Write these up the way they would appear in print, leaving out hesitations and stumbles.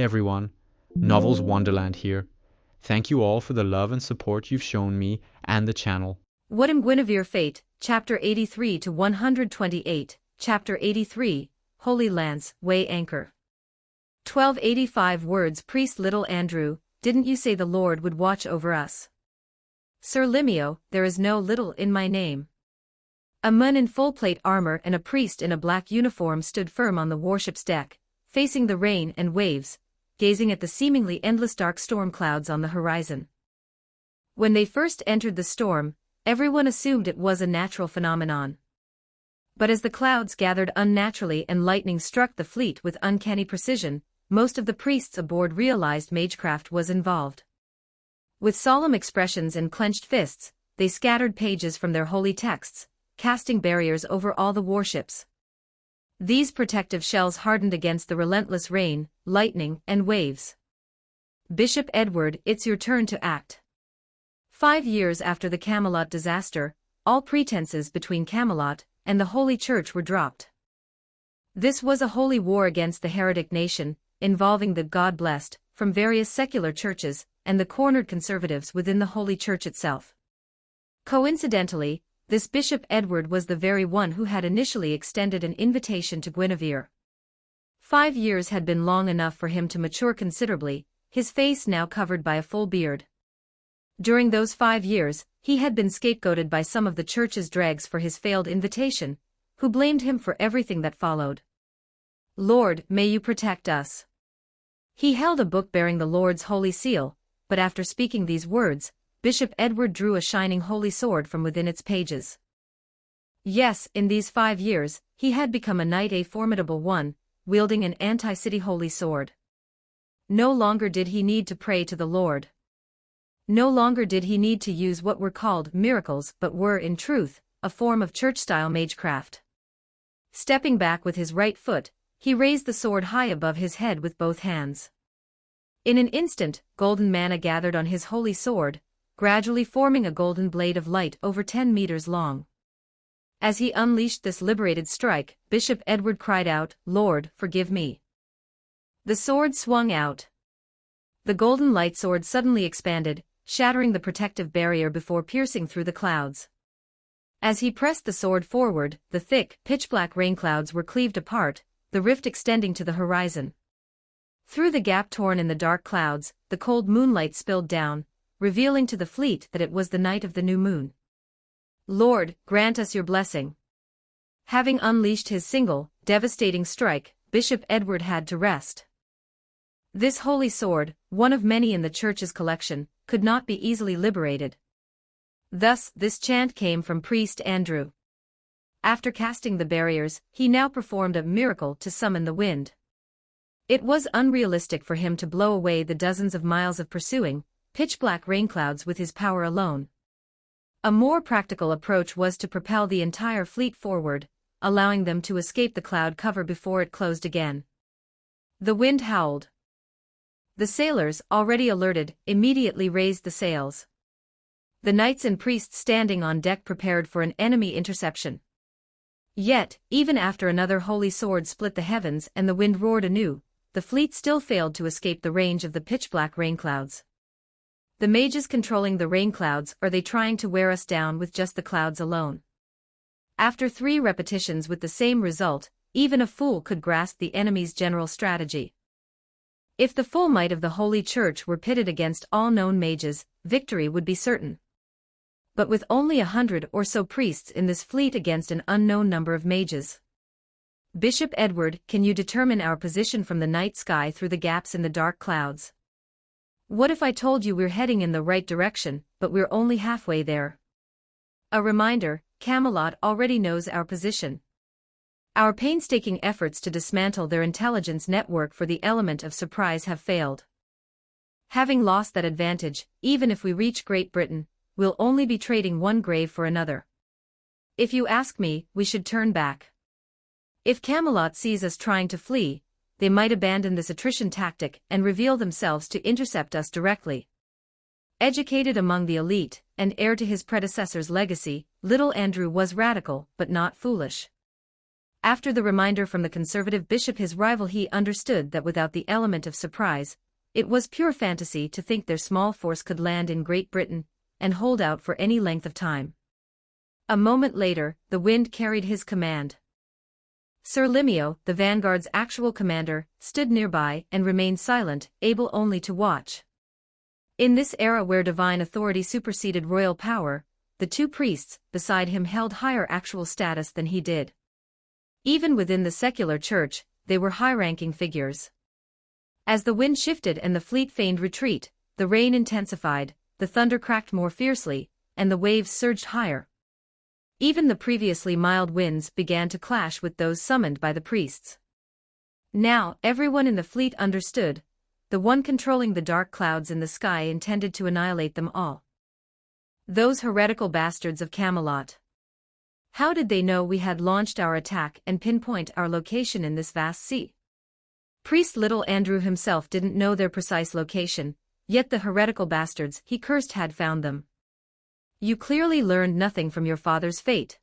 everyone, Novels Wonderland here. Thank you all for the love and support you've shown me and the channel. What am Guinevere Fate, Chapter 83 to 128, Chapter 83, Holy Lance, Weigh Anchor. 1285 words Priest Little Andrew, didn't you say the Lord would watch over us? Sir Limio, there is no little in my name. A man in full plate armor and a priest in a black uniform stood firm on the warship's deck, facing the rain and waves, gazing at the seemingly endless dark storm clouds on the horizon. When they first entered the storm, everyone assumed it was a natural phenomenon. But as the clouds gathered unnaturally and lightning struck the fleet with uncanny precision, most of the priests aboard realized magecraft was involved. With solemn expressions and clenched fists, they scattered pages from their holy texts, casting barriers over all the warships. These protective shells hardened against the relentless rain, lightning, and waves. Bishop Edward, it's your turn to act. 5 years after the Camelot disaster, all pretenses between Camelot and the Holy Church were dropped. This was a holy war against the heretic nation, involving the God-blessed, from various secular churches, and the cornered conservatives within the Holy Church itself. Coincidentally, this Bishop Edward was the very one who had initially extended an invitation to Guinevere. 5 years had been long enough for him to mature considerably, his face now covered by a full beard. During those 5 years, he had been scapegoated by some of the church's dregs for his failed invitation, who blamed him for everything that followed. Lord, may you protect us. He held a book bearing the Lord's holy seal, but after speaking these words, Bishop Edward drew a shining holy sword from within its pages. Yes, in these 5 years, he had become a knight, a formidable one, wielding an anti-city holy sword. No longer did he need to pray to the Lord. No longer did he need to use what were called miracles but were, in truth, a form of church-style magecraft. Stepping back with his right foot, he raised the sword high above his head with both hands. In an instant, golden manna gathered on his holy sword, gradually forming a golden blade of light over 10 meters long. As he unleashed this liberated strike, Bishop Edward cried out, "Lord, forgive me." The sword swung out. The golden light sword suddenly expanded, shattering the protective barrier before piercing through the clouds. As he pressed the sword forward, the thick, pitch-black rain clouds were cleaved apart, the rift extending to the horizon. Through the gap torn in the dark clouds, the cold moonlight spilled down, revealing to the fleet that it was the night of the new moon. Lord, grant us your blessing. Having unleashed his single, devastating strike, Bishop Edward had to rest. This holy sword, one of many in the church's collection, could not be easily liberated. Thus, this chant came from Priest Andrew. After casting the barriers, he now performed a miracle to summon the wind. It was unrealistic for him to blow away the dozens of miles of pursuing, pitch-black rain clouds with his power alone. A more practical approach was to propel the entire fleet forward, allowing them to escape the cloud cover before it closed again. The wind howled. The sailors, already alerted, immediately raised the sails. The knights and priests standing on deck prepared for an enemy interception. Yet, even after another holy sword split the heavens and the wind roared anew, the fleet still failed to escape the range of the pitch-black rain clouds. The mages controlling the rain clouds, are they trying to wear us down with just the clouds alone? After 3 repetitions with the same result, even a fool could grasp the enemy's general strategy. If the full might of the Holy Church were pitted against all known mages, victory would be certain. But with only 100 or so priests in this fleet against an unknown number of mages. Bishop Edward, can you determine our position from the night sky through the gaps in the dark clouds? What if I told you we're heading in the right direction, but we're only halfway there? A reminder, Camelot already knows our position. Our painstaking efforts to dismantle their intelligence network for the element of surprise have failed. Having lost that advantage, even if we reach Great Britain, we'll only be trading one grave for another. If you ask me, we should turn back. If Camelot sees us trying to flee, they might abandon this attrition tactic and reveal themselves to intercept us directly. Educated among the elite, and heir to his predecessor's legacy, little Andrew was radical but not foolish. After the reminder from the conservative bishop his rival, he understood that without the element of surprise, it was pure fantasy to think their small force could land in Great Britain and hold out for any length of time. A moment later, the wind carried his command. Sir Limio, the vanguard's actual commander, stood nearby and remained silent, able only to watch. In this era where divine authority superseded royal power, the two priests beside him held higher actual status than he did. Even within the secular church, they were high-ranking figures. As the wind shifted and the fleet feigned retreat, the rain intensified, the thunder cracked more fiercely, and the waves surged higher. Even the previously mild winds began to clash with those summoned by the priests. Now, everyone in the fleet understood. The one controlling the dark clouds in the sky intended to annihilate them all. Those heretical bastards of Camelot. How did they know we had launched our attack and pinpoint our location in this vast sea? Priest Little Andrew himself didn't know their precise location, yet the heretical bastards he cursed had found them. You clearly learned nothing from your father's fate.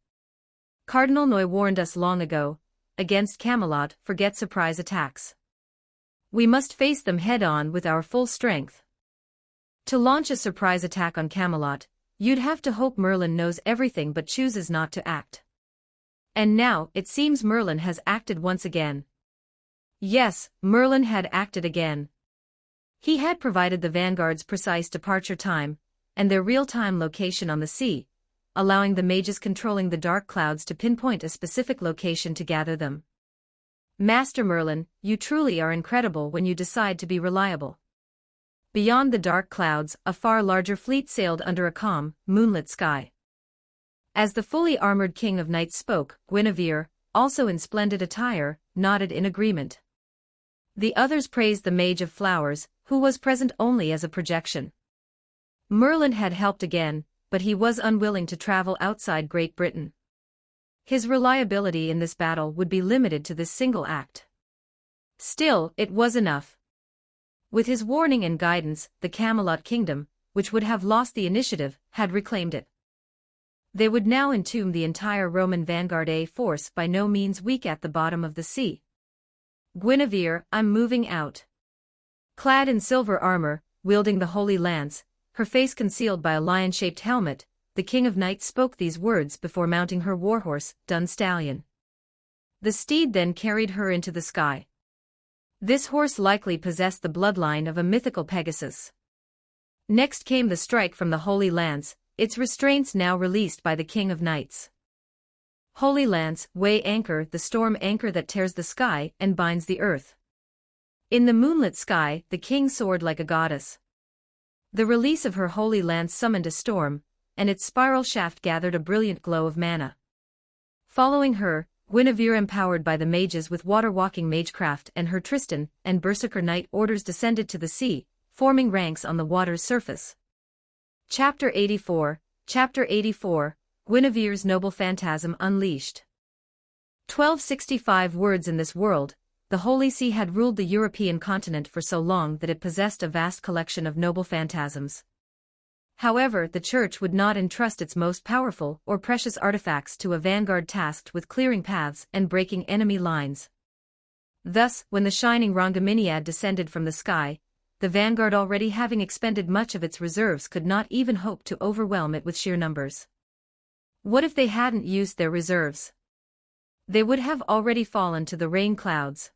Cardinal Noy warned us long ago, against Camelot, forget surprise attacks. We must face them head-on with our full strength. To launch a surprise attack on Camelot, you'd have to hope Merlin knows everything but chooses not to act. And now, it seems Merlin has acted once again. Yes, Merlin had acted again. He had provided the vanguard's precise departure time, and their real-time location on the sea, allowing the mages controlling the dark clouds to pinpoint a specific location to gather them. Master Merlin, you truly are incredible when you decide to be reliable. Beyond the dark clouds, a far larger fleet sailed under a calm, moonlit sky. As the fully armored king of knights spoke, Guinevere, also in splendid attire, nodded in agreement. The others praised the Mage of Flowers, who was present only as a projection. Merlin had helped again, but he was unwilling to travel outside Great Britain. His reliability in this battle would be limited to this single act. Still, it was enough. With his warning and guidance, the Camelot kingdom, which would have lost the initiative, had reclaimed it. They would now entomb the entire Roman vanguard, a force by no means weak at the bottom of the sea. Guinevere, I'm moving out. Clad in silver armor, wielding the holy lance, her face concealed by a lion-shaped helmet, the King of Knights spoke these words before mounting her warhorse, Dun Stallion. The steed then carried her into the sky. This horse likely possessed the bloodline of a mythical Pegasus. Next came the strike from the Holy Lance, its restraints now released by the King of Knights. Holy Lance, weigh anchor, the storm anchor that tears the sky and binds the earth. In the moonlit sky, the king soared like a goddess. The release of her holy lance summoned a storm, and its spiral shaft gathered a brilliant glow of mana. Following her, Guinevere, empowered by the mages with water-walking magecraft, and her Tristan and Berserker Knight orders descended to the sea, forming ranks on the water's surface. Chapter 84, Guinevere's Noble Phantasm Unleashed. 1265 words. In this world, the Holy See had ruled the European continent for so long that it possessed a vast collection of noble phantasms. However, the Church would not entrust its most powerful or precious artifacts to a vanguard tasked with clearing paths and breaking enemy lines. Thus, when the shining Rhongomyniad descended from the sky, the vanguard, already having expended much of its reserves, could not even hope to overwhelm it with sheer numbers. What if they hadn't used their reserves? They would have already fallen to the rain clouds.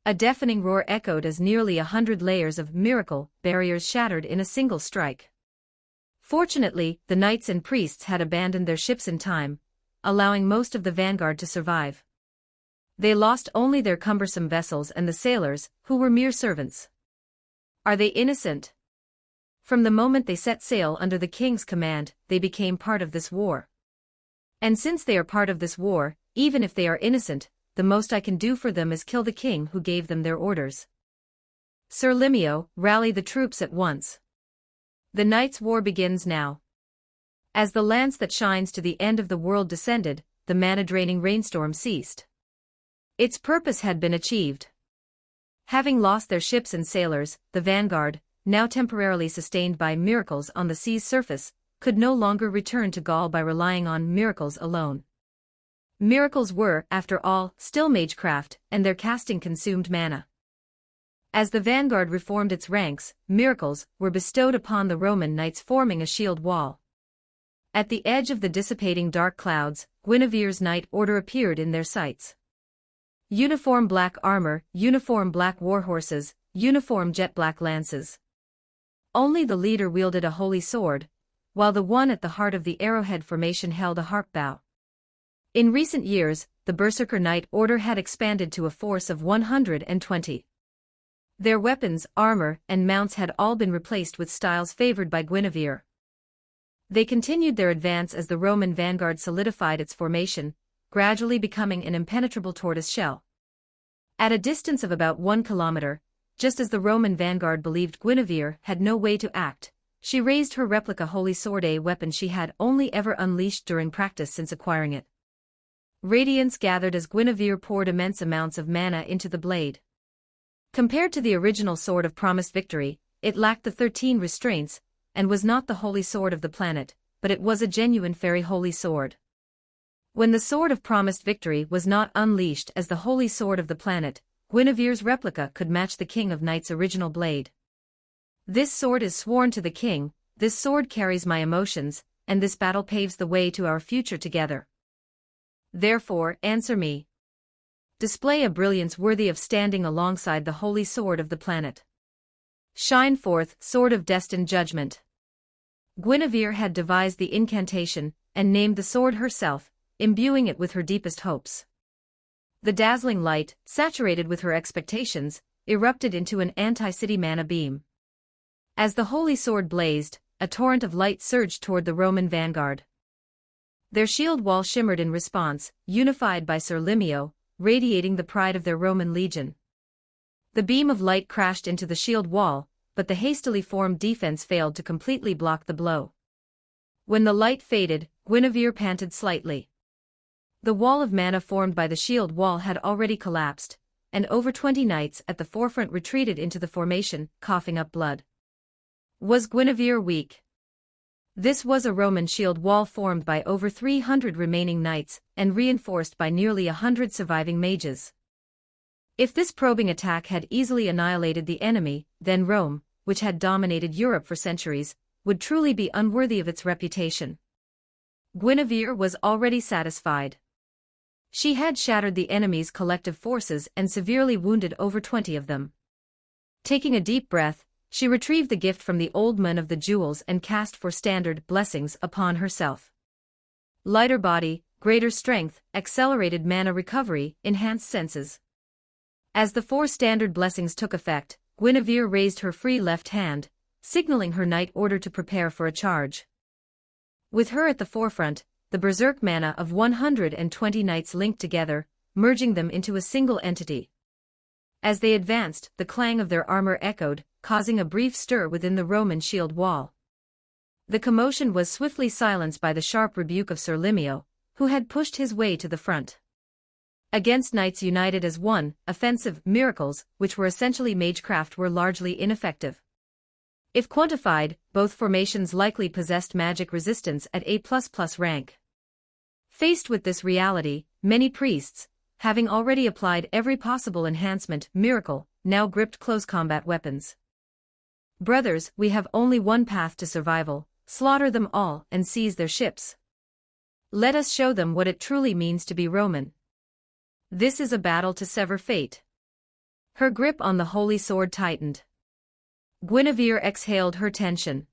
A deafening roar echoed as nearly 100 layers of miracle barriers shattered in a single strike. Fortunately, the knights and priests had abandoned their ships in time, allowing most of the vanguard to survive. They lost only their cumbersome vessels and the sailors, who were mere servants. Are they innocent? From the moment they set sail under the king's command, they became part of this war. And since they are part of this war, even if they are innocent, the most I can do for them is kill the king who gave them their orders. Sir Limio, rally the troops at once. The Knights' War begins now. As the lance that shines to the end of the world descended, the mana-draining rainstorm ceased. Its purpose had been achieved. Having lost their ships and sailors, the vanguard, now temporarily sustained by miracles on the sea's surface, could no longer return to Gaul by relying on miracles alone. Miracles were, after all, still magecraft, and their casting consumed mana. As the vanguard reformed its ranks, miracles were bestowed upon the Roman knights, forming a shield wall. At the edge of the dissipating dark clouds, Guinevere's knight order appeared in their sights. Uniform black armor, uniform black warhorses, uniform jet black lances. Only the leader wielded a holy sword, while the one at the heart of the arrowhead formation held a harp bow. In recent years, the Berserker Knight Order had expanded to a force of 120. Their weapons, armor, and mounts had all been replaced with styles favored by Guinevere. They continued their advance as the Roman vanguard solidified its formation, gradually becoming an impenetrable tortoise shell. At a distance of about 1 kilometer, just as the Roman vanguard believed Guinevere had no way to act, she raised her replica holy sword, a weapon she had only ever unleashed during practice since acquiring it. Radiance gathered as Guinevere poured immense amounts of mana into the blade. Compared to the original Sword of Promised Victory, it lacked the 13 restraints, and was not the holy sword of the planet, but it was a genuine fairy holy sword. When the Sword of Promised Victory was not unleashed as the holy sword of the planet, Guinevere's replica could match the King of Knights' original blade. This sword is sworn to the king, this sword carries my emotions, and this battle paves the way to our future together. Therefore, answer me. Display a brilliance worthy of standing alongside the holy sword of the planet. Shine forth, sword of destined judgment. Guinevere had devised the incantation, and named the sword herself, imbuing it with her deepest hopes. The dazzling light, saturated with her expectations, erupted into an anti-city mana beam. As the holy sword blazed, a torrent of light surged toward the Roman vanguard. Their shield wall shimmered in response, unified by Sir Limio, radiating the pride of their Roman legion. The beam of light crashed into the shield wall, but the hastily formed defense failed to completely block the blow. When the light faded, Guinevere panted slightly. The wall of mana formed by the shield wall had already collapsed, and over 20 knights at the forefront retreated into the formation, coughing up blood. Was Guinevere weak? This was a Roman shield wall formed by over 300 remaining knights, and reinforced by nearly 100 surviving mages. If this probing attack had easily annihilated the enemy, then Rome, which had dominated Europe for centuries, would truly be unworthy of its reputation. Guinevere was already satisfied. She had shattered the enemy's collective forces and severely wounded over 20 of them. Taking a deep breath, she retrieved the gift from the old man of the jewels and cast 4 standard blessings upon herself. Lighter body, greater strength, accelerated mana recovery, enhanced senses. As the 4 standard blessings took effect, Guinevere raised her free left hand, signaling her knight order to prepare for a charge. With her at the forefront, the berserk mana of 120 knights linked together, merging them into a single entity. As they advanced, the clang of their armor echoed, causing a brief stir within the Roman shield wall. The commotion was swiftly silenced by the sharp rebuke of Sir Limio, who had pushed his way to the front. Against knights united as one, offensive miracles, which were essentially magecraft, were largely ineffective. If quantified, both formations likely possessed magic resistance at A++ rank. Faced with this reality, many priests, having already applied every possible enhancement miracle, now gripped close combat weapons. Brothers, we have only one path to survival: slaughter them all and seize their ships. Let us show them what it truly means to be Roman. This is a battle to sever fate. Her grip on the holy sword tightened. Guinevere exhaled her tension.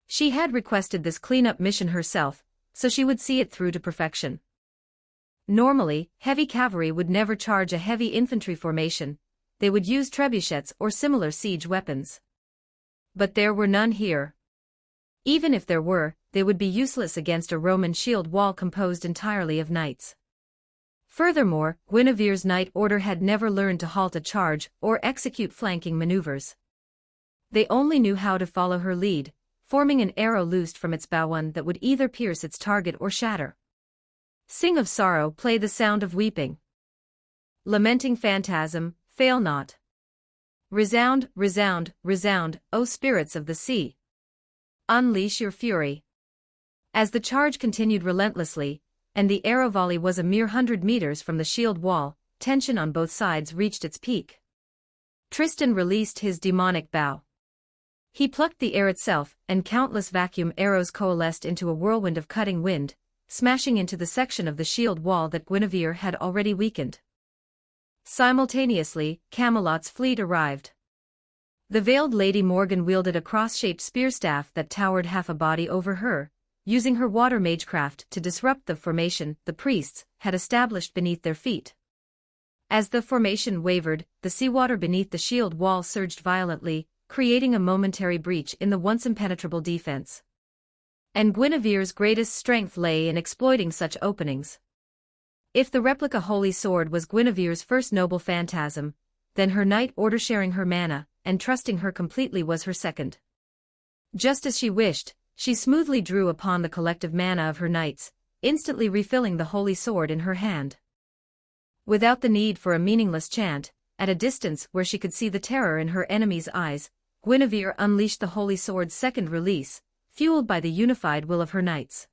She had requested this cleanup mission herself, so she would see it through to perfection. Normally, heavy cavalry would never charge a heavy infantry formation; they would use trebuchets or similar siege weapons. But there were none here. Even if there were, they would be useless against a Roman shield wall composed entirely of knights. Furthermore, Guinevere's knight order had never learned to halt a charge or execute flanking maneuvers. They only knew how to follow her lead, forming an arrow loosed from its bow, one that would either pierce its target or shatter. Sing of sorrow, play the sound of weeping. Lamenting phantasm, fail not. Resound, resound, resound, O spirits of the sea. Unleash your fury. As the charge continued relentlessly, and the arrow volley was a mere 100 meters from the shield wall. Tension on both sides reached its peak. Tristan released his demonic bow. He plucked the air itself, and countless vacuum arrows coalesced into a whirlwind of cutting wind, smashing into the section of the shield wall that Guinevere had already weakened. Simultaneously, Camelot's fleet arrived. The veiled Lady Morgan wielded a cross-shaped spear staff that towered half a body over her, using her water magecraft to disrupt the formation the priests had established beneath their feet. As the formation wavered, the seawater beneath the shield wall surged violently, creating a momentary breach in the once impenetrable defense. And Guinevere's greatest strength lay in exploiting such openings. If the replica Holy Sword was Guinevere's first noble phantasm, then her knight order sharing her mana, and trusting her completely was her second. Just as she wished, she smoothly drew upon the collective mana of her knights, instantly refilling the Holy Sword in her hand. Without the need for a meaningless chant, at a distance where she could see the terror in her enemy's eyes, Guinevere unleashed the Holy Sword's second release, fueled by the unified will of her knights.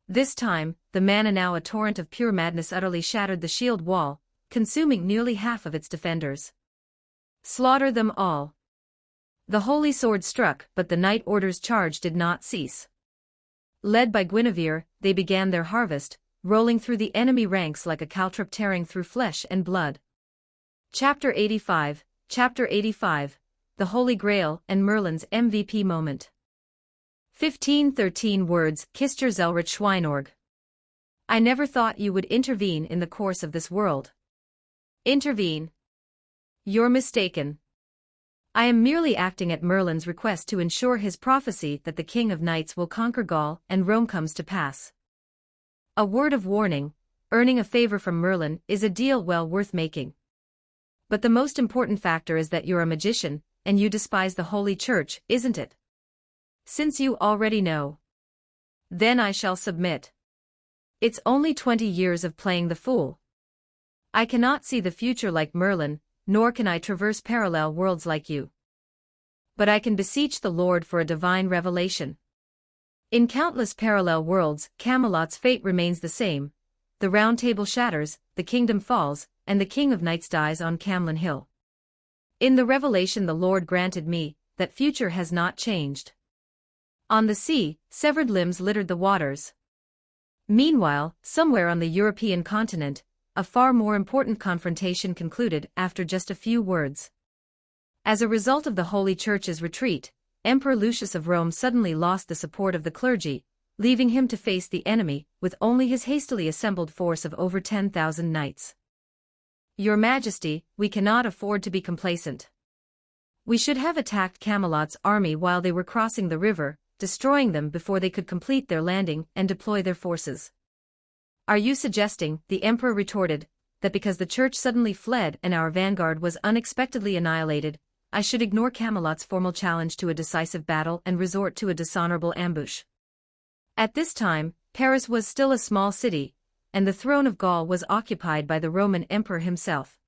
This time, the mana, now a torrent of pure madness, utterly shattered the shield wall, consuming nearly half of its defenders. Slaughter them all. The Holy Sword struck, but the Knight Order's charge did not cease. Led by Guinevere, they began their harvest, rolling through the enemy ranks like a caltrop tearing through flesh and blood. Chapter 85, The Holy Grail and Merlin's MVP moment. 1513 words, Kister Zelrich Schweinorg. I never thought you would intervene in the course of this world. Intervene? You're mistaken. I am merely acting at Merlin's request to ensure his prophecy that the King of Knights will conquer Gaul and Rome comes to pass. A word of warning, earning a favor from Merlin is a deal well worth making. But the most important factor is that you're a magician, and you despise the Holy Church, isn't it? Since you already know. Then I shall submit. It's only 20 years of playing the fool. I cannot see the future like Merlin, nor can I traverse parallel worlds like you. But I can beseech the Lord for a divine revelation. In countless parallel worlds, Camelot's fate remains the same. The Round Table shatters, the kingdom falls, and the King of Knights dies on Camlin Hill. In the revelation the Lord granted me, that future has not changed. On the sea, severed limbs littered the waters. Meanwhile, somewhere on the European continent, a far more important confrontation concluded after just a few words. As a result of the Holy Church's retreat, Emperor Lucius of Rome suddenly lost the support of the clergy, leaving him to face the enemy with only his hastily assembled force of over 10,000 knights. Your Majesty, we cannot afford to be complacent. We should have attacked Camelot's army while they were crossing the river, destroying them before they could complete their landing and deploy their forces. Are you suggesting, the Emperor retorted, that because the Church suddenly fled and our vanguard was unexpectedly annihilated, I should ignore Camelot's formal challenge to a decisive battle and resort to a dishonorable ambush? At this time, Paris was still a small city, and the throne of Gaul was occupied by the Roman Emperor himself.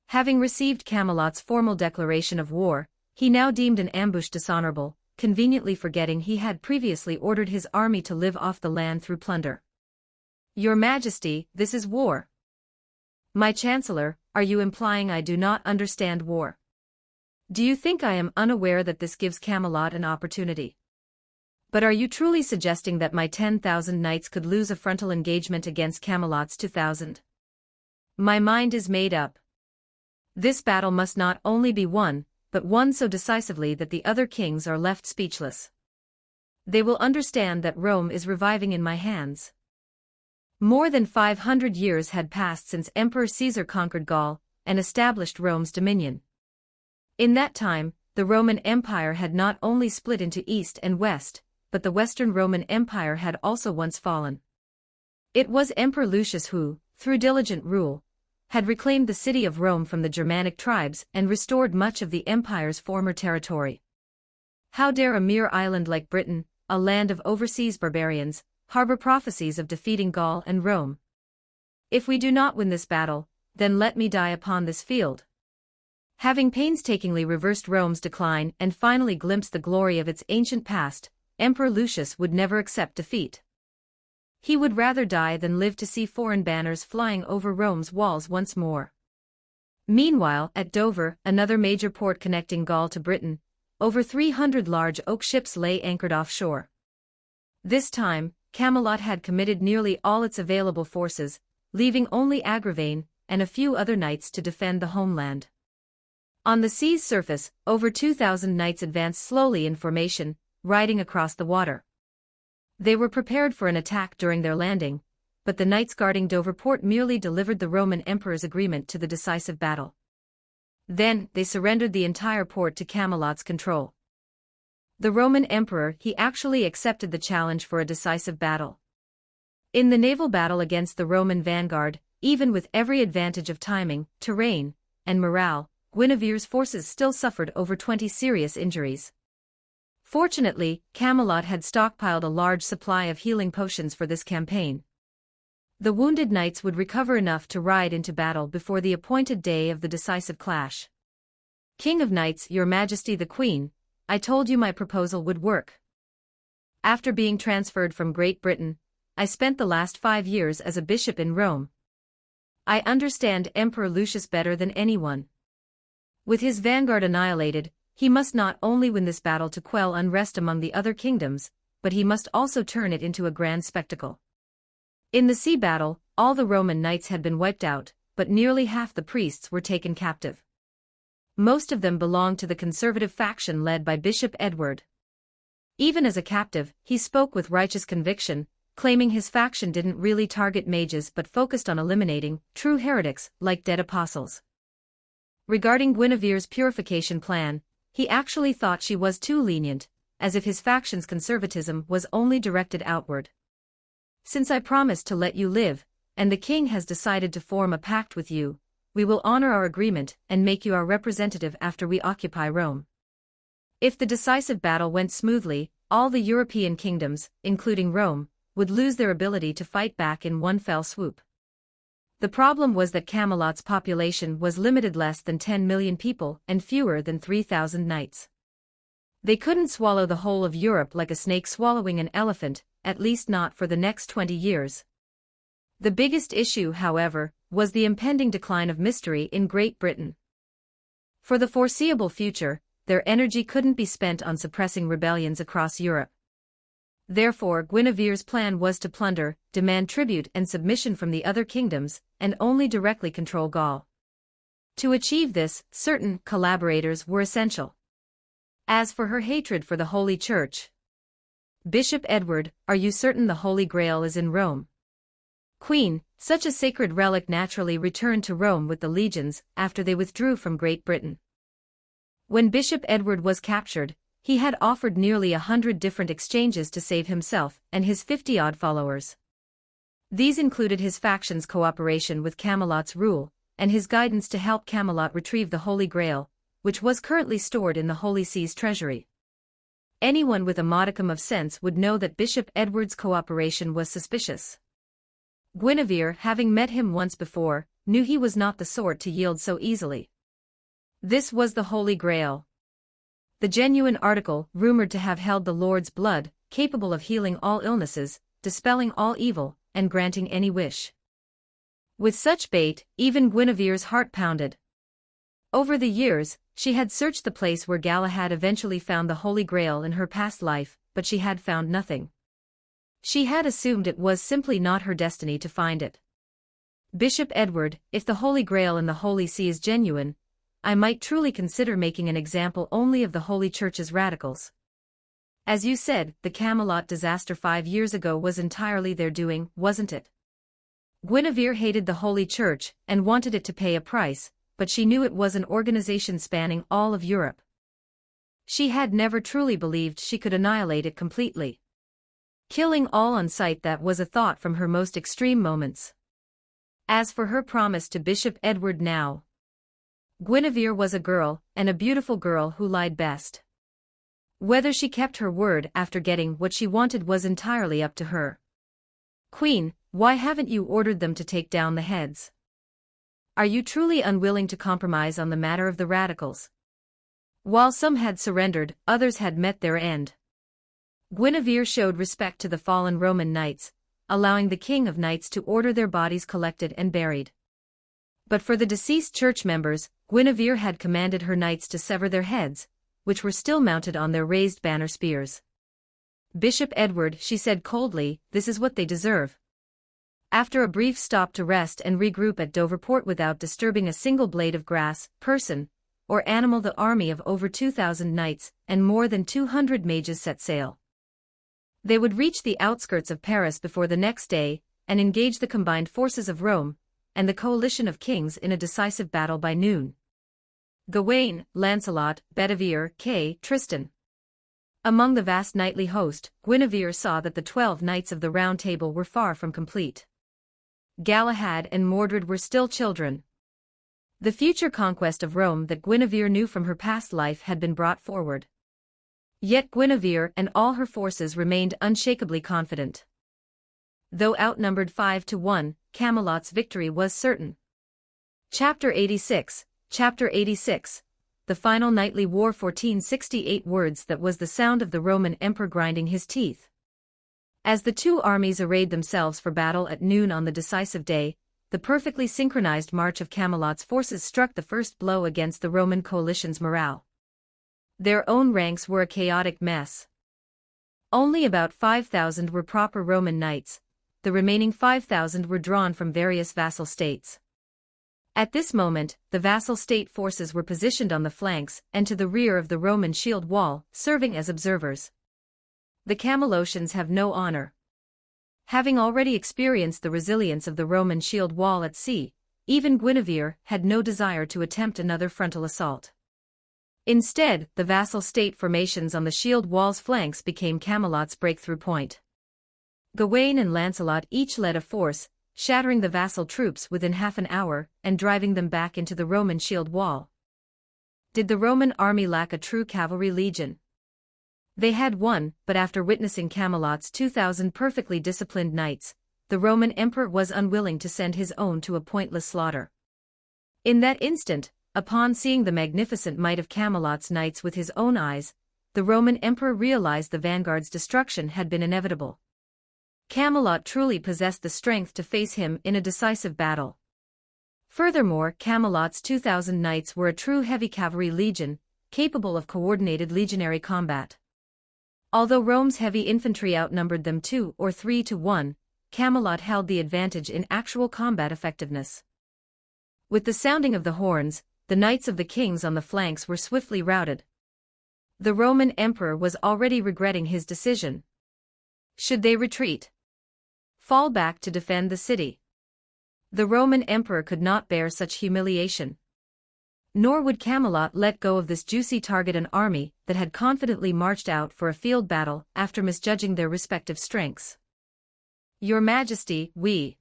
Having received Camelot's formal declaration of war, he now deemed an ambush dishonorable, conveniently forgetting he had previously ordered his army to live off the land through plunder. Your Majesty, this is war. My Chancellor, are you implying I do not understand war? Do you think I am unaware that this gives Camelot an opportunity? But are you truly suggesting that my 10,000 knights could lose a frontal engagement against Camelot's 2,000? My mind is made up. This battle must not only be won, but won so decisively that the other kings are left speechless. They will understand that Rome is reviving in my hands. More than 500 years had passed since Emperor Caesar conquered Gaul and established Rome's dominion. In that time, the Roman Empire had not only split into East and West, but the Western Roman Empire had also once fallen. It was Emperor Lucius who, through diligent rule, had reclaimed the city of Rome from the Germanic tribes and restored much of the empire's former territory. How dare a mere island like Britain, a land of overseas barbarians, harbor prophecies of defeating Gaul and Rome? If we do not win this battle, then let me die upon this field. Having painstakingly reversed Rome's decline and finally glimpsed the glory of its ancient past, Emperor Lucius would never accept defeat. He would rather die than live to see foreign banners flying over Rome's walls once more. Meanwhile, at Dover, another major port connecting Gaul to Britain, over 300 large oak ships lay anchored offshore. This time, Camelot had committed nearly all its available forces, leaving only Agravain and a few other knights to defend the homeland. On the sea's surface, over 2,000 knights advanced slowly in formation, riding across the water. They were prepared for an attack during their landing, but the knights guarding Dover port merely delivered the Roman emperor's agreement to the decisive battle. Then, they surrendered the entire port to Camelot's control. The Roman emperor, he actually accepted the challenge for a decisive battle. In the naval battle against the Roman vanguard, even with every advantage of timing, terrain, and morale, Guinevere's forces still suffered over 20 serious injuries. Fortunately, Camelot had stockpiled a large supply of healing potions for this campaign. The wounded knights would recover enough to ride into battle before the appointed day of the decisive clash. "King of Knights, Your Majesty the Queen, I told you my proposal would work. After being transferred from Great Britain, I spent the last 5 years as a bishop in Rome. I understand Emperor Lucius better than anyone. With his vanguard annihilated, he must not only win this battle to quell unrest among the other kingdoms, but he must also turn it into a grand spectacle." In the sea battle, all the Roman knights had been wiped out, but nearly half the priests were taken captive. Most of them belonged to the conservative faction led by Bishop Edward. Even as a captive, he spoke with righteous conviction, claiming his faction didn't really target mages but focused on eliminating true heretics like dead apostles. Regarding Guinevere's purification plan, he actually thought she was too lenient, as if his faction's conservatism was only directed outward. "Since I promised to let you live, and the king has decided to form a pact with you, we will honor our agreement and make you our representative after we occupy Rome." If the decisive battle went smoothly, all the European kingdoms, including Rome, would lose their ability to fight back in one fell swoop. The problem was that Camelot's population was limited, less than 10 million people and fewer than 3,000 knights. They couldn't swallow the whole of Europe like a snake swallowing an elephant, at least not for the next 20 years. The biggest issue, however, was the impending decline of mystery in Great Britain. For the foreseeable future, their energy couldn't be spent on suppressing rebellions across Europe. Therefore, Guinevere's plan was to plunder, demand tribute and submission from the other kingdoms, and only directly control Gaul. To achieve this, certain collaborators were essential. As for her hatred for the Holy Church, "Bishop Edward, are you certain the Holy Grail is in Rome?" "Queen, such a sacred relic naturally returned to Rome with the legions after they withdrew from Great Britain. When Bishop Edward was captured, he had offered nearly 100 different exchanges to save himself and his 50-odd followers. These included his faction's cooperation with Camelot's rule, and his guidance to help Camelot retrieve the Holy Grail, which was currently stored in the Holy See's treasury. Anyone with a modicum of sense would know that Bishop Edward's cooperation was suspicious. Guinevere, having met him once before, knew he was not the sort to yield so easily. This was the Holy Grail. The genuine article, rumored to have held the Lord's blood, capable of healing all illnesses, dispelling all evil, and granting any wish. With such bait, even Guinevere's heart pounded. Over the years, she had searched the place where Galahad eventually found the Holy Grail in her past life, but she had found nothing. She had assumed it was simply not her destiny to find it. "Bishop Edward, if the Holy Grail in the Holy See is genuine, I might truly consider making an example only of the Holy Church's radicals. As you said, the Camelot disaster 5 years ago was entirely their doing, wasn't it?" Guinevere hated the Holy Church and wanted it to pay a price, but she knew it was an organization spanning all of Europe. She had never truly believed she could annihilate it completely. Killing all on sight, that was a thought from her most extreme moments. As for her promise to Bishop Edward now, Guinevere was a girl, and a beautiful girl who lied best. Whether she kept her word after getting what she wanted was entirely up to her. "Queen, why haven't you ordered them to take down the heads? Are you truly unwilling to compromise on the matter of the radicals?" While some had surrendered, others had met their end. Guinevere showed respect to the fallen Roman knights, allowing the King of Knights to order their bodies collected and buried. But for the deceased church members, Guinevere had commanded her knights to sever their heads, which were still mounted on their raised banner spears. "Bishop Edward," she said coldly, "this is what they deserve." After a brief stop to rest and regroup at Doverport without disturbing a single blade of grass, person, or animal, the army of over 2,000 knights and more than 200 mages set sail. They would reach the outskirts of Paris before the next day, and engage the combined forces of Rome and the coalition of kings in a decisive battle by noon. Gawain, Lancelot, Bedivere, Kay, Tristan. Among the vast knightly host, Guinevere saw that the 12 knights of the Round Table were far from complete. Galahad and Mordred were still children. The future conquest of Rome that Guinevere knew from her past life had been brought forward. Yet Guinevere and all her forces remained unshakably confident. Though outnumbered 5-1, Camelot's victory was certain. Chapter 86, The Final Knightly War. 1468 words. That was the sound of the Roman emperor grinding his teeth. As the two armies arrayed themselves for battle at noon on the decisive day, the perfectly synchronized march of Camelot's forces struck the first blow against the Roman coalition's morale. Their own ranks were a chaotic mess. Only about 5,000 were proper Roman knights. The remaining 5,000 were drawn from various vassal states. At this moment, the vassal state forces were positioned on the flanks and to the rear of the Roman shield wall, serving as observers. The Camelocians have no honor. Having already experienced the resilience of the Roman shield wall at sea, even Guinevere had no desire to attempt another frontal assault. Instead, the vassal state formations on the shield wall's flanks became Camelot's breakthrough point. Gawain and Lancelot each led a force, shattering the vassal troops within half an hour and driving them back into the Roman shield wall. Did the Roman army lack a true cavalry legion? They had one, but after witnessing Camelot's 2,000 perfectly disciplined knights, the Roman emperor was unwilling to send his own to a pointless slaughter. In that instant, upon seeing the magnificent might of Camelot's knights with his own eyes, the Roman emperor realized the vanguard's destruction had been inevitable. Camelot truly possessed the strength to face him in a decisive battle. Furthermore, Camelot's 2,000 knights were a true heavy cavalry legion, capable of coordinated legionary combat. Although Rome's heavy infantry outnumbered them 2 or 3-1, Camelot held the advantage in actual combat effectiveness. With the sounding of the horns, the knights of the kings on the flanks were swiftly routed. The Roman emperor was already regretting his decision. Should they retreat? Fall back to defend the city? The Roman emperor could not bear such humiliation. Nor would Camelot let go of this juicy target, an army that had confidently marched out for a field battle after misjudging their respective strengths. "Your Majesty, we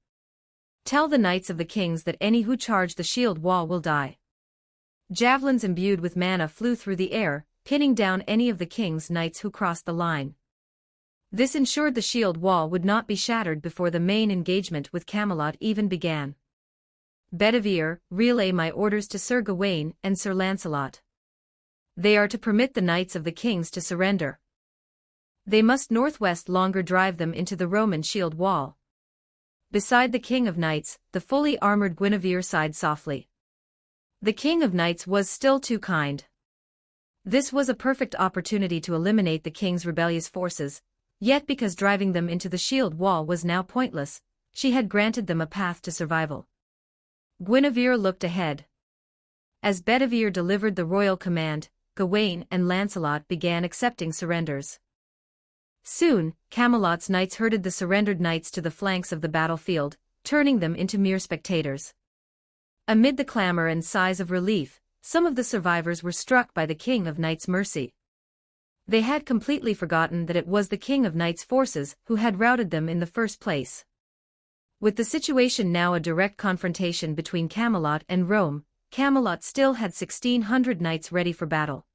tell the knights of the kings that any who charge the shield wall will die." Javelins imbued with mana flew through the air, pinning down any of the king's knights who crossed the line. This ensured the shield wall would not be shattered before the main engagement with Camelot even began. "Bedivere, relay my orders to Sir Gawain and Sir Lancelot. They are to permit the knights of the kings to surrender. They must northwest longer drive them into the Roman shield wall." Beside the King of Knights, the fully armored Guinevere sighed softly. The King of Knights was still too kind. This was a perfect opportunity to eliminate the king's rebellious forces, yet because driving them into the shield wall was now pointless, she had granted them a path to survival. Guinevere looked ahead. As Bedivere delivered the royal command, Gawain and Lancelot began accepting surrenders. Soon, Camelot's knights herded the surrendered knights to the flanks of the battlefield, turning them into mere spectators. Amid the clamor and sighs of relief, some of the survivors were struck by the King of Knights' mercy. They had completely forgotten that it was the King of Knights' forces who had routed them in the first place. With the situation now a direct confrontation between Camelot and Rome, Camelot still had 1,600 knights ready for battle.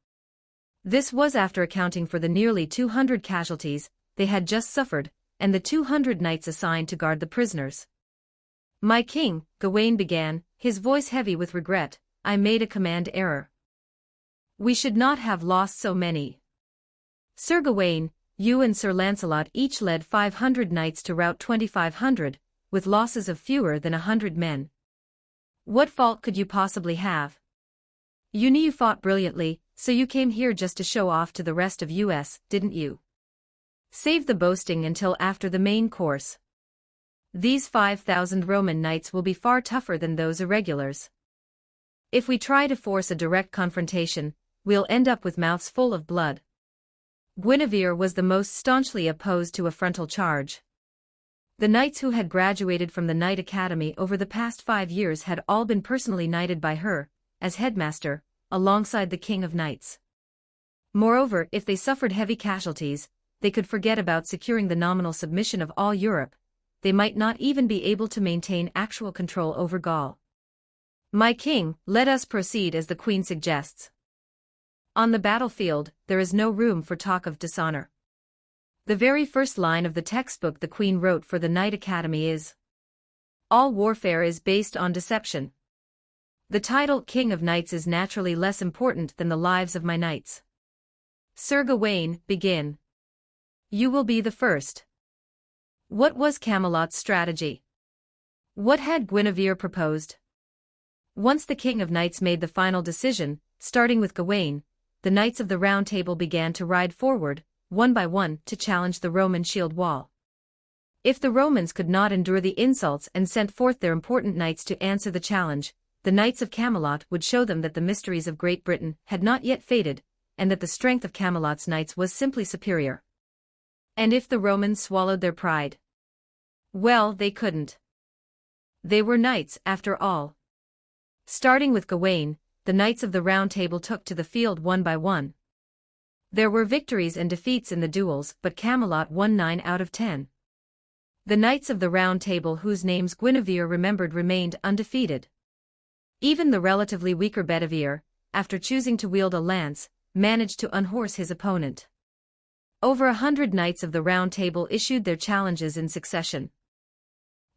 This was after accounting for the nearly 200 casualties they had just suffered, and the 200 knights assigned to guard the prisoners. "My king," Gawain began, his voice heavy with regret, "I made a command error. We should not have lost so many." "Sir Gawain, you and Sir Lancelot each led 500 knights to rout 2,500, with losses of fewer than 100 men. What fault could you possibly have? You knew you fought brilliantly, so you came here just to show off to the rest of us, didn't you? Save the boasting until after the main course. These 5,000 Roman knights will be far tougher than those irregulars. If we try to force a direct confrontation, we'll end up with mouths full of blood. Guinevere was the most staunchly opposed to a frontal charge. The knights who had graduated from the Knight Academy over the past 5 years had all been personally knighted by her, as headmaster, alongside the King of Knights. Moreover, if they suffered heavy casualties, they could forget about securing the nominal submission of all Europe. They might not even be able to maintain actual control over Gaul. My king, let us proceed as the Queen suggests. On the battlefield, there is no room for talk of dishonor. The very first line of the textbook the Queen wrote for the Knight Academy is, "All warfare is based on deception." The title King of Knights is naturally less important than the lives of my knights. Sir Gawain, begin. You will be the first. What was Camelot's strategy? What had Guinevere proposed? Once the King of Knights made the final decision, starting with Gawain, the Knights of the Round Table began to ride forward, one by one, to challenge the Roman shield wall. If the Romans could not endure the insults and sent forth their important knights to answer the challenge, the Knights of Camelot would show them that the mysteries of Great Britain had not yet faded, and that the strength of Camelot's knights was simply superior. And if the Romans swallowed their pride? Well, they couldn't. They were knights, after all. Starting with Gawain, the Knights of the Round Table took to the field one by one. There were victories and defeats in the duels, but Camelot won 9 out of 10. The Knights of the Round Table whose names Guinevere remembered remained undefeated. Even the relatively weaker Bedivere, after choosing to wield a lance, managed to unhorse his opponent. Over 100 Knights of the Round Table issued their challenges in succession.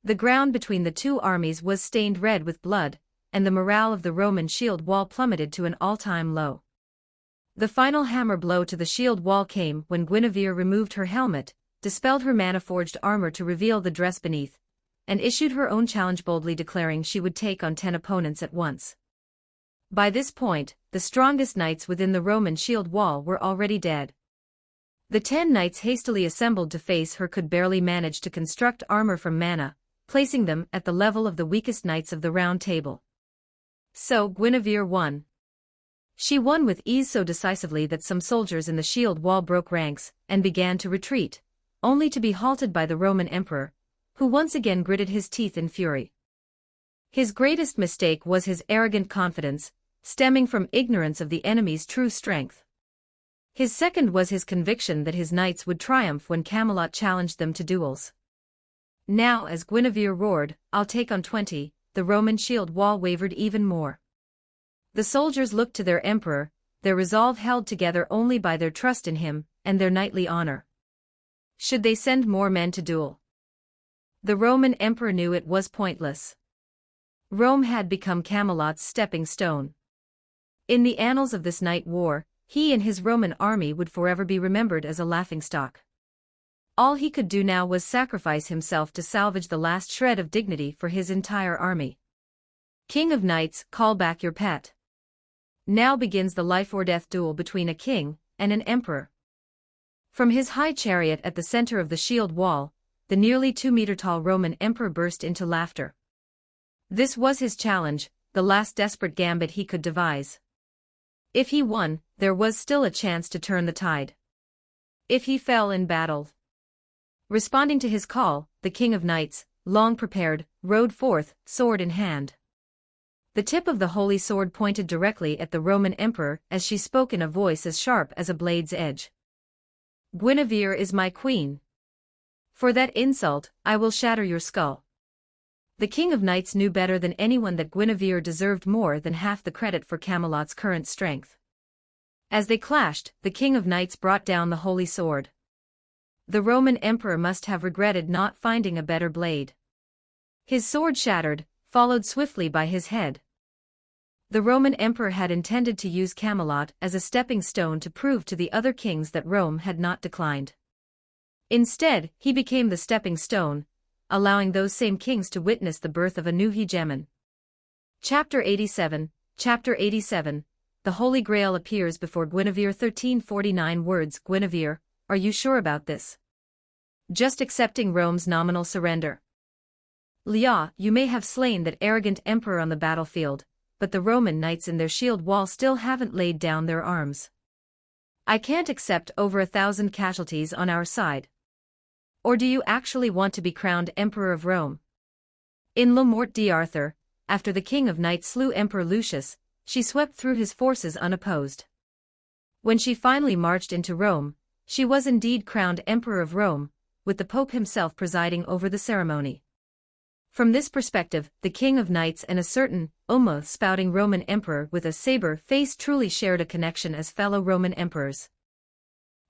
The ground between the two armies was stained red with blood, and the morale of the Roman shield wall plummeted to an all-time low. The final hammer blow to the shield wall came when Guinevere removed her helmet, dispelled her mana-forged armor to reveal the dress beneath, and issued her own challenge, boldly declaring she would take on 10 opponents at once. By this point, the strongest knights within the Roman shield wall were already dead. The 10 knights hastily assembled to face her could barely manage to construct armor from mana, placing them at the level of the weakest Knights of the Round Table. So Guinevere won. She won with ease, so decisively that some soldiers in the shield wall broke ranks and began to retreat, only to be halted by the Roman emperor, who once again gritted his teeth in fury. His greatest mistake was his arrogant confidence, stemming from ignorance of the enemy's true strength. His second was his conviction that his knights would triumph when Camelot challenged them to duels. Now, as Guinevere roared, "I'll take on 20, the Roman shield wall wavered even more. The soldiers looked to their emperor, their resolve held together only by their trust in him and their knightly honor. Should they send more men to duel? The Roman emperor knew it was pointless. Rome had become Camelot's stepping stone. In the annals of this night war, he and his Roman army would forever be remembered as a laughingstock. All he could do now was sacrifice himself to salvage the last shred of dignity for his entire army. King of Knights, call back your pet. Now begins the life-or-death duel between a king and an emperor. From his high chariot at the center of the shield wall, the nearly 2-meter-tall Roman emperor burst into laughter. This was his challenge, the last desperate gambit he could devise. If he won, there was still a chance to turn the tide. If he fell in battle. Responding to his call, the King of Knights, long prepared, rode forth, sword in hand. The tip of the holy sword pointed directly at the Roman emperor as she spoke in a voice as sharp as a blade's edge. "Guinevere is my queen. For that insult, I will shatter your skull." The King of Knights knew better than anyone that Guinevere deserved more than half the credit for Camelot's current strength. As they clashed, the King of Knights brought down the holy sword. The Roman emperor must have regretted not finding a better blade. His sword shattered, followed swiftly by his head. The Roman emperor had intended to use Camelot as a stepping stone to prove to the other kings that Rome had not declined. Instead, he became the stepping stone, allowing those same kings to witness the birth of a new hegemon. Chapter 87, The Holy Grail appears before Guinevere. 1349 words. Guinevere, are you sure about this? Just accepting Rome's nominal surrender. Leah, you may have slain that arrogant emperor on the battlefield, but the Roman knights in their shield wall still haven't laid down their arms. I can't accept over 1,000 casualties on our side. Or do you actually want to be crowned Emperor of Rome? In Le Morte d'Arthur, after the King of Knights slew Emperor Lucius, she swept through his forces unopposed. When she finally marched into Rome, she was indeed crowned Emperor of Rome, with the Pope himself presiding over the ceremony. From this perspective, the King of Knights and a certain, spouting Roman emperor with a saber face truly shared a connection as fellow Roman emperors.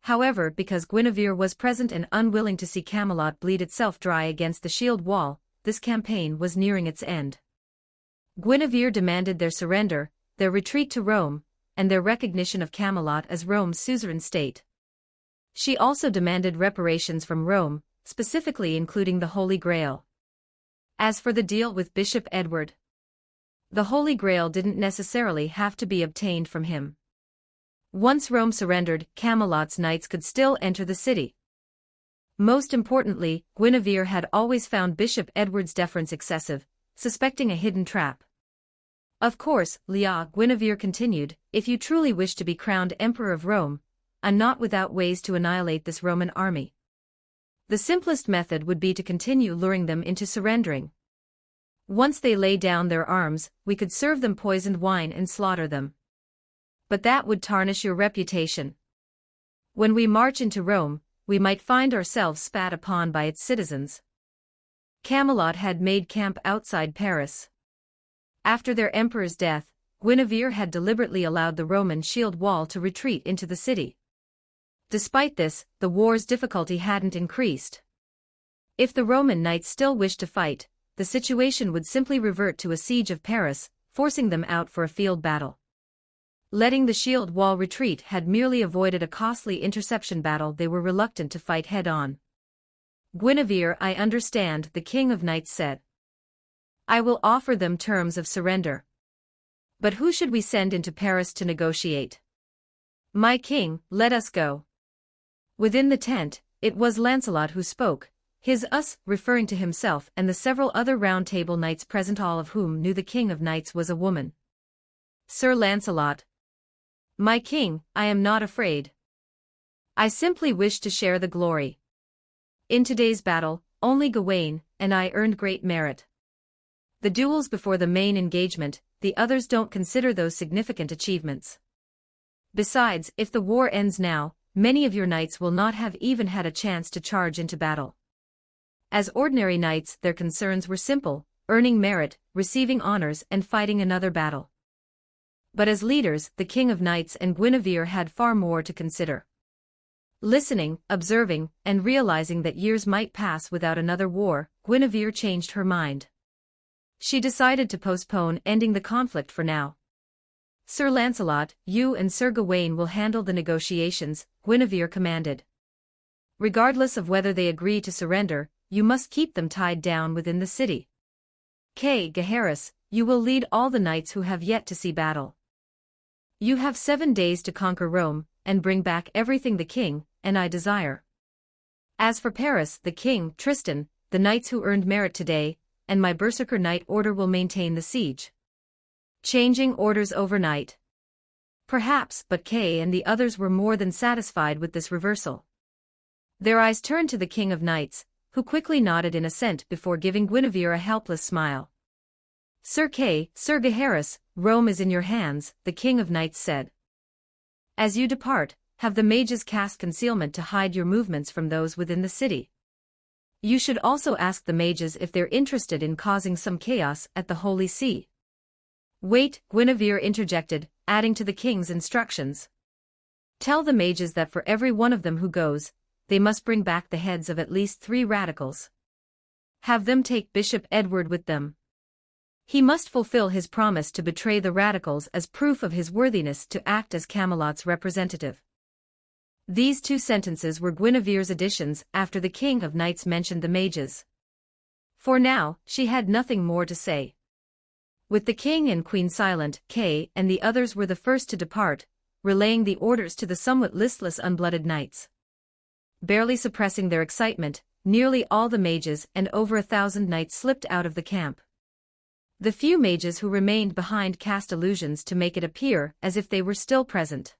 However, because Guinevere was present and unwilling to see Camelot bleed itself dry against the shield wall, this campaign was nearing its end. Guinevere demanded their surrender, their retreat to Rome, and their recognition of Camelot as Rome's suzerain state. She also demanded reparations from Rome, specifically including the Holy Grail. As for the deal with Bishop Edward, the Holy Grail didn't necessarily have to be obtained from him. Once Rome surrendered, Camelot's knights could still enter the city. Most importantly, Guinevere had always found Bishop Edward's deference excessive, suspecting a hidden trap. Of course, Leah, Guinevere continued, if you truly wish to be crowned Emperor of Rome, and not without ways to annihilate this Roman army. The simplest method would be to continue luring them into surrendering. Once they lay down their arms, we could serve them poisoned wine and slaughter them. But that would tarnish your reputation. When we march into Rome, we might find ourselves spat upon by its citizens. Camelot had made camp outside Paris. After their emperor's death, Guinevere had deliberately allowed the Roman shield wall to retreat into the city. Despite this, the war's difficulty hadn't increased. If the Roman knights still wished to fight, the situation would simply revert to a siege of Paris, forcing them out for a field battle. Letting the shield wall retreat had merely avoided a costly interception battle they were reluctant to fight head-on. Guinevere, I understand, the King of Knights said. I will offer them terms of surrender. But who should we send into Paris to negotiate? My king, let us go. Within the tent, it was Lancelot who spoke, his us referring to himself and the several other Round Table knights present, all of whom knew the King of Knights was a woman. Sir Lancelot. My king, I am not afraid. I simply wish to share the glory. In today's battle, only Gawain and I earned great merit. The duels before the main engagement, the others don't consider those significant achievements. Besides, if the war ends now, many of your knights will not have even had a chance to charge into battle. As ordinary knights, their concerns were simple, earning merit, receiving honors and fighting another battle. But as leaders, the King of Knights and Guinevere had far more to consider. Listening, observing, and realizing that years might pass without another war, Guinevere changed her mind. She decided to postpone ending the conflict for now. Sir Lancelot, you and Sir Gawain will handle the negotiations, Guinevere commanded. Regardless of whether they agree to surrender, you must keep them tied down within the city. Gaheris, you will lead all the knights who have yet to see battle. You have 7 days to conquer Rome, and bring back everything the king and I desire. As for Paris, the king, Tristan, the knights who earned merit today, and my Berserker Knight order will maintain the siege. Changing orders overnight. Perhaps, but Kay and the others were more than satisfied with this reversal. Their eyes turned to the King of Knights, who quickly nodded in assent before giving Guinevere a helpless smile. Sir Kay, Sir Gaheris, Rome is in your hands, the King of Knights said. As you depart, have the mages cast concealment to hide your movements from those within the city. You should also ask the mages if they're interested in causing some chaos at the Holy See. Wait, Guinevere interjected, adding to the king's instructions. Tell the mages that for every one of them who goes, they must bring back the heads of at least 3 radicals. Have them take Bishop Edward with them. He must fulfill his promise to betray the radicals as proof of his worthiness to act as Camelot's representative. These two sentences were Guinevere's additions after the King of Knights mentioned the mages. For now, she had nothing more to say. With the king and queen silent, Kay and the others were the first to depart, relaying the orders to the somewhat listless unblooded knights. Barely suppressing their excitement, nearly all the mages and over 1,000 knights slipped out of the camp. The few mages who remained behind cast illusions to make it appear as if they were still present.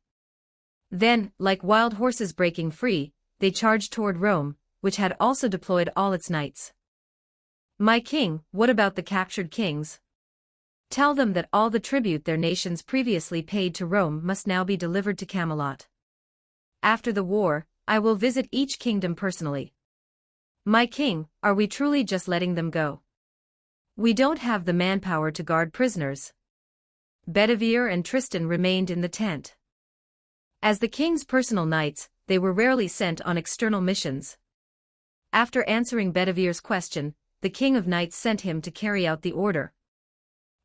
Then, like wild horses breaking free, they charged toward Rome, which had also deployed all its knights. "My king, what about the captured kings? Tell them that all the tribute their nations previously paid to Rome must now be delivered to Camelot. After the war, I will visit each kingdom personally. My king, are we truly just letting them go? We don't have the manpower to guard prisoners." Guinevere and Tristan remained in the tent. As the king's personal knights, they were rarely sent on external missions. After answering Guinevere's question, the king of knights sent him to carry out the order.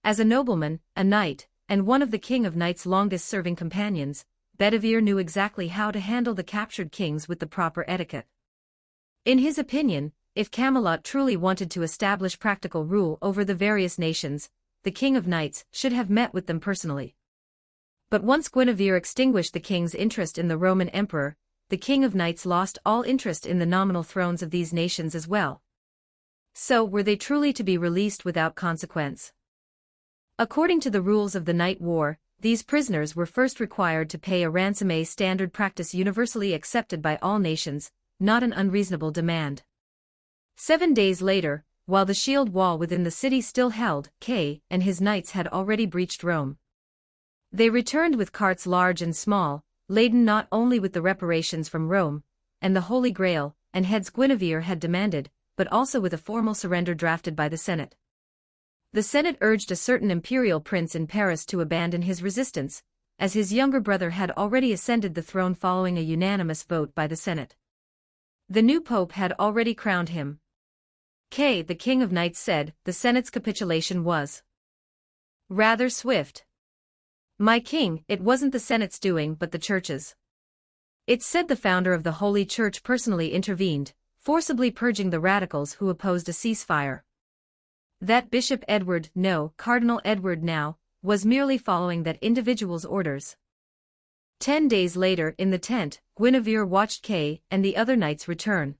As a nobleman, a knight, and one of the king of knights' longest-serving companions, Guinevere knew exactly how to handle the captured kings with the proper etiquette. In his opinion, if Camelot truly wanted to establish practical rule over the various nations, the king of knights should have met with them personally. But once Guinevere extinguished the king's interest in the Roman emperor, the king of knights lost all interest in the nominal thrones of these nations as well. So were they truly to be released without consequence? According to the rules of the Night War, these prisoners were first required to pay a ransom, a standard practice universally accepted by all nations, not an unreasonable demand. 7 days later, while the shield wall within the city still held, Kay and his knights had already breached Rome. They returned with carts large and small, laden not only with the reparations from Rome, and the Holy Grail, and heads Guinevere had demanded, but also with a formal surrender drafted by the Senate. The Senate urged a certain imperial prince in Paris to abandon his resistance, as his younger brother had already ascended the throne following a unanimous vote by the Senate. The new pope had already crowned him. Kay, the king of knights, said the Senate's capitulation was rather swift. "My king, it wasn't the Senate's doing but the Church's. It's said the founder of the Holy Church personally intervened, forcibly purging the radicals who opposed a ceasefire. That Bishop Edward, no, Cardinal Edward now, was merely following that individual's orders." 10 days later in the tent, Guinevere watched Kay and the other knights return.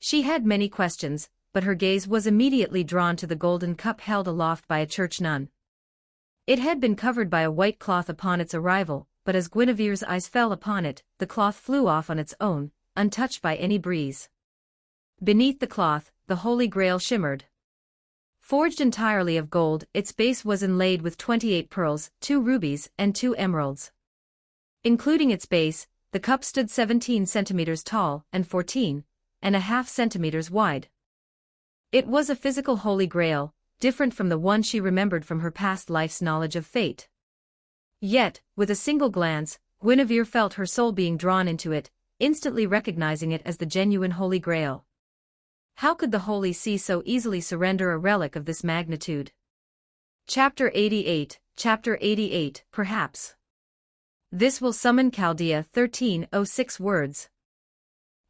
She had many questions, but her gaze was immediately drawn to the golden cup held aloft by a church nun. It had been covered by a white cloth upon its arrival, but as Guinevere's eyes fell upon it, the cloth flew off on its own, untouched by any breeze. Beneath the cloth, the Holy Grail shimmered. Forged entirely of gold, its base was inlaid with 28 pearls, 2 rubies, and 2 emeralds. Including its base, the cup stood 17 centimeters tall and 14.5 centimeters wide. It was a physical Holy Grail, different from the one she remembered from her past life's knowledge of fate. Yet, with a single glance, Guinevere felt her soul being drawn into it, instantly recognizing it as the genuine Holy Grail. How could the Holy See so easily surrender a relic of this magnitude? Chapter 88, perhaps. This will summon Chaldea. 1306 words.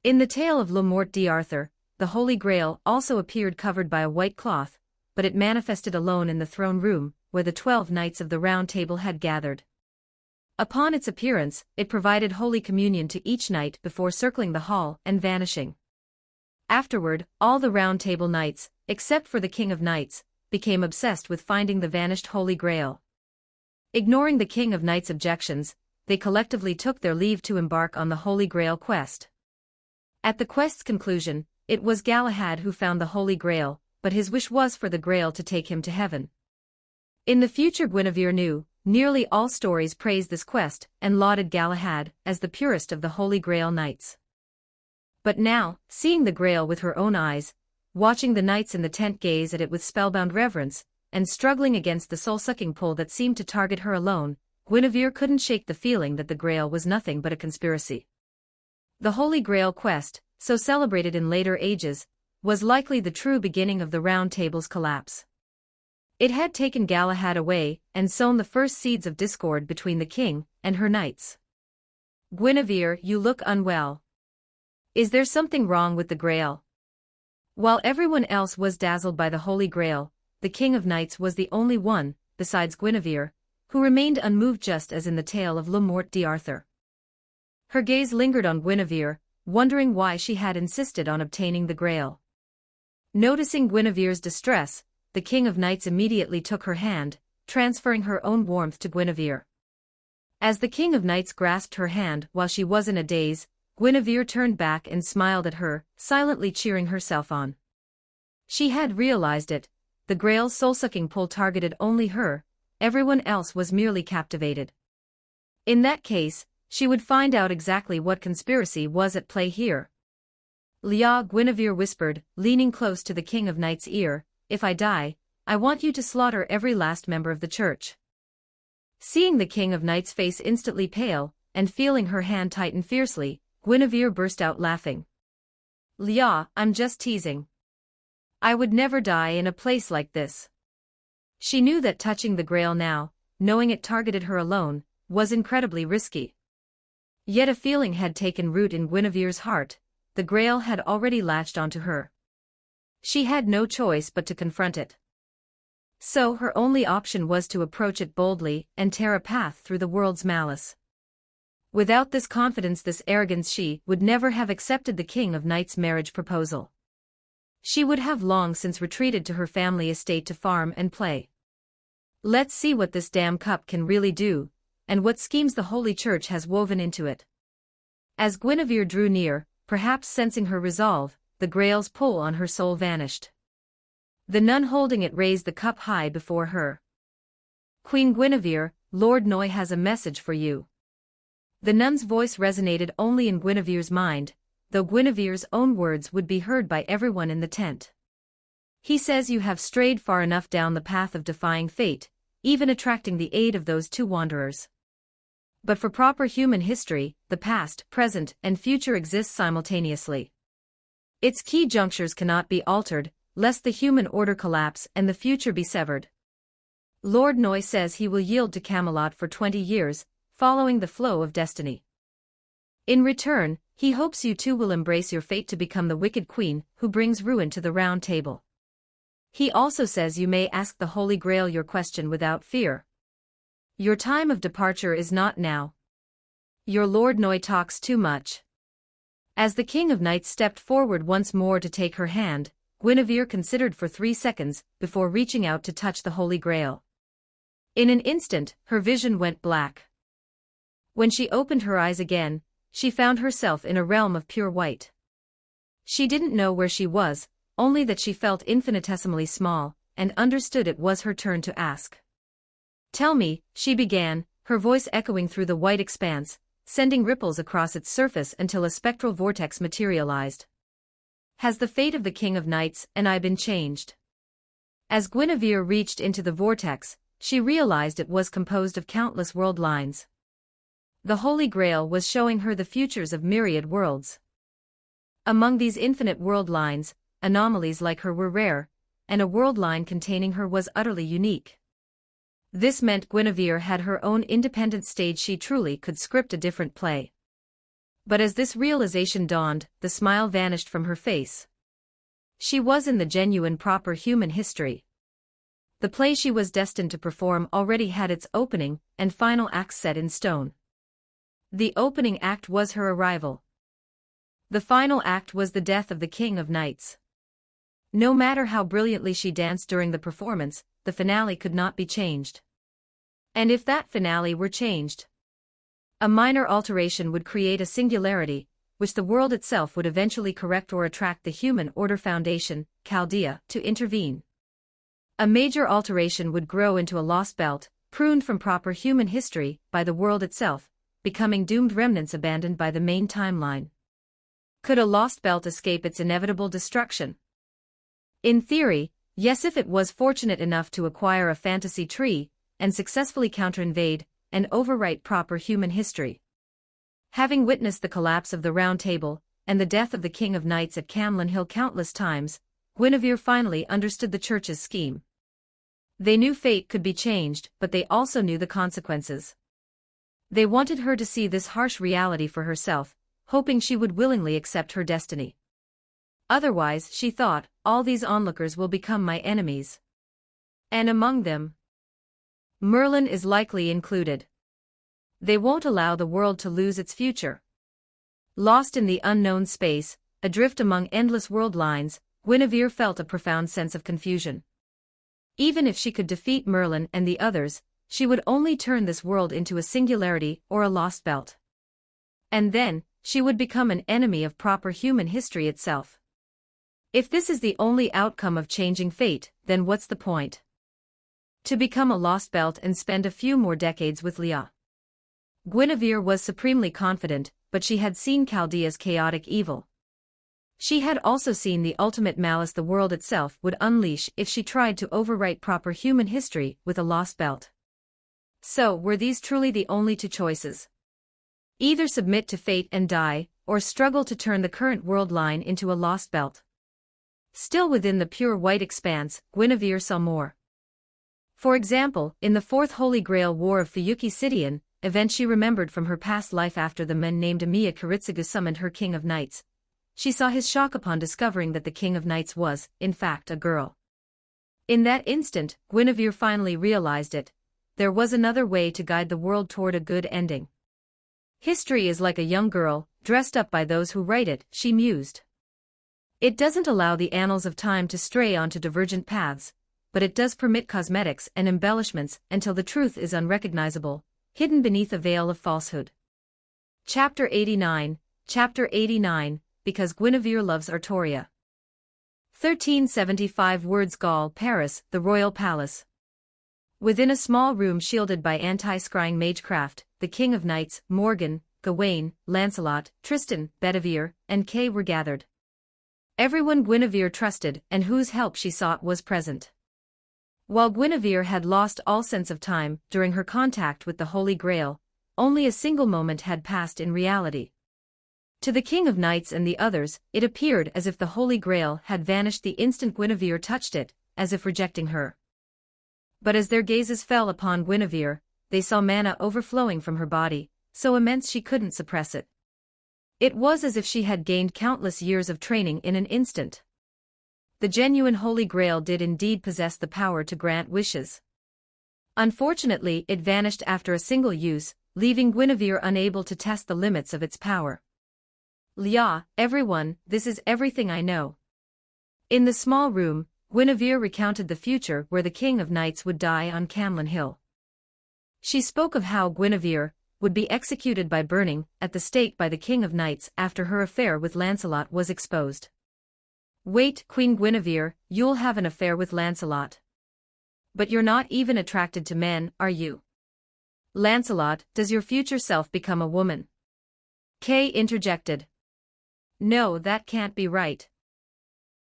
In the tale of Le Morte d'Arthur, the Holy Grail also appeared covered by a white cloth, but it manifested alone in the throne room, where the 12 knights of the Round Table had gathered. Upon its appearance, it provided Holy Communion to each knight before circling the hall and vanishing. Afterward, all the Round Table knights, except for the King of Knights, became obsessed with finding the vanished Holy Grail. Ignoring the King of Knights' objections, they collectively took their leave to embark on the Holy Grail quest. At the quest's conclusion, it was Galahad who found the Holy Grail, but his wish was for the Grail to take him to heaven. In the future, Guinevere knew, nearly all stories praised this quest and lauded Galahad as the purest of the Holy Grail knights. But now, seeing the Grail with her own eyes, watching the knights in the tent gaze at it with spellbound reverence, and struggling against the soul-sucking pull that seemed to target her alone, Guinevere couldn't shake the feeling that the Grail was nothing but a conspiracy. The Holy Grail quest, so celebrated in later ages, was likely the true beginning of the Round Table's collapse. It had taken Galahad away and sown the first seeds of discord between the king and her knights. Guinevere, you look unwell. Is there something wrong with the Grail? While everyone else was dazzled by the Holy Grail, the King of Knights was the only one, besides Guinevere, who remained unmoved, just as in the tale of Le Morte d'Arthur. Her gaze lingered on Guinevere, wondering why she had insisted on obtaining the Grail. Noticing Guinevere's distress, the King of Knights immediately took her hand, transferring her own warmth to Guinevere. As the King of Knights grasped her hand while she was in a daze, Guinevere turned back and smiled at her, silently cheering herself on. She had realized it. The Grail's soul-sucking pull targeted only her, everyone else was merely captivated. In that case, she would find out exactly what conspiracy was at play here. "Lia," Guinevere whispered, leaning close to the King of Knights' ear, "if I die, I want you to slaughter every last member of the church." Seeing the King of Knights' face instantly pale, and feeling her hand tighten fiercely, Guinevere burst out laughing. "Lia, I'm just teasing. I would never die in a place like this." She knew that touching the Grail now, knowing it targeted her alone, was incredibly risky. Yet a feeling had taken root in Guinevere's heart. The Grail had already latched onto her. She had no choice but to confront it. So her only option was to approach it boldly and tear a path through the world's malice. Without this confidence, this arrogance, she would never have accepted the King of Knights' marriage proposal. She would have long since retreated to her family estate to farm and play. Let's see what this damn cup can really do, and what schemes the Holy Church has woven into it. As Guinevere drew near, perhaps sensing her resolve, the Grail's pull on her soul vanished. The nun holding it raised the cup high before her. "Queen Guinevere, Lord Noy has a message for you." The nun's voice resonated only in Guinevere's mind, though Guinevere's own words would be heard by everyone in the tent. "He says you have strayed far enough down the path of defying fate, even attracting the aid of those two wanderers. But for proper human history, the past, present, and future exist simultaneously. Its key junctures cannot be altered, lest the human order collapse and the future be severed. Lord Noy says he will yield to Camelot for 20 years, following the flow of destiny. In return, he hopes you two will embrace your fate to become the wicked queen who brings ruin to the Round Table. He also says you may ask the Holy Grail your question without fear. Your time of departure is not now. Your Lord Noy talks too much." As the King of Knights stepped forward once more to take her hand, Guinevere considered for 3 seconds before reaching out to touch the Holy Grail. In an instant, her vision went black. When she opened her eyes again, she found herself in a realm of pure white. She didn't know where she was, only that she felt infinitesimally small, and understood it was her turn to ask. "Tell me," she began, her voice echoing through the white expanse, sending ripples across its surface until a spectral vortex materialized. "Has the fate of the King of Knights and I been changed?" As Guinevere reached into the vortex, she realized it was composed of countless world lines. The Holy Grail was showing her the futures of myriad worlds. Among these infinite world lines, anomalies like her were rare, and a world line containing her was utterly unique. This meant Guinevere had her own independent stage. She truly could script a different play. But as this realization dawned, the smile vanished from her face. She was in the genuine proper human history. The play she was destined to perform already had its opening and final acts set in stone. The opening act was her arrival. The final act was the death of the King of Knights. No matter how brilliantly she danced during the performance, the finale could not be changed. And if that finale were changed, a minor alteration would create a singularity, which the world itself would eventually correct or attract the Human Order Foundation, Chaldea, to intervene. A major alteration would grow into a lost belt, pruned from proper human history by the world itself, becoming doomed remnants abandoned by the main timeline. Could a lost belt escape its inevitable destruction? In theory, yes, if it was fortunate enough to acquire a fantasy tree, and successfully counter-invade and overwrite proper human history. Having witnessed the collapse of the Round Table, and the death of the King of Knights at Camlin Hill countless times, Guinevere finally understood the Church's scheme. They knew fate could be changed, but they also knew the consequences. They wanted her to see this harsh reality for herself, hoping she would willingly accept her destiny. Otherwise, she thought, all these onlookers will become my enemies. And among them, Merlin is likely included. They won't allow the world to lose its future. Lost in the unknown space, adrift among endless world lines, Guinevere felt a profound sense of confusion. Even if she could defeat Merlin and the others, she would only turn this world into a singularity or a lost belt. And then, she would become an enemy of proper human history itself. If this is the only outcome of changing fate, then what's the point? To become a lost belt and spend a few more decades with Leah. Guinevere was supremely confident, but she had seen Chaldea's chaotic evil. She had also seen the ultimate malice the world itself would unleash if she tried to overwrite proper human history with a lost belt. So, were these truly the only two choices? Either submit to fate and die, or struggle to turn the current world line into a lost belt. Still within the pure white expanse, Guinevere saw more. For example, in the Fourth Holy Grail War of Fuyuki-Sidian, event she remembered from her past life after the men named Emiya Kiritsugu summoned her King of Knights. She saw his shock upon discovering that the King of Knights was, in fact, a girl. In that instant, Guinevere finally realized it. There was another way to guide the world toward a good ending. History is like a young girl, dressed up by those who write it, she mused. It doesn't allow the annals of time to stray onto divergent paths, but it does permit cosmetics and embellishments until the truth is unrecognizable, hidden beneath a veil of falsehood. Chapter 89, Because Guinevere Loves Artoria. 1375 words Gaul, Paris, the Royal Palace. Within a small room shielded by anti-scrying magecraft, the King of Knights, Morgan, Gawain, Lancelot, Tristan, Bedivere, and Kay were gathered. Everyone Guinevere trusted and whose help she sought was present. While Guinevere had lost all sense of time during her contact with the Holy Grail, only a single moment had passed in reality. To the King of Knights and the others, it appeared as if the Holy Grail had vanished the instant Guinevere touched it, as if rejecting her. But as their gazes fell upon Guinevere, they saw mana overflowing from her body, so immense she couldn't suppress it. It was as if she had gained countless years of training in an instant. The genuine Holy Grail did indeed possess the power to grant wishes. Unfortunately, it vanished after a single use, leaving Guinevere unable to test the limits of its power. Leah, everyone, this is everything I know. In the small room, Guinevere recounted the future where the King of Knights would die on Camlin Hill. She spoke of how Guinevere would be executed by burning at the stake by the King of Knights after her affair with Lancelot was exposed. Wait, Queen Guinevere, you'll have an affair with Lancelot. But you're not even attracted to men, are you? Lancelot, does your future self become a woman? Kay interjected. No, that can't be right.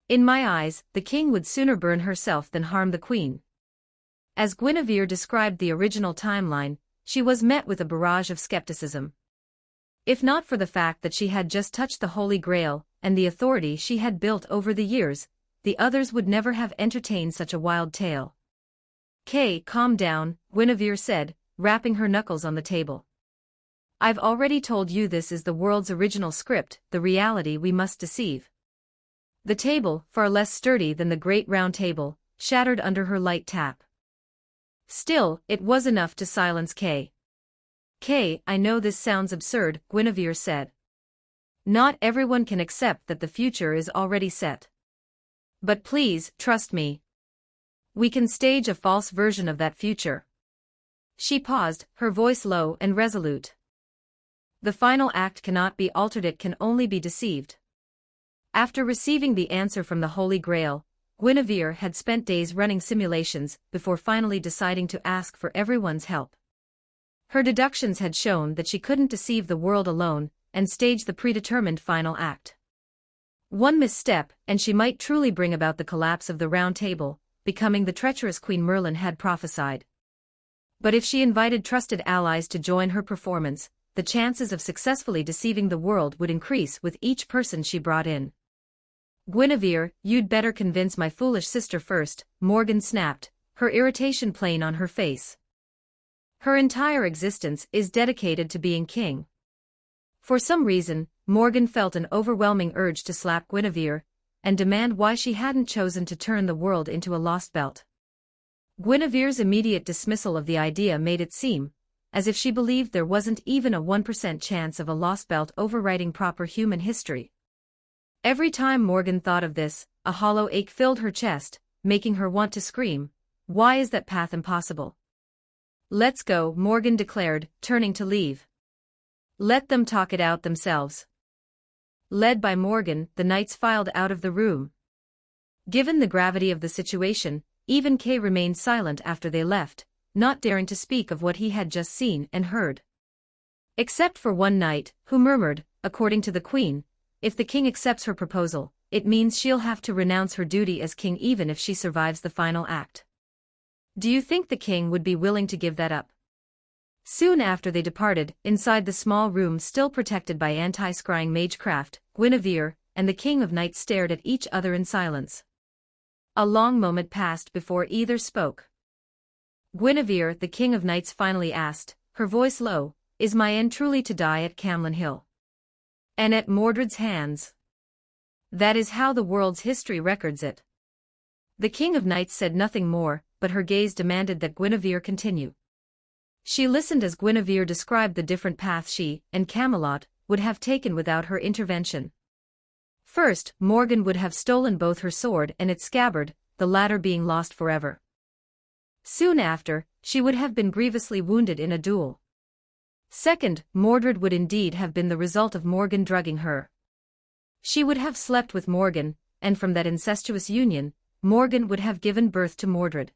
In my eyes, the king would sooner burn herself than harm the queen. As Guinevere described the original timeline, she was met with a barrage of skepticism. If not for the fact that she had just touched the Holy Grail, and the authority she had built over the years, the others would never have entertained such a wild tale. Kay, calm down, Guinevere said, rapping her knuckles on the table. I've already told you this is the world's original script, the reality we must deceive. The table, far less sturdy than the great round table, shattered under her light tap. Still, it was enough to silence Kay. Kay, I know this sounds absurd, Guinevere said. Not everyone can accept that the future is already set. But please, trust me. We can stage a false version of that future. She paused, her voice low and resolute. The final act cannot be altered, it can only be deceived. After receiving the answer from the Holy Grail, Guinevere had spent days running simulations before finally deciding to ask for everyone's help. Her deductions had shown that she couldn't deceive the world alone and stage the predetermined final act. One misstep, and she might truly bring about the collapse of the Round Table, becoming the treacherous Queen Merlin had prophesied. But if she invited trusted allies to join her performance, the chances of successfully deceiving the world would increase with each person she brought in. Guinevere, you'd better convince my foolish sister first, Morgan snapped, her irritation plain on her face. Her entire existence is dedicated to being king. For some reason, Morgan felt an overwhelming urge to slap Guinevere and demand why she hadn't chosen to turn the world into a lost belt. Guinevere's immediate dismissal of the idea made it seem as if she believed there wasn't even a 1% chance of a lost belt overwriting proper human history. Every time Morgan thought of this, a hollow ache filled her chest, making her want to scream. Why is that path impossible? Let's go, Morgan declared, turning to leave. Let them talk it out themselves. Led by Morgan, the knights filed out of the room. Given the gravity of the situation, even Kay remained silent after they left, not daring to speak of what he had just seen and heard. Except for one knight, who murmured, according to the queen, if the king accepts her proposal, it means she'll have to renounce her duty as king even if she survives the final act. Do you think the king would be willing to give that up? Soon after they departed, inside the small room still protected by anti-scrying magecraft, Guinevere and the king of knights stared at each other in silence. A long moment passed before either spoke. Guinevere, the king of knights, finally asked, her voice low, is my end truly to die at Camlin Hill? And at Mordred's hands? That is how the world's history records it. The king of knights said nothing more, but her gaze demanded that Guinevere continue. She listened as Guinevere described the different paths she and Camelot would have taken without her intervention. First, Morgan would have stolen both her sword and its scabbard, the latter being lost forever. Soon after, she would have been grievously wounded in a duel. Second, Mordred would indeed have been the result of Morgan drugging her. She would have slept with Morgan, and from that incestuous union, Morgan would have given birth to Mordred.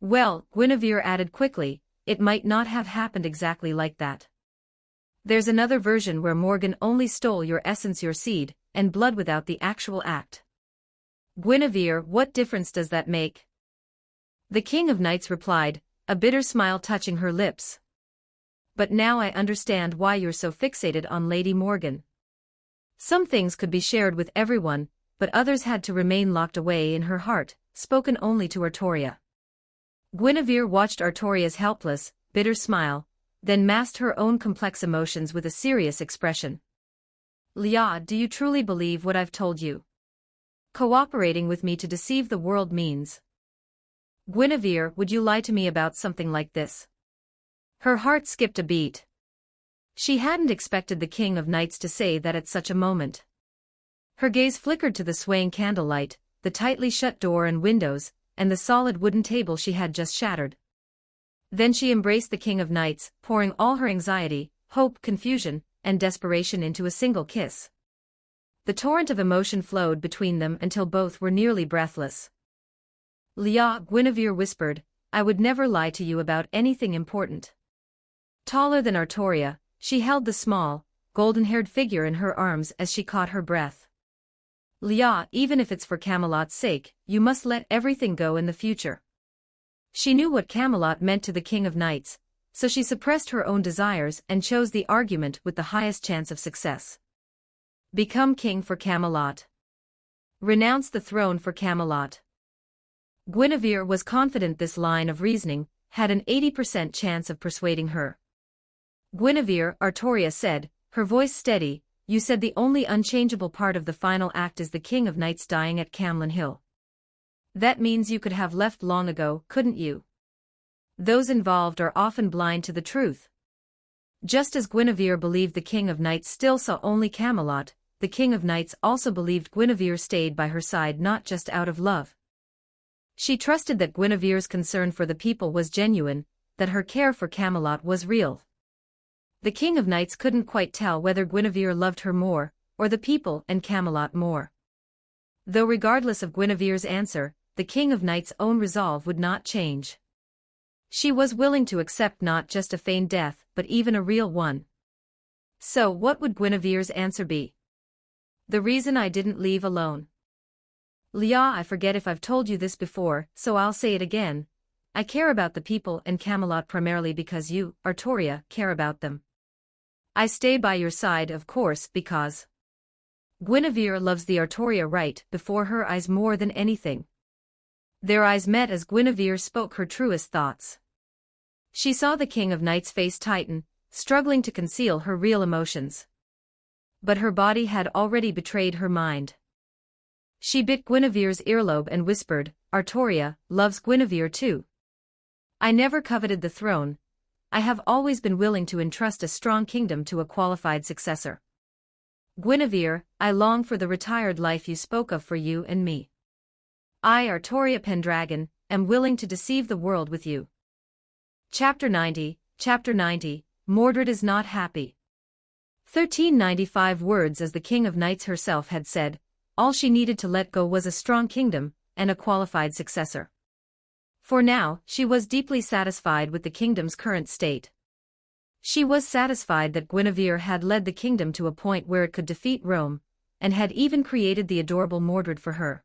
Well, Guinevere added quickly, it might not have happened exactly like that. There's another version where Morgan only stole your essence, your seed, and blood without the actual act. Guinevere, what difference does that make? The king of knights replied, a bitter smile touching her lips. But now I understand why you're so fixated on Lady Morgan. Some things could be shared with everyone, but others had to remain locked away in her heart, spoken only to Artoria. Guinevere watched Artoria's helpless, bitter smile, then masked her own complex emotions with a serious expression. Leah, do you truly believe what I've told you? Cooperating with me to deceive the world means. Guinevere, would you lie to me about something like this? Her heart skipped a beat. She hadn't expected the king of knights to say that at such a moment. Her gaze flickered to the swaying candlelight, the tightly shut door and windows, and the solid wooden table she had just shattered. Then she embraced the king of knights, pouring all her anxiety, hope, confusion, and desperation into a single kiss. The torrent of emotion flowed between them until both were nearly breathless. Leah, Guinevere whispered, I would never lie to you about anything important. Taller than Artoria, she held the small, golden-haired figure in her arms as she caught her breath. Leah, even if it's for Camelot's sake, you must let everything go in the future. She knew what Camelot meant to the king of knights, so she suppressed her own desires and chose the argument with the highest chance of success. Become king for Camelot. Renounce the throne for Camelot. Guinevere was confident this line of reasoning had an 80% chance of persuading her. Guinevere, Artoria said, her voice steady, you said the only unchangeable part of the final act is the king of knights dying at Camlin Hill. That means you could have left long ago, couldn't you? Those involved are often blind to the truth. Just as Guinevere believed the king of knights still saw only Camelot, the king of knights also believed Guinevere stayed by her side not just out of love. She trusted that Guinevere's concern for the people was genuine, that her care for Camelot was real. The king of knights couldn't quite tell whether Guinevere loved her more, or the people and Camelot more. Though regardless of Guinevere's answer, the king of knights' own resolve would not change. She was willing to accept not just a feigned death, but even a real one. So what would Guinevere's answer be? The reason I didn't leave alone. Leah, I forget if I've told you this before, so I'll say it again. I care about the people and Camelot primarily because you, Artoria, care about them. I stay by your side, of course, because Guinevere loves the Artoria right before her eyes more than anything. Their eyes met as Guinevere spoke her truest thoughts. She saw the King of Knights' face tighten, struggling to conceal her real emotions. But her body had already betrayed her mind. She bit Guinevere's earlobe and whispered, "Artoria loves Guinevere too. I never coveted the throne. I have always been willing to entrust a strong kingdom to a qualified successor. Guinevere, I long for the retired life you spoke of for you and me. I, Artoria Pendragon, am willing to deceive the world with you." Chapter 90, Mordred is not happy. 1395 words. As the King of Knights herself had said, all she needed to let go was a strong kingdom and a qualified successor. For now, she was deeply satisfied with the kingdom's current state. She was satisfied that Guinevere had led the kingdom to a point where it could defeat Rome, and had even created the adorable Mordred for her.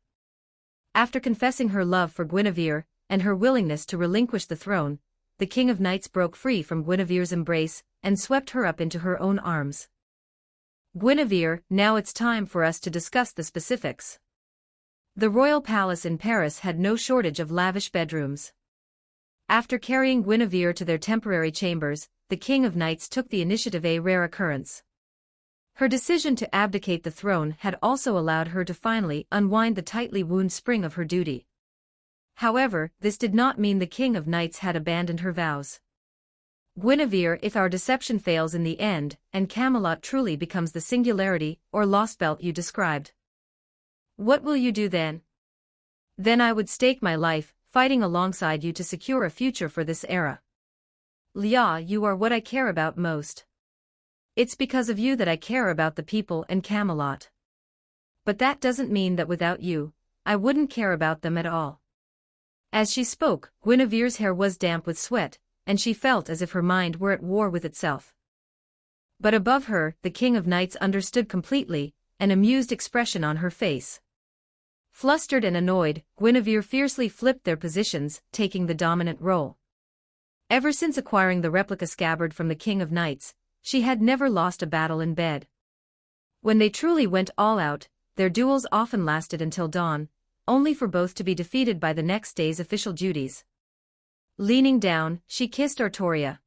After confessing her love for Guinevere, and her willingness to relinquish the throne, the King of Knights broke free from Guinevere's embrace, and swept her up into her own arms. "Guinevere, now it's time for us to discuss the specifics." The royal palace in Paris had no shortage of lavish bedrooms. After carrying Guinevere to their temporary chambers, the King of Knights took the initiative, a rare occurrence. Her decision to abdicate the throne had also allowed her to finally unwind the tightly wound spring of her duty. However, this did not mean the King of Knights had abandoned her vows. "Guinevere, if our deception fails in the end, and Camelot truly becomes the singularity or lost belt you described, what will you do then?" "Then I would stake my life, fighting alongside you to secure a future for this era. Lia, you are what I care about most. It's because of you that I care about the people and Camelot. But that doesn't mean that without you, I wouldn't care about them at all." As she spoke, Guinevere's hair was damp with sweat, and she felt as if her mind were at war with itself. But above her, the King of Knights understood completely, an amused expression on her face. Flustered and annoyed, Guinevere fiercely flipped their positions, taking the dominant role. Ever since acquiring the replica scabbard from the King of Knights, she had never lost a battle in bed. When they truly went all out, their duels often lasted until dawn, only for both to be defeated by the next day's official duties. Leaning down, she kissed Artoria.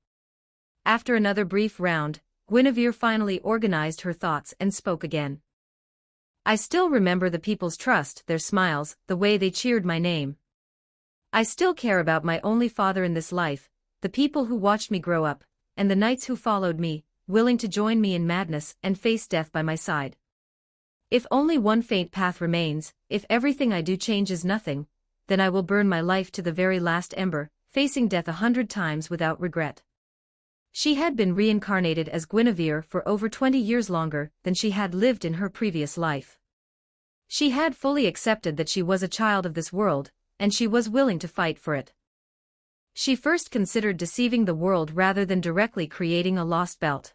After another brief round, Guinevere finally organized her thoughts and spoke again. "I still remember the people's trust, their smiles, the way they cheered my name. I still care about my only father in this life, the people who watched me grow up, and the knights who followed me, willing to join me in madness and face death by my side. If only one faint path remains, if everything I do changes nothing, then I will burn my life to the very last ember, facing death 100 times without regret." She had been reincarnated as Guinevere for over 20 years longer than she had lived in her previous life. She had fully accepted that she was a child of this world, and she was willing to fight for it. She first considered deceiving the world rather than directly creating a lost belt.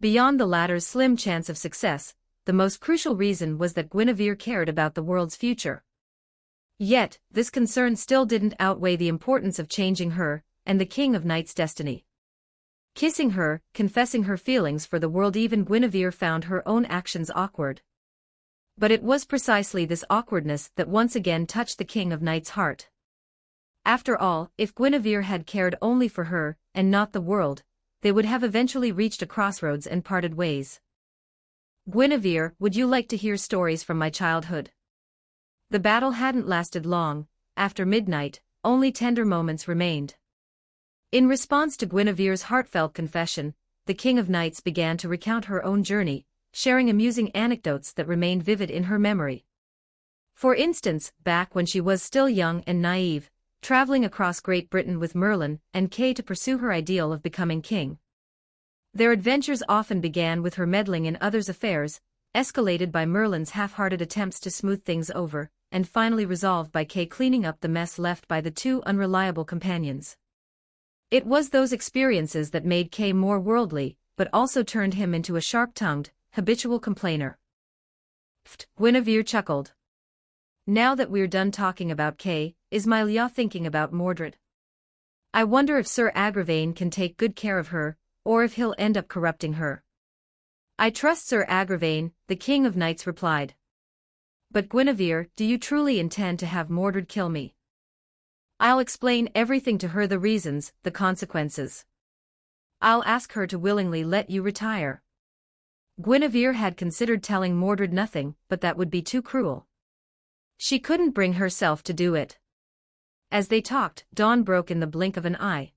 Beyond the latter's slim chance of success, the most crucial reason was that Guinevere cared about the world's future. Yet, this concern still didn't outweigh the importance of changing her, and the King of Knights' destiny. Kissing her, confessing her feelings for the world, even Guinevere found her own actions awkward. But it was precisely this awkwardness that once again touched the King of Knights' heart. After all, if Guinevere had cared only for her, and not the world, they would have eventually reached a crossroads and parted ways. "Guinevere, would you like to hear stories from my childhood?" The battle hadn't lasted long. After midnight, only tender moments remained. In response to Guinevere's heartfelt confession, the King of Knights began to recount her own journey, sharing amusing anecdotes that remained vivid in her memory. For instance, back when she was still young and naive, traveling across Great Britain with Merlin and Kay to pursue her ideal of becoming king. Their adventures often began with her meddling in others' affairs, escalated by Merlin's half-hearted attempts to smooth things over, and finally resolved by Kay cleaning up the mess left by the two unreliable companions. It was those experiences that made Kay more worldly, but also turned him into a sharp-tongued, habitual complainer. Pfft, Guinevere chuckled. "Now that we're done talking about Kay, is my Lia thinking about Mordred? I wonder if Sir Agravain can take good care of her, or if he'll end up corrupting her." "I trust Sir Agravain," the King of Knights replied. "But Guinevere, do you truly intend to have Mordred kill me?" I'll explain everything to her, the reasons, the consequences. I'll ask her to willingly let you retire. Guinevere had considered telling Mordred nothing, but that would be too cruel. She couldn't bring herself to do it. As they talked, dawn broke in the blink of an eye.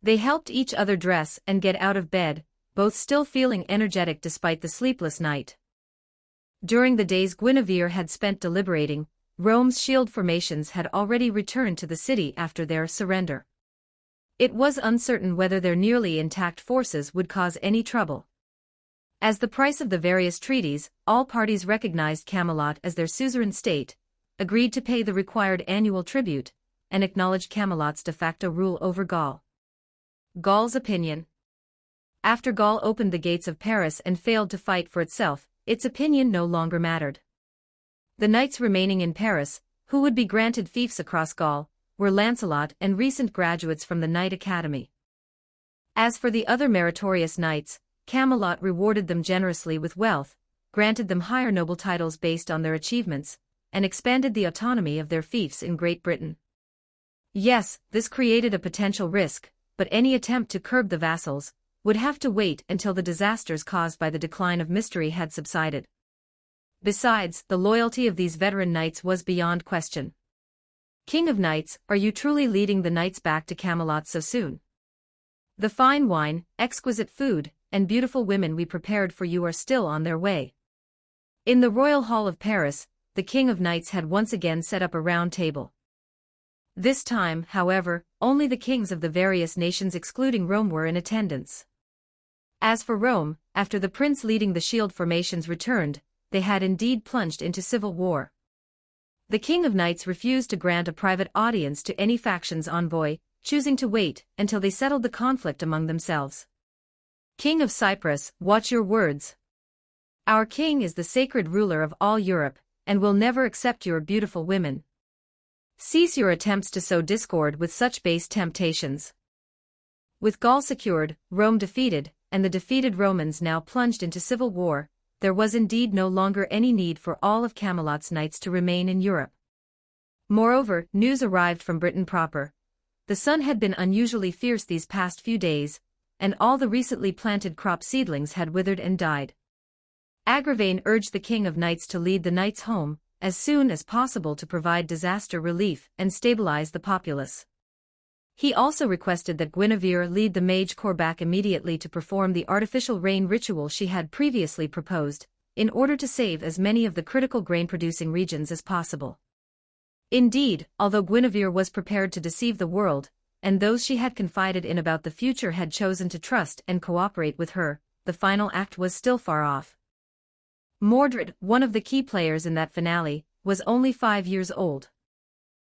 They helped each other dress and get out of bed, both still feeling energetic despite the sleepless night. During the days Guinevere had spent deliberating, Rome's shield formations had already returned to the city after their surrender. It was uncertain whether their nearly intact forces would cause any trouble. As the price of the various treaties, all parties recognized Camelot as their suzerain state, agreed to pay the required annual tribute, and acknowledged Camelot's de facto rule over Gaul. Gaul's opinion. After Gaul opened the gates of Paris and failed to fight for itself, its opinion no longer mattered. The knights remaining in Paris, who would be granted fiefs across Gaul, were Lancelot and recent graduates from the Knight Academy. As for the other meritorious knights, Camelot rewarded them generously with wealth, granted them higher noble titles based on their achievements, and expanded the autonomy of their fiefs in Great Britain. Yes, this created a potential risk, but any attempt to curb the vassals would have to wait until the disasters caused by the decline of mystery had subsided. Besides, the loyalty of these veteran knights was beyond question. King of Knights, are you truly leading the knights back to Camelot so soon? The fine wine, exquisite food, and beautiful women we prepared for you are still on their way. In the Royal Hall of Paris, the King of Knights had once again set up a round table. This time, however, only the kings of the various nations excluding Rome were in attendance. As for Rome, after the prince leading the shield formations returned, they had indeed plunged into civil war. The King of Knights refused to grant a private audience to any faction's envoy, choosing to wait until they settled the conflict among themselves. King of Cyprus, watch your words. Our king is the sacred ruler of all Europe, and will never accept your beautiful women. Cease your attempts to sow discord with such base temptations. With Gaul secured, Rome defeated, and the defeated Romans now plunged into civil war, there was indeed no longer any need for all of Camelot's knights to remain in Europe. Moreover, news arrived from Britain proper. The sun had been unusually fierce these past few days, and all the recently planted crop seedlings had withered and died. Agravain urged the King of Knights to lead the knights home as soon as possible to provide disaster relief and stabilize the populace. He also requested that Guinevere lead the mage corps back immediately to perform the artificial rain ritual she had previously proposed, in order to save as many of the critical grain-producing regions as possible. Indeed, although Guinevere was prepared to deceive the world, and those she had confided in about the future had chosen to trust and cooperate with her, the final act was still far off. Mordred, one of the key players in that finale, was only 5 years old.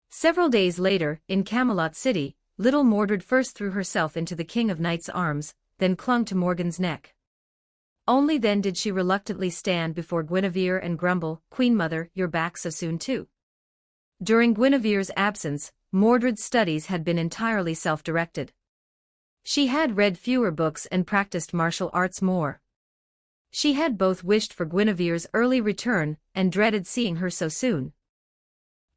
Several days later, in Camelot City, little Mordred first threw herself into the King of Knights' arms, then clung to Morgan's neck. Only then did she reluctantly stand before Guinevere and grumble, "Queen Mother, you're back so soon too." During Guinevere's absence, Mordred's studies had been entirely self-directed. She had read fewer books and practiced martial arts more. She had both wished for Guinevere's early return and dreaded seeing her so soon.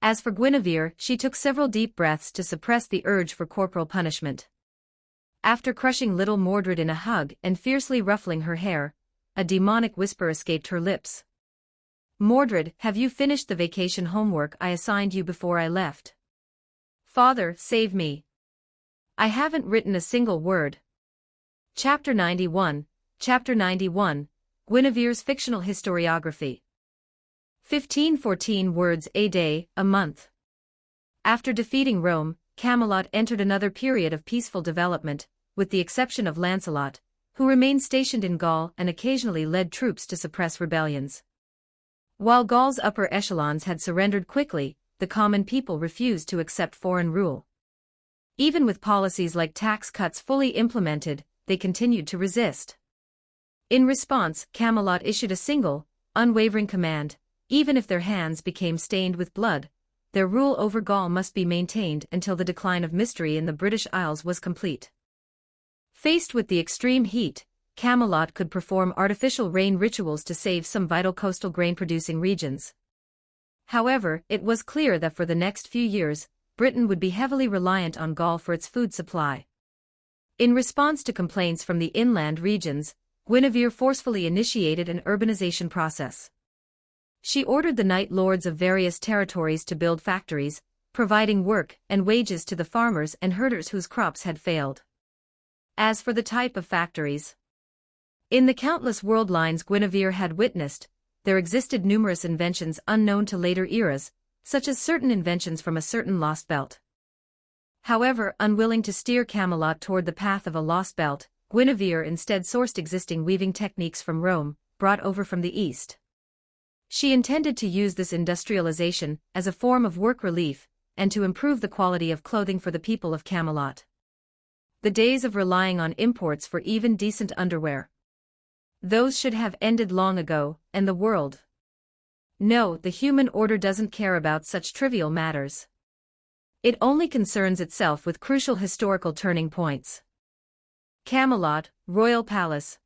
As for Guinevere, she took several deep breaths to suppress the urge for corporal punishment. After crushing little Mordred in a hug and fiercely ruffling her hair, a demonic whisper escaped her lips. "Mordred, have you finished the vacation homework I assigned you before I left?" "Father, save me. I haven't written a single word." Chapter 91, Guinevere's fictional historiography. 1514 words a day, a month. After defeating Rome, Camelot entered another period of peaceful development, with the exception of Lancelot, who remained stationed in Gaul and occasionally led troops to suppress rebellions. While Gaul's upper echelons had surrendered quickly, the common people refused to accept foreign rule. Even with policies like tax cuts fully implemented, they continued to resist. In response, Camelot issued a single, unwavering command: even if their hands became stained with blood, their rule over Gaul must be maintained until the decline of mystery in the British Isles was complete. Faced with the extreme heat, Camelot could perform artificial rain rituals to save some vital coastal grain-producing regions. However, it was clear that for the next few years, Britain would be heavily reliant on Gaul for its food supply. In response to complaints from the inland regions, Guinevere forcefully initiated an urbanization process. She ordered the knight lords of various territories to build factories, providing work and wages to the farmers and herders whose crops had failed. As for the type of factories, in the countless world lines Guinevere had witnessed, there existed numerous inventions unknown to later eras, such as certain inventions from a certain lost belt. However, unwilling to steer Camelot toward the path of a lost belt, Guinevere instead sourced existing weaving techniques from Rome, brought over from the East. She intended to use this industrialization as a form of work relief, and to improve the quality of clothing for the people of Camelot. The days of relying on imports for even decent underwear, those should have ended long ago, and the world. No, the human order doesn't care about such trivial matters. It only concerns itself with crucial historical turning points. Camelot, Royal Palace.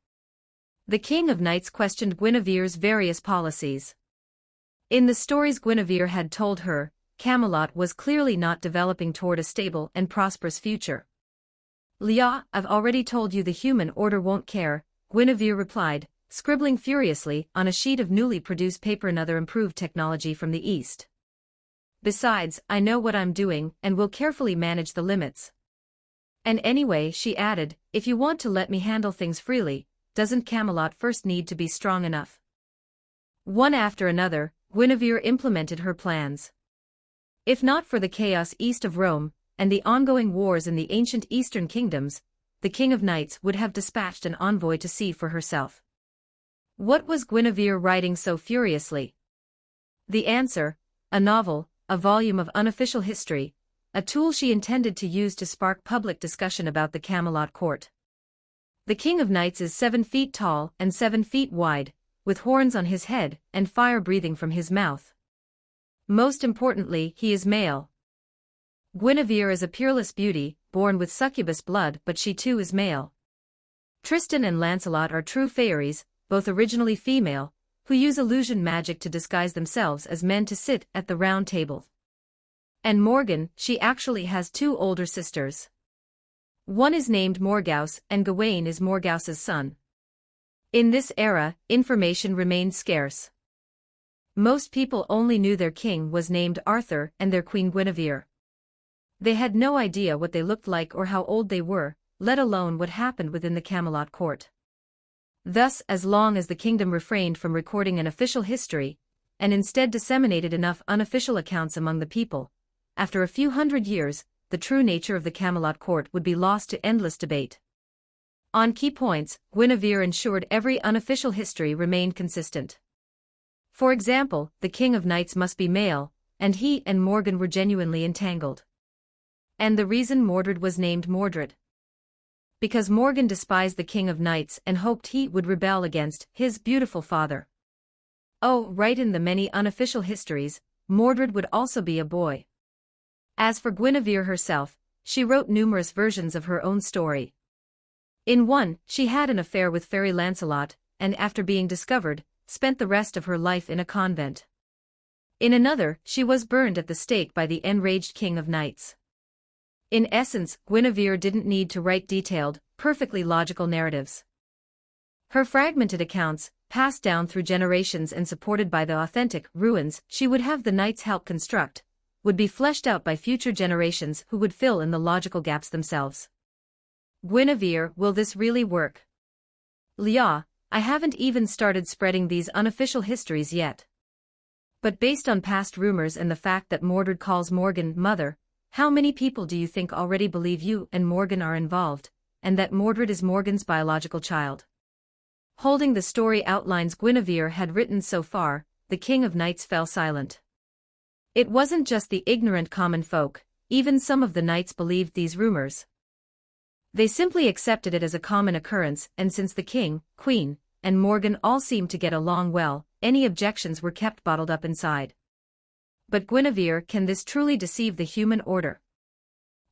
The King of Knights questioned Guinevere's various policies. In the stories Guinevere had told her, Camelot was clearly not developing toward a stable and prosperous future. "Leah, I've already told you the human order won't care," Guinevere replied, scribbling furiously on a sheet of newly produced paper another improved technology from the East. "Besides, I know what I'm doing and will carefully manage the limits. And anyway," she added, "if you want to let me handle things freely, doesn't Camelot first need to be strong enough?" One after another, Guinevere implemented her plans. If not for the chaos east of Rome, and the ongoing wars in the ancient eastern kingdoms, the King of Knights would have dispatched an envoy to see for herself. What was Guinevere writing so furiously? The answer: a novel, a volume of unofficial history, a tool she intended to use to spark public discussion about the Camelot court. The King of Knights is 7 feet tall and 7 feet wide, with horns on his head and fire breathing from his mouth. Most importantly, he is male. Guinevere is a peerless beauty, born with succubus blood, but she too is male. Tristan and Lancelot are true fairies, both originally female, who use illusion magic to disguise themselves as men to sit at the round table. And Morgan, she actually has 2 older sisters. One is named Morgause, and Gawain is Morgause's son. In this era, information remained scarce. Most people only knew their king was named Arthur and their queen Guinevere. They had no idea what they looked like or how old they were, let alone what happened within the Camelot court. Thus, as long as the kingdom refrained from recording an official history, and instead disseminated enough unofficial accounts among the people, after a few hundred years, the true nature of the Camelot court would be lost to endless debate. On key points, Guinevere ensured every unofficial history remained consistent. For example, the King of Knights must be male, and he and Morgan were genuinely entangled. And the reason Mordred was named Mordred? Because Morgan despised the King of Knights and hoped he would rebel against his beautiful father. Oh, right, in the many unofficial histories, Mordred would also be a boy. As for Guinevere herself, she wrote numerous versions of her own story. In one, she had an affair with fairy Lancelot, and after being discovered, spent the rest of her life in a convent. In another, she was burned at the stake by the enraged King of Knights. In essence, Guinevere didn't need to write detailed, perfectly logical narratives. Her fragmented accounts, passed down through generations and supported by the authentic ruins she would have the knights help construct, would be fleshed out by future generations who would fill in the logical gaps themselves. Guinevere, will this really work? Leah, I haven't even started spreading these unofficial histories yet. But based on past rumors and the fact that Mordred calls Morgan mother, how many people do you think already believe you and Morgan are involved, and that Mordred is Morgan's biological child? Holding the story outlines Guinevere had written so far, the King of Knights fell silent. It wasn't just the ignorant common folk, even some of the knights believed these rumors. They simply accepted it as a common occurrence, and since the king, queen, and Morgan all seemed to get along well, any objections were kept bottled up inside. But Guinevere, can this truly deceive the human order?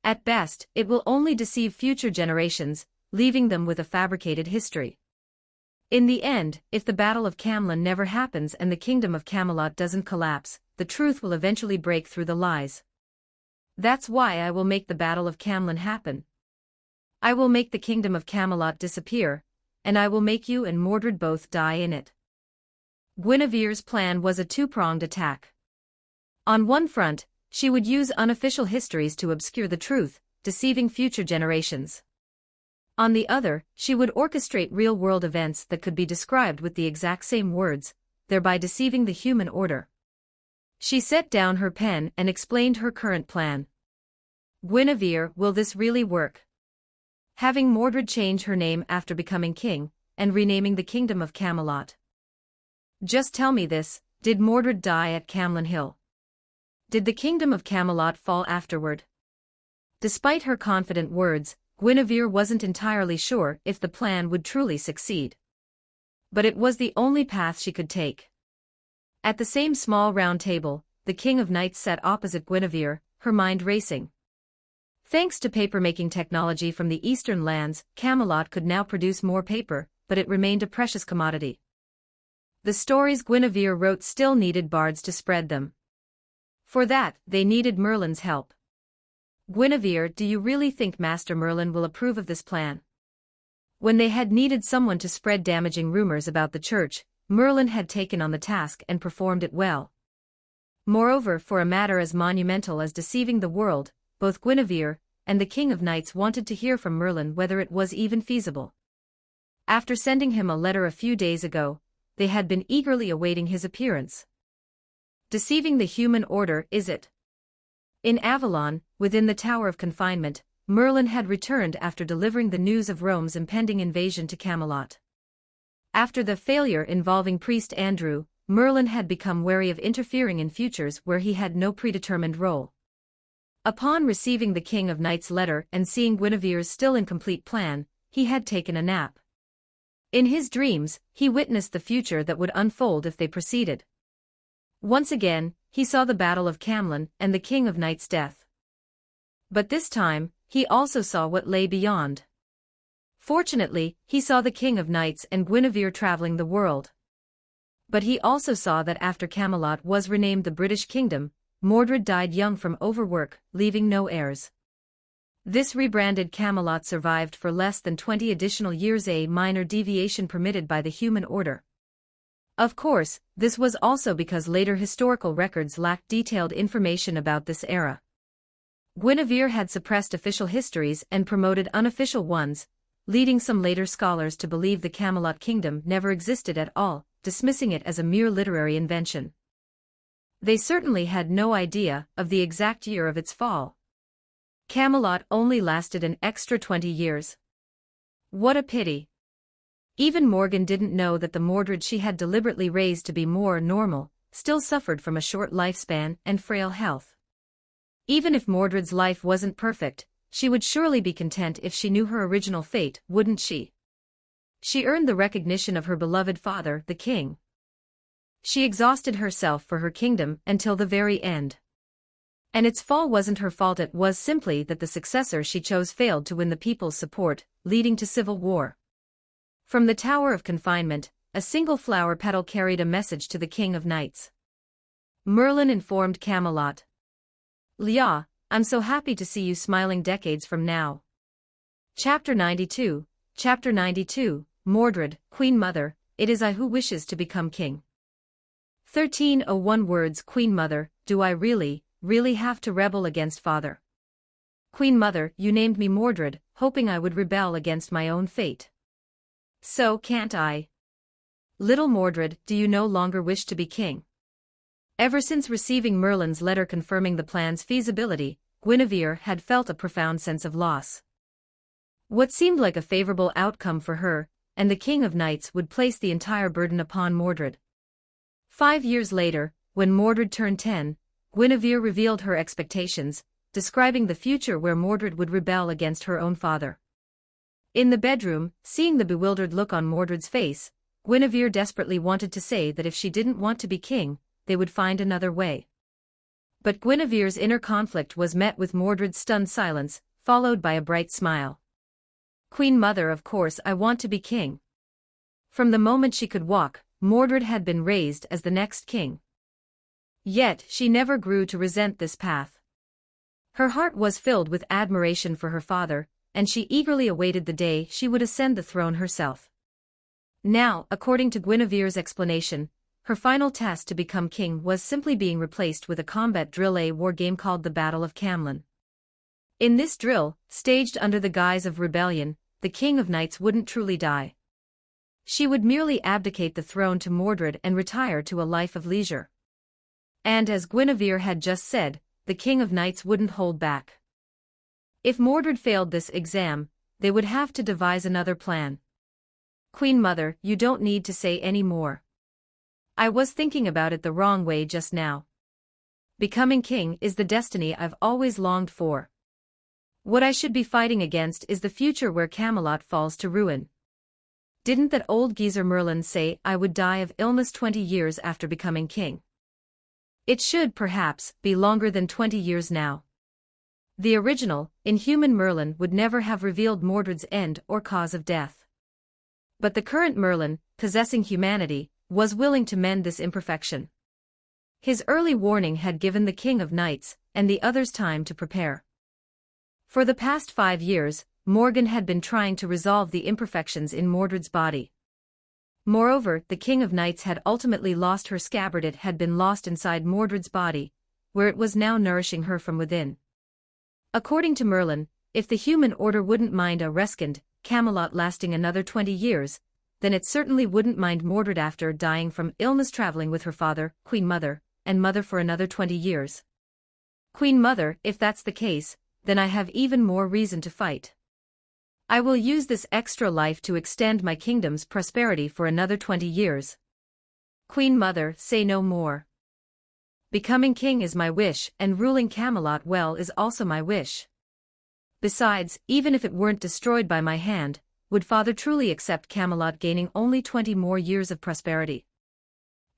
At best, it will only deceive future generations, leaving them with a fabricated history. In the end, if the Battle of Camlann never happens and the kingdom of Camelot doesn't collapse, the truth will eventually break through the lies. That's why I will make the Battle of Camlan happen. I will make the kingdom of Camelot disappear, and I will make you and Mordred both die in it. Guinevere's plan was a two-pronged attack. On one front, she would use unofficial histories to obscure the truth, deceiving future generations. On the other, she would orchestrate real-world events that could be described with the exact same words, thereby deceiving the human order. She set down her pen and explained her current plan. Guinevere, will this really work? Having Mordred change her name after becoming king, and renaming the kingdom of Camelot. Just tell me this, did Mordred die at Camlan Hill? Did the kingdom of Camelot fall afterward? Despite her confident words, Guinevere wasn't entirely sure if the plan would truly succeed. But it was the only path she could take. At the same small round table, the King of Knights sat opposite Guinevere, her mind racing. Thanks to paper-making technology from the eastern lands, Camelot could now produce more paper, but it remained a precious commodity. The stories Guinevere wrote still needed bards to spread them. For that, they needed Merlin's help. Guinevere, do you really think Master Merlin will approve of this plan? When they had needed someone to spread damaging rumors about the church, Merlin had taken on the task and performed it well. Moreover, for a matter as monumental as deceiving the world, both Guinevere and the King of Knights wanted to hear from Merlin whether it was even feasible. After sending him a letter a few days ago, they had been eagerly awaiting his appearance. Deceiving the human order, is it? In Avalon, within the Tower of Confinement, Merlin had returned after delivering the news of Rome's impending invasion to Camelot. After the failure involving Priest Andrew, Merlin had become wary of interfering in futures where he had no predetermined role. Upon receiving the King of Knights' letter and seeing Guinevere's still incomplete plan, he had taken a nap. In his dreams, he witnessed the future that would unfold if they proceeded. Once again, he saw the Battle of Camlan and the King of Knights' death. But this time, he also saw what lay beyond. Fortunately, he saw the King of Knights and Guinevere traveling the world. But he also saw that after Camelot was renamed the British Kingdom, Mordred died young from overwork, leaving no heirs. This rebranded Camelot survived for less than 20 additional years, a minor deviation permitted by the human order. Of course, this was also because later historical records lacked detailed information about this era. Guinevere had suppressed official histories and promoted unofficial ones, leading some later scholars to believe the Camelot kingdom never existed at all, dismissing it as a mere literary invention. They certainly had no idea of the exact year of its fall. Camelot only lasted an extra 20 years. What a pity. Even Morgan didn't know that the Mordred she had deliberately raised to be more normal, still suffered from a short lifespan and frail health. Even if Mordred's life wasn't perfect, she would surely be content if she knew her original fate, wouldn't she? She earned the recognition of her beloved father, the king. She exhausted herself for her kingdom until the very end. And its fall wasn't her fault, it was simply that the successor she chose failed to win the people's support, leading to civil war. From the Tower of Confinement, a single flower petal carried a message to the King of Knights. Merlin informed Camelot. "Leah, I'm so happy to see you smiling decades from now." Chapter 92, Mordred, Queen Mother, it is I who wishes to become king. 1301 words. Queen Mother, do I really have to rebel against father? Queen Mother, you named me Mordred, hoping I would rebel against my own fate. So can't I? Little Mordred, do you no longer wish to be king? Ever since receiving Merlin's letter confirming the plan's feasibility, Guinevere had felt a profound sense of loss. What seemed like a favorable outcome for her, and the King of Knights would place the entire burden upon Mordred. 5 years later, when Mordred turned 10, Guinevere revealed her expectations, describing the future where Mordred would rebel against her own father. In the bedroom, seeing the bewildered look on Mordred's face, Guinevere desperately wanted to say that if she didn't want to be king, they would find another way. But Guinevere's inner conflict was met with Mordred's stunned silence, followed by a bright smile. Queen Mother, of course I want to be king. From the moment she could walk, Mordred had been raised as the next king. Yet she never grew to resent this path. Her heart was filled with admiration for her father, and she eagerly awaited the day she would ascend the throne herself. Now, according to Guinevere's explanation, her final task to become king was simply being replaced with a combat drill, a war game called the Battle of Camlan. In this drill, staged under the guise of rebellion, the King of Knights wouldn't truly die. She would merely abdicate the throne to Mordred and retire to a life of leisure. And as Guinevere had just said, the King of Knights wouldn't hold back. If Mordred failed this exam, they would have to devise another plan. Queen Mother, you don't need to say any more. I was thinking about it the wrong way just now. Becoming king is the destiny I've always longed for. What I should be fighting against is the future where Camelot falls to ruin. Didn't that old geezer Merlin say I would die of illness 20 years after becoming king? It should, perhaps, be longer than 20 years now. The original, inhuman Merlin would never have revealed Mordred's end or cause of death. But the current Merlin, possessing humanity, was willing to mend this imperfection. His early warning had given the King of Knights and the others time to prepare. For the past 5 years, Morgan had been trying to resolve the imperfections in Mordred's body. Moreover, the King of Knights had ultimately lost her scabbard. It had been lost inside Mordred's body, where it was now nourishing her from within. According to Merlin, if the human order wouldn't mind a rescinded Camelot lasting another 20 years, then it certainly wouldn't mind Mordred after dying from illness traveling with her father, Queen Mother, and Mother for another 20 years. Queen Mother, if that's the case, then I have even more reason to fight. I will use this extra life to extend my kingdom's prosperity for another 20 years. Queen Mother, say no more. Becoming king is my wish, and ruling Camelot well is also my wish. Besides, even if it weren't destroyed by my hand, would Father truly accept Camelot gaining only 20 more years of prosperity?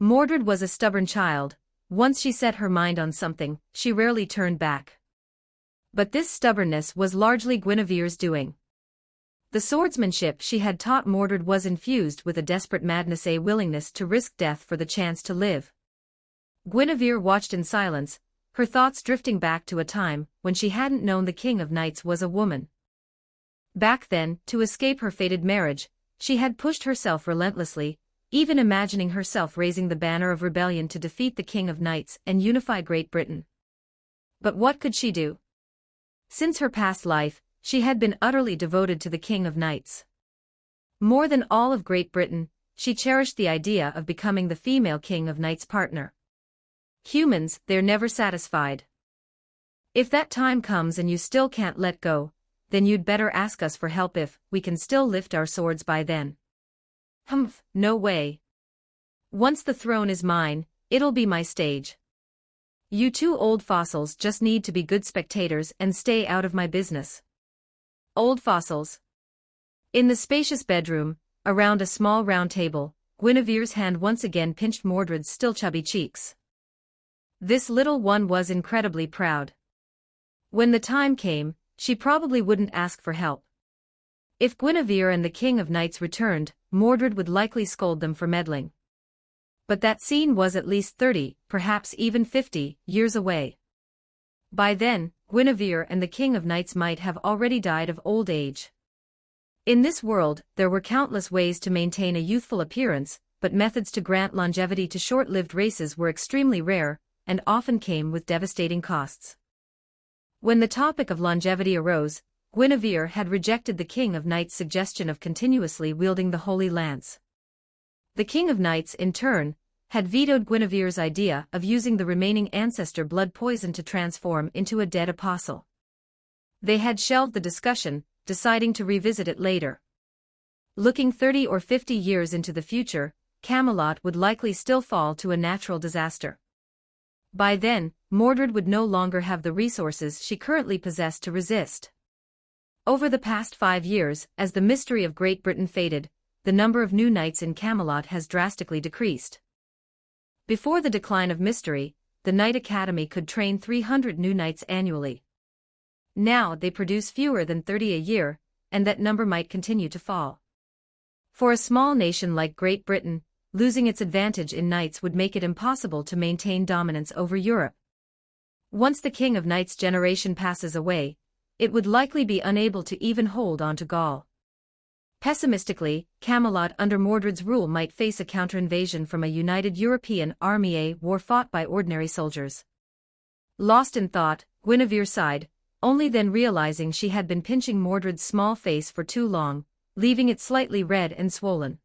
Mordred was a stubborn child. Once she set her mind on something, she rarely turned back. But this stubbornness was largely Guinevere's doing. The swordsmanship she had taught Mordred was infused with a desperate madness, a willingness to risk death for the chance to live. Guinevere watched in silence, her thoughts drifting back to a time when she hadn't known the King of Knights was a woman. Back then, to escape her fated marriage, she had pushed herself relentlessly, even imagining herself raising the banner of rebellion to defeat the King of Knights and unify Great Britain. But what could she do? Since her past life, she had been utterly devoted to the King of Knights. More than all of Great Britain, she cherished the idea of becoming the female King of Knights' partner. Humans, they're never satisfied. If that time comes and you still can't let go, then you'd better ask us for help if we can still lift our swords by then. Humph, no way. Once the throne is mine, it'll be my stage. You two old fossils just need to be good spectators and stay out of my business. Old fossils. In the spacious bedroom, around a small round table, Guinevere's hand once again pinched Mordred's still chubby cheeks. This little one was incredibly proud. When the time came, she probably wouldn't ask for help. If Guinevere and the King of Knights returned, Mordred would likely scold them for meddling. But that scene was at least 30, perhaps even 50, years away. By then, Guinevere and the King of Knights might have already died of old age. In this world, there were countless ways to maintain a youthful appearance, but methods to grant longevity to short-lived races were extremely rare, and often came with devastating costs. When the topic of longevity arose, Guinevere had rejected the King of Knights' suggestion of continuously wielding the Holy Lance. The King of Knights, in turn, had vetoed Guinevere's idea of using the remaining ancestor blood poison to transform into a dead apostle. They had shelved the discussion, deciding to revisit it later. Looking 30 or 50 years into the future, Camelot would likely still fall to a natural disaster. By then, Mordred would no longer have the resources she currently possessed to resist. Over the past 5 years, as the mystery of Great Britain faded, the number of new knights in Camelot has drastically decreased. Before the decline of mystery, the Knight Academy could train 300 new knights annually. Now they produce fewer than 30 a year, and that number might continue to fall. For a small nation like Great Britain, losing its advantage in knights would make it impossible to maintain dominance over Europe. Once the King of Knights' generation passes away, it would likely be unable to even hold on to Gaul. Pessimistically, Camelot under Mordred's rule might face a counter-invasion from a united European army, a war fought by ordinary soldiers. Lost in thought, Guinevere sighed, only then realizing she had been pinching Mordred's small face for too long, leaving it slightly red and swollen.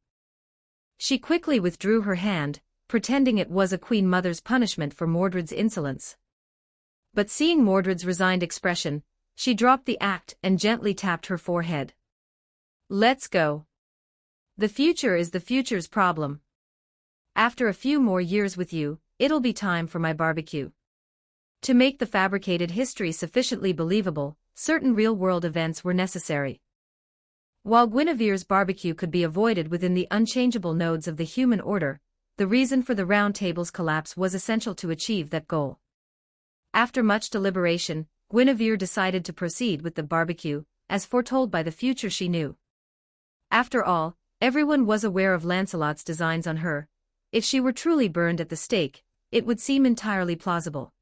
She quickly withdrew her hand, pretending it was a Queen Mother's punishment for Mordred's insolence. But seeing Mordred's resigned expression, she dropped the act and gently tapped her forehead. Let's go. The future is the future's problem. After a few more years with you, it'll be time for my barbecue. To make the fabricated history sufficiently believable, certain real-world events were necessary. While Guinevere's barbecue could be avoided within the unchangeable nodes of the human order, the reason for the Round Table's collapse was essential to achieve that goal. After much deliberation, Guinevere decided to proceed with the barbecue, as foretold by the future she knew. After all, everyone was aware of Lancelot's designs on her. If she were truly burned at the stake, it would seem entirely plausible.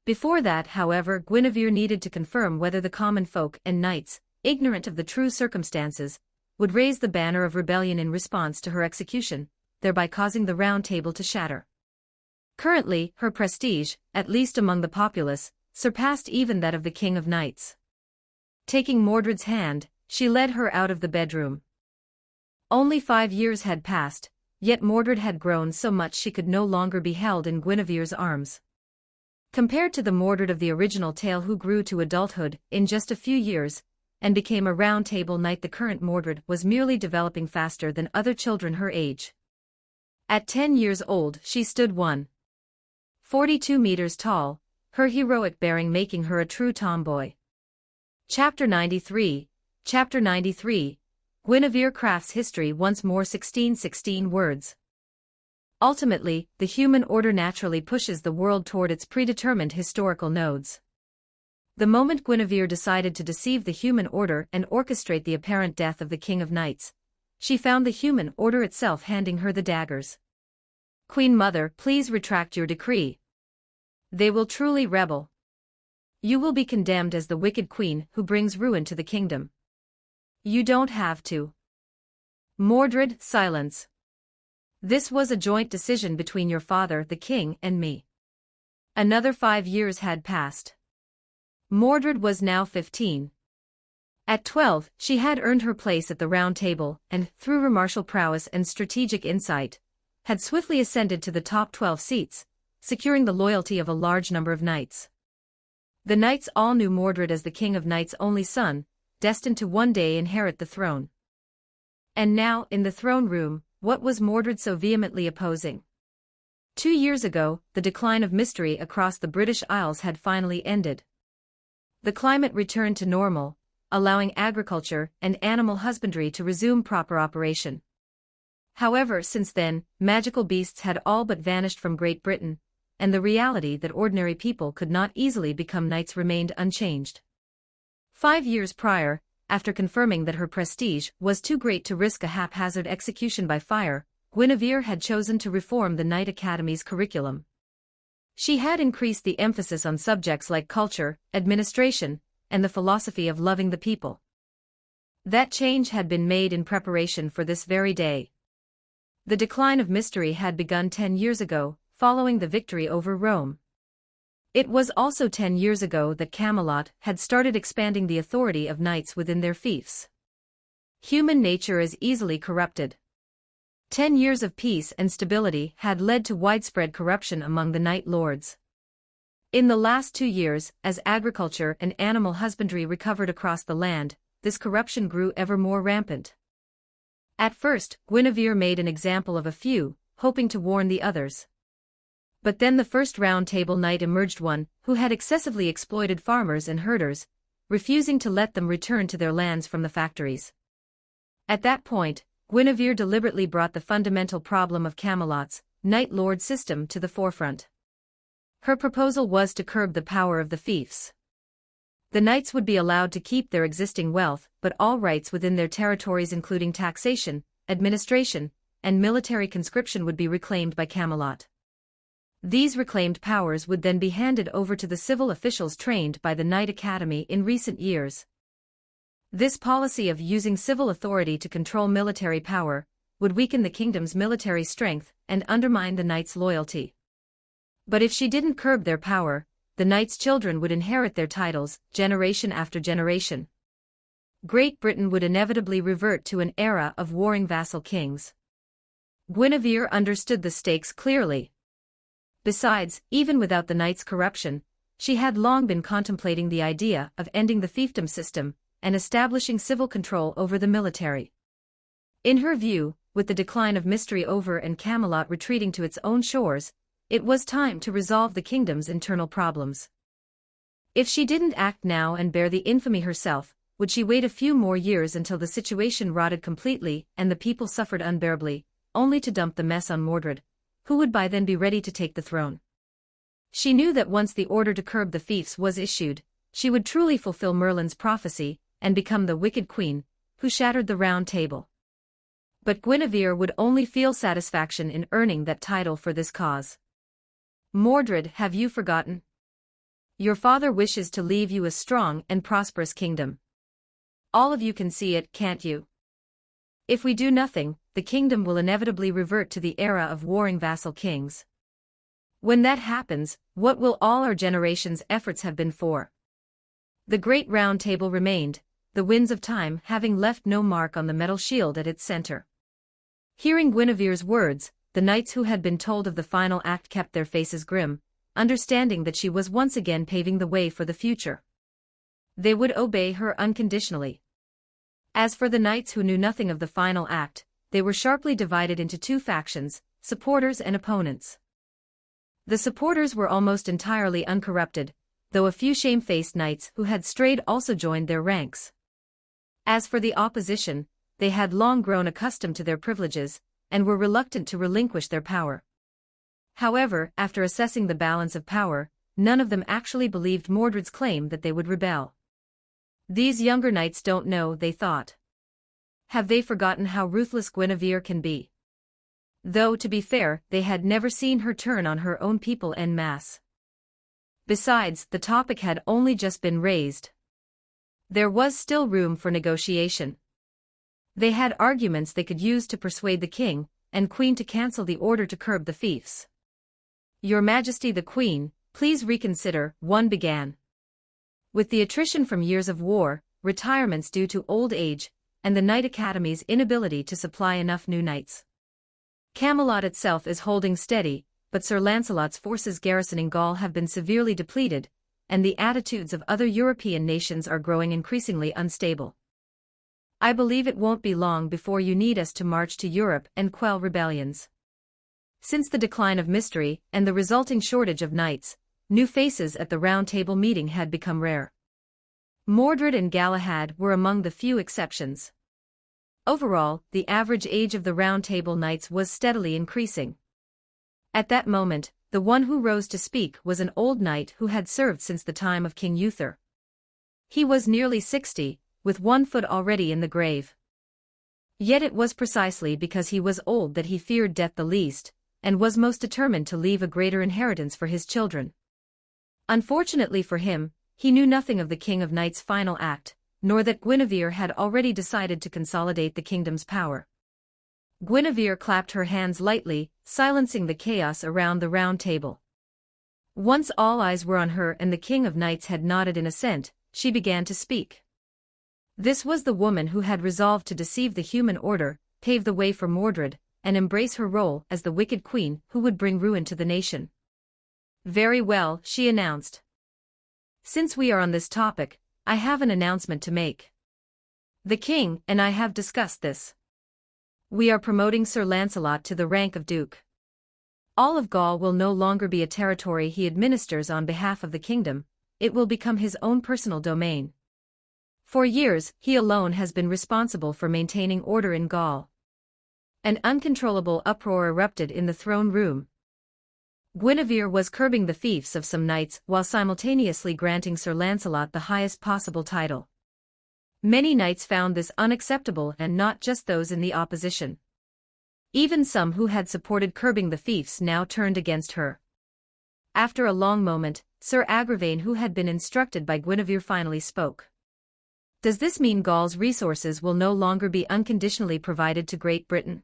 Before that, however, Guinevere needed to confirm whether the common folk and knights, ignorant of the true circumstances, would raise the banner of rebellion in response to her execution, thereby causing the Round Table to shatter. Currently, her prestige, at least among the populace, surpassed even that of the King of Knights. Taking Mordred's hand, she led her out of the bedroom. Only 5 years had passed, yet Mordred had grown so much she could no longer be held in Guinevere's arms. Compared to the Mordred of the original tale who grew to adulthood in just a few years, and became a Round Table knight, the current Mordred was merely developing faster than other children her age. At 10 years old she stood 1.42 meters tall, her heroic bearing making her a true tomboy. Chapter 93, Guinevere crafts history once more. 1616 words. Ultimately, the human order naturally pushes the world toward its predetermined historical nodes. The moment Guinevere decided to deceive the human order and orchestrate the apparent death of the King of Knights, she found the human order itself handing her the daggers. Queen Mother, please retract your decree. They will truly rebel. You will be condemned as the wicked queen who brings ruin to the kingdom. You don't have to. Mordred, silence. This was a joint decision between your father, the king, and me. Another 5 years had passed. Mordred was now 15. At 12, she had earned her place at the Round Table and, through her martial prowess and strategic insight, had swiftly ascended to the top 12 seats, securing the loyalty of a large number of knights. The knights all knew Mordred as the King of Knights' only son, destined to one day inherit the throne. And now, in the throne room, what was Mordred so vehemently opposing? 2 years ago, the decline of mystery across the British Isles had finally ended. The climate returned to normal, allowing agriculture and animal husbandry to resume proper operation. However, since then, magical beasts had all but vanished from Great Britain, and the reality that ordinary people could not easily become knights remained unchanged. 5 years prior, after confirming that her prestige was too great to risk a haphazard execution by fire, Guinevere had chosen to reform the Knight Academy's curriculum. She had increased the emphasis on subjects like culture, administration, and the philosophy of loving the people. That change had been made in preparation for this very day. The decline of mystery had begun 10 years ago, following the victory over Rome. It was also 10 years ago that Camelot had started expanding the authority of knights within their fiefs. Human nature is easily corrupted. 10 years of peace and stability had led to widespread corruption among the knight lords. In the last 2 years, as agriculture and animal husbandry recovered across the land, this corruption grew ever more rampant. At first, Guinevere made an example of a few, hoping to warn the others. But then the first Round Table knight emerged, one who had excessively exploited farmers and herders, refusing to let them return to their lands from the factories. At that point, Guinevere deliberately brought the fundamental problem of Camelot's knight lord system to the forefront. Her proposal was to curb the power of the fiefs. The knights would be allowed to keep their existing wealth, but all rights within their territories including taxation, administration, and military conscription would be reclaimed by Camelot. These reclaimed powers would then be handed over to the civil officials trained by the Knight Academy in recent years. This policy of using civil authority to control military power would weaken the kingdom's military strength and undermine the knights' loyalty. But if she didn't curb their power, the knights' children would inherit their titles, generation after generation. Great Britain would inevitably revert to an era of warring vassal kings. Guinevere understood the stakes clearly. Besides, even without the knights' corruption, she had long been contemplating the idea of ending the fiefdom system and establishing civil control over the military. In her view, with the decline of Mystery Over and Camelot retreating to its own shores, it was time to resolve the kingdom's internal problems. If she didn't act now and bear the infamy herself, would she wait a few more years until the situation rotted completely and the people suffered unbearably, only to dump the mess on Mordred, who would by then be ready to take the throne? She knew that once the order to curb the fiefs was issued, she would truly fulfill Merlin's prophecy and become the wicked queen, who shattered the Round Table. But Guinevere would only feel satisfaction in earning that title for this cause. Mordred, have you forgotten? Your father wishes to leave you a strong and prosperous kingdom. All of you can see it, can't you? If we do nothing, the kingdom will inevitably revert to the era of warring vassal kings. When that happens, what will all our generation's efforts have been for? The great Round Table remained, the winds of time having left no mark on the metal shield at its center. Hearing Guinevere's words, the knights who had been told of the final act kept their faces grim, understanding that she was once again paving the way for the future. They would obey her unconditionally. As for the knights who knew nothing of the final act, they were sharply divided into two factions, supporters and opponents. The supporters were almost entirely uncorrupted, though a few shamefaced knights who had strayed also joined their ranks. As for the opposition, they had long grown accustomed to their privileges, and were reluctant to relinquish their power. However, after assessing the balance of power, none of them actually believed Mordred's claim that they would rebel. These younger knights don't know, they thought. Have they forgotten how ruthless Guinevere can be? Though, to be fair, they had never seen her turn on her own people en masse. Besides, the topic had only just been raised. There was still room for negotiation. They had arguments they could use to persuade the king and queen to cancel the order to curb the fiefs. Your Majesty the Queen, please reconsider, one began. With the attrition from years of war, retirements due to old age, and the Knight Academy's inability to supply enough new knights. Camelot itself is holding steady, but Sir Lancelot's forces garrisoning Gaul have been severely depleted, and the attitudes of other European nations are growing increasingly unstable. I believe it won't be long before you need us to march to Europe and quell rebellions. Since the decline of Mystery and the resulting shortage of knights, new faces at the Round Table meeting had become rare. Mordred and Galahad were among the few exceptions. Overall, the average age of the Round Table knights was steadily increasing. At that moment, the one who rose to speak was an old knight who had served since the time of King Uther. He was nearly 60, with one foot already in the grave. Yet it was precisely because he was old that he feared death the least, and was most determined to leave a greater inheritance for his children. Unfortunately for him, he knew nothing of the King of Knights' final act, nor that Guinevere had already decided to consolidate the kingdom's power. Guinevere clapped her hands lightly, silencing the chaos around the Round Table. Once all eyes were on her and the King of Knights had nodded in assent, she began to speak. This was the woman who had resolved to deceive the human order, pave the way for Mordred, and embrace her role as the wicked queen who would bring ruin to the nation. Very well, she announced. Since we are on this topic, I have an announcement to make. The king and I have discussed this. We are promoting Sir Lancelot to the rank of Duke. All of Gaul will no longer be a territory he administers on behalf of the kingdom, it will become his own personal domain. For years, he alone has been responsible for maintaining order in Gaul. An uncontrollable uproar erupted in the throne room. Guinevere was curbing the fiefs of some knights while simultaneously granting Sir Lancelot the highest possible title. Many knights found this unacceptable, and not just those in the opposition. Even some who had supported curbing the fiefs now turned against her. After a long moment, Sir Agravain, who had been instructed by Guinevere, finally spoke. Does this mean Gaul's resources will no longer be unconditionally provided to Great Britain?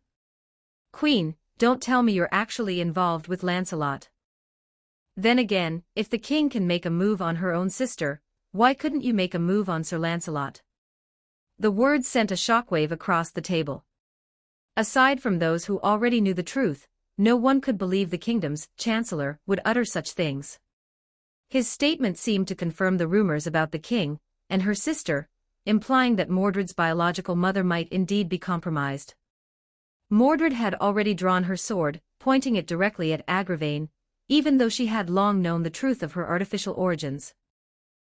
Queen, don't tell me you're actually involved with Lancelot. Then again, if the king can make a move on her own sister, why couldn't you make a move on Sir Lancelot? The words sent a shockwave across the table. Aside from those who already knew the truth, no one could believe the kingdom's chancellor would utter such things. His statement seemed to confirm the rumors about the king and her sister, implying that Mordred's biological mother might indeed be compromised. Mordred had already drawn her sword, pointing it directly at Agravain, even though she had long known the truth of her artificial origins.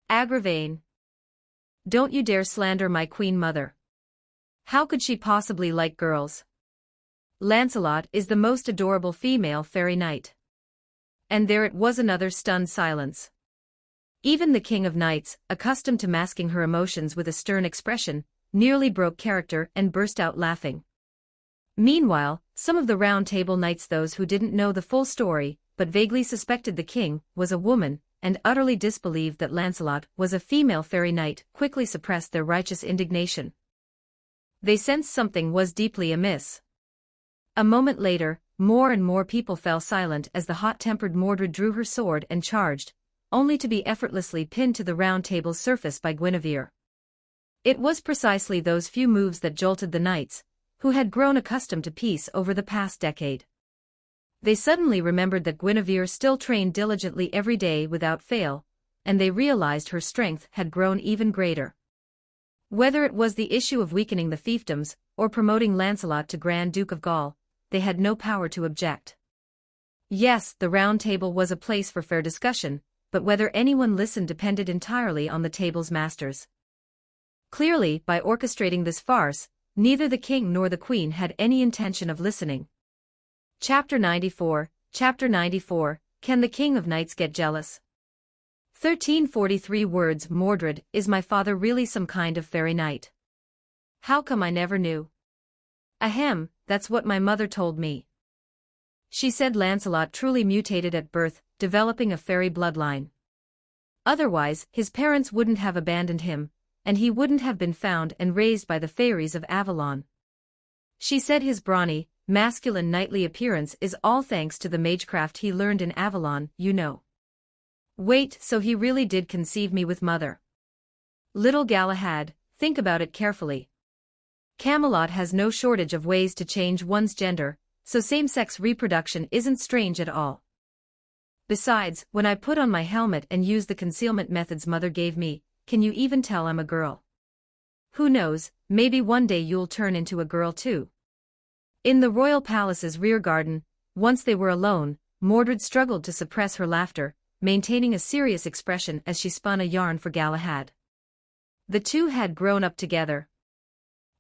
Agravain, don't you dare slander my queen mother. How could she possibly like girls? Lancelot is the most adorable female fairy knight. And there it was, another stunned silence. Even the King of Knights, accustomed to masking her emotions with a stern expression, nearly broke character and burst out laughing. Meanwhile, some of the Round Table knights, those who didn't know the full story, but vaguely suspected the king was a woman, and utterly disbelieved that Lancelot was a female fairy knight, quickly suppressed their righteous indignation. They sensed something was deeply amiss. A moment later, more and more people fell silent as the hot-tempered Mordred drew her sword and charged, only to be effortlessly pinned to the Round Table's surface by Guinevere. It was precisely those few moves that jolted the knights, who had grown accustomed to peace over the past decade. They suddenly remembered that Guinevere still trained diligently every day without fail, and they realized her strength had grown even greater. Whether it was the issue of weakening the fiefdoms, or promoting Lancelot to Grand Duke of Gaul, they had no power to object. Yes, the Round Table was a place for fair discussion, but whether anyone listened depended entirely on the table's masters. Clearly, by orchestrating this farce, neither the king nor the queen had any intention of listening. Chapter 94, Can the King of Knights Get Jealous? 1343 words. Mordred, is my father really some kind of fairy knight? How come I never knew? Ahem, that's what my mother told me. She said Lancelot truly mutated at birth, developing a fairy bloodline. Otherwise, his parents wouldn't have abandoned him, and he wouldn't have been found and raised by the fairies of Avalon. She said his brawny, masculine knightly appearance is all thanks to the magecraft he learned in Avalon, you know. Wait, so he really did conceive me with mother? Little Galahad, think about it carefully. Camelot has no shortage of ways to change one's gender, so same-sex reproduction isn't strange at all. Besides, when I put on my helmet and used the concealment methods mother gave me, can you even tell I'm a girl? Who knows, maybe one day you'll turn into a girl too. In the royal palace's rear garden, once they were alone, Mordred struggled to suppress her laughter, maintaining a serious expression as she spun a yarn for Galahad. The two had grown up together.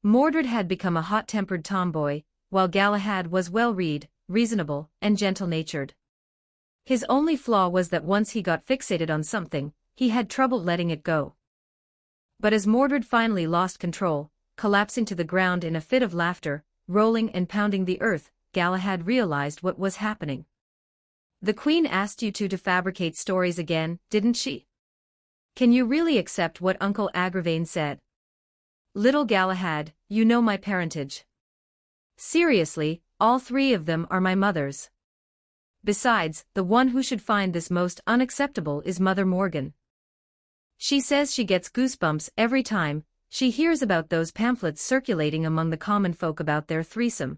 Mordred had become a hot-tempered tomboy, while Galahad was well-read, reasonable, and gentle-natured. His only flaw was that once he got fixated on something, he had trouble letting it go. But as Mordred finally lost control, collapsing to the ground in a fit of laughter, rolling and pounding the earth, Galahad realized what was happening. The queen asked you two to fabricate stories again, didn't she? Can you really accept what Uncle Agravain said? Little Galahad, you know my parentage. Seriously, all three of them are my mothers. Besides, the one who should find this most unacceptable is Mother Morgan. She says she gets goosebumps every time she hears about those pamphlets circulating among the common folk about their threesome.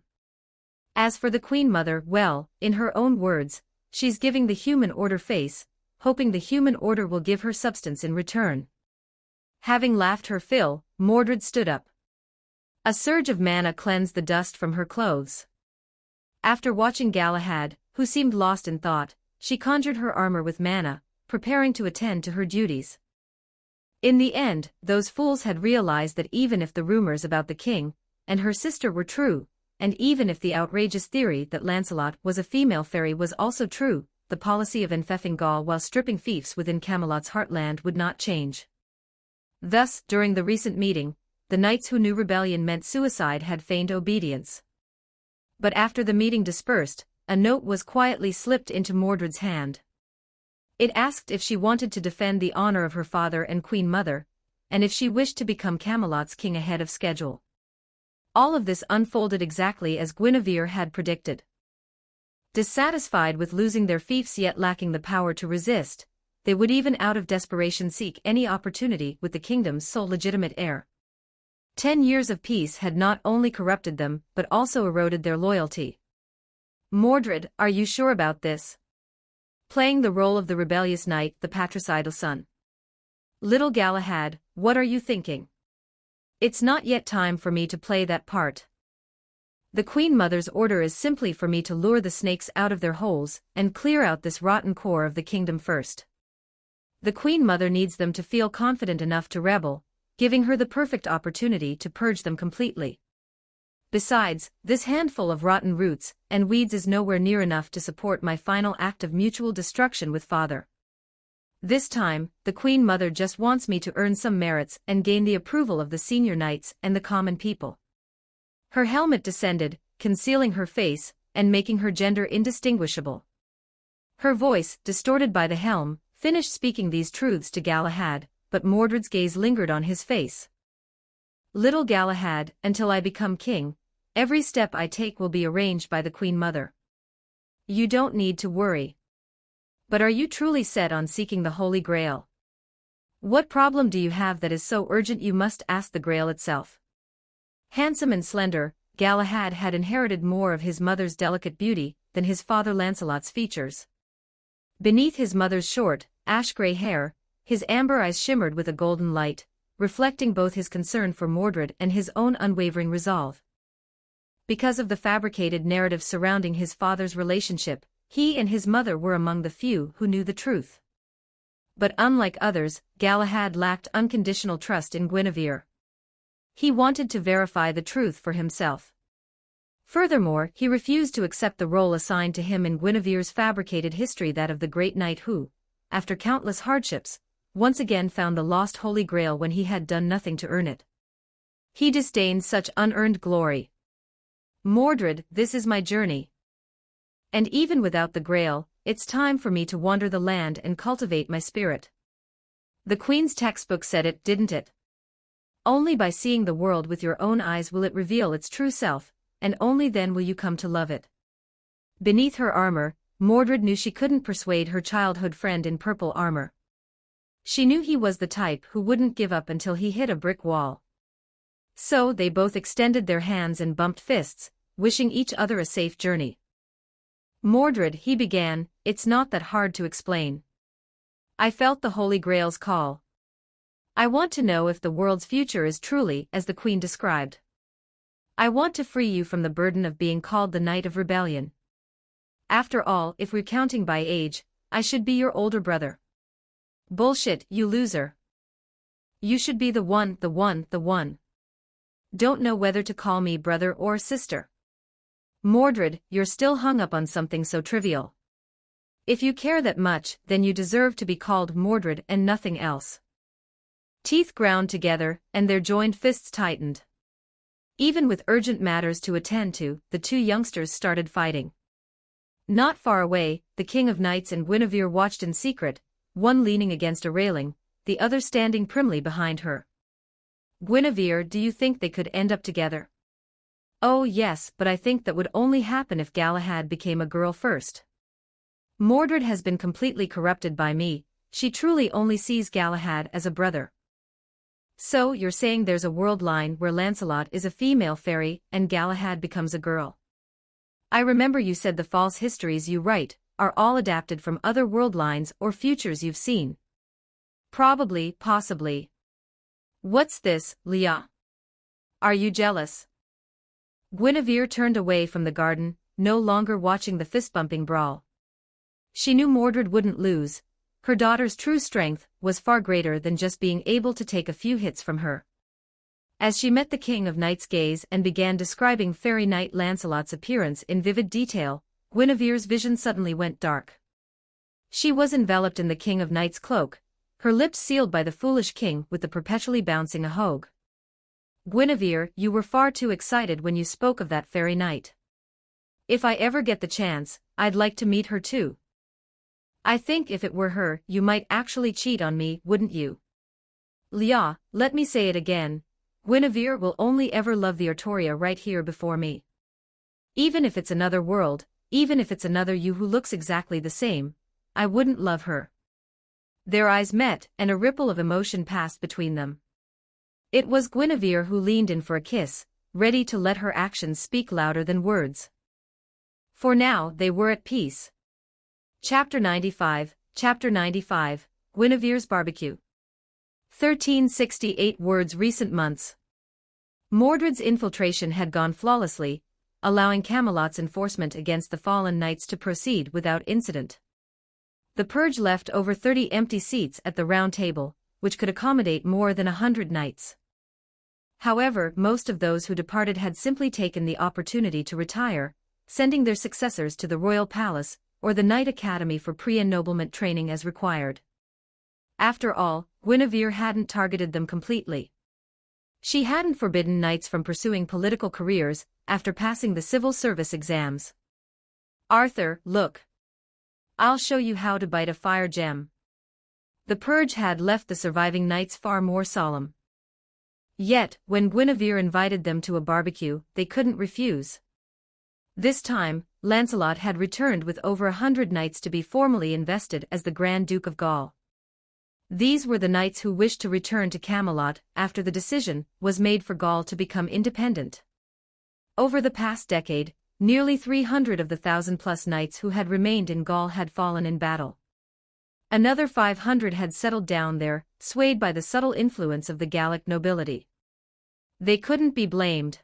As for the Queen Mother, well, in her own words, she's giving the human order face, hoping the human order will give her substance in return. Having laughed her fill, Mordred stood up. A surge of mana cleansed the dust from her clothes. After watching Galahad, who seemed lost in thought, she conjured her armor with mana, preparing to attend to her duties. In the end, those fools had realized that even if the rumors about the king and her sister were true, and even if the outrageous theory that Lancelot was a female fairy was also true, the policy of enfeoffing Gaul while stripping fiefs within Camelot's heartland would not change. Thus, during the recent meeting, the knights who knew rebellion meant suicide had feigned obedience. But after the meeting dispersed, a note was quietly slipped into Mordred's hand. It asked if she wanted to defend the honor of her father and Queen Mother, and if she wished to become Camelot's king ahead of schedule. All of this unfolded exactly as Guinevere had predicted. Dissatisfied with losing their fiefs yet lacking the power to resist, they would even out of desperation seek any opportunity with the kingdom's sole legitimate heir. 10 years of peace had not only corrupted them but also eroded their loyalty. Mordred, are you sure about this? Playing the role of the rebellious knight, the patricidal son. Little Galahad, what are you thinking? It's not yet time for me to play that part. The Queen Mother's order is simply for me to lure the snakes out of their holes and clear out this rotten core of the kingdom first. The Queen Mother needs them to feel confident enough to rebel, giving her the perfect opportunity to purge them completely. Besides, this handful of rotten roots and weeds is nowhere near enough to support my final act of mutual destruction with Father. This time, the Queen Mother just wants me to earn some merits and gain the approval of the senior knights and the common people. Her helmet descended, concealing her face and making her gender indistinguishable. Her voice, distorted by the helm, finished speaking these truths to Galahad, but Mordred's gaze lingered on his face. Little Galahad, until I become king, every step I take will be arranged by the Queen Mother. You don't need to worry. But are you truly set on seeking the Holy Grail? What problem do you have that is so urgent you must ask the Grail itself? Handsome and slender, Galahad had inherited more of his mother's delicate beauty than his father Lancelot's features. Beneath his mother's short, ash-gray hair, his amber eyes shimmered with a golden light, reflecting both his concern for Mordred and his own unwavering resolve. Because of the fabricated narrative surrounding his father's relationship, he and his mother were among the few who knew the truth. But unlike others, Galahad lacked unconditional trust in Guinevere. He wanted to verify the truth for himself. Furthermore, he refused to accept the role assigned to him in Guinevere's fabricated history, that of the great knight who, after countless hardships, once again found the lost Holy Grail when he had done nothing to earn it. He disdained such unearned glory. Mordred, this is my journey. And even without the Grail, it's time for me to wander the land and cultivate my spirit. The Queen's textbook said it, didn't it? Only by seeing the world with your own eyes will it reveal its true self, and only then will you come to love it. Beneath her armor, Mordred knew she couldn't persuade her childhood friend in purple armor. She knew he was the type who wouldn't give up until he hit a brick wall. So they both extended their hands and bumped fists, wishing each other a safe journey. Mordred, he began, it's not that hard to explain. I felt the Holy Grail's call. I want to know if the world's future is truly as the Queen described. I want to free you from the burden of being called the Knight of Rebellion. After all, if we're counting by age, I should be your older brother. Bullshit, you loser. You should be the one. Don't know whether to call me brother or sister. Mordred, you're still hung up on something so trivial. If you care that much, then you deserve to be called Mordred and nothing else. Teeth ground together, and their joined fists tightened. Even with urgent matters to attend to, the two youngsters started fighting. Not far away, the King of Knights and Guinevere watched in secret, one leaning against a railing, the other standing primly behind her. Guinevere, do you think they could end up together? Oh yes, but I think that would only happen if Galahad became a girl first. Mordred has been completely corrupted by me, she truly only sees Galahad as a brother. So you're saying there's a world line where Lancelot is a female fairy and Galahad becomes a girl. I remember you said the false histories you write are all adapted from other world lines or futures you've seen. Probably, possibly. What's this, Leah? Are you jealous? Guinevere turned away from the garden, no longer watching the fist-bumping brawl. She knew Mordred wouldn't lose. Her daughter's true strength was far greater than just being able to take a few hits from her. As she met the King of Knights' gaze and began describing Fairy Knight Lancelot's appearance in vivid detail, Guinevere's vision suddenly went dark. She was enveloped in the King of Knights' cloak, her lips sealed by the foolish king with the perpetually bouncing ahogue. Guinevere, you were far too excited when you spoke of that fairy knight. If I ever get the chance, I'd like to meet her too. I think if it were her, you might actually cheat on me, wouldn't you? Lia, let me say it again. Guinevere will only ever love the Artoria right here before me. Even if it's another world, even if it's another you who looks exactly the same, I wouldn't love her. Their eyes met, and a ripple of emotion passed between them. It was Guinevere who leaned in for a kiss, ready to let her actions speak louder than words. For now they were at peace. Chapter 95, Guinevere's Barbecue. 1368 words. Recent months. Mordred's infiltration had gone flawlessly, allowing Camelot's enforcement against the fallen knights to proceed without incident. The purge left over 30 empty seats at the Round Table, which could accommodate more than 100 knights. However, most of those who departed had simply taken the opportunity to retire, sending their successors to the Royal Palace or the Knight Academy for pre-ennoblement training as required. After all, Guinevere hadn't targeted them completely. She hadn't forbidden knights from pursuing political careers after passing the civil service exams. Arthur, look. I'll show you how to bite a fire gem. The purge had left the surviving knights far more solemn. Yet, when Guinevere invited them to a barbecue, they couldn't refuse. This time, Lancelot had returned with over 100 knights to be formally invested as the Grand Duke of Gaul. These were the knights who wished to return to Camelot after the decision was made for Gaul to become independent. Over the past decade, nearly 300 of the 1,000-plus knights who had remained in Gaul had fallen in battle. Another 500 had settled down there, swayed by the subtle influence of the Gallic nobility. They couldn't be blamed.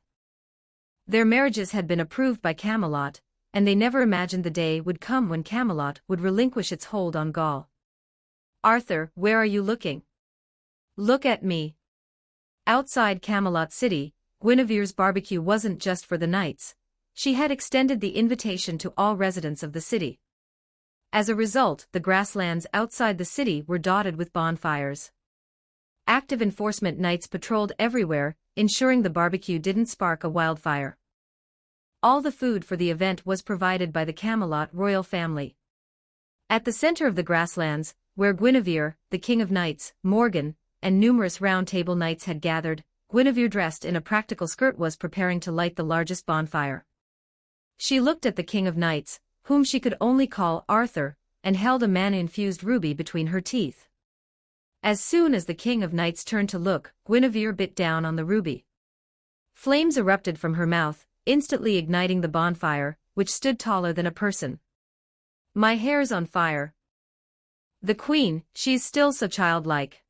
Their marriages had been approved by Camelot, and they never imagined the day would come when Camelot would relinquish its hold on Gaul. Arthur, where are you looking? Look at me. Outside Camelot City, Guinevere's barbecue wasn't just for the knights. She had extended the invitation to all residents of the city. As a result, the grasslands outside the city were dotted with bonfires. Active enforcement knights patrolled everywhere, ensuring the barbecue didn't spark a wildfire. All the food for the event was provided by the Camelot royal family. At the center of the grasslands, where Guinevere, the King of Knights, Morgan, and numerous Round Table knights had gathered, Guinevere, dressed in a practical skirt, was preparing to light the largest bonfire. She looked at the King of Knights, whom she could only call Arthur, and held a mana-infused ruby between her teeth. As soon as the King of Knights turned to look, Guinevere bit down on the ruby. Flames erupted from her mouth, instantly igniting the bonfire, which stood taller than a person. My hair's on fire. The Queen, she's still so childlike.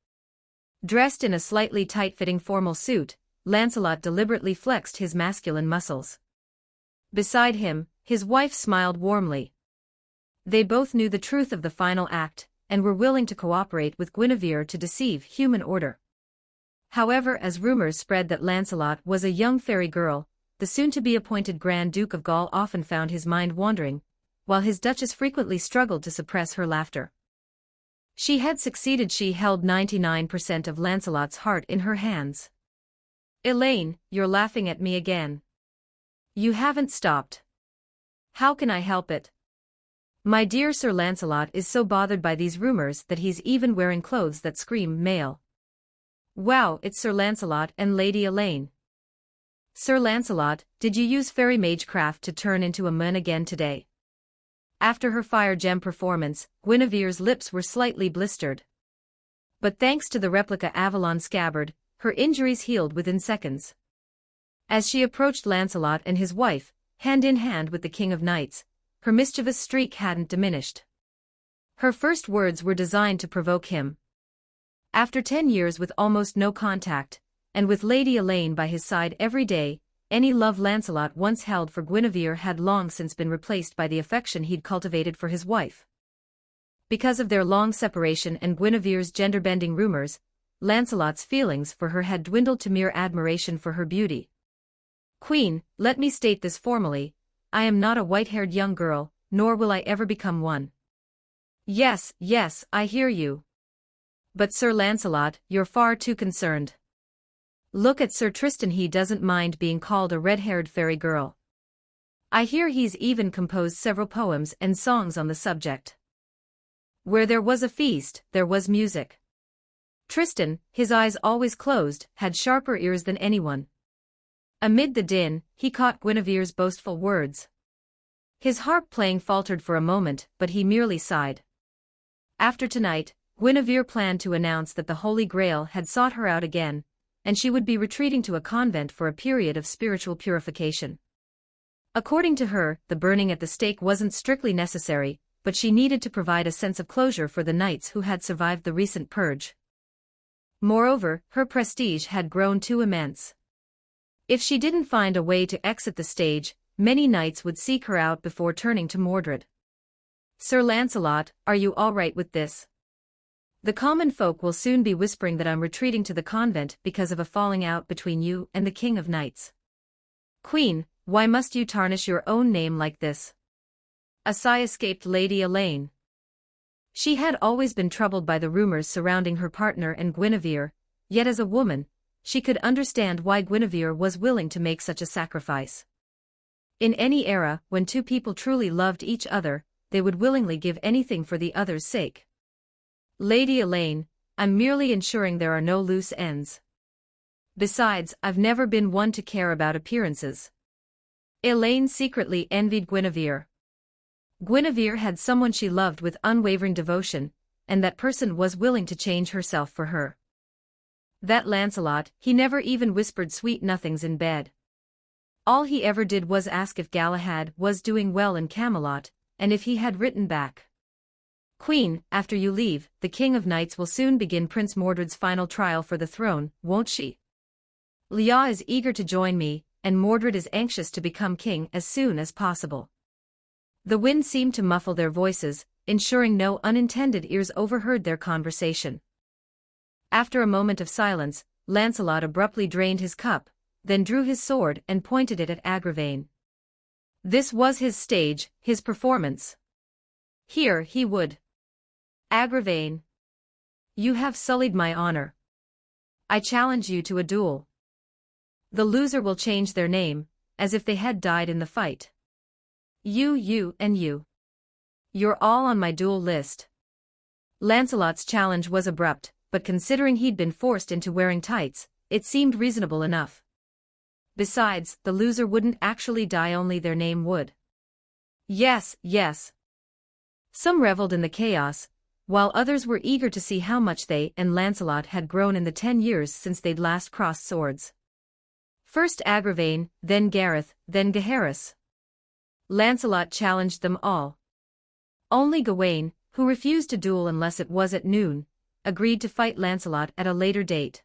Dressed in a slightly tight-fitting formal suit, Lancelot deliberately flexed his masculine muscles. Beside him, his wife smiled warmly. They both knew the truth of the final act, and were willing to cooperate with Guinevere to deceive human order. However, as rumors spread that Lancelot was a young fairy girl, the soon-to-be appointed Grand Duke of Gaul often found his mind wandering, while his Duchess frequently struggled to suppress her laughter. She had succeeded. She held 99% of Lancelot's heart in her hands. Elaine, you're laughing at me again. You haven't stopped. How can I help it? My dear Sir Lancelot is so bothered by these rumors that he's even wearing clothes that scream male. Wow, it's Sir Lancelot and Lady Elaine. Sir Lancelot, did you use fairy magecraft to turn into a man again today? After her fire gem performance, Guinevere's lips were slightly blistered. But thanks to the replica Avalon scabbard, her injuries healed within seconds. As she approached Lancelot and his wife, hand in hand with the King of Knights, her mischievous streak hadn't diminished. Her first words were designed to provoke him. After 10 years with almost no contact, and with Lady Elaine by his side every day, any love Lancelot once held for Guinevere had long since been replaced by the affection he'd cultivated for his wife. Because of their long separation and Guinevere's gender-bending rumors, Lancelot's feelings for her had dwindled to mere admiration for her beauty. Queen, let me state this formally, I am not a white-haired young girl, nor will I ever become one. Yes, yes, I hear you. But Sir Lancelot, you're far too concerned. Look at Sir Tristan, he doesn't mind being called a red-haired fairy girl. I hear he's even composed several poems and songs on the subject. Where there was a feast, there was music. Tristan, his eyes always closed, had sharper ears than anyone. Amid the din, he caught Guinevere's boastful words. His harp playing faltered for a moment, but he merely sighed. After tonight, Guinevere planned to announce that the Holy Grail had sought her out again, and she would be retreating to a convent for a period of spiritual purification. According to her, the burning at the stake wasn't strictly necessary, but she needed to provide a sense of closure for the knights who had survived the recent purge. Moreover, her prestige had grown too immense. If she didn't find a way to exit the stage, many knights would seek her out before turning to Mordred. "Sir Lancelot, are you all right with this? The common folk will soon be whispering that I'm retreating to the convent because of a falling out between you and the King of Knights. Queen, why must you tarnish your own name like this?" A sigh escaped Lady Elaine. She had always been troubled by the rumors surrounding her partner and Guinevere, yet as a woman, she could understand why Guinevere was willing to make such a sacrifice. In any era, when two people truly loved each other, they would willingly give anything for the other's sake. "Lady Elaine, I'm merely ensuring there are no loose ends. Besides, I've never been one to care about appearances." Elaine secretly envied Guinevere. Guinevere had someone she loved with unwavering devotion, and that person was willing to change herself for her. That Lancelot, he never even whispered sweet nothings in bed. All he ever did was ask if Galahad was doing well in Camelot, and if he had written back. "Queen, after you leave, the King of Knights will soon begin Prince Mordred's final trial for the throne, won't she? Leah is eager to join me, and Mordred is anxious to become king as soon as possible." The wind seemed to muffle their voices, ensuring no unintended ears overheard their conversation. After a moment of silence, Lancelot abruptly drained his cup, then drew his sword and pointed it at Agravain. This was his stage, his performance. Here he would. "Agravain, you have sullied my honor. I challenge you to a duel. The loser will change their name, as if they had died in the fight. You, and you. You're all on my duel list." Lancelot's challenge was abrupt, but considering he'd been forced into wearing tights, it seemed reasonable enough. Besides, the loser wouldn't actually die, only their name would. Yes. Some reveled in the chaos, while others were eager to see how much they and Lancelot had grown in the 10 years since they'd last crossed swords. First Agravain, then Gareth, then Gaheris. Lancelot challenged them all. Only Gawain, who refused to duel unless it was at noon, agreed to fight Lancelot at a later date.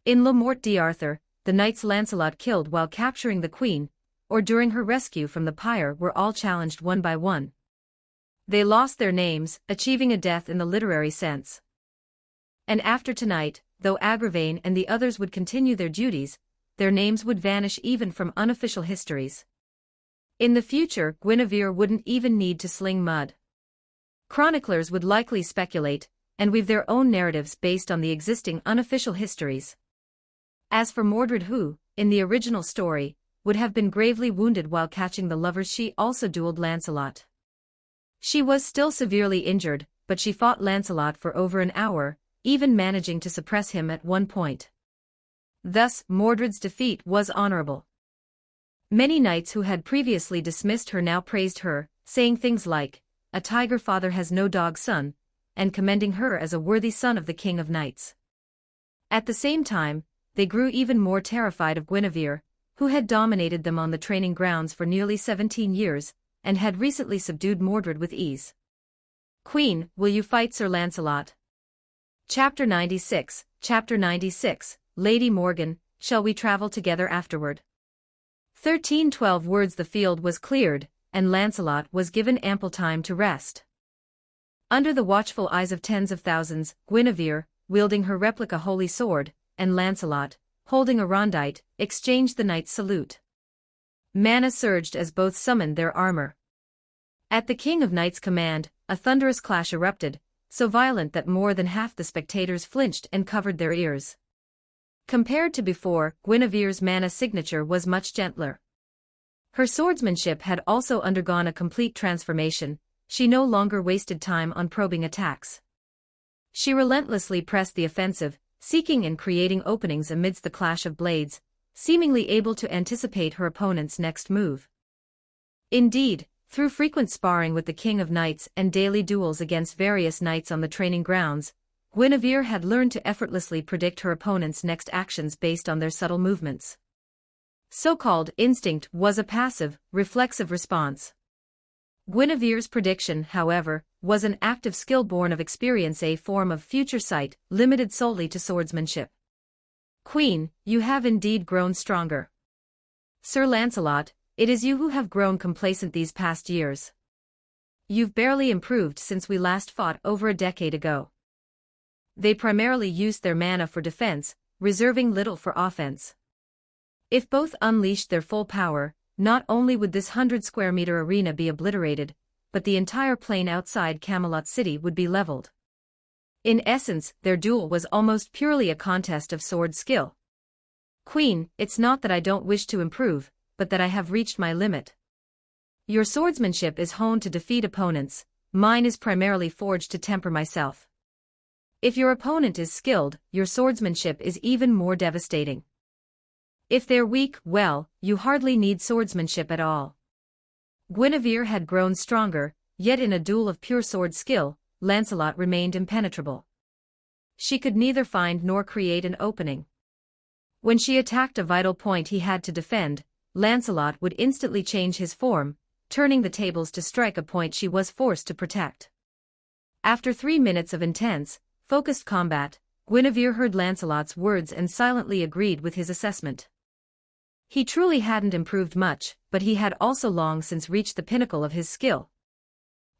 In Le Morte d'Arthur, the knights Lancelot killed while capturing the queen, or during her rescue from the pyre, were all challenged one by one. They lost their names, achieving a death in the literary sense. And after tonight, though Agravain and the others would continue their duties, their names would vanish even from unofficial histories. In the future, Guinevere wouldn't even need to sling mud. Chroniclers would likely speculate, and weave their own narratives based on the existing unofficial histories. As for Mordred, who, in the original story, would have been gravely wounded while catching the lovers, she also dueled Lancelot. She was still severely injured, but she fought Lancelot for over an hour, even managing to suppress him at one point. Thus, Mordred's defeat was honorable. Many knights who had previously dismissed her now praised her, saying things like, "A tiger father has no dog son," and commending her as a worthy son of the King of Knights. At the same time, they grew even more terrified of Guinevere, who had dominated them on the training grounds for nearly 17 years, and had recently subdued Mordred with ease. "Queen, will you fight Sir Lancelot?" Chapter 96, Lady Morgan, shall we travel together afterward? 13:12 words. The field was cleared, and Lancelot was given ample time to rest. Under the watchful eyes of tens of thousands, Guinevere, wielding her replica holy sword, and Lancelot, holding a rondite, exchanged the knight's salute. Mana surged as both summoned their armor. At the King of Knights' command, a thunderous clash erupted, so violent that more than half the spectators flinched and covered their ears. Compared to before, Guinevere's mana signature was much gentler. Her swordsmanship had also undergone a complete transformation. she no longer wasted time on probing attacks. She relentlessly pressed the offensive, seeking and creating openings amidst the clash of blades, seemingly able to anticipate her opponent's next move. Indeed, through frequent sparring with the King of Knights and daily duels against various knights on the training grounds, Guinevere had learned to effortlessly predict her opponent's next actions based on their subtle movements. So-called instinct was a passive, reflexive response. Guinevere's prediction, however, was an active skill born of experience, a form of future sight, limited solely to swordsmanship. Queen, you have indeed grown stronger. Sir Lancelot, it is you who have grown complacent these past years. You've barely improved since we last fought over a decade ago. They primarily used their mana for defense, reserving little for offense. If both unleashed their full power, not only would this 100-square-meter arena be obliterated, but the entire plain outside Camelot City would be leveled. In essence, their duel was almost purely a contest of sword skill. Queen, it's not that I don't wish to improve, but that I have reached my limit. Your swordsmanship is honed to defeat opponents, mine is primarily forged to temper myself. If your opponent is skilled, your swordsmanship is even more devastating. If they're weak, well, you hardly need swordsmanship at all. Guinevere had grown stronger, yet in a duel of pure sword skill, Lancelot remained impenetrable. She could neither find nor create an opening. When she attacked a vital point he had to defend, Lancelot would instantly change his form, turning the tables to strike a point she was forced to protect. After 3 minutes of intense, focused combat, Guinevere heard Lancelot's words and silently agreed with his assessment. He truly hadn't improved much, but he had also long since reached the pinnacle of his skill.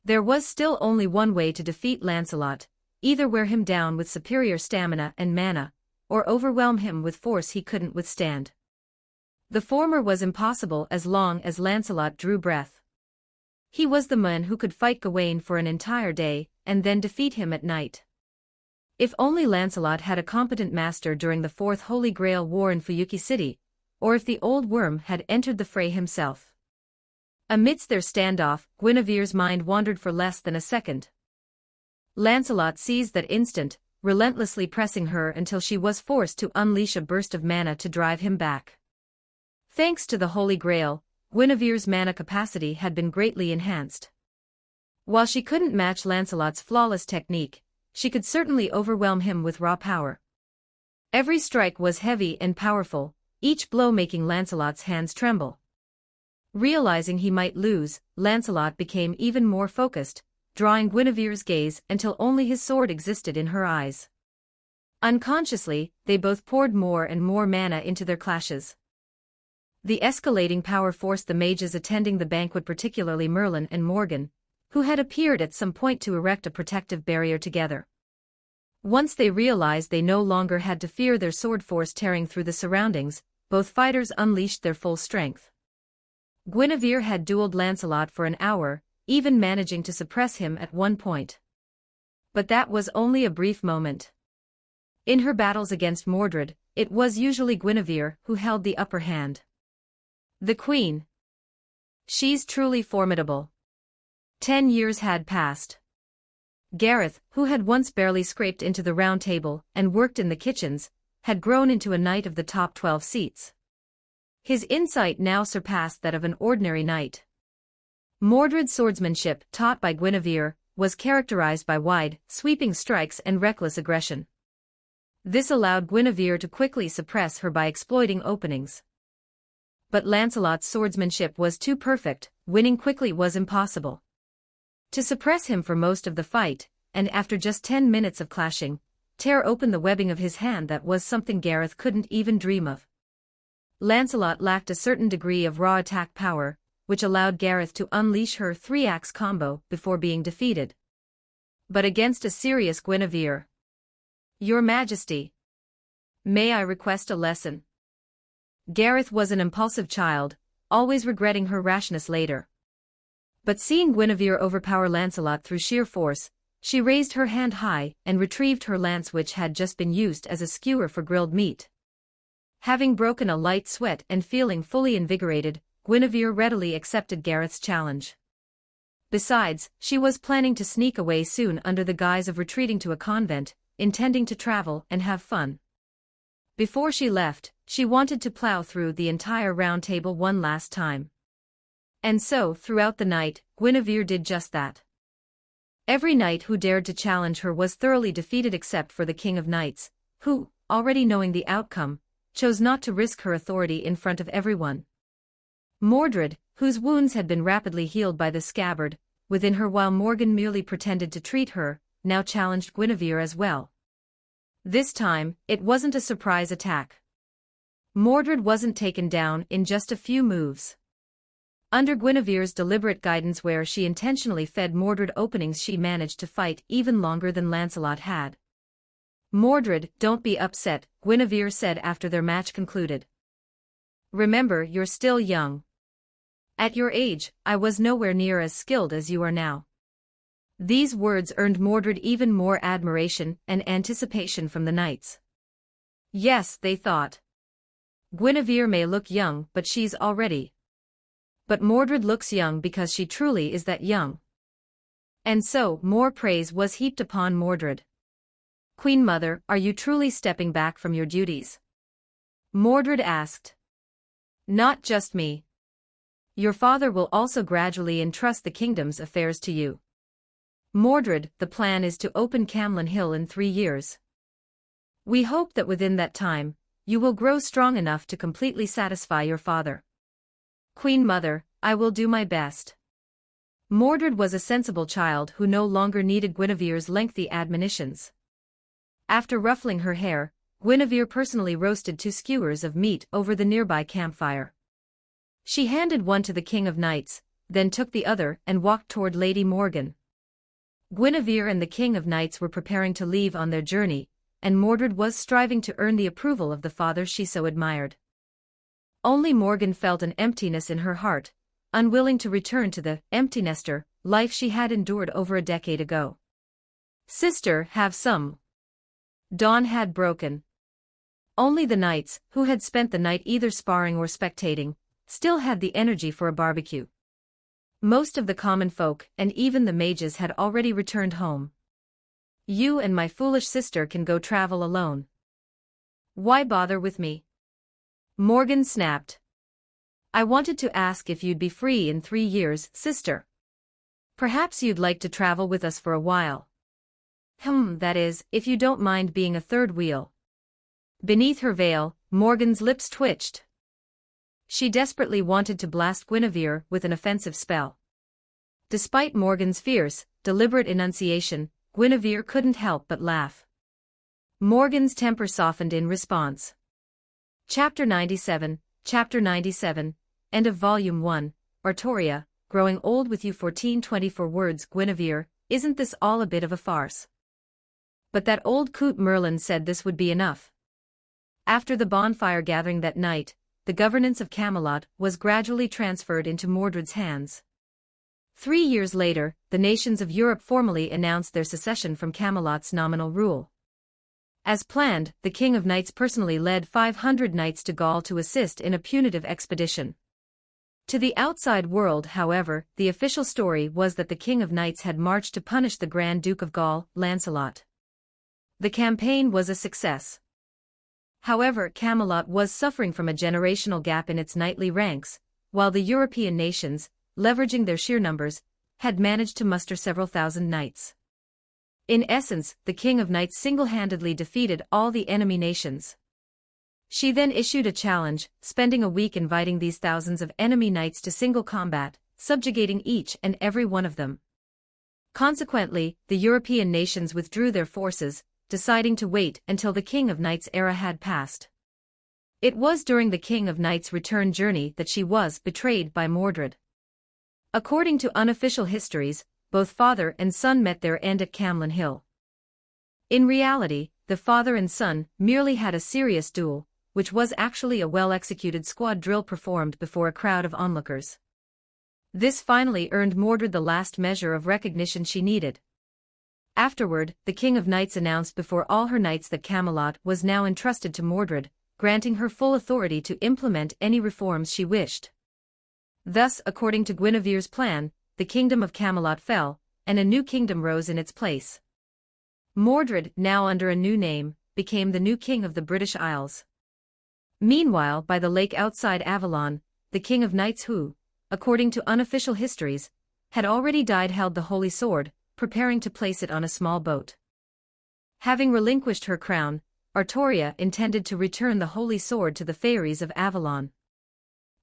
There was still only one way to defeat Lancelot, either wear him down with superior stamina and mana, or overwhelm him with force he couldn't withstand. The former was impossible as long as Lancelot drew breath. He was the man who could fight Gawain for an entire day, and then defeat him at night. If only Lancelot had a competent master during the Fourth Holy Grail War in Fuyuki City, or if the old worm had entered the fray himself. Amidst their standoff, Guinevere's mind wandered for less than a second. Lancelot seized that instant, relentlessly pressing her until she was forced to unleash a burst of mana to drive him back. Thanks to the Holy Grail, Guinevere's mana capacity had been greatly enhanced. While she couldn't match Lancelot's flawless technique, she could certainly overwhelm him with raw power. Every strike was heavy and powerful, each blow making Lancelot's hands tremble. Realizing he might lose, Lancelot became even more focused, drawing Guinevere's gaze until only his sword existed in her eyes. Unconsciously, they both poured more and more mana into their clashes. The escalating power forced the mages attending the banquet, particularly Merlin and Morgan, who had appeared at some point to erect a protective barrier together. Once they realized they no longer had to fear their sword force tearing through the surroundings, both fighters unleashed their full strength. Guinevere had dueled Lancelot for an hour, even managing to suppress him at one point. But that was only a brief moment. In her battles against Mordred, it was usually Guinevere who held the upper hand. The Queen. She's truly formidable. 10 years had passed. Gareth, who had once barely scraped into the round table and worked in the kitchens, had grown into a knight of the top 12 seats. His insight now surpassed that of an ordinary knight. Mordred's swordsmanship, taught by Guinevere, was characterized by wide, sweeping strikes and reckless aggression. This allowed Guinevere to quickly suppress her by exploiting openings. But Lancelot's swordsmanship was too perfect, winning quickly was impossible. To suppress him for most of the fight, and after just 10 minutes of clashing, tear open the webbing of his hand, that was something Gareth couldn't even dream of. Lancelot lacked a certain degree of raw attack power, which allowed Gareth to unleash her 3-axe combo before being defeated. But against a serious Guinevere. Your Majesty. May I request a lesson? Gareth was an impulsive child, always regretting her rashness later. But seeing Guinevere overpower Lancelot through sheer force, she raised her hand high and retrieved her lance, which had just been used as a skewer for grilled meat. Having broken a light sweat and feeling fully invigorated, Guinevere readily accepted Gareth's challenge. Besides, she was planning to sneak away soon under the guise of retreating to a convent, intending to travel and have fun. Before she left, she wanted to plow through the entire round table one last time. And so, throughout the night, Guinevere did just that. Every knight who dared to challenge her was thoroughly defeated except for the King of Knights, who, already knowing the outcome, chose not to risk her authority in front of everyone. Mordred, whose wounds had been rapidly healed by the scabbard within her while Morgan merely pretended to treat her, now challenged Guinevere as well. This time, it wasn't a surprise attack. Mordred wasn't taken down in just a few moves. Under Guinevere's deliberate guidance where she intentionally fed Mordred openings, she managed to fight even longer than Lancelot had. "Mordred, don't be upset," Guinevere said after their match concluded. "Remember, you're still young. At your age, I was nowhere near as skilled as you are now." These words earned Mordred even more admiration and anticipation from the knights. Yes, they thought. Guinevere may look young, but she's already. But Mordred looks young because she truly is that young. And so, more praise was heaped upon Mordred. "Queen Mother, are you truly stepping back from your duties?" Mordred asked. "Not just me. Your father will also gradually entrust the kingdom's affairs to you. Mordred, the plan is to open Camlin Hill in 3 years. We hope that within that time, you will grow strong enough to completely satisfy your father." "Queen Mother, I will do my best." Mordred was a sensible child who no longer needed Guinevere's lengthy admonitions. After ruffling her hair, Guinevere personally roasted 2 skewers of meat over the nearby campfire. She handed one to the King of Knights, then took the other and walked toward Lady Morgan. Guinevere and the King of Knights were preparing to leave on their journey, and Mordred was striving to earn the approval of the father she so admired. Only Morgan felt an emptiness in her heart, unwilling to return to the empty nester life she had endured over a decade ago. "Sister, have some." Dawn had broken. Only the knights, who had spent the night either sparring or spectating, still had the energy for a barbecue. Most of the common folk and even the mages had already returned home. "You and my foolish sister can go travel alone. Why bother with me?" Morgan snapped. "I wanted to ask if you'd be free in 3 years, sister. Perhaps you'd like to travel with us for a while. That is, if you don't mind being a third wheel." Beneath her veil, Morgan's lips twitched. She desperately wanted to blast Guinevere with an offensive spell. Despite Morgan's fierce, deliberate enunciation, Guinevere couldn't help but laugh. Morgan's temper softened in response. Chapter 97, End of Volume 1, Artoria, Growing Old with You 1424 words. "Guinevere, isn't this all a bit of a farce?" But that old coot Merlin said this would be enough. After the bonfire gathering that night, the governance of Camelot was gradually transferred into Mordred's hands. 3 years later, the nations of Europe formally announced their secession from Camelot's nominal rule. As planned, the King of Knights personally led 500 knights to Gaul to assist in a punitive expedition. To the outside world, however, the official story was that the King of Knights had marched to punish the Grand Duke of Gaul, Lancelot. The campaign was a success. However, Camelot was suffering from a generational gap in its knightly ranks, while the European nations, leveraging their sheer numbers, had managed to muster several thousand knights. In essence, the King of Knights single-handedly defeated all the enemy nations. She then issued a challenge, spending a week inviting these thousands of enemy knights to single combat, subjugating each and every one of them. Consequently, the European nations withdrew their forces, deciding to wait until the King of Knights era had passed. It was during the King of Knights' return journey that she was betrayed by Mordred. According to unofficial histories, both father and son met their end at Camlin Hill. In reality, the father and son merely had a serious duel, which was actually a well-executed squad drill performed before a crowd of onlookers. This finally earned Mordred the last measure of recognition she needed. Afterward, the King of Knights announced before all her knights that Camelot was now entrusted to Mordred, granting her full authority to implement any reforms she wished. Thus, according to Guinevere's plan, the kingdom of Camelot fell, and a new kingdom rose in its place. Mordred, now under a new name, became the new king of the British Isles. Meanwhile, by the lake outside Avalon, the king of knights who, according to unofficial histories, had already died held the holy sword, preparing to place it on a small boat. Having relinquished her crown, Artoria intended to return the holy sword to the fairies of Avalon.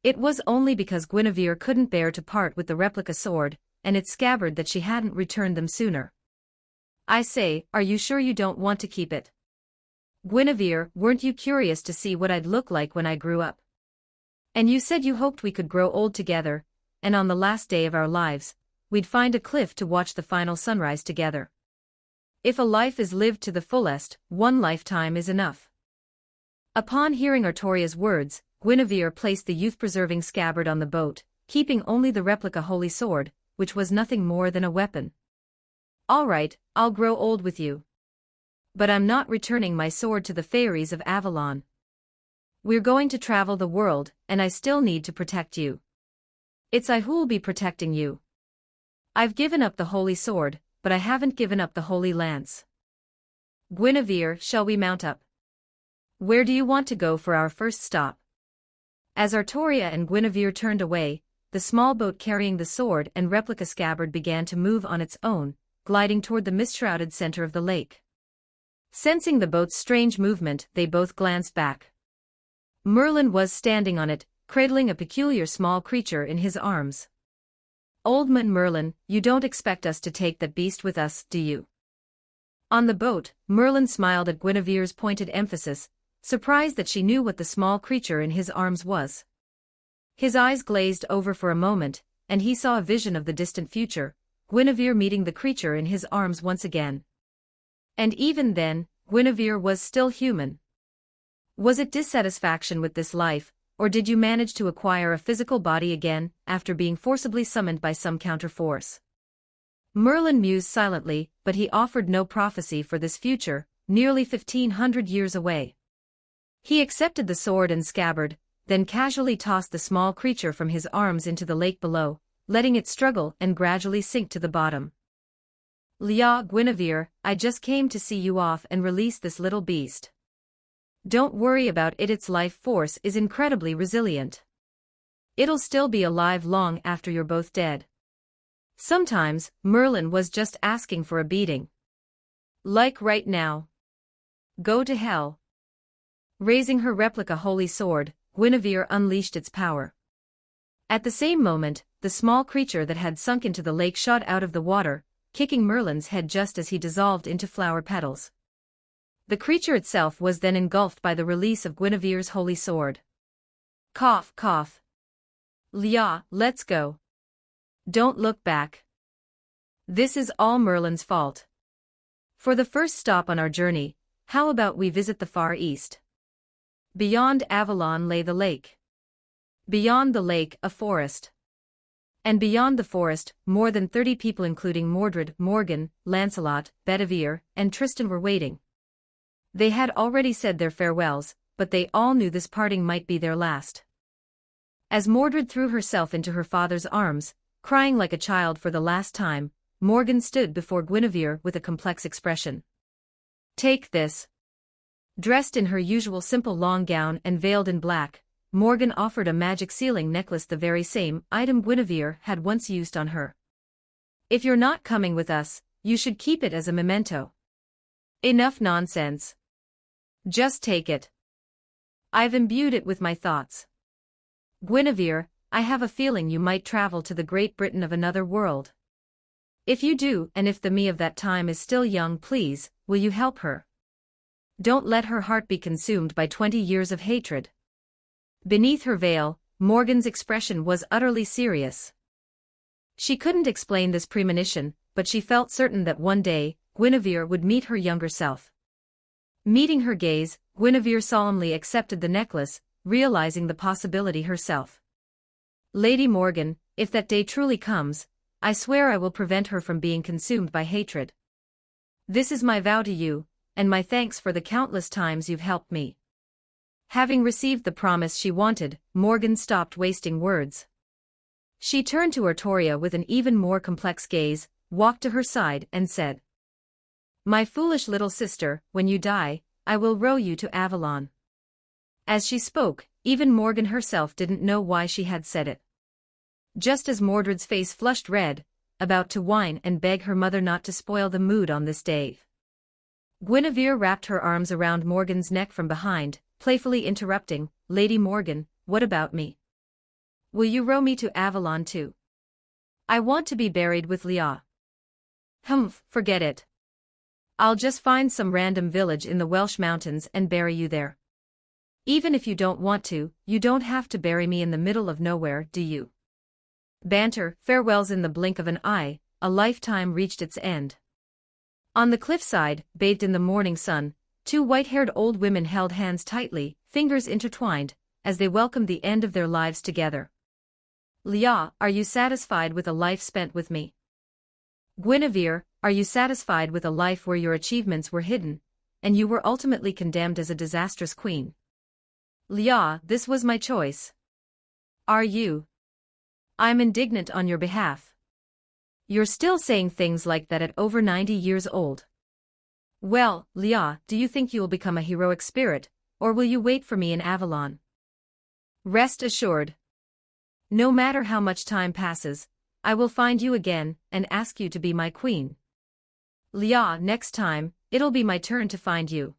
It was only because Guinevere couldn't bear to part with the replica sword and its scabbard that she hadn't returned them sooner. I say, are you sure you don't want to keep it? Guinevere, weren't you curious to see what I'd look like when I grew up? And you said you hoped we could grow old together, and on the last day of our lives, we'd find a cliff to watch the final sunrise together. If a life is lived to the fullest, one lifetime is enough. Upon hearing Artoria's words, Guinevere placed the youth-preserving scabbard on the boat, keeping only the replica holy sword, which was nothing more than a weapon. All right, I'll grow old with you. But I'm not returning my sword to the fairies of Avalon. We're going to travel the world, and I still need to protect you. It's I who'll be protecting you. I've given up the holy sword, but I haven't given up the holy lance. Guinevere, shall we mount up? Where do you want to go for our first stop? As Artoria and Guinevere turned away, the small boat carrying the sword and replica scabbard began to move on its own, gliding toward the mist-shrouded center of the lake. Sensing the boat's strange movement, they both glanced back. Merlin was standing on it, cradling a peculiar small creature in his arms. Old Man Merlin, you don't expect us to take that beast with us, do you? On the boat, Merlin smiled at Guinevere's pointed emphasis, surprised that she knew what the small creature in his arms was. His eyes glazed over for a moment, and he saw a vision of the distant future, Guinevere meeting the creature in his arms once again. And even then, Guinevere was still human. Was it dissatisfaction with this life, or did you manage to acquire a physical body again, after being forcibly summoned by some counterforce? Merlin mused silently, but he offered no prophecy for this future, nearly 1,500 years away. He accepted the sword and scabbard, then casually tossed the small creature from his arms into the lake below, letting it struggle and gradually sink to the bottom. "Lia, Guinevere, I just came to see you off and release this little beast. Don't worry about it, its life force is incredibly resilient. It'll still be alive long after you're both dead." Sometimes, Merlin was just asking for a beating. Like right now. Go to hell. Raising her replica holy sword, Guinevere unleashed its power. At the same moment, the small creature that had sunk into the lake shot out of the water, kicking Merlin's head just as he dissolved into flower petals. The creature itself was then engulfed by the release of Guinevere's holy sword. Cough, cough. Lia, let's go. Don't look back. This is all Merlin's fault. For the first stop on our journey, how about we visit the Far East? Beyond Avalon lay the lake. Beyond the lake, a forest. And beyond the forest, more than 30 people including Mordred, Morgan, Lancelot, Bedivere, and Tristan were waiting. They had already said their farewells, but they all knew this parting might be their last. As Mordred threw herself into her father's arms, crying like a child for the last time, Morgan stood before Guinevere with a complex expression. "Take this." Dressed in her usual simple long gown and veiled in black, Morgan offered a magic sealing necklace, the very same item Guinevere had once used on her. "If you're not coming with us, you should keep it as a memento." "Enough nonsense. Just take it. I've imbued it with my thoughts. Guinevere, I have a feeling you might travel to the Great Britain of another world. If you do, and if the me of that time is still young, please, will you help her? Don't let her heart be consumed by 20 years of hatred." Beneath her veil, Morgan's expression was utterly serious. She couldn't explain this premonition, but she felt certain that one day, Guinevere would meet her younger self. Meeting her gaze, Guinevere solemnly accepted the necklace, realizing the possibility herself. "Lady Morgan, if that day truly comes, I swear I will prevent her from being consumed by hatred. This is my vow to you, and my thanks for the countless times you've helped me." Having received the promise she wanted, Morgan stopped wasting words. She turned to Artoria with an even more complex gaze, walked to her side and said, "My foolish little sister, when you die, I will row you to Avalon." As she spoke, even Morgan herself didn't know why she had said it. Just as Mordred's face flushed red, about to whine and beg her mother not to spoil the mood on this day, Guinevere wrapped her arms around Morgan's neck from behind, playfully interrupting, "Lady Morgan, what about me? Will you row me to Avalon too? I want to be buried with Leah." "Humph, forget it. I'll just find some random village in the Welsh mountains and bury you there. Even if you don't want to, you don't have to bury me in the middle of nowhere, do you?" Banter, farewells in the blink of an eye, a lifetime reached its end. On the cliffside, bathed in the morning sun, two white-haired old women held hands tightly, fingers intertwined, as they welcomed the end of their lives together. "Leah, are you satisfied with a life spent with me? Guinevere, are you satisfied with a life where your achievements were hidden, and you were ultimately condemned as a disastrous queen? Leah, this was my choice. Are you? I'm indignant on your behalf. You're still saying things like that at over 90 years old. Well, Leah, do you think you'll become a heroic spirit, or will you wait for me in Avalon? Rest assured. No matter how much time passes, I will find you again and ask you to be my queen. Leah, next time, it'll be my turn to find you.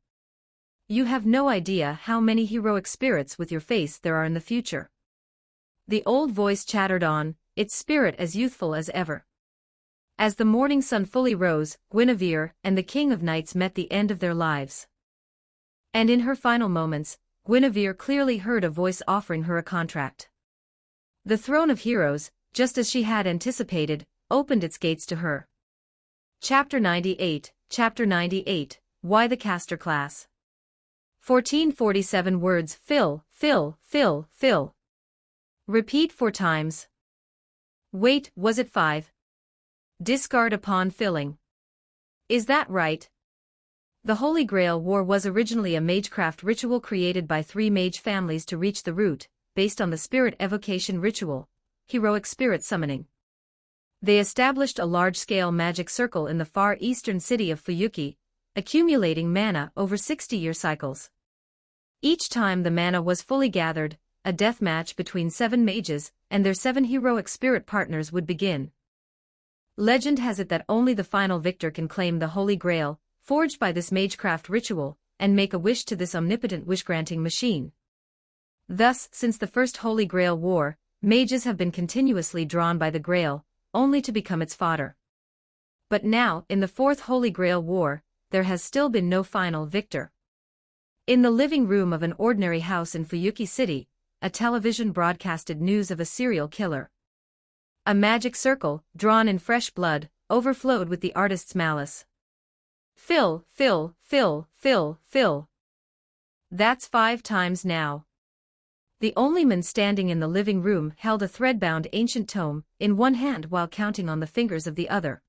You have no idea how many heroic spirits with your face there are in the future." The old voice chattered on, its spirit as youthful as ever. As the morning sun fully rose, Guinevere and the King of Knights met the end of their lives. And in her final moments, Guinevere clearly heard a voice offering her a contract. The throne of heroes, just as she had anticipated, opened its gates to her. Chapter 98, Why the Caster Class. 1447 words. Fill. Repeat 4 times. Wait, was it 5? Discard upon filling. Is that right? The Holy Grail War was originally a magecraft ritual created by 3 mage families to reach the root, based on the spirit evocation ritual, heroic spirit summoning. They established a large-scale magic circle in the far eastern city of Fuyuki, accumulating mana over 60-year cycles. Each time the mana was fully gathered, a death match between 7 mages and their 7 heroic spirit partners would begin. Legend has it that only the final victor can claim the Holy Grail, forged by this magecraft ritual, and make a wish to this omnipotent wish-granting machine. Thus, since the first Holy Grail War, mages have been continuously drawn by the Grail, only to become its fodder. But now, in the 4th Holy Grail War, there has still been no final victor. In the living room of an ordinary house in Fuyuki City, a television broadcasted news of a serial killer. A magic circle, drawn in fresh blood, overflowed with the artist's malice. Fill. That's 5 times now. The only man standing in the living room held a thread-bound ancient tome in one hand while counting on the fingers of the other.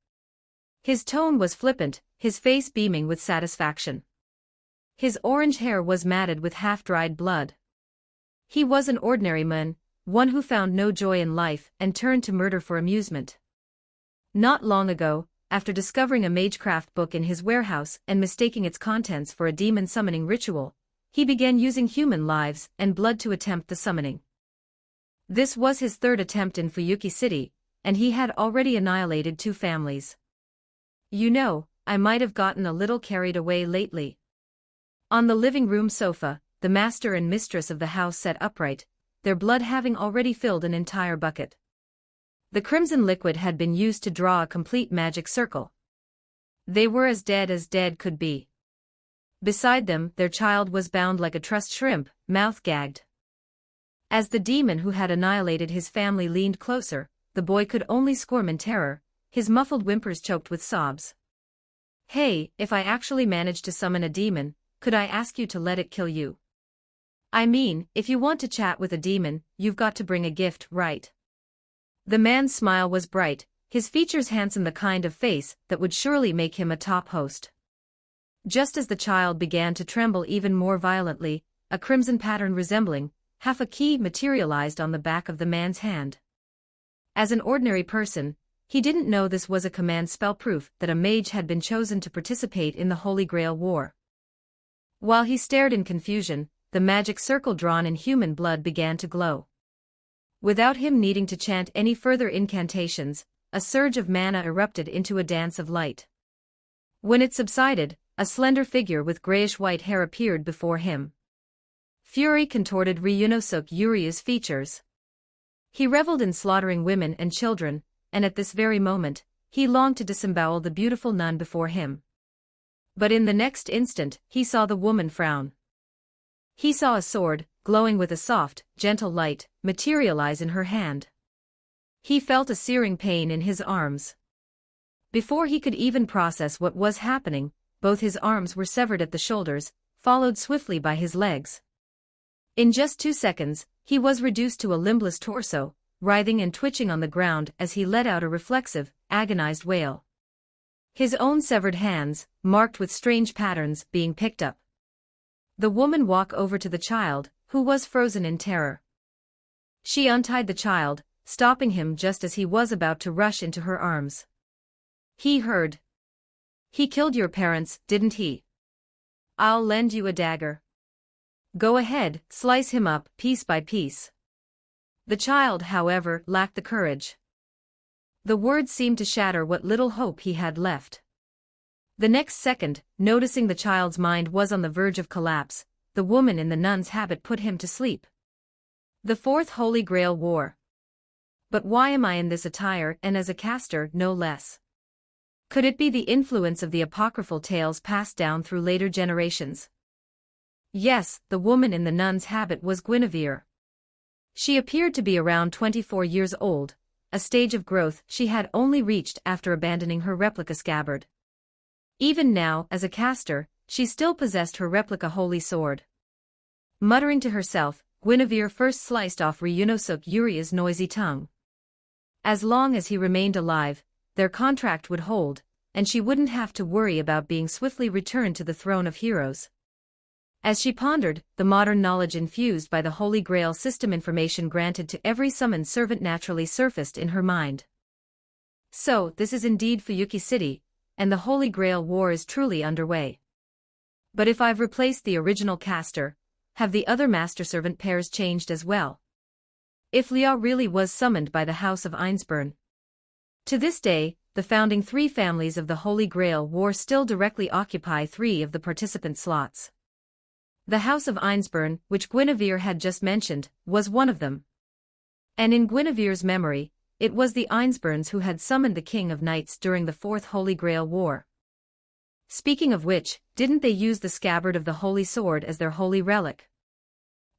His tone was flippant, his face beaming with satisfaction. His orange hair was matted with half-dried blood. He was an ordinary man, one who found no joy in life and turned to murder for amusement. Not long ago, after discovering a magecraft book in his warehouse and mistaking its contents for a demon-summoning ritual, he began using human lives and blood to attempt the summoning. This was his 3rd attempt in Fuyuki City, and he had already annihilated 2 families. You know, I might have gotten a little carried away lately. On the living room sofa, the master and mistress of the house sat upright, their blood having already filled an entire bucket. The crimson liquid had been used to draw a complete magic circle. They were as dead could be. Beside them, their child was bound like a trussed shrimp, mouth gagged. As the demon who had annihilated his family leaned closer, the boy could only squirm in terror, his muffled whimpers choked with sobs. Hey, if I actually managed to summon a demon, could I ask you to let it kill you? I mean, if you want to chat with a demon, you've got to bring a gift, right? The man's smile was bright, his features handsome, the kind of face that would surely make him a top host. Just as the child began to tremble even more violently, a crimson pattern resembling half a key materialized on the back of the man's hand. As an ordinary person, he didn't know this was a command spell, proof that a mage had been chosen to participate in the Holy Grail War. While he stared in confusion, the magic circle drawn in human blood began to glow. Without him needing to chant any further incantations, a surge of mana erupted into a dance of light. When it subsided, a slender figure with grayish-white hair appeared before him. Fury contorted Ryunosuke Yuryu's features. He reveled in slaughtering women and children, and at this very moment, he longed to disembowel the beautiful nun before him. But in the next instant, he saw the woman frown. He saw a sword, glowing with a soft, gentle light, materialize in her hand. He felt a searing pain in his arms. Before he could even process what was happening, both his arms were severed at the shoulders, followed swiftly by his legs. In just 2 seconds, he was reduced to a limbless torso, writhing and twitching on the ground as he let out a reflexive, agonized wail. His own severed hands, marked with strange patterns, being picked up. The woman walked over to the child, who was frozen in terror. She untied the child, stopping him just as he was about to rush into her arms. He heard. "He killed your parents, didn't he? I'll lend you a dagger. Go ahead, slice him up, piece by piece." The child, however, lacked the courage. The words seemed to shatter what little hope he had left. The next second, noticing the child's mind was on the verge of collapse, the woman in the nun's habit put him to sleep. The Fourth Holy Grail War. But why am I in this attire, and as a caster, no less? Could it be the influence of the apocryphal tales passed down through later generations? Yes, the woman in the nun's habit was Guinevere. She appeared to be around 24 years old, a stage of growth she had only reached after abandoning her replica scabbard. Even now, as a caster, she still possessed her replica holy sword. Muttering to herself, Guinevere first sliced off Ryunosuke Yuryu's noisy tongue. As long as he remained alive, their contract would hold, and she wouldn't have to worry about being swiftly returned to the throne of heroes. As she pondered, the modern knowledge infused by the Holy Grail system information granted to every summoned servant naturally surfaced in her mind. So, this is indeed Fuyuki City, and the Holy Grail War is truly underway. But if I've replaced the original caster, have the other master-servant pairs changed as well? If Liao really was summoned by the House of Einsburn? To this day, the founding 3 families of the Holy Grail War still directly occupy 3 of the participant slots. The House of Einsburn, which Guinevere had just mentioned, was one of them. And in Guinevere's memory, it was the Einsburns who had summoned the King of Knights during the Fourth Holy Grail War. Speaking of which, didn't they use the scabbard of the Holy Sword as their holy relic?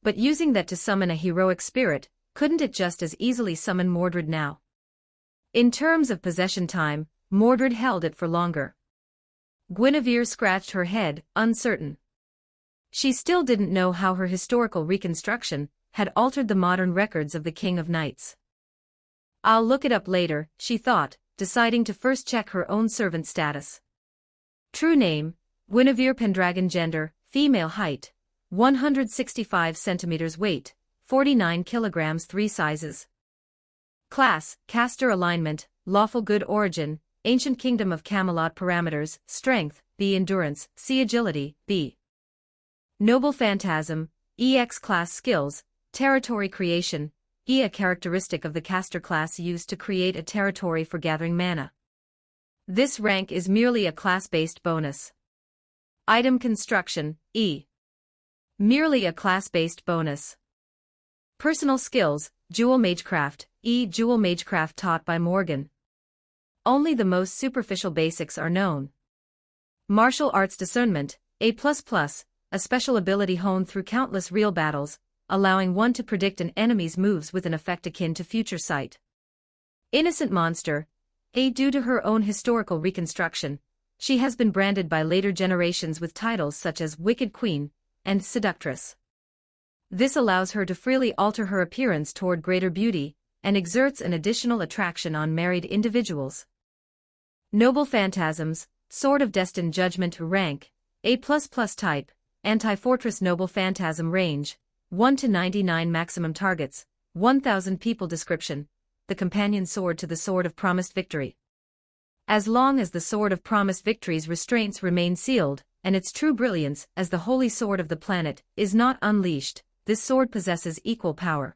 But using that to summon a heroic spirit, couldn't it just as easily summon Mordred now? In terms of possession time, Mordred held it for longer. Guinevere scratched her head, uncertain. She still didn't know how her historical reconstruction had altered the modern records of the King of Knights. I'll look it up later, she thought, deciding to first check her own servant status. True name, Guinevere Pendragon. Gender, female. Height, 165 centimeters. Weight, 49 kilograms. 3 sizes. Class, caster. Alignment, lawful good. Origin, ancient kingdom of Camelot. Parameters, strength, B. Endurance, C. Agility, B. Noble Phantasm, EX. Class. Skills, territory creation, E. A characteristic of the caster class used to create a territory for gathering mana. This rank is merely a class-based bonus. Item construction, E. Merely a class-based bonus. Personal skills, Jewel Magecraft, E. Jewel Magecraft taught by Morgan. Only the most superficial basics are known. Martial Arts Discernment, A++, a special ability honed through countless real battles, allowing one to predict an enemy's moves with an effect akin to future sight. Innocent Monster, A. Due to her own historical reconstruction, she has been branded by later generations with titles such as Wicked Queen and Seductress. This allows her to freely alter her appearance toward greater beauty, and exerts an additional attraction on married individuals. Noble Phantasms, Sword of Destined Judgment. Rank, A++ type, Anti-Fortress. Noble Phantasm. Range, 1 to 99. Maximum targets, 1,000 people. Description, the companion sword to the sword of promised victory. As long as the sword of promised victory's restraints remain sealed, and its true brilliance as the holy sword of the planet is not unleashed, this sword possesses equal power.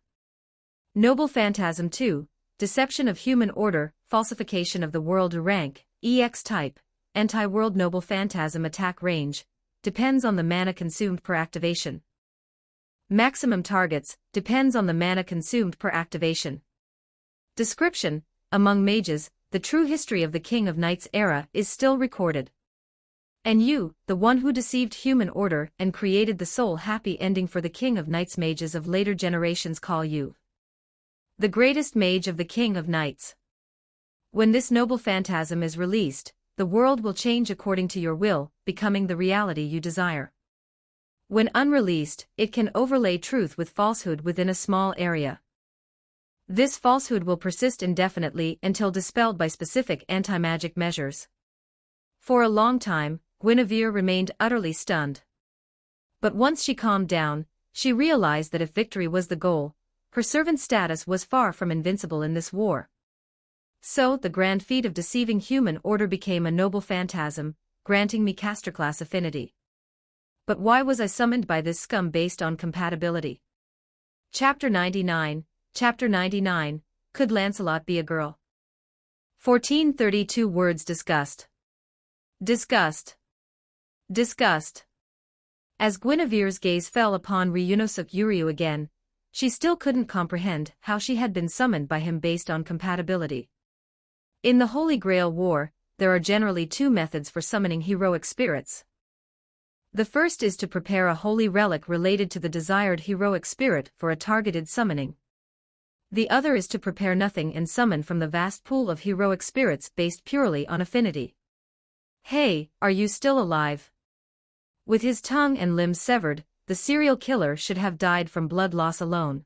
Noble Phantasm 2, Deception of Human Order, Falsification of the World Rank, EX Type, Anti-World Noble Phantasm Attack Range, depends on the mana consumed per activation. Maximum targets, depends on the mana consumed per activation. Description: among mages, the true history of the King of Knights era is still recorded. And you, the one who deceived human order and created the soul-happy ending for the King of Knights, mages of later generations call you the greatest mage of the King of Knights. When this noble phantasm is released, the world will change according to your will, becoming the reality you desire. When unreleased, it can overlay truth with falsehood within a small area. This falsehood will persist indefinitely until dispelled by specific anti-magic measures. For a long time, Guinevere remained utterly stunned. But once she calmed down, she realized that if victory was the goal, her servant status was far from invincible in this war. So, the grand feat of deceiving human order became a noble phantasm, granting me casterclass affinity. But why was I summoned by this scum based on compatibility? Chapter 99, Chapter 99, Could Lancelot Be a Girl? 1432 Words discussed. Disgust. Disgust. As Guinevere's gaze fell upon Ryunosuke Uryu again, she still couldn't comprehend how she had been summoned by him based on compatibility. In the Holy Grail War, there are generally two methods for summoning heroic spirits. The first is to prepare a holy relic related to the desired heroic spirit for a targeted summoning. The other is to prepare nothing and summon from the vast pool of heroic spirits based purely on affinity. Hey, are you still alive? With his tongue and limbs severed, the serial killer should have died from blood loss alone.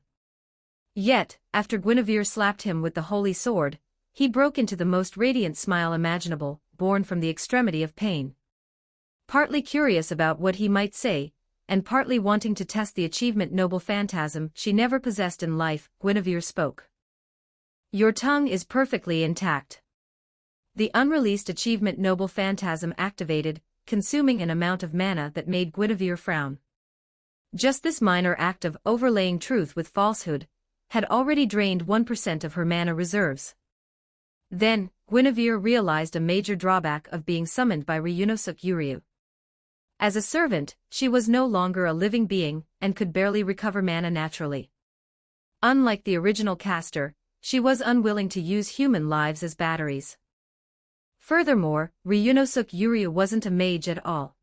Yet, after Guinevere slapped him with the holy sword, he broke into the most radiant smile imaginable, born from the extremity of pain. Partly curious about what he might say, and partly wanting to test the achievement noble phantasm she never possessed in life, Guinevere spoke. Your tongue is perfectly intact. The unreleased achievement noble phantasm activated, consuming an amount of mana that made Guinevere frown. Just this minor act of overlaying truth with falsehood had already drained 1% of her mana reserves. Then, Guinevere realized a major drawback of being summoned by Ryunosuke Uryu. As a servant, she was no longer a living being and could barely recover mana naturally. Unlike the original caster, she was unwilling to use human lives as batteries. Furthermore, Ryunosuke Uryu wasn't a mage at all.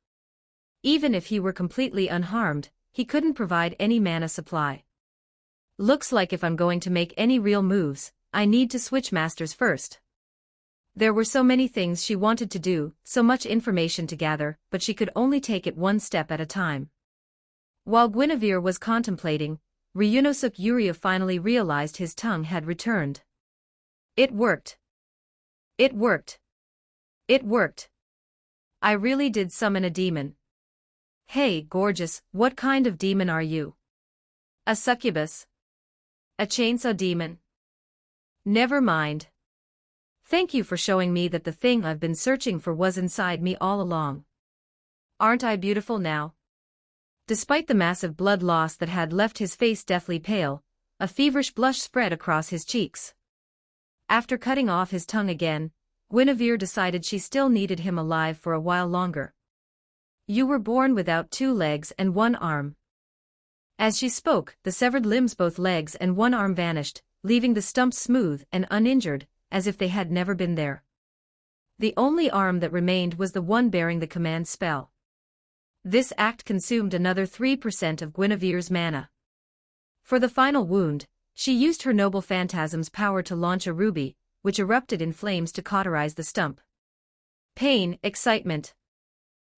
Even if he were completely unharmed, he couldn't provide any mana supply. Looks like if I'm going to make any real moves, I need to switch masters first. There were so many things she wanted to do, so much information to gather, but she could only take it one step at a time. While Guinevere was contemplating, Ryunosuke Uryu finally realized his tongue had returned. It worked. It worked. It worked. I really did summon a demon. Hey, gorgeous, what kind of demon are you? A succubus? A chainsaw demon? Never mind. Thank you for showing me that the thing I've been searching for was inside me all along. Aren't I beautiful now? Despite the massive blood loss that had left his face deathly pale, a feverish blush spread across his cheeks. After cutting off his tongue again, Guinevere decided she still needed him alive for a while longer. You were born without 2 legs and 1 arm. As she spoke, the severed limbs, both legs and 1 arm, vanished, leaving the stumps smooth and uninjured, as if they had never been there. The only arm that remained was the one bearing the command spell. This act consumed another 3% of Guinevere's mana. For the final wound, she used her noble phantasm's power to launch a ruby, which erupted in flames to cauterize the stump. Pain, excitement.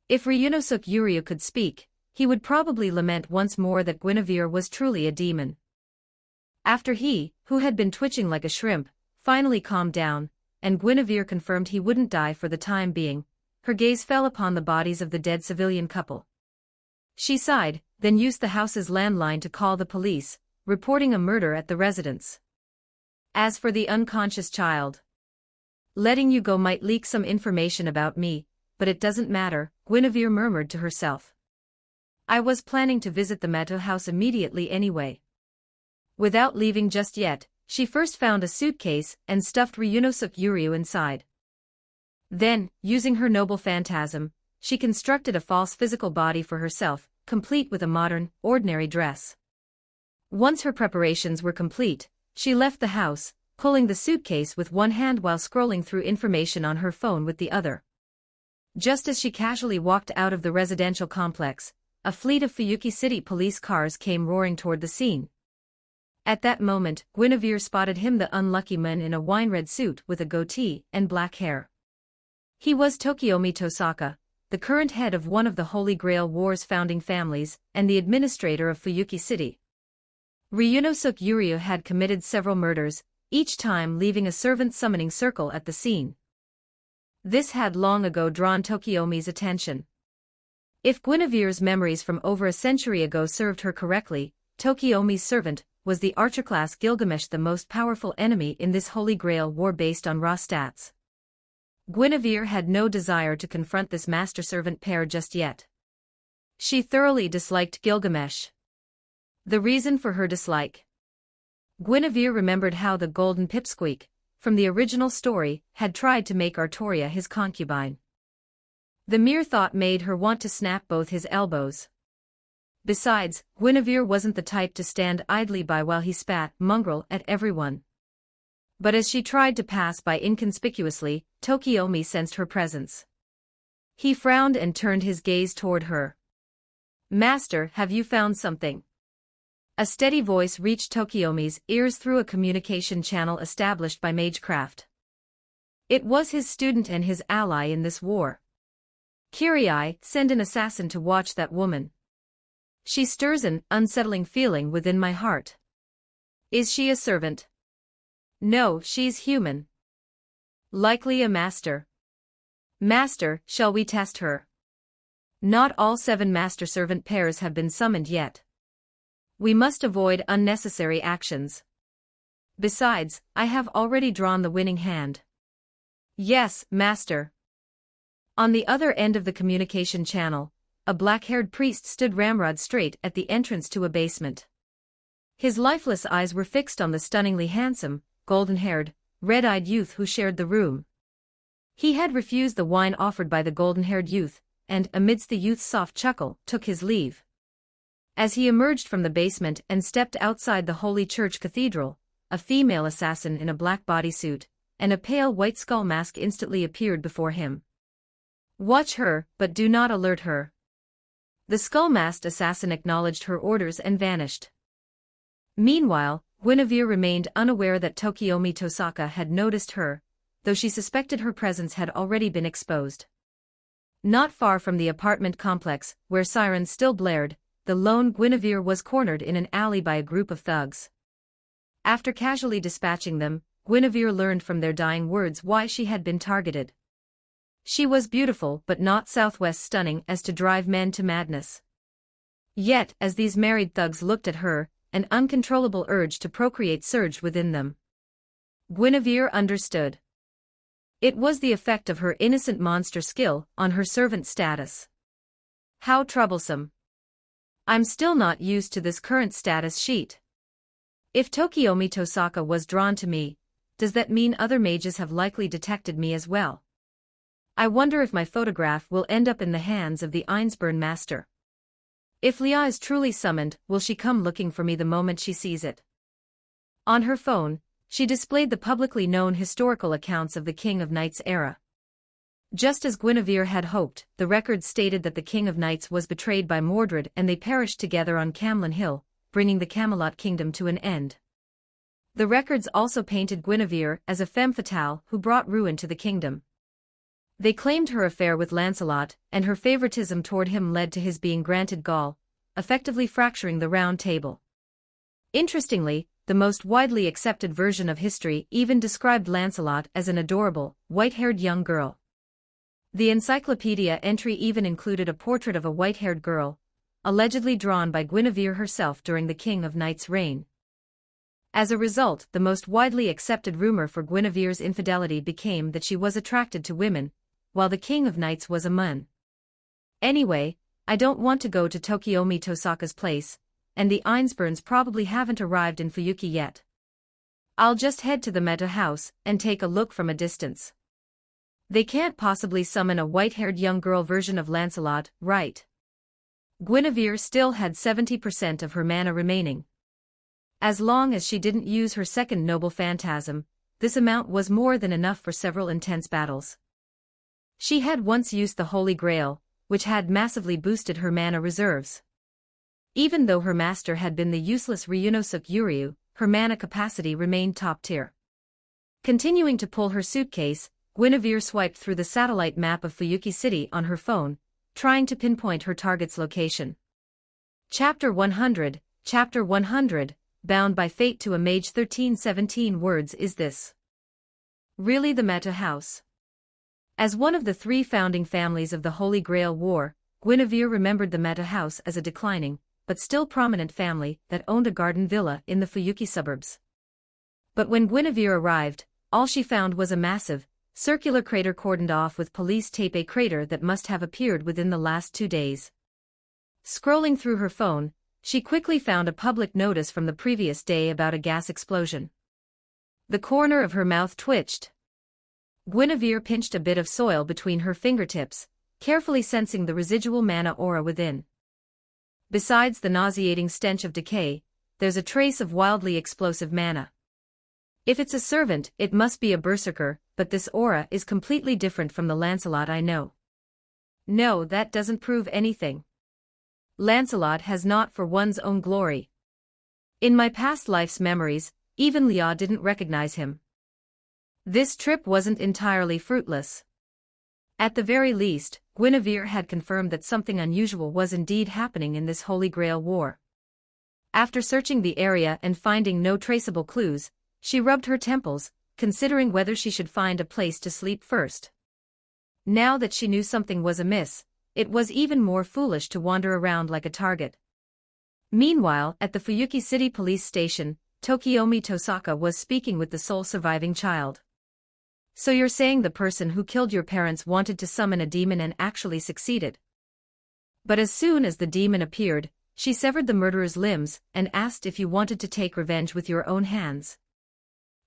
If Ryunosuke Uryu could speak, he would probably lament once more that Guinevere was truly a demon. After he, who had been twitching like a shrimp, finally calmed down, and Guinevere confirmed he wouldn't die for the time being, her gaze fell upon the bodies of the dead civilian couple. She sighed, then used the house's landline to call the police, reporting a murder at the residence. As for the unconscious child, letting you go might leak some information about me, but it doesn't matter, Guinevere murmured to herself. I was planning to visit the Meadow house immediately anyway. Without leaving just yet, she first found a suitcase and stuffed Ryunosuke Uryu inside. Then, using her noble phantasm, she constructed a false physical body for herself, complete with a modern, ordinary dress. Once her preparations were complete, she left the house, pulling the suitcase with one hand while scrolling through information on her phone with the other. Just as she casually walked out of the residential complex, a fleet of Fuyuki City police cars came roaring toward the scene. At that moment, Guinevere spotted him, the unlucky man in a wine-red suit with a goatee and black hair. He was Tokiomi Tosaka, the current head of one of the Holy Grail War's founding families, and the administrator of Fuyuki City. Ryunosuke Uryu had committed several murders, each time leaving a servant summoning circle at the scene. This had long ago drawn Tokiomi's attention. If Guinevere's memories from over a century ago served her correctly, Tokiomi's servant was the archer-class Gilgamesh, the most powerful enemy in this Holy Grail war based on raw stats. Guinevere had no desire to confront this master-servant pair just yet. She thoroughly disliked Gilgamesh. The reason for her dislike. Guinevere remembered how the Golden Pipsqueak, from the original story, had tried to make Artoria his concubine. The mere thought made her want to snap both his elbows. Besides, Guinevere wasn't the type to stand idly by while he spat mongrel at everyone. But as she tried to pass by inconspicuously, Tokiomi sensed her presence. He frowned and turned his gaze toward her. "Master, have you found something?" A steady voice reached Tokiomi's ears through a communication channel established by Magecraft. It was his student and his ally in this war. "Kirai, send an assassin to watch that woman. She stirs an unsettling feeling within my heart." "Is she a servant?" "No, she's human." "Likely a master." "Master, shall we test her?" "Not all 7 master-servant pairs have been summoned yet. We must avoid unnecessary actions. Besides, I have already drawn the winning hand." "Yes, master." On the other end of the communication channel, a black-haired priest stood ramrod straight at the entrance to a basement. His lifeless eyes were fixed on the stunningly handsome, golden-haired, red-eyed youth who shared the room. He had refused the wine offered by the golden-haired youth, and, amidst the youth's soft chuckle, took his leave. As he emerged from the basement and stepped outside the Holy Church Cathedral, a female assassin in a black bodysuit and a pale white skull mask instantly appeared before him. "Watch her, but do not alert her." The skull-masked assassin acknowledged her orders and vanished. Meanwhile, Guinevere remained unaware that Tokiomi Tosaka had noticed her, though she suspected her presence had already been exposed. Not far from the apartment complex, where sirens still blared, the lone Guinevere was cornered in an alley by a group of thugs. After casually dispatching them, Guinevere learned from their dying words why she had been targeted. She was beautiful but not Southwest stunning as to drive men to madness. Yet, as these married thugs looked at her, an uncontrollable urge to procreate surged within them. Guinevere understood. It was the effect of her innocent monster skill on her servant status. How troublesome. I'm still not used to this current status sheet. If Tokiomi Tosaka was drawn to me, does that mean other mages have likely detected me as well? I wonder if my photograph will end up in the hands of the Einsburn master. If Leah is truly summoned, will she come looking for me the moment she sees it? On her phone, she displayed the publicly known historical accounts of the King of Knights era. Just as Guinevere had hoped, the records stated that the King of Knights was betrayed by Mordred and they perished together on Camlin Hill, bringing the Camelot kingdom to an end. The records also painted Guinevere as a femme fatale who brought ruin to the kingdom. They claimed her affair with Lancelot and her favoritism toward him led to his being granted Gaul, effectively fracturing the Round Table. Interestingly, the most widely accepted version of history even described Lancelot as an adorable, white-haired young girl. The encyclopedia entry even included a portrait of a white-haired girl, allegedly drawn by Guinevere herself during the King of Knights' reign. As a result, the most widely accepted rumor for Guinevere's infidelity became that she was attracted to women, while the King of Knights was a man. Anyway, I don't want to go to Tokiomi Tosaka's place, and the Einsburns probably haven't arrived in Fuyuki yet. I'll just head to the Meta house and take a look from a distance. They can't possibly summon a white-haired young girl version of Lancelot, right? Guinevere still had 70% of her mana remaining. As long as she didn't use her second noble phantasm, this amount was more than enough for several intense battles. She had once used the Holy Grail, which had massively boosted her mana reserves. Even though her master had been the useless Ryunosuke Uryu, her mana capacity remained top tier. Continuing to pull her suitcase, Guinevere swiped through the satellite map of Fuyuki City on her phone, trying to pinpoint her target's location. Chapter 100, Chapter 100, Bound by Fate to a Mage. 1317 words is this. Really the Meta House? As one of the three founding families of the Holy Grail War, Guinevere remembered the Meta House as a declining, but still prominent family that owned a garden villa in the Fuyuki suburbs. But when Guinevere arrived, all she found was a massive, circular crater cordoned off with police tape, a crater that must have appeared within the last 2 days. Scrolling through her phone, she quickly found a public notice from the previous day about a gas explosion. The corner of her mouth twitched. Guinevere pinched a bit of soil between her fingertips, carefully sensing the residual mana aura within. Besides the nauseating stench of decay, there's a trace of wildly explosive mana. If it's a servant, it must be a berserker, but this aura is completely different from the Lancelot I know. No, that doesn't prove anything. Lancelot has not for one's own glory. In my past life's memories, even Leah didn't recognize him. This trip wasn't entirely fruitless. At the very least, Guinevere had confirmed that something unusual was indeed happening in this Holy Grail war. After searching the area and finding no traceable clues, she rubbed her temples, considering whether she should find a place to sleep first. Now that she knew something was amiss, it was even more foolish to wander around like a target. Meanwhile, at the Fuyuki City Police Station, Tokiomi Tosaka was speaking with the sole surviving child. So you're saying the person who killed your parents wanted to summon a demon and actually succeeded? But as soon as the demon appeared, she severed the murderer's limbs and asked if you wanted to take revenge with your own hands.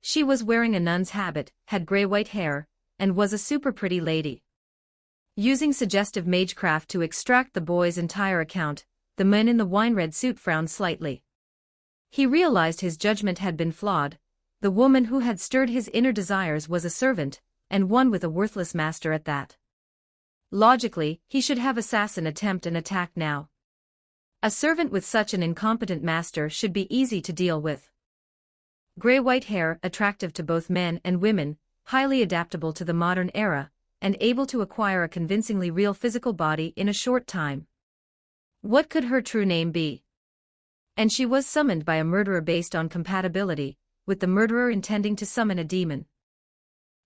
She was wearing a nun's habit, had gray-white hair, and was a super pretty lady. Using suggestive magecraft to extract the boy's entire account, the man in the wine-red suit frowned slightly. He realized his judgment had been flawed. The woman who had stirred his inner desires was a servant, and one with a worthless master at that. Logically, he should have assassin attempt an attack now. A servant with such an incompetent master should be easy to deal with. Gray-white hair, attractive to both men and women, highly adaptable to the modern era, and able to acquire a convincingly real physical body in a short time. What could her true name be? And she was summoned by a murderer based on compatibility, with the murderer intending to summon a demon.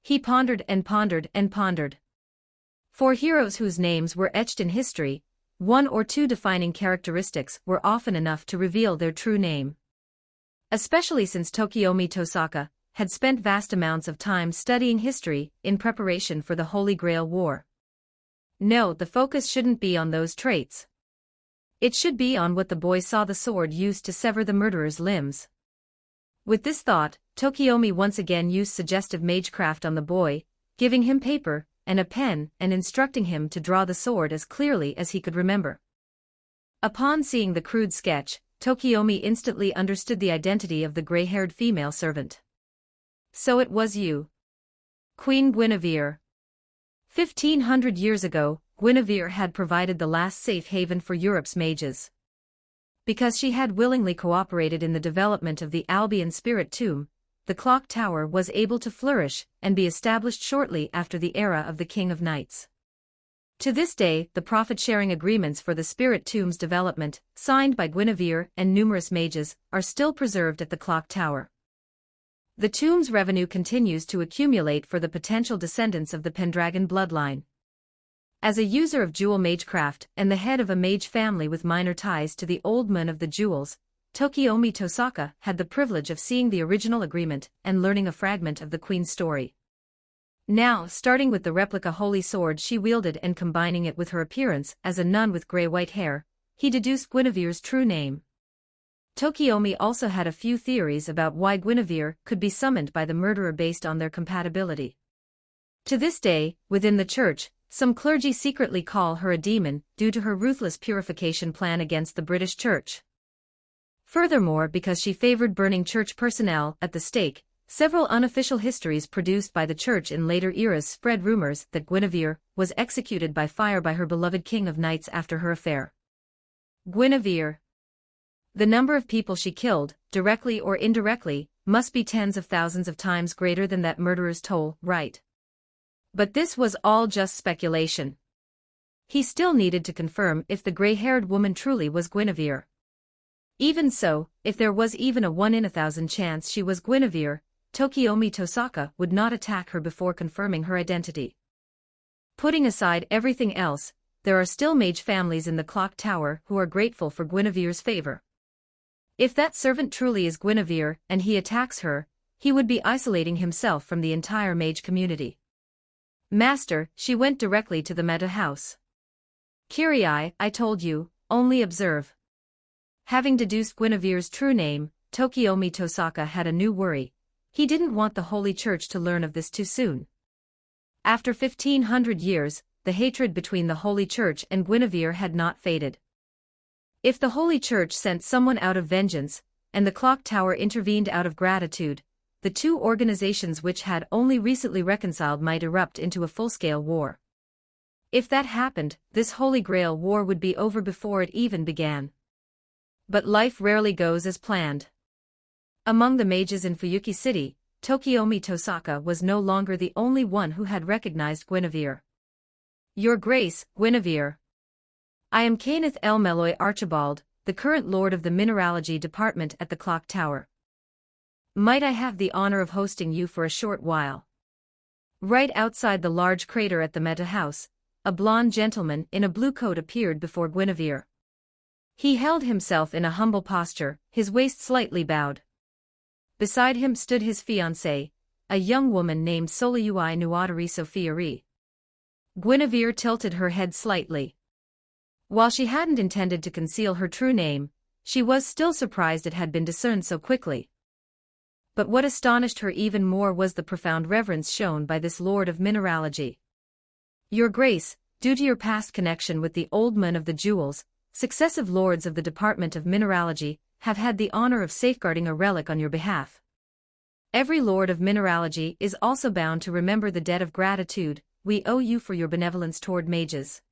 He pondered and pondered and pondered. For heroes whose names were etched in history, 1 or 2 defining characteristics were often enough to reveal their true name. Especially since Tokiomi Tosaka had spent vast amounts of time studying history in preparation for the Holy Grail War. No, the focus shouldn't be on those traits. It should be on what the boy saw the sword used to sever the murderer's limbs. With this thought, Tokiomi once again used suggestive magecraft on the boy, giving him paper and a pen and instructing him to draw the sword as clearly as he could remember. Upon seeing the crude sketch, Tokiomi instantly understood the identity of the gray-haired female servant. So it was you. Queen Guinevere. 1500 years ago, Guinevere had provided the last safe haven for Europe's mages. Because she had willingly cooperated in the development of the Albion Spirit Tomb, the clock tower was able to flourish and be established shortly after the era of the King of Knights. To this day, the profit-sharing agreements for the Spirit Tomb's development, signed by Guinevere and numerous mages, are still preserved at the clock tower. The tomb's revenue continues to accumulate for the potential descendants of the Pendragon bloodline. As a user of jewel magecraft and the head of a mage family with minor ties to the old man of the jewels, Tokiomi Tosaka had the privilege of seeing the original agreement and learning a fragment of the queen's story. Now, starting with the replica holy sword she wielded and combining it with her appearance as a nun with gray-white hair, he deduced Guinevere's true name. Tokiomi also had a few theories about why Guinevere could be summoned by the murderer based on their compatibility. To this day, within the church, some clergy secretly call her a demon due to her ruthless purification plan against the British Church. Furthermore, because she favored burning church personnel at the stake, several unofficial histories produced by the church in later eras spread rumors that Guinevere was executed by fire by her beloved king of knights after her affair. Guinevere. The number of people she killed, directly or indirectly, must be tens of thousands of times greater than that murderer's toll, right? But this was all just speculation. He still needed to confirm if the gray-haired woman truly was Guinevere. Even so, if there was even a 1 in 1,000 chance she was Guinevere, Tokiomi Tosaka would not attack her before confirming her identity. Putting aside everything else, there are still mage families in the clock tower who are grateful for Guinevere's favor. If that servant truly is Guinevere and he attacks her, he would be isolating himself from the entire mage community. Master, she went directly to the Meta house. Kyrie, I told you, only observe. Having deduced Guinevere's true name, Tokiomi Tosaka had a new worry. He didn't want the Holy Church to learn of this too soon. After 1,500 years, the hatred between the Holy Church and Guinevere had not faded. If the Holy Church sent someone out of vengeance, and the clock tower intervened out of gratitude, the two organizations which had only recently reconciled might erupt into a full-scale war. If that happened, this Holy Grail war would be over before it even began. But life rarely goes as planned. Among the mages in Fuyuki City, Tokiomi Tosaka was no longer the only one who had recognized Guinevere. Your Grace, Guinevere. I am Kenneth L. Meloy Archibald, the current Lord of the Mineralogy Department at the Clock Tower. Might I have the honor of hosting you for a short while? Right outside the large crater at the Meta House, a blond gentleman in a blue coat appeared before Guinevere. He held himself in a humble posture, his waist slightly bowed. Beside him stood his fiancée, a young woman named Soliyui Nuatari Sophiari. Guinevere tilted her head slightly. While she hadn't intended to conceal her true name, she was still surprised it had been discerned so quickly. But what astonished her even more was the profound reverence shown by this Lord of Mineralogy. Your Grace, due to your past connection with the Old Man of the Jewels, successive lords of the Department of Mineralogy have had the honor of safeguarding a relic on your behalf. Every Lord of Mineralogy is also bound to remember the debt of gratitude we owe you for your benevolence toward mages.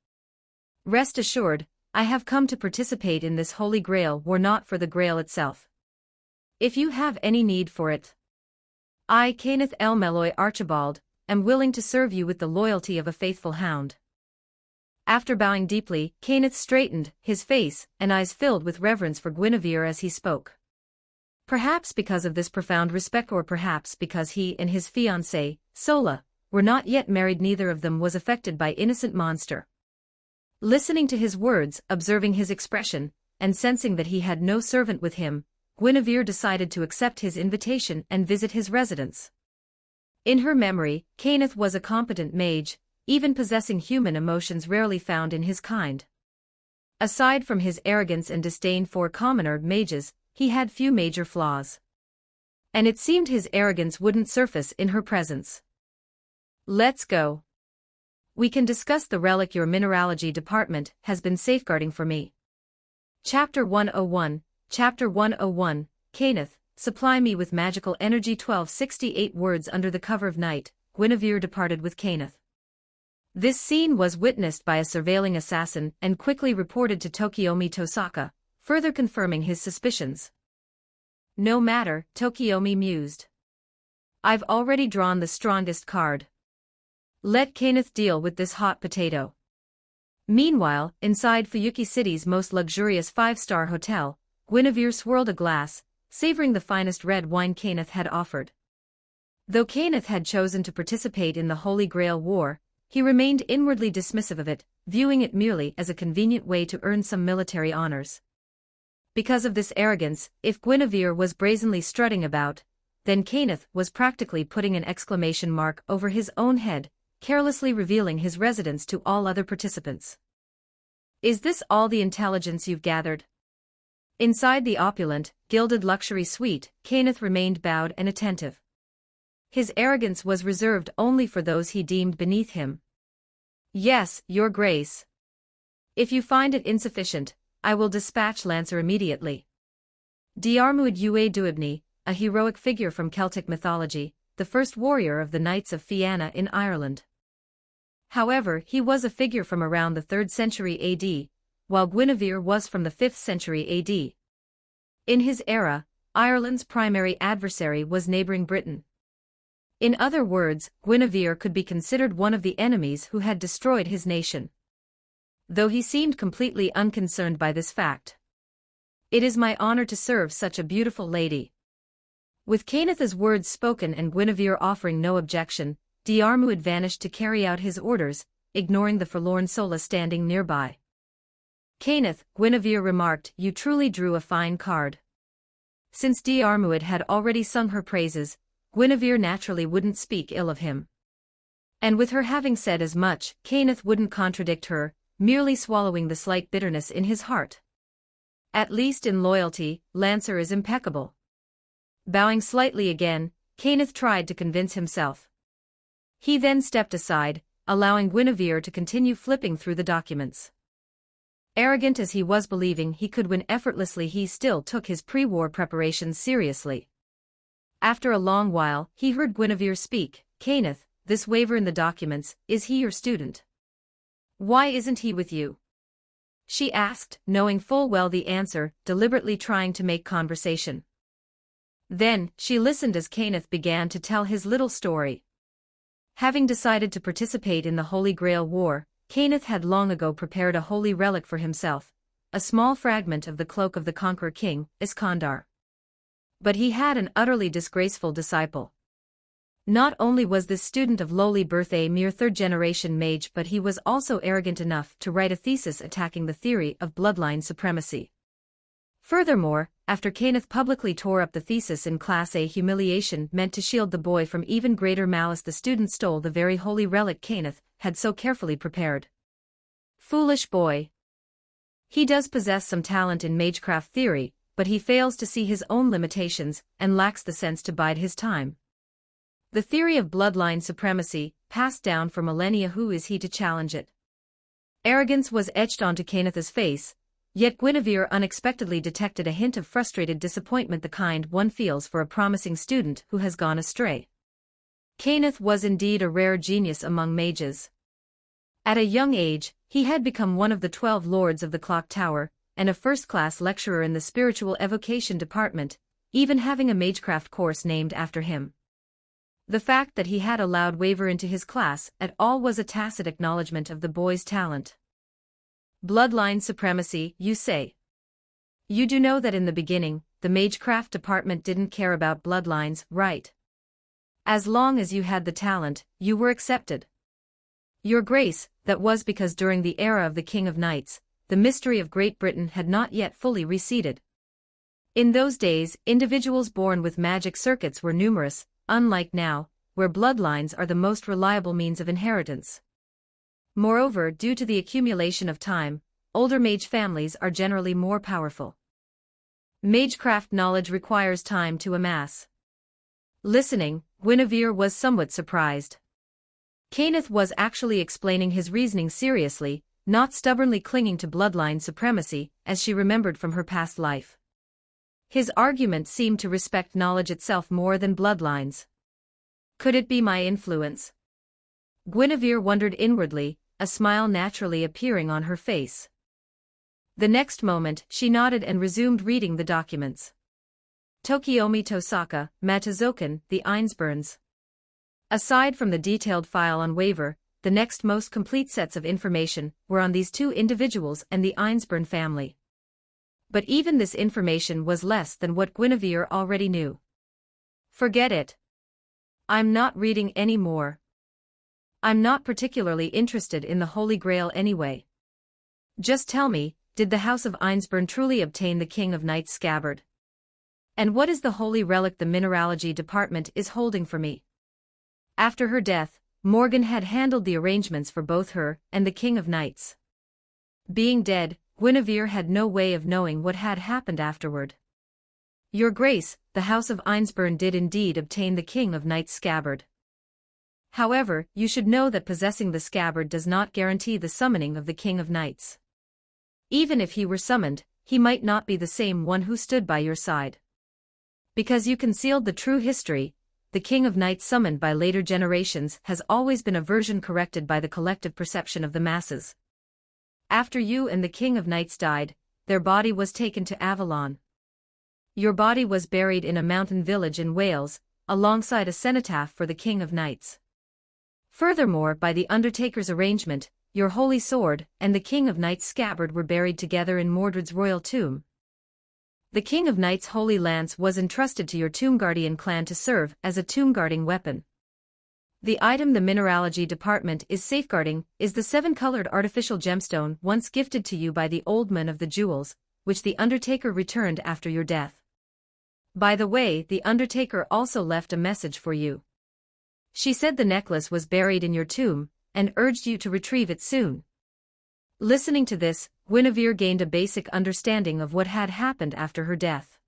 Rest assured, I have come to participate in this Holy Grail war not for the Grail itself. If you have any need for it, I, Kenneth L. Meloy Archibald, am willing to serve you with the loyalty of a faithful hound. After bowing deeply, Kenneth straightened, his face and eyes filled with reverence for Guinevere as he spoke. Perhaps because of this profound respect, or perhaps because he and his fiancée, Sola, were not yet married, neither of them was affected by innocent monster. Listening to his words, observing his expression, and sensing that he had no servant with him, Guinevere decided to accept his invitation and visit his residence. In her memory, Kenneth was a competent mage, even possessing human emotions rarely found in his kind. Aside from his arrogance and disdain for commoner mages, he had few major flaws. And it seemed his arrogance wouldn't surface in her presence. Let's go. We can discuss the relic your mineralogy department has been safeguarding for me. Chapter 101, Chapter 101, Kenneth, supply me with magical energy. 1268 words under the cover of night, Guinevere departed with Kenneth. This scene was witnessed by a surveilling assassin and quickly reported to Tokiomi Tosaka, further confirming his suspicions. No matter, Tokiomi mused. I've already drawn the strongest card. Let Kenneth deal with this hot potato. Meanwhile, inside Fuyuki City's most luxurious 5-star hotel, Guinevere swirled a glass, savoring the finest red wine Kenneth had offered. Though Kenneth had chosen to participate in the Holy Grail War, he remained inwardly dismissive of it, viewing it merely as a convenient way to earn some military honors. Because of this arrogance, if Guinevere was brazenly strutting about, then Kenneth was practically putting an exclamation mark over his own head, carelessly revealing his residence to all other participants. Is this all the intelligence you've gathered? Inside the opulent, gilded luxury suite, Kenneth remained bowed and attentive. His arrogance was reserved only for those he deemed beneath him. Yes, Your Grace. If you find it insufficient, I will dispatch Lancer immediately. Diarmuid Ue Duibni, a heroic figure from Celtic mythology, the first warrior of the Knights of Fianna in Ireland. However, he was a figure from around the 3rd century AD, while Guinevere was from the 5th century AD. In his era, Ireland's primary adversary was neighboring Britain. In other words, Guinevere could be considered one of the enemies who had destroyed his nation. Though he seemed completely unconcerned by this fact. It is my honor to serve such a beautiful lady. With Kenneth's words spoken and Guinevere offering no objection, Diarmuid vanished to carry out his orders, ignoring the forlorn Sola standing nearby. Kenneth, Guinevere remarked, you truly drew a fine card. Since Diarmuid had already sung her praises, Guinevere naturally wouldn't speak ill of him. And with her having said as much, Kenneth wouldn't contradict her, merely swallowing the slight bitterness in his heart. At least in loyalty, Lancer is impeccable. Bowing slightly again, Kenneth tried to convince himself. He then stepped aside, allowing Guinevere to continue flipping through the documents. Arrogant as he was believing he could win effortlessly, he still took his pre-war preparations seriously. After a long while, he heard Guinevere speak. Kenneth, this waiver in the documents, is he your student? Why isn't he with you? She asked, knowing full well the answer, deliberately trying to make conversation. Then, she listened as Kenneth began to tell his little story. Having decided to participate in the Holy Grail War, Kenneth had long ago prepared a holy relic for himself, a small fragment of the cloak of the Conqueror King, Iskandar. But he had an utterly disgraceful disciple. Not only was this student of lowly birth a mere 3rd-generation mage, but he was also arrogant enough to write a thesis attacking the theory of bloodline supremacy. Furthermore, after Kenneth publicly tore up the thesis in Class A, humiliation meant to shield the boy from even greater malice, the student stole the very holy relic Kenneth had so carefully prepared. Foolish boy. He does possess some talent in magecraft theory, but he fails to see his own limitations and lacks the sense to bide his time. The theory of bloodline supremacy, passed down for millennia, who is he to challenge it? Arrogance was etched onto Kenneth's face, yet Guinevere unexpectedly detected a hint of frustrated disappointment, the kind one feels for a promising student who has gone astray. Kenneth was indeed a rare genius among mages. At a young age, he had become one of the 12 Lords of the Clock Tower, and a first-class lecturer in the Spiritual Evocation Department, even having a magecraft course named after him. The fact that he had allowed waiver into his class at all was a tacit acknowledgement of the boy's talent. Bloodline supremacy, you say? You do know that in the beginning, the magecraft department didn't care about bloodlines, right? As long as you had the talent, you were accepted. Your Grace, that was because during the era of the King of Knights, the mystery of Great Britain had not yet fully receded. In those days, individuals born with magic circuits were numerous, unlike now, where bloodlines are the most reliable means of inheritance. Moreover, due to the accumulation of time, older mage families are generally more powerful. Magecraft knowledge requires time to amass. Listening, Guinevere was somewhat surprised. Kenneth was actually explaining his reasoning seriously, not stubbornly clinging to bloodline supremacy, as she remembered from her past life. His argument seemed to respect knowledge itself more than bloodlines. Could it be my influence? Guinevere wondered inwardly, a smile naturally appearing on her face. The next moment, she nodded and resumed reading the documents. Tokiomi Tosaka, Matazokan, the Einsburns. Aside from the detailed file on waiver, the next most complete sets of information were on these two individuals and the Einsburn family. But even this information was less than what Guinevere already knew. Forget it. I'm not reading any more. I'm not particularly interested in the Holy Grail anyway. Just tell me, did the House of Einsburn truly obtain the King of Knights scabbard? And what is the holy relic the mineralogy department is holding for me? After her death, Morgan had handled the arrangements for both her and the King of Knights. Being dead, Guinevere had no way of knowing what had happened afterward. Your Grace, the House of Einsburn did indeed obtain the King of Knights scabbard. However, you should know that possessing the scabbard does not guarantee the summoning of the King of Knights. Even if he were summoned, he might not be the same one who stood by your side. Because you concealed the true history, the King of Knights summoned by later generations has always been a version corrected by the collective perception of the masses. After you and the King of Knights died, their body was taken to Avalon. Your body was buried in a mountain village in Wales, alongside a cenotaph for the King of Knights. Furthermore, by the Undertaker's arrangement, your holy sword and the King of Knights scabbard were buried together in Mordred's royal tomb. The King of Knights' holy lance was entrusted to your Tomb Guardian clan to serve as a tomb-guarding weapon. The item the mineralogy department is safeguarding is the 7-colored artificial gemstone once gifted to you by the old man of the jewels, which the Undertaker returned after your death. By the way, the Undertaker also left a message for you. She said the necklace was buried in your tomb, and urged you to retrieve it soon. Listening to this, Guinevere gained a basic understanding of what had happened after her death.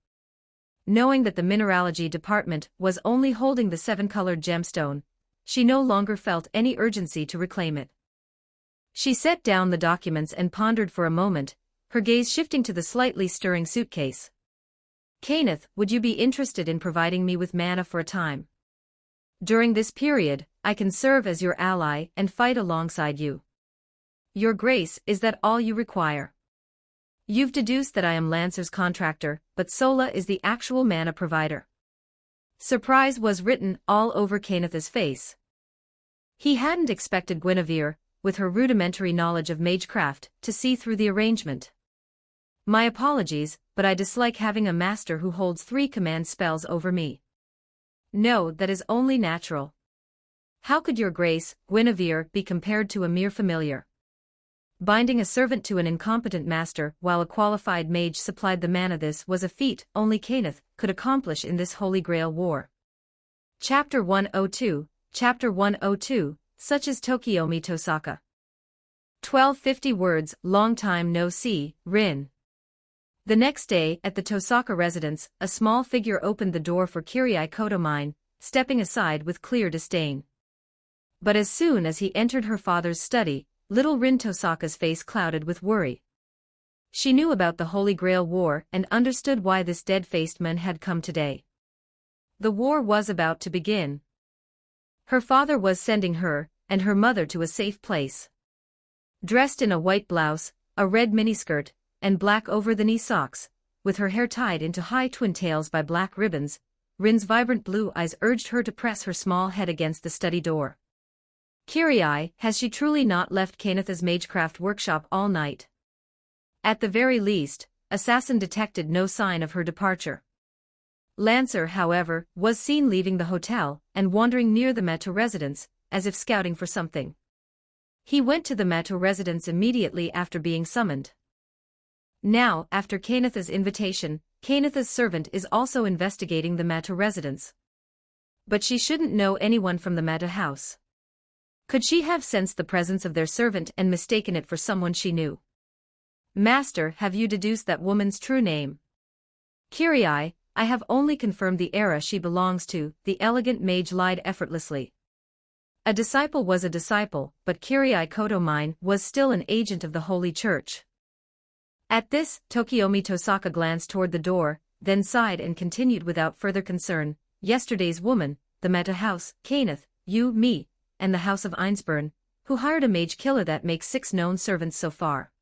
Knowing that the mineralogy department was only holding the 7-colored gemstone, she no longer felt any urgency to reclaim it. She set down the documents and pondered for a moment, her gaze shifting to the slightly stirring suitcase. Kenneth, would you be interested in providing me with mana for a time? During this period, I can serve as your ally and fight alongside you. Your Grace, is that all you require? You've deduced that I am Lancer's contractor, but Sola is the actual mana provider. Surprise was written all over Kenneth's face. He hadn't expected Guinevere, with her rudimentary knowledge of magecraft, to see through the arrangement. My apologies, but I dislike having a master who holds 3 command spells over me. No, that is only natural. How could your Grace, Guinevere, be compared to a mere familiar? Binding a servant to an incompetent master while a qualified mage supplied the mana, this was a feat only Kenneth could accomplish in this Holy Grail war. Chapter 102, Chapter 102, such as Tokiomi Tosaka. 1250 words, long time no see, Rin. The next day, at the Tosaka residence, a small figure opened the door for Kirie Kotomine, stepping aside with clear disdain. But as soon as he entered her father's study, little Rin Tosaka's face clouded with worry. She knew about the Holy Grail War and understood why this dead-faced man had come today. The war was about to begin. Her father was sending her and her mother to a safe place. Dressed in a white blouse, a red miniskirt, and black over-the-knee socks, with her hair tied into high twin tails by black ribbons, Rin's vibrant blue eyes urged her to press her small head against the study door. Kirie, has she truly not left Kenneth's magecraft workshop all night? At the very least, Assassin detected no sign of her departure. Lancer, however, was seen leaving the hotel and wandering near the Mato residence, as if scouting for something. He went to the Mato residence immediately after being summoned. Now, after Kenneth's invitation, Kenneth's servant is also investigating the Mato residence. But she shouldn't know anyone from the Mato house. Could she have sensed the presence of their servant and mistaken it for someone she knew? Master, have you deduced that woman's true name? Kirie, I have only confirmed the era she belongs to, the elegant mage lied effortlessly. A disciple was a disciple, but Kirie Kotomine was still an agent of the Holy Church. At this, Tokiomi Tosaka glanced toward the door, then sighed and continued without further concern, yesterday's woman, the Meta house, Kenneth, you, me, and the House of Einsburn, who hired a mage killer that makes 6 known servants so far.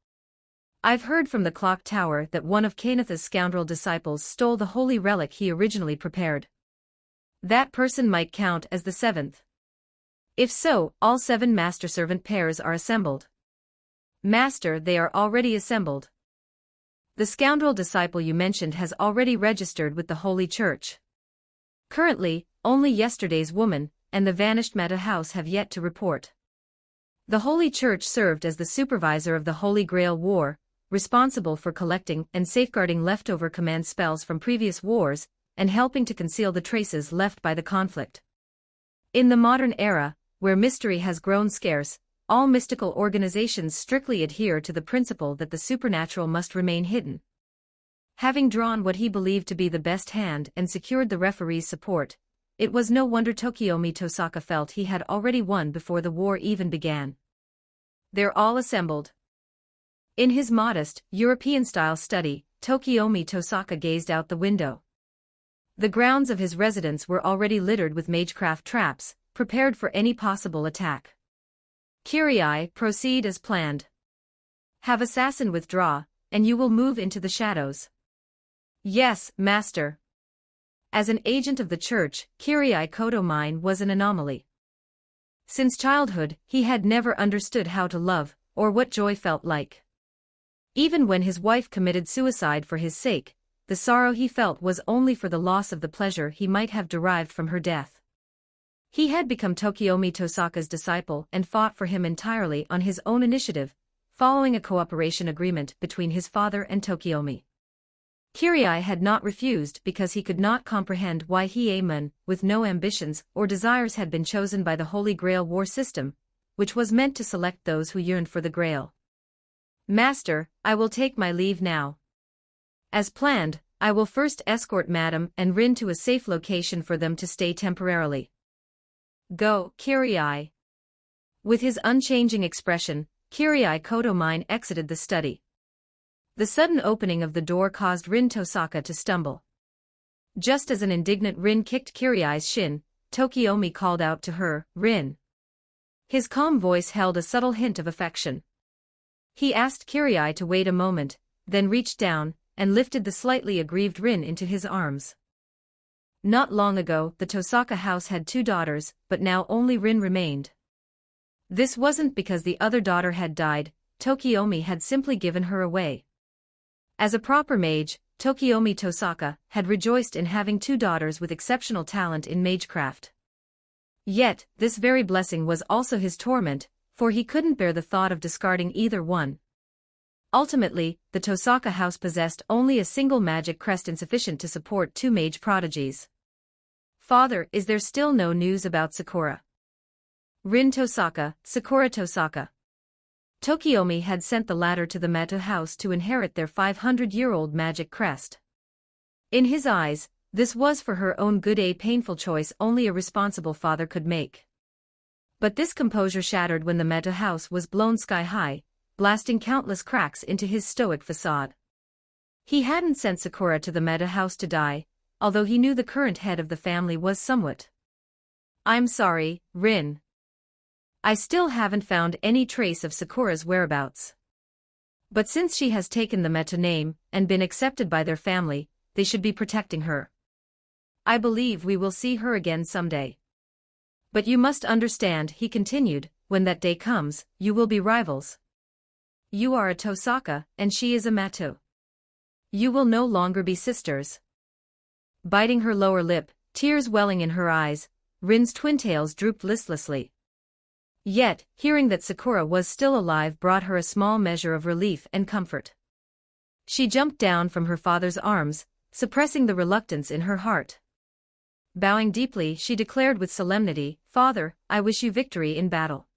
I've heard from the clock tower that one of Kenneth's scoundrel disciples stole the holy relic he originally prepared. That person might count as the 7th. If so, all 7 master-servant pairs are assembled. Master, they are already assembled. The scoundrel disciple you mentioned has already registered with the Holy Church. Currently, only yesterday's woman and the vanished Meta house have yet to report. The Holy Church served as the supervisor of the Holy Grail War, responsible for collecting and safeguarding leftover command spells from previous wars, and helping to conceal the traces left by the conflict. In the modern era, where mystery has grown scarce, all mystical organizations strictly adhere to the principle that the supernatural must remain hidden. Having drawn what he believed to be the best hand and secured the referee's support, it was no wonder Tokiomi Tosaka felt he had already won before the war even began. They're all assembled. In his modest, European-style study, Tokiomi Tosaka gazed out the window. The grounds of his residence were already littered with magecraft traps, prepared for any possible attack. Kirai, proceed as planned. Have assassin withdraw, and you will move into the shadows. Yes, master. As an agent of the church, Kirai Kotomine was an anomaly. Since childhood, he had never understood how to love, or what joy felt like. Even when his wife committed suicide for his sake, the sorrow he felt was only for the loss of the pleasure he might have derived from her death. He had become Tokiomi Tosaka's disciple and fought for him entirely on his own initiative, following a cooperation agreement between his father and Tokiomi. Kirai had not refused because he could not comprehend why he, a man with no ambitions or desires, had been chosen by the Holy Grail war system, which was meant to select those who yearned for the Grail. Master, I will take my leave now. As planned, I will first escort Madame and Rin to a safe location for them to stay temporarily. Go, Kirai. With his unchanging expression, Kirai Kotomine exited the study. The sudden opening of the door caused Rin Tosaka to stumble. Just as an indignant Rin kicked Kirai's shin, Tokiomi called out to her, "Rin." His calm voice held a subtle hint of affection. He asked Kirai to wait a moment, then reached down and lifted the slightly aggrieved Rin into his arms. Not long ago, the Tosaka house had 2 daughters, but now only Rin remained. This wasn't because the other daughter had died, Tokiomi had simply given her away. As a proper mage, Tokiomi Tosaka had rejoiced in having 2 daughters with exceptional talent in magecraft. Yet, this very blessing was also his torment, for he couldn't bear the thought of discarding either one. Ultimately, the Tosaka house possessed only a single magic crest insufficient to support 2 mage prodigies. Father, is there still no news about Sakura? Rin Tosaka, Sakura Tosaka. Tokiomi had sent the latter to the Mato house to inherit their 500-year-old magic crest. In his eyes, this was for her own good, a painful choice only a responsible father could make. But this composure shattered when the Mato house was blown sky-high, blasting countless cracks into his stoic facade. He hadn't sent Sakura to the Mato house to die, although he knew the current head of the family was somewhat. I'm sorry, Rin. I still haven't found any trace of Sakura's whereabouts. But since she has taken the Meta name and been accepted by their family, they should be protecting her. I believe we will see her again someday. But you must understand, he continued, when that day comes, you will be rivals. You are a Tosaka, and she is a Mato. You will no longer be sisters. Biting her lower lip, tears welling in her eyes, Rin's twin-tails drooped listlessly. Yet, hearing that Sakura was still alive brought her a small measure of relief and comfort. She jumped down from her father's arms, suppressing the reluctance in her heart. Bowing deeply, she declared with solemnity, "Father, I wish you victory in battle."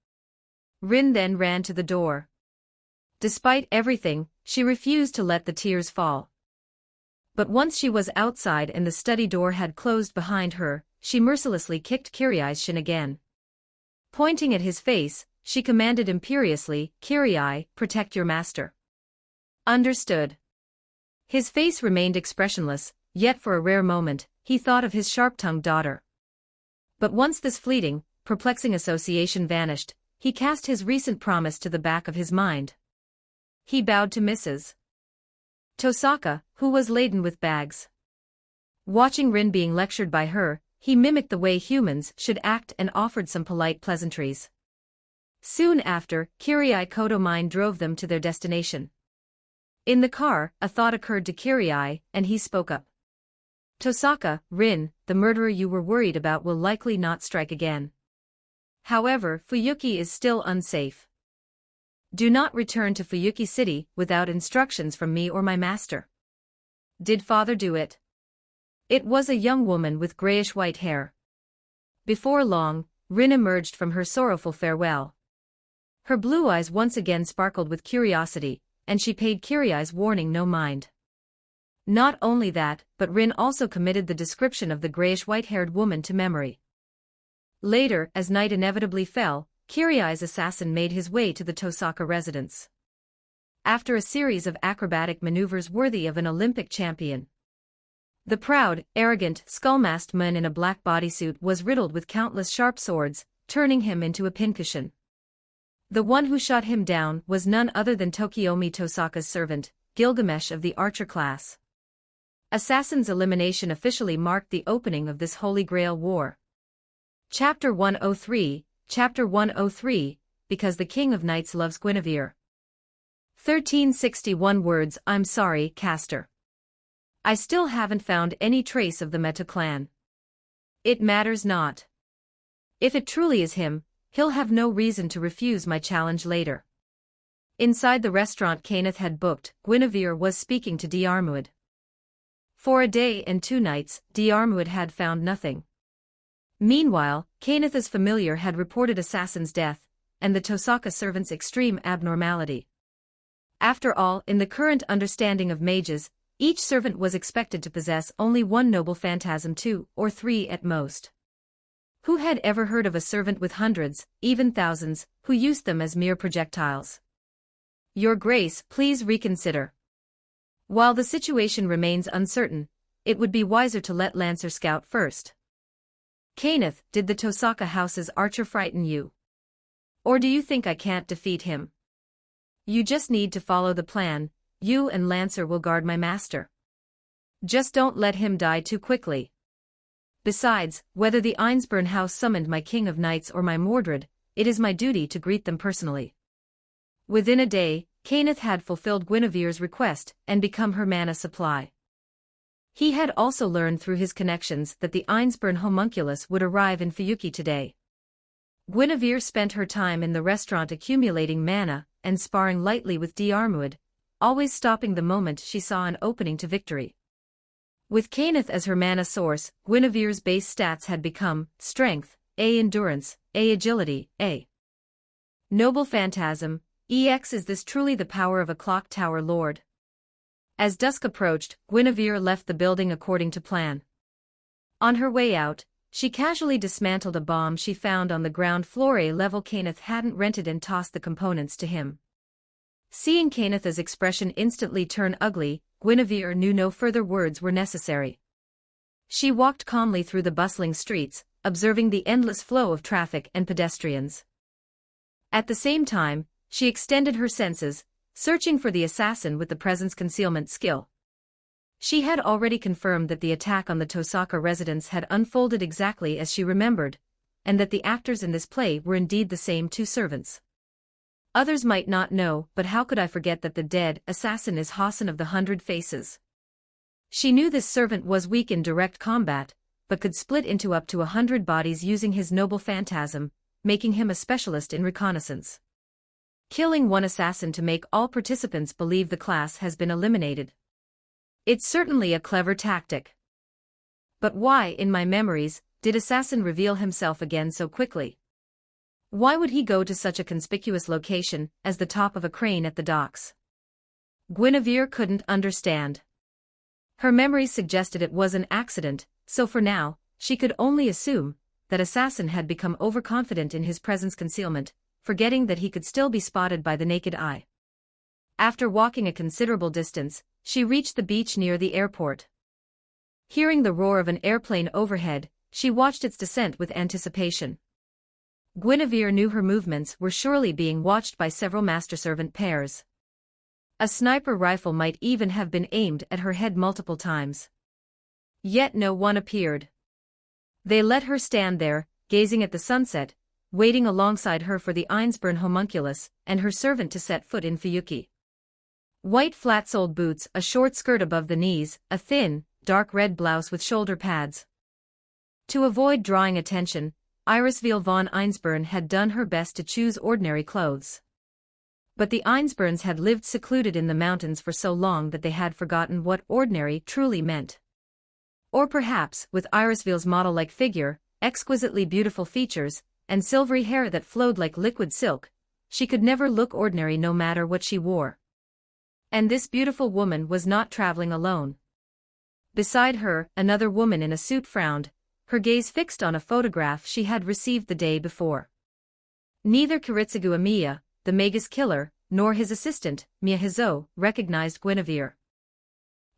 Rin then ran to the door. Despite everything, she refused to let the tears fall. But once she was outside and the study door had closed behind her, she mercilessly kicked Kirai's shin again. Pointing at his face, she commanded imperiously, "Kirai, protect your master." Understood. His face remained expressionless, yet for a rare moment, he thought of his sharp-tongued daughter. But once this fleeting, perplexing association vanished, he cast his recent promise to the back of his mind. He bowed to Mrs. Tosaka, who was laden with bags. Watching Rin being lectured by her, he mimicked the way humans should act and offered some polite pleasantries. Soon after, Kirai Kotomine drove them to their destination. In the car, a thought occurred to Kirai, and he spoke up. "Tosaka, Rin, the murderer you were worried about will likely not strike again. However, Fuyuki is still unsafe. Do not return to Fuyuki City without instructions from me or my master. Did father do it? It was a young woman with grayish-white hair. Before long, Rin emerged from her sorrowful farewell. Her blue eyes once again sparkled with curiosity, and she paid Kiriai's warning no mind. Not only that, but Rin also committed the description of the grayish-white-haired woman to memory. Later, as night inevitably fell, Kiriai's assassin made his way to the Tosaka residence. After a series of acrobatic maneuvers worthy of an Olympic champion, the proud, arrogant, skull-masked man in a black bodysuit was riddled with countless sharp swords, turning him into a pincushion. The one who shot him down was none other than Tokiomi Tosaka's servant, Gilgamesh of the archer class. Assassin's elimination officially marked the opening of this Holy Grail War. Chapter 103, Chapter 103, Because the King of Knights Loves Guinevere. 1361 words. I'm sorry, Caster. I still haven't found any trace of the Meta clan. It matters not. If it truly is him, he'll have no reason to refuse my challenge later. Inside the restaurant Kenneth had booked, Guinevere was speaking to Diarmuid. For a day and 2 nights, Diarmuid had found nothing. Meanwhile, Kenneth's familiar had reported Assassin's death, and the Tosaka servant's extreme abnormality. After all, in the current understanding of mages, each servant was expected to possess only one noble phantasm, 2 or 3 at most. Who had ever heard of a servant with hundreds, even thousands, who used them as mere projectiles? Your Grace, please reconsider. While the situation remains uncertain, it would be wiser to let Lancer scout first. Kenneth, did the Tosaka house's archer frighten you? Or do you think I can't defeat him? You just need to follow the plan. You and Lancer will guard my master. Just don't let him die too quickly. Besides, whether the Einsburn house summoned my King of Knights or my Mordred, it is my duty to greet them personally. Within a day, Kenneth had fulfilled Guinevere's request and become her mana supply. He had also learned through his connections that the Einsburn homunculus would arrive in Fuyuki today. Guinevere spent her time in the restaurant accumulating mana and sparring lightly with Diarmuid, always stopping the moment she saw an opening to victory. With Kenneth as her mana source, Guinevere's base stats had become Strength, A Endurance, A Agility, A Noble Phantasm, EX. Is this truly the power of a clock tower lord? As dusk approached, Guinevere left the building according to plan. On her way out, she casually dismantled a bomb she found on the ground floor A level. Kenneth hadn't rented and tossed the components to him. Seeing Kenneth's expression instantly turn ugly, Guinevere knew no further words were necessary. She walked calmly through the bustling streets, observing the endless flow of traffic and pedestrians. At the same time, she extended her senses, searching for the assassin with the presence concealment skill. She had already confirmed that the attack on the Tosaka residence had unfolded exactly as she remembered, and that the actors in this play were indeed the same 2 servants. Others might not know, but how could I forget that the dead assassin is Hassan of the 100 Faces? She knew this servant was weak in direct combat, but could split into up to 100 bodies using his noble phantasm, making him a specialist in reconnaissance. Killing one assassin to make all participants believe the class has been eliminated. It's certainly a clever tactic. But why, in my memories, did Assassin reveal himself again so quickly? Why would he go to such a conspicuous location as the top of a crane at the docks? Guinevere couldn't understand. Her memories suggested it was an accident, so for now, she could only assume that Assassin had become overconfident in his presence concealment, forgetting that he could still be spotted by the naked eye. After walking a considerable distance, she reached the beach near the airport. Hearing the roar of an airplane overhead, she watched its descent with anticipation. Guinevere knew her movements were surely being watched by several master-servant pairs. A sniper rifle might even have been aimed at her head multiple times. Yet no one appeared. They let her stand there, gazing at the sunset, waiting alongside her for the Einsburn homunculus and her servant to set foot in Fuyuki. White flat-soled boots, a short skirt above the knees, a thin, dark red blouse with shoulder pads. To avoid drawing attention, Irisveil von Einsburn had done her best to choose ordinary clothes. But the Einsburns had lived secluded in the mountains for so long that they had forgotten what ordinary truly meant. Or perhaps, with Irisville's model-like figure, exquisitely beautiful features, and silvery hair that flowed like liquid silk, she could never look ordinary no matter what she wore. And this beautiful woman was not traveling alone. Beside her, another woman in a suit frowned, her gaze fixed on a photograph she had received the day before. Neither Kiritsugu Amiya, the Magus killer, nor his assistant, Miyahizo, recognized Guinevere.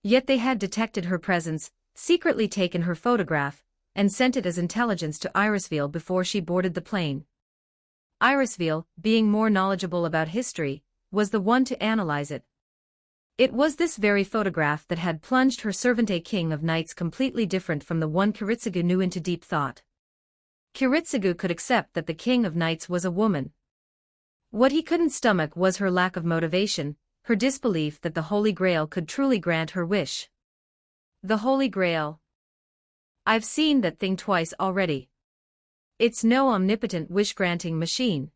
Yet they had detected her presence, secretly taken her photograph, and sent it as intelligence to Irisville before she boarded the plane. Irisville, being more knowledgeable about history, was the one to analyze it. It was this very photograph that had plunged her servant a king of knights completely different from the one Kiritsugu knew into deep thought. Kiritsugu could accept that the king of knights was a woman. What he couldn't stomach was her lack of motivation, her disbelief that the Holy Grail could truly grant her wish. The Holy Grail. I've seen that thing twice already. It's no omnipotent wish-granting machine.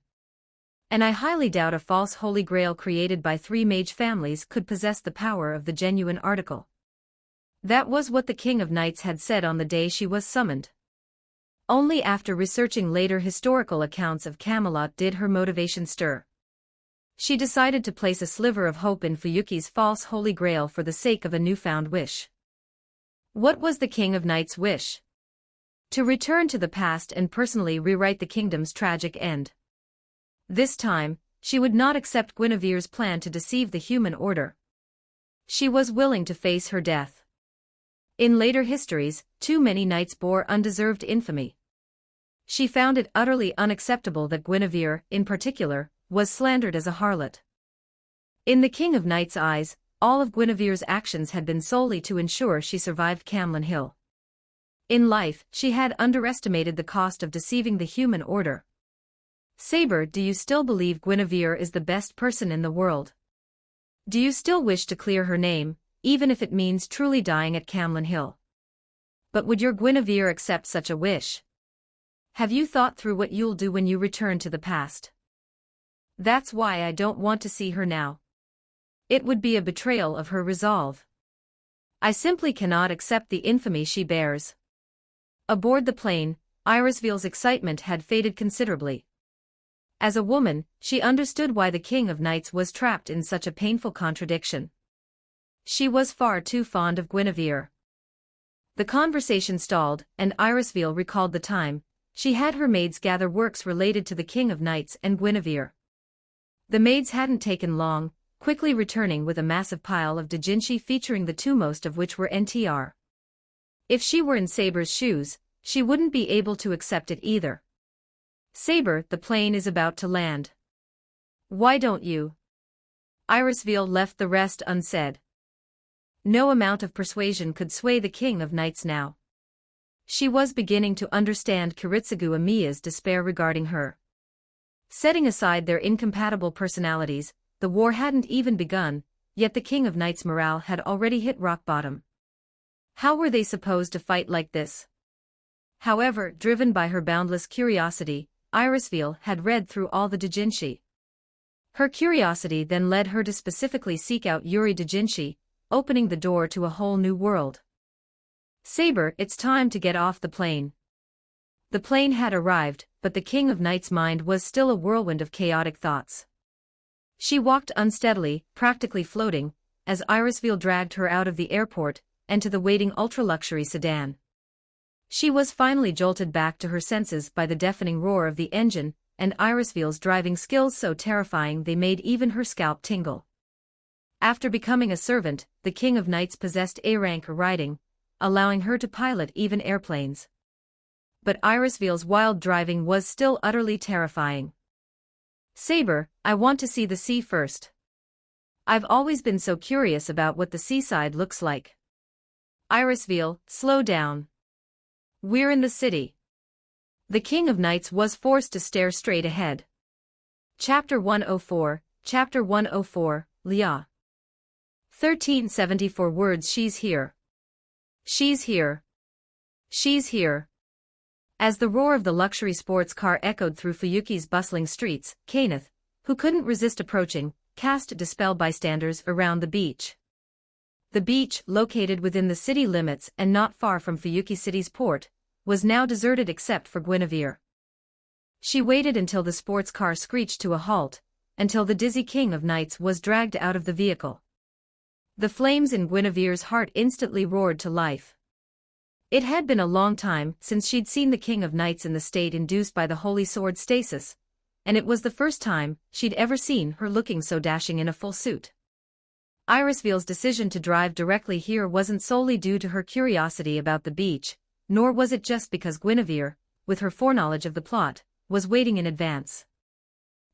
And I highly doubt a false Holy Grail created by 3 mage families could possess the power of the genuine article. That was what the King of Knights had said on the day she was summoned. Only after researching later historical accounts of Camelot did her motivation stir. She decided to place a sliver of hope in Fuyuki's false Holy Grail for the sake of a newfound wish. What was the King of Knights' wish? To return to the past and personally rewrite the kingdom's tragic end. This time, she would not accept Guinevere's plan to deceive the human order. She was willing to face her death. In later histories, too many knights bore undeserved infamy. She found it utterly unacceptable that Guinevere, in particular, was slandered as a harlot. In the King of Knights' eyes, all of Guinevere's actions had been solely to ensure she survived Camlin Hill. In life, she had underestimated the cost of deceiving the human order. Saber, do you still believe Guinevere is the best person in the world? Do you still wish to clear her name, even if it means truly dying at Camlin Hill? But would your Guinevere accept such a wish? Have you thought through what you'll do when you return to the past? That's why I don't want to see her now. It would be a betrayal of her resolve. I simply cannot accept the infamy she bears. Aboard the plane, Irisville's excitement had faded considerably. As a woman, she understood why the King of Knights was trapped in such a painful contradiction. She was far too fond of Guinevere. The conversation stalled, and Irisville recalled the time she had her maids gather works related to the King of Knights and Guinevere. The maids hadn't taken long, quickly returning with a massive pile of doujinshi featuring the two most of which were NTR. If she were in Saber's shoes, she wouldn't be able to accept it either. Saber, the plane is about to land. Why don't you? Irisville left the rest unsaid. No amount of persuasion could sway the King of Knights now. She was beginning to understand Kiritsugu Amiya's despair regarding her. Setting aside their incompatible personalities, the war hadn't even begun, yet the King of Knights' morale had already hit rock bottom. How were they supposed to fight like this? However, driven by her boundless curiosity, Irisville had read through all the doujinshi. Her curiosity then led her to specifically seek out Yuri doujinshi, opening the door to a whole new world. Saber, it's time to get off the plane. The plane had arrived, but the King of Knights' mind was still a whirlwind of chaotic thoughts. She walked unsteadily, practically floating, as Irisville dragged her out of the airport and to the waiting ultra-luxury sedan. She was finally jolted back to her senses by the deafening roar of the engine, and Irisville's driving skills so terrifying they made even her scalp tingle. After becoming a servant, the King of Knights possessed A-rank riding, allowing her to pilot even airplanes. But Irisville's wild driving was still utterly terrifying. Saber, I want to see the sea first. I've always been so curious about what the seaside looks like. Irisville, slow down. We're in the city. The King of Knights was forced to stare straight ahead. Chapter 104, Chapter 104, Lia. 1374 words. She's here. She's here. She's here. As the roar of the luxury sports car echoed through Fuyuki's bustling streets, Kenneth, who couldn't resist approaching, cast a dispel bystanders around the beach. The beach, located within the city limits and not far from Fuyuki City's port, was now deserted except for Guinevere. She waited until the sports car screeched to a halt, until the dizzy King of Knights was dragged out of the vehicle. The flames in Guinevere's heart instantly roared to life. It had been a long time since she'd seen the King of Knights in the state induced by the Holy Sword stasis, and it was the first time she'd ever seen her looking so dashing in a full suit. Irisveel's decision to drive directly here wasn't solely due to her curiosity about the beach, nor was it just because Guinevere, with her foreknowledge of the plot, was waiting in advance.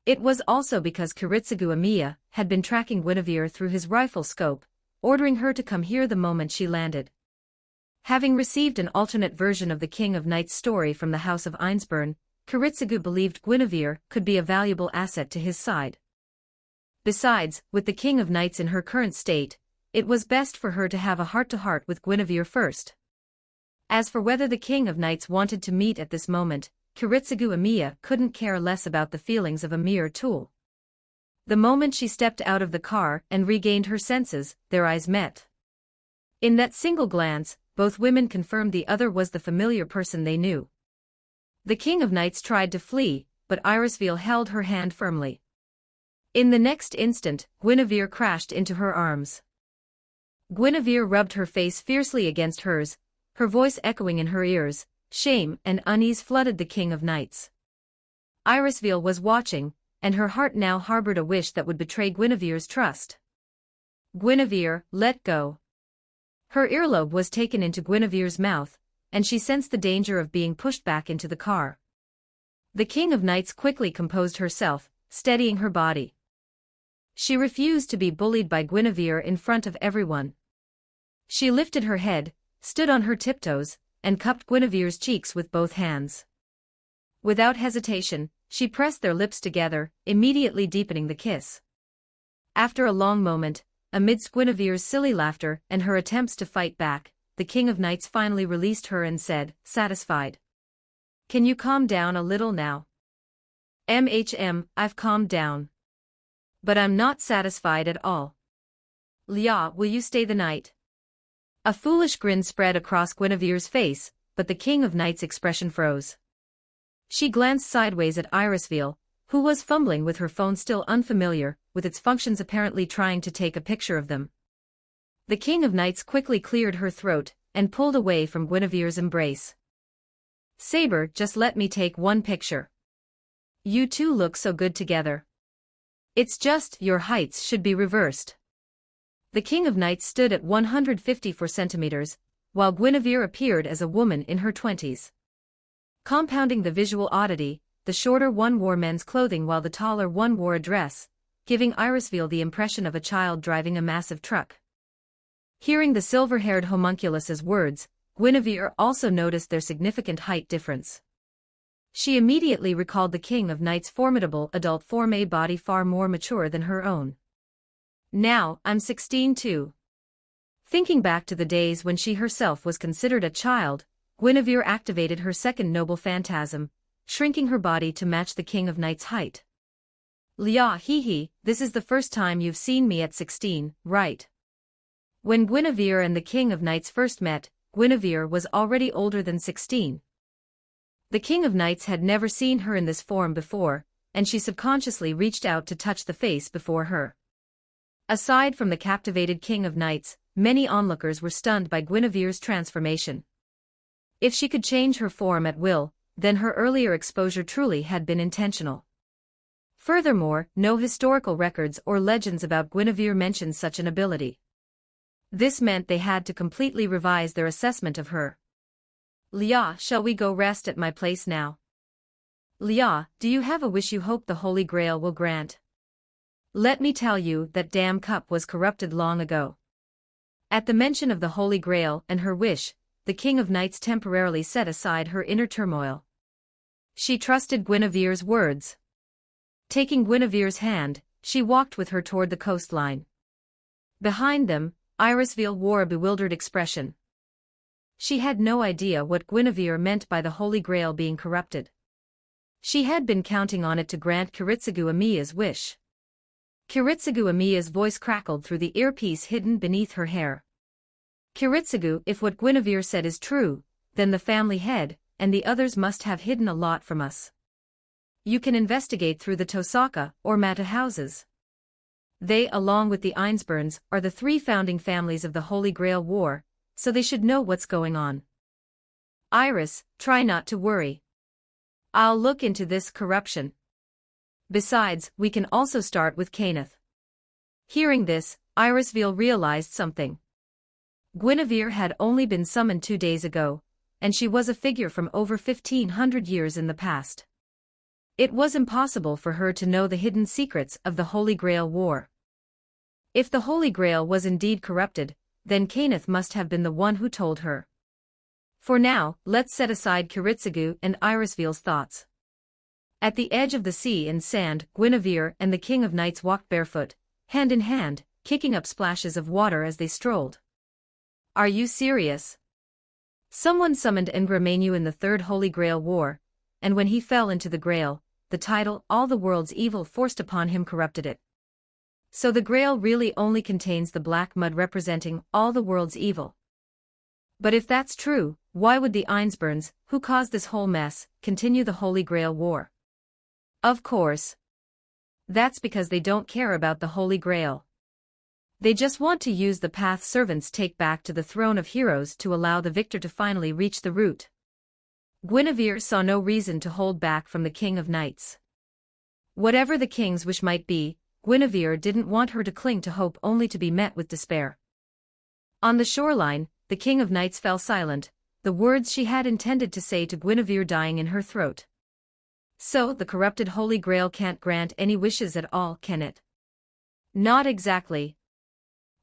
It was also because Kiritsugu Amiya had been tracking Guinevere through his rifle scope, ordering her to come here the moment she landed. Having received an alternate version of the King of Knights story from the House of Einsburn, Kiritsugu believed Guinevere could be a valuable asset to his side. Besides, with the King of Knights in her current state, it was best for her to have a heart-to-heart with Guinevere first. As for whether the King of Knights wanted to meet at this moment, Kiritsugu Amiya couldn't care less about the feelings of a mere tool. The moment she stepped out of the car and regained her senses, their eyes met. In that single glance, both women confirmed the other was the familiar person they knew. The King of Knights tried to flee, but Irisveel held her hand firmly. In the next instant, Guinevere crashed into her arms. Guinevere rubbed her face fiercely against hers, her voice echoing in her ears. Shame and unease flooded the King of Knights. Irisveel was watching, and her heart now harbored a wish that would betray Guinevere's trust. Guinevere, let go. Her earlobe was taken into Guinevere's mouth, and she sensed the danger of being pushed back into the car. The King of Knights quickly composed herself, steadying her body. She refused to be bullied by Guinevere in front of everyone. She lifted her head, stood on her tiptoes, and cupped Guinevere's cheeks with both hands. Without hesitation, she pressed their lips together, immediately deepening the kiss. After a long moment, amidst Guinevere's silly laughter and her attempts to fight back, the King of Knights finally released her and said, satisfied. Can you calm down a little now? I've calmed down. But I'm not satisfied at all. Lia, will you stay the night? A foolish grin spread across Guinevere's face, but the King of Knights' expression froze. She glanced sideways at Irisveel, who was fumbling with her phone, still unfamiliar with its functions, apparently trying to take a picture of them. The King of Knights quickly cleared her throat and pulled away from Guinevere's embrace. Saber, just let me take one picture. You two look so good together. It's just your heights should be reversed. The King of Knights stood at 154 centimeters, while Guinevere appeared as a woman in her 20s. Compounding the visual oddity, the shorter one wore men's clothing while the taller one wore a dress, giving Irisveel the impression of a child driving a massive truck. Hearing the silver-haired homunculus's words, Guinevere also noticed their significant height difference. She immediately recalled the King of Knights' formidable adult form, a body far more mature than her own. Now, I'm 16 too. Thinking back to the days when she herself was considered a child, Guinevere activated her second noble phantasm, shrinking her body to match the King of Knights' height. Lia, this is the first time you've seen me at 16, right? When Guinevere and the King of Knights first met, Guinevere was already older than 16. The King of Knights had never seen her in this form before, and she subconsciously reached out to touch the face before her. Aside from the captivated King of Knights, many onlookers were stunned by Guinevere's transformation. If she could change her form at will, then her earlier exposure truly had been intentional. Furthermore, no historical records or legends about Guinevere mentioned such an ability. This meant they had to completely revise their assessment of her. Lia, shall we go rest at my place now? Lia, do you have a wish you hope the Holy Grail will grant? Let me tell you that damn cup was corrupted long ago. At the mention of the Holy Grail and her wish, the King of Knights temporarily set aside her inner turmoil. She trusted Guinevere's words. Taking Guinevere's hand, she walked with her toward the coastline. Behind them, Irisveel wore a bewildered expression. She had no idea what Guinevere meant by the Holy Grail being corrupted. She had been counting on it to grant Kiritsugu Amiya's wish. Kiritsugu Amiya's voice crackled through the earpiece hidden beneath her hair. Kiritsugu, if what Guinevere said is true, then the family head, and the others must have hidden a lot from us. You can investigate through the Tosaka or Mata houses. They, along with the Einsburns, are the 3 founding families of the Holy Grail War, so they should know what's going on. Iris, try not to worry. I'll look into this corruption. Besides, we can also start with Kenneth. Hearing this, Irisville realized something. Guinevere had only been summoned 2 days ago, and she was a figure from over 1500 years in the past. It was impossible for her to know the hidden secrets of the Holy Grail War. If the Holy Grail was indeed corrupted, then Kenneth must have been the one who told her. For now, let's set aside Kiritsugu and Irisville's thoughts. At the edge of the sea and sand, Guinevere and the King of Knights walked barefoot, hand in hand, kicking up splashes of water as they strolled. Are you serious? Someone summoned Ngramenu in the Third Holy Grail War, and when he fell into the Grail, the title "All the World's Evil" forced upon him corrupted it. So the Grail really only contains the black mud representing all the world's evil. But if that's true, why would the Einsburns, who caused this whole mess, continue the Holy Grail War? Of course. That's because they don't care about the Holy Grail. They just want to use the path servants take back to the throne of heroes to allow the victor to finally reach the root. Guinevere saw no reason to hold back from the King of Knights. Whatever the king's wish might be, Guinevere didn't want her to cling to hope only to be met with despair. On the shoreline, the King of Knights fell silent, the words she had intended to say to Guinevere dying in her throat. So the corrupted Holy Grail can't grant any wishes at all, can it? Not exactly.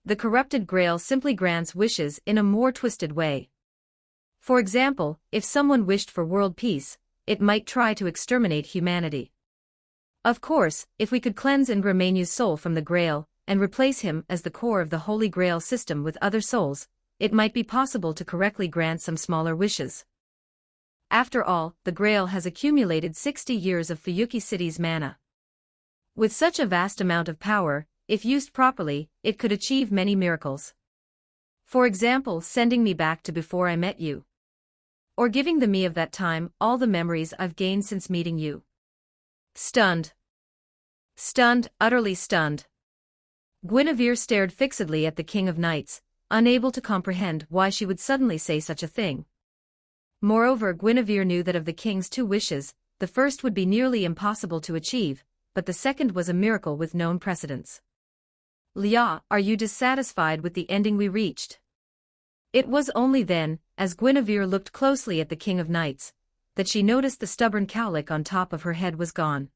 The corrupted Grail simply grants wishes in a more twisted way. For example, if someone wished for world peace, it might try to exterminate humanity. Of course, if we could cleanse Ngramenu's soul from the Grail, and replace him as the core of the Holy Grail system with other souls, it might be possible to correctly grant some smaller wishes. After all, the Grail has accumulated 60 years of Fuyuki City's mana. With such a vast amount of power, if used properly, it could achieve many miracles. For example, sending me back to before I met you. Or giving the me of that time all the memories I've gained since meeting you. Stunned. Stunned, utterly stunned. Guinevere stared fixedly at the King of Knights, unable to comprehend why she would suddenly say such a thing. Moreover, Guinevere knew that of the king's 2 wishes, the first would be nearly impossible to achieve, but the second was a miracle with known precedents. Lia, are you dissatisfied with the ending we reached? It was only then, as Guinevere looked closely at the King of Knights, that she noticed the stubborn cowlick on top of her head was gone.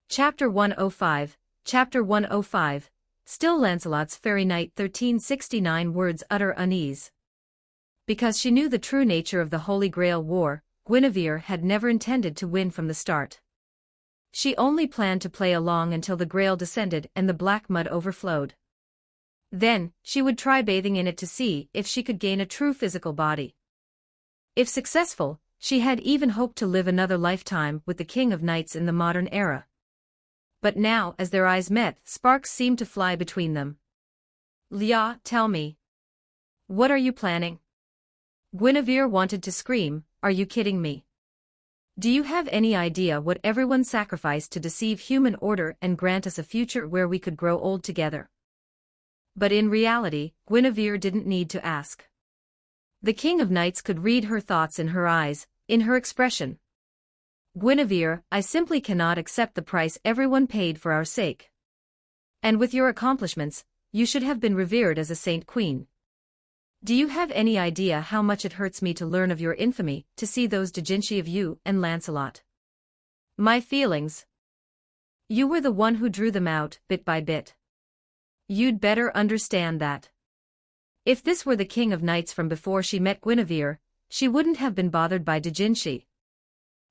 Chapter 105, Chapter 105, Still Lancelot's Fairy Knight 1369 words utter unease. Because she knew the true nature of the Holy Grail War, Guinevere had never intended to win from the start. She only planned to play along until the Grail descended and the black mud overflowed. Then, she would try bathing in it to see if she could gain a true physical body. If successful, she had even hoped to live another lifetime with the King of Knights in the modern era. But now, as their eyes met, sparks seemed to fly between them. Lia, tell me. What are you planning? Guinevere wanted to scream, are you kidding me? Do you have any idea what everyone sacrificed to deceive human order and grant us a future where we could grow old together? But in reality, Guinevere didn't need to ask. The King of Knights could read her thoughts in her eyes, in her expression. Guinevere, I simply cannot accept the price everyone paid for our sake. And with your accomplishments, you should have been revered as a saint queen. Do you have any idea how much it hurts me to learn of your infamy, to see those doujinshi of you and Lancelot? My feelings. You were the one who drew them out, bit by bit. You'd better understand that. If this were the King of Knights from before she met Guinevere, she wouldn't have been bothered by doujinshi.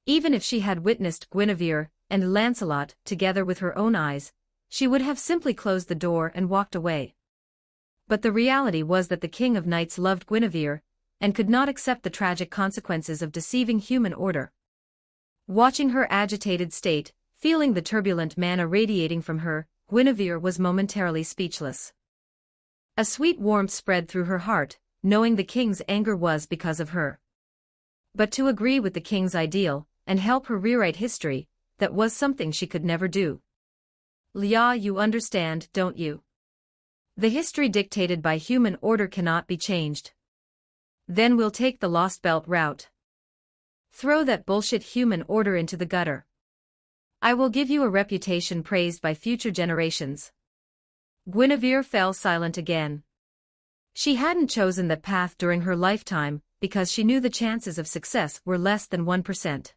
Even if she had witnessed Guinevere and Lancelot together with her own eyes, she would have simply closed the door and walked away. But the reality was that the King of Knights loved Guinevere, and could not accept the tragic consequences of deceiving human order. Watching her agitated state, feeling the turbulent mana radiating from her, Guinevere was momentarily speechless. A sweet warmth spread through her heart, knowing the king's anger was because of her. But to agree with the king's ideal, and help her rewrite history, that was something she could never do. Lia, you understand, don't you? The history dictated by human order cannot be changed. Then we'll take the Lost Belt route. Throw that bullshit human order into the gutter. I will give you a reputation praised by future generations. Guinevere fell silent again. She hadn't chosen that path during her lifetime, because she knew the chances of success were less than 1%.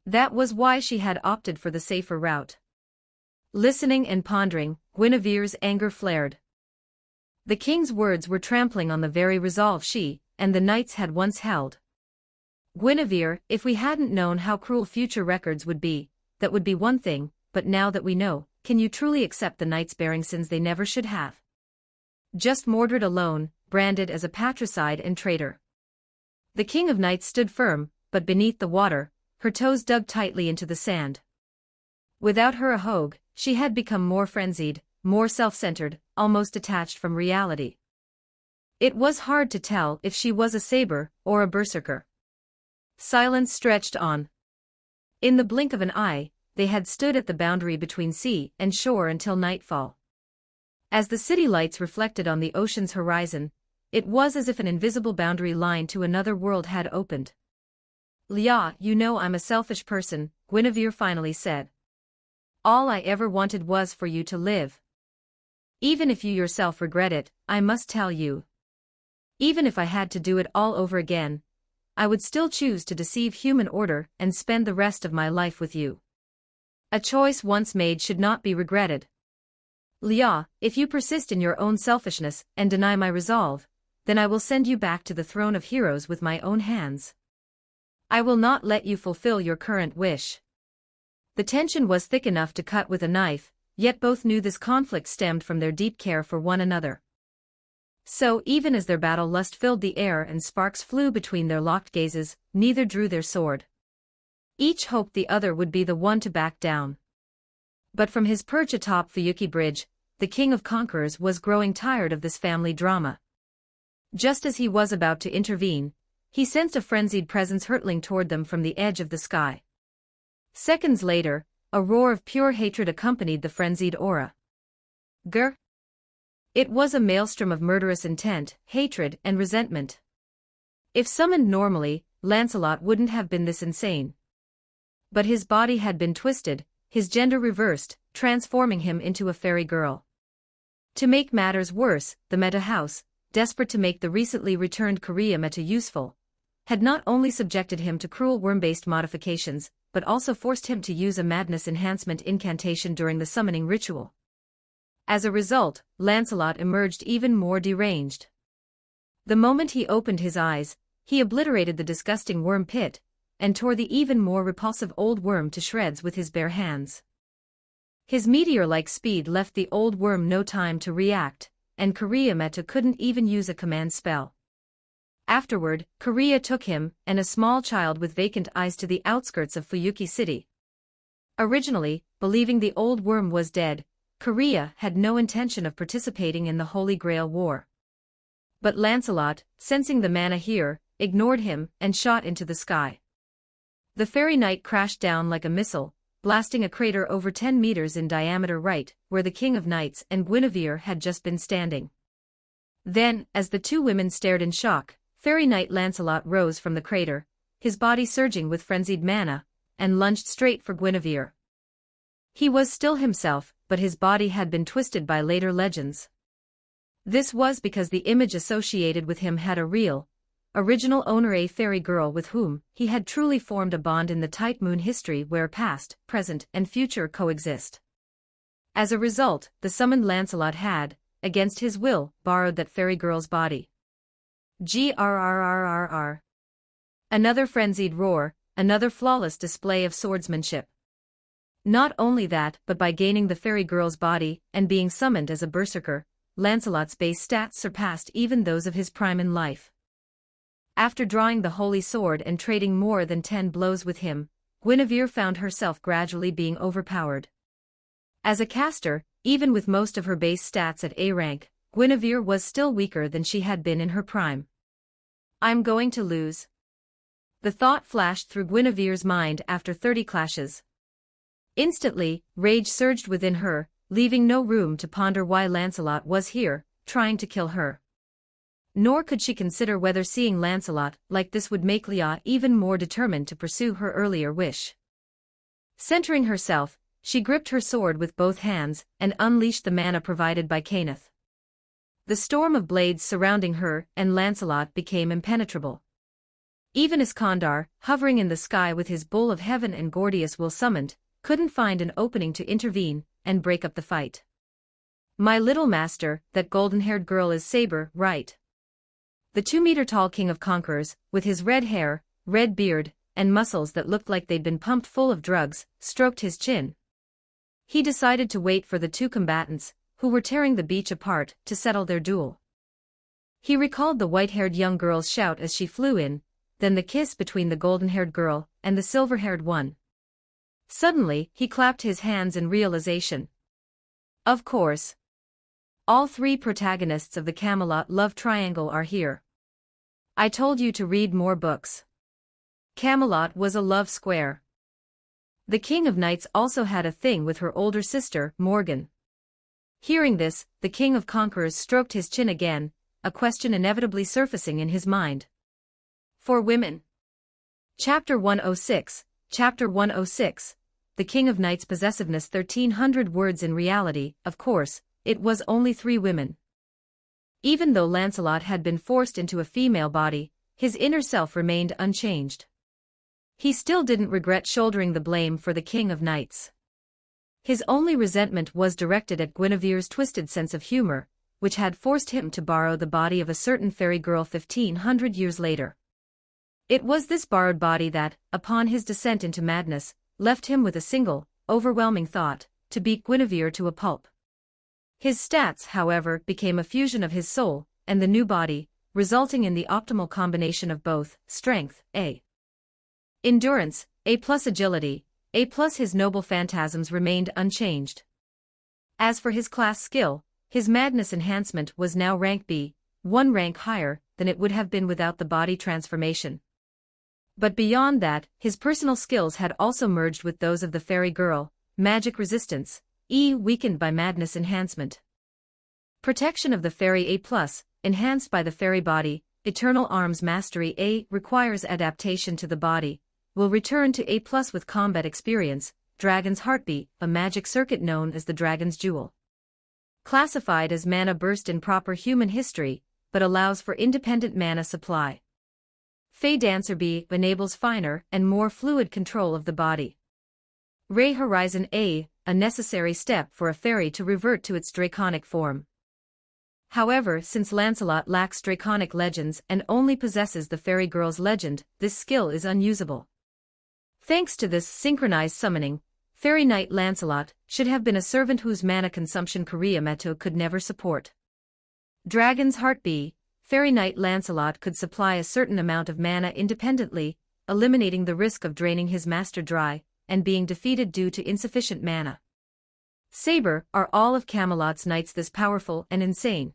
That was why she had opted for the safer route. Listening and pondering, Guinevere's anger flared. The king's words were trampling on the very resolve she and the knights had once held. Guinevere, if we hadn't known how cruel future records would be, that would be one thing, but now that we know, can you truly accept the knights bearing sins they never should have? Just Mordred alone, branded as a patricide and traitor. The king of knights stood firm, but beneath the water, her toes dug tightly into the sand. Without her Ahogue, she had become more frenzied, more self-centered, almost detached from reality. It was hard to tell if she was a saber or a berserker. Silence stretched on. In the blink of an eye, they had stood at the boundary between sea and shore until nightfall. As the city lights reflected on the ocean's horizon, it was as if an invisible boundary line to another world had opened. Lia, you know I'm a selfish person, Guinevere finally said. All I ever wanted was for you to live. Even if you yourself regret it, I must tell you. Even if I had to do it all over again, I would still choose to deceive human order and spend the rest of my life with you. A choice once made should not be regretted. Lia, if you persist in your own selfishness and deny my resolve, then I will send you back to the throne of heroes with my own hands. I will not let you fulfill your current wish. The tension was thick enough to cut with a knife, yet both knew this conflict stemmed from their deep care for one another. So even as their battle lust filled the air and sparks flew between their locked gazes, neither drew their sword. Each hoped the other would be the one to back down. But from his perch atop Fuyuki Bridge, the king of conquerors was growing tired of this family drama. Just as he was about to intervene, he sensed a frenzied presence hurtling toward them from the edge of the sky. Seconds later, a roar of pure hatred accompanied the frenzied aura. Grr! It was a maelstrom of murderous intent, hatred, and resentment. If summoned normally, Lancelot wouldn't have been this insane. But his body had been twisted, his gender reversed, transforming him into a fairy girl. To make matters worse, the Meta House, desperate to make the recently returned Korea Meta useful, had not only subjected him to cruel worm-based modifications, but also forced him to use a madness enhancement incantation during the summoning ritual. As a result, Lancelot emerged even more deranged. The moment he opened his eyes, he obliterated the disgusting worm pit, and tore the even more repulsive old worm to shreds with his bare hands. His meteor-like speed left the old worm no time to react, and Korea Meta couldn't even use a command spell. Afterward, Korea took him and a small child with vacant eyes to the outskirts of Fuyuki City. Originally, believing the old worm was dead, Korea had no intention of participating in the Holy Grail War. But Lancelot, sensing the mana here, ignored him and shot into the sky. The fairy knight crashed down like a missile, blasting a crater over 10 meters in diameter right where the King of Knights and Guinevere had just been standing. Then, as the two women stared in shock, Fairy Knight Lancelot rose from the crater, his body surging with frenzied mana, and lunged straight for Guinevere. He was still himself, but his body had been twisted by later legends. This was because the image associated with him had a real, original owner, a fairy girl with whom he had truly formed a bond in the tight moon history where past, present, and future coexist. As a result, the summoned Lancelot had, against his will, borrowed that fairy girl's body. Grrrrrrrr. Another frenzied roar, another flawless display of swordsmanship. Not only that, but by gaining the fairy girl's body and being summoned as a berserker, Lancelot's base stats surpassed even those of his prime in life. After drawing the holy sword and trading more than 10 blows with him, Guinevere found herself gradually being overpowered. As a caster, even with most of her base stats at A rank, Guinevere was still weaker than she had been in her prime. I'm going to lose. The thought flashed through Guinevere's mind after 30 clashes. Instantly, rage surged within her, leaving no room to ponder why Lancelot was here, trying to kill her. Nor could she consider whether seeing Lancelot like this would make Leah even more determined to pursue her earlier wish. Centering herself, she gripped her sword with both hands and unleashed the mana provided by Kenneth. The storm of blades surrounding her and Lancelot became impenetrable. Even Iskandar, hovering in the sky with his Bull of Heaven and Gordius will summoned, couldn't find an opening to intervene and break up the fight. My little master, that golden-haired girl is Saber, right? The 2-meter-tall king of conquerors, with his red hair, red beard, and muscles that looked like they'd been pumped full of drugs, stroked his chin. He decided to wait for the two combatants, who were tearing the beach apart, to settle their duel. He recalled the white-haired young girl's shout as she flew in, then the kiss between the golden-haired girl and the silver-haired one. Suddenly, he clapped his hands in realization. Of course. All three protagonists of the Camelot love triangle are here. I told you to read more books. Camelot was a love square. The King of Knights also had a thing with her older sister, Morgan. Hearing this, the King of Conquerors stroked his chin again, a question inevitably surfacing in his mind. For women. Chapter 106, Chapter 106, The King of Knights' possessiveness 1300 words. In reality, of course, it was only 3 women. Even though Lancelot had been forced into a female body, his inner self remained unchanged. He still didn't regret shouldering the blame for the King of Knights. His only resentment was directed at Guinevere's twisted sense of humor, which had forced him to borrow the body of a certain fairy girl 1500 years later. It was this borrowed body that, upon his descent into madness, left him with a single, overwhelming thought, to beat Guinevere to a pulp. His stats, however, became a fusion of his soul and the new body, resulting in the optimal combination of both, strength, A. Endurance, A+ agility, A+ his noble phantasms remained unchanged. As for his class skill, his madness enhancement was now rank B, 1 rank higher than it would have been without the body transformation. But beyond that, his personal skills had also merged with those of the fairy girl, magic resistance, E weakened by madness enhancement. Protection of the fairy A+, enhanced by the fairy body, eternal arms mastery A requires adaptation to the body, will return to A+ with combat experience, Dragon's Heartbeat, a magic circuit known as the Dragon's Jewel. Classified as mana burst in proper human history, but allows for independent mana supply. Fey Dancer B enables finer and more fluid control of the body. Ray Horizon A necessary step for a fairy to revert to its draconic form. However, since Lancelot lacks draconic legends and only possesses the fairy girl's legend, this skill is unusable. Thanks to this synchronized summoning, Fairy Knight Lancelot should have been a servant whose mana consumption Kuriamato could never support. Dragon's Heart B, Fairy Knight Lancelot could supply a certain amount of mana independently, eliminating the risk of draining his master dry and being defeated due to insufficient mana. Saber, are all of Camelot's knights this powerful and insane?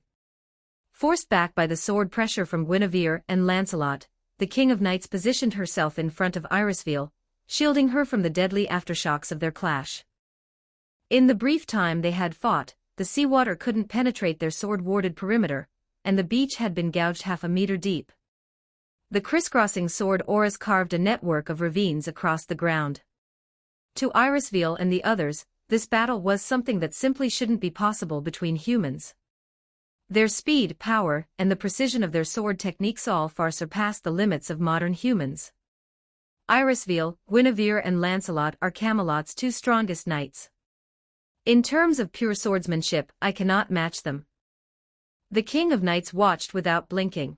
Forced back by the sword pressure from Guinevere and Lancelot, the King of Knights positioned herself in front of Irisveal, shielding her from the deadly aftershocks of their clash. In the brief time they had fought, the seawater couldn't penetrate their sword-warded perimeter, and the beach had been gouged half a meter deep. The crisscrossing sword auras carved a network of ravines across the ground. To Irisveal and the others, this battle was something that simply shouldn't be possible between humans. Their speed, power, and the precision of their sword techniques all far surpassed the limits of modern humans. Irisveal, Guinevere and Lancelot are Camelot's 2 strongest knights. In terms of pure swordsmanship, I cannot match them. The King of Knights watched without blinking.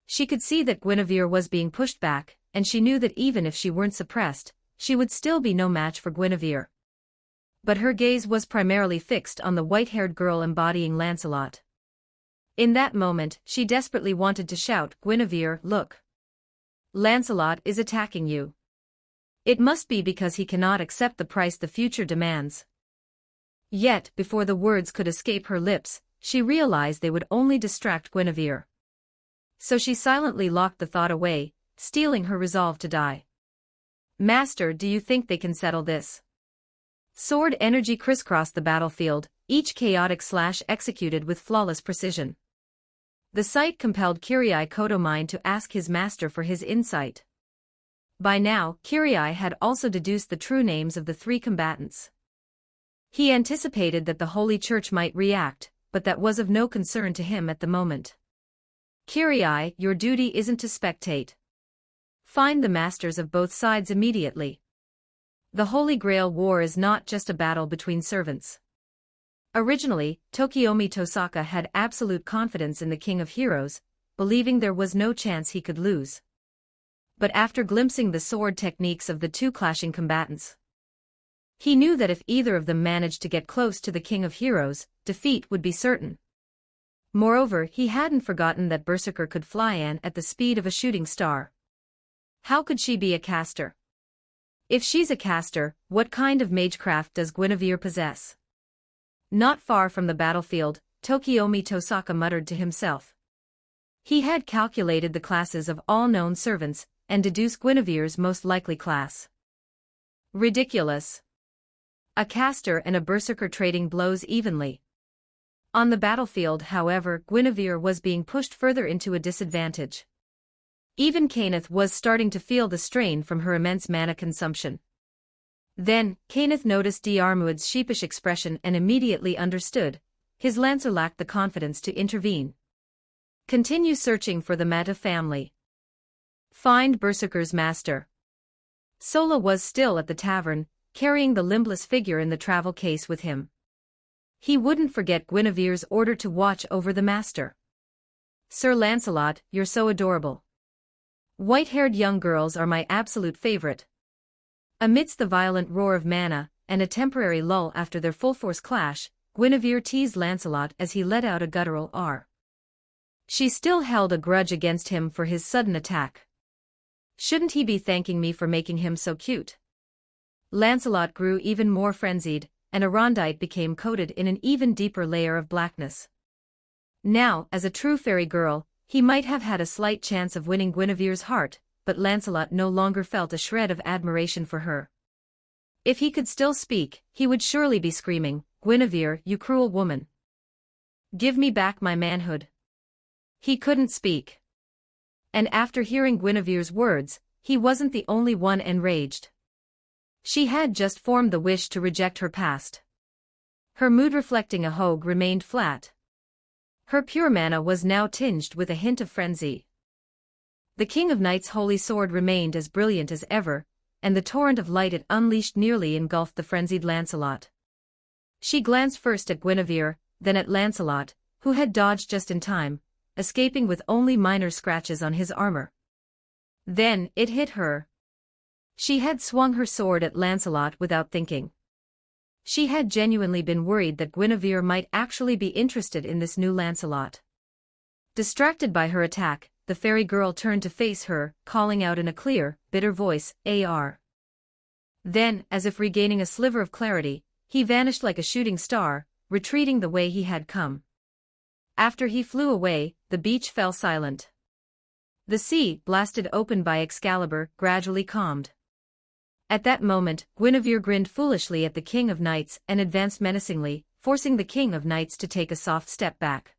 She could see that Guinevere was being pushed back, and she knew that even if she weren't suppressed, she would still be no match for Guinevere. But her gaze was primarily fixed on the white-haired girl embodying Lancelot. In that moment, she desperately wanted to shout, "Guinevere, look! Lancelot is attacking you. It must be because he cannot accept the price the future demands. Yet, before the words could escape her lips, she realized they would only distract Guinevere. So she silently locked the thought away, steeling her resolve to die. Master, do you think they can settle this? Sword energy crisscrossed the battlefield, each chaotic slash executed with flawless precision. The sight compelled Kirai Kotomine to ask his master for his insight. By now, Kirai had also deduced the true names of the three combatants. He anticipated that the Holy Church might react, but that was of no concern to him at the moment. Kirai, your duty isn't to spectate. Find the masters of both sides immediately. The Holy Grail War is not just a battle between servants. Originally, Tokiomi Tosaka had absolute confidence in the King of Heroes, believing there was no chance he could lose. But after glimpsing the sword techniques of the two clashing combatants, he knew that if either of them managed to get close to the King of Heroes, defeat would be certain. Moreover, he hadn't forgotten that Berserker could fly at the speed of a shooting star. How could she be a caster? If she's a caster, what kind of magecraft does Guinevere possess? Not far from the battlefield, Tokiomi Tosaka muttered to himself. He had calculated the classes of all known servants, and deduced Guinevere's most likely class. Ridiculous. A caster and a berserker trading blows evenly. On the battlefield, however, Guinevere was being pushed further into a disadvantage. Even Kenneth was starting to feel the strain from her immense mana consumption. Then, Kenneth noticed Diarmuid's sheepish expression and immediately understood. His lancer lacked the confidence to intervene. Continue searching for the Mata family. Find Berserker's master. Sola was still at the tavern, carrying the limbless figure in the travel case with him. He wouldn't forget Guinevere's order to watch over the master. Sir Lancelot, you're so adorable. White-haired young girls are my absolute favorite. Amidst the violent roar of mana, and a temporary lull after their full-force clash, Guinevere teased Lancelot as he let out a guttural R. She still held a grudge against him for his sudden attack. Shouldn't he be thanking me for making him so cute? Lancelot grew even more frenzied, and Arondite became coated in an even deeper layer of blackness. Now, as a true fairy girl, he might have had a slight chance of winning Guinevere's heart, but Lancelot no longer felt a shred of admiration for her. If he could still speak, he would surely be screaming, "Guinevere, you cruel woman! Give me back my manhood!" He couldn't speak. And after hearing Guinevere's words, he wasn't the only one enraged. She had just formed the wish to reject her past. Her mood reflecting a hogue remained flat. Her pure mana was now tinged with a hint of frenzy. The King of Knights' holy sword remained as brilliant as ever, and the torrent of light it unleashed nearly engulfed the frenzied Lancelot. She glanced first at Guinevere, then at Lancelot, who had dodged just in time, escaping with only minor scratches on his armor. Then, it hit her. She had swung her sword at Lancelot without thinking. She had genuinely been worried that Guinevere might actually be interested in this new Lancelot. Distracted by her attack, the fairy girl turned to face her, calling out in a clear, bitter voice, "AR." Then, as if regaining a sliver of clarity, he vanished like a shooting star, retreating the way he had come. After he flew away, the beach fell silent. The sea, blasted open by Excalibur, gradually calmed. At that moment, Guinevere grinned foolishly at the King of Knights and advanced menacingly, forcing the King of Knights to take a soft step back.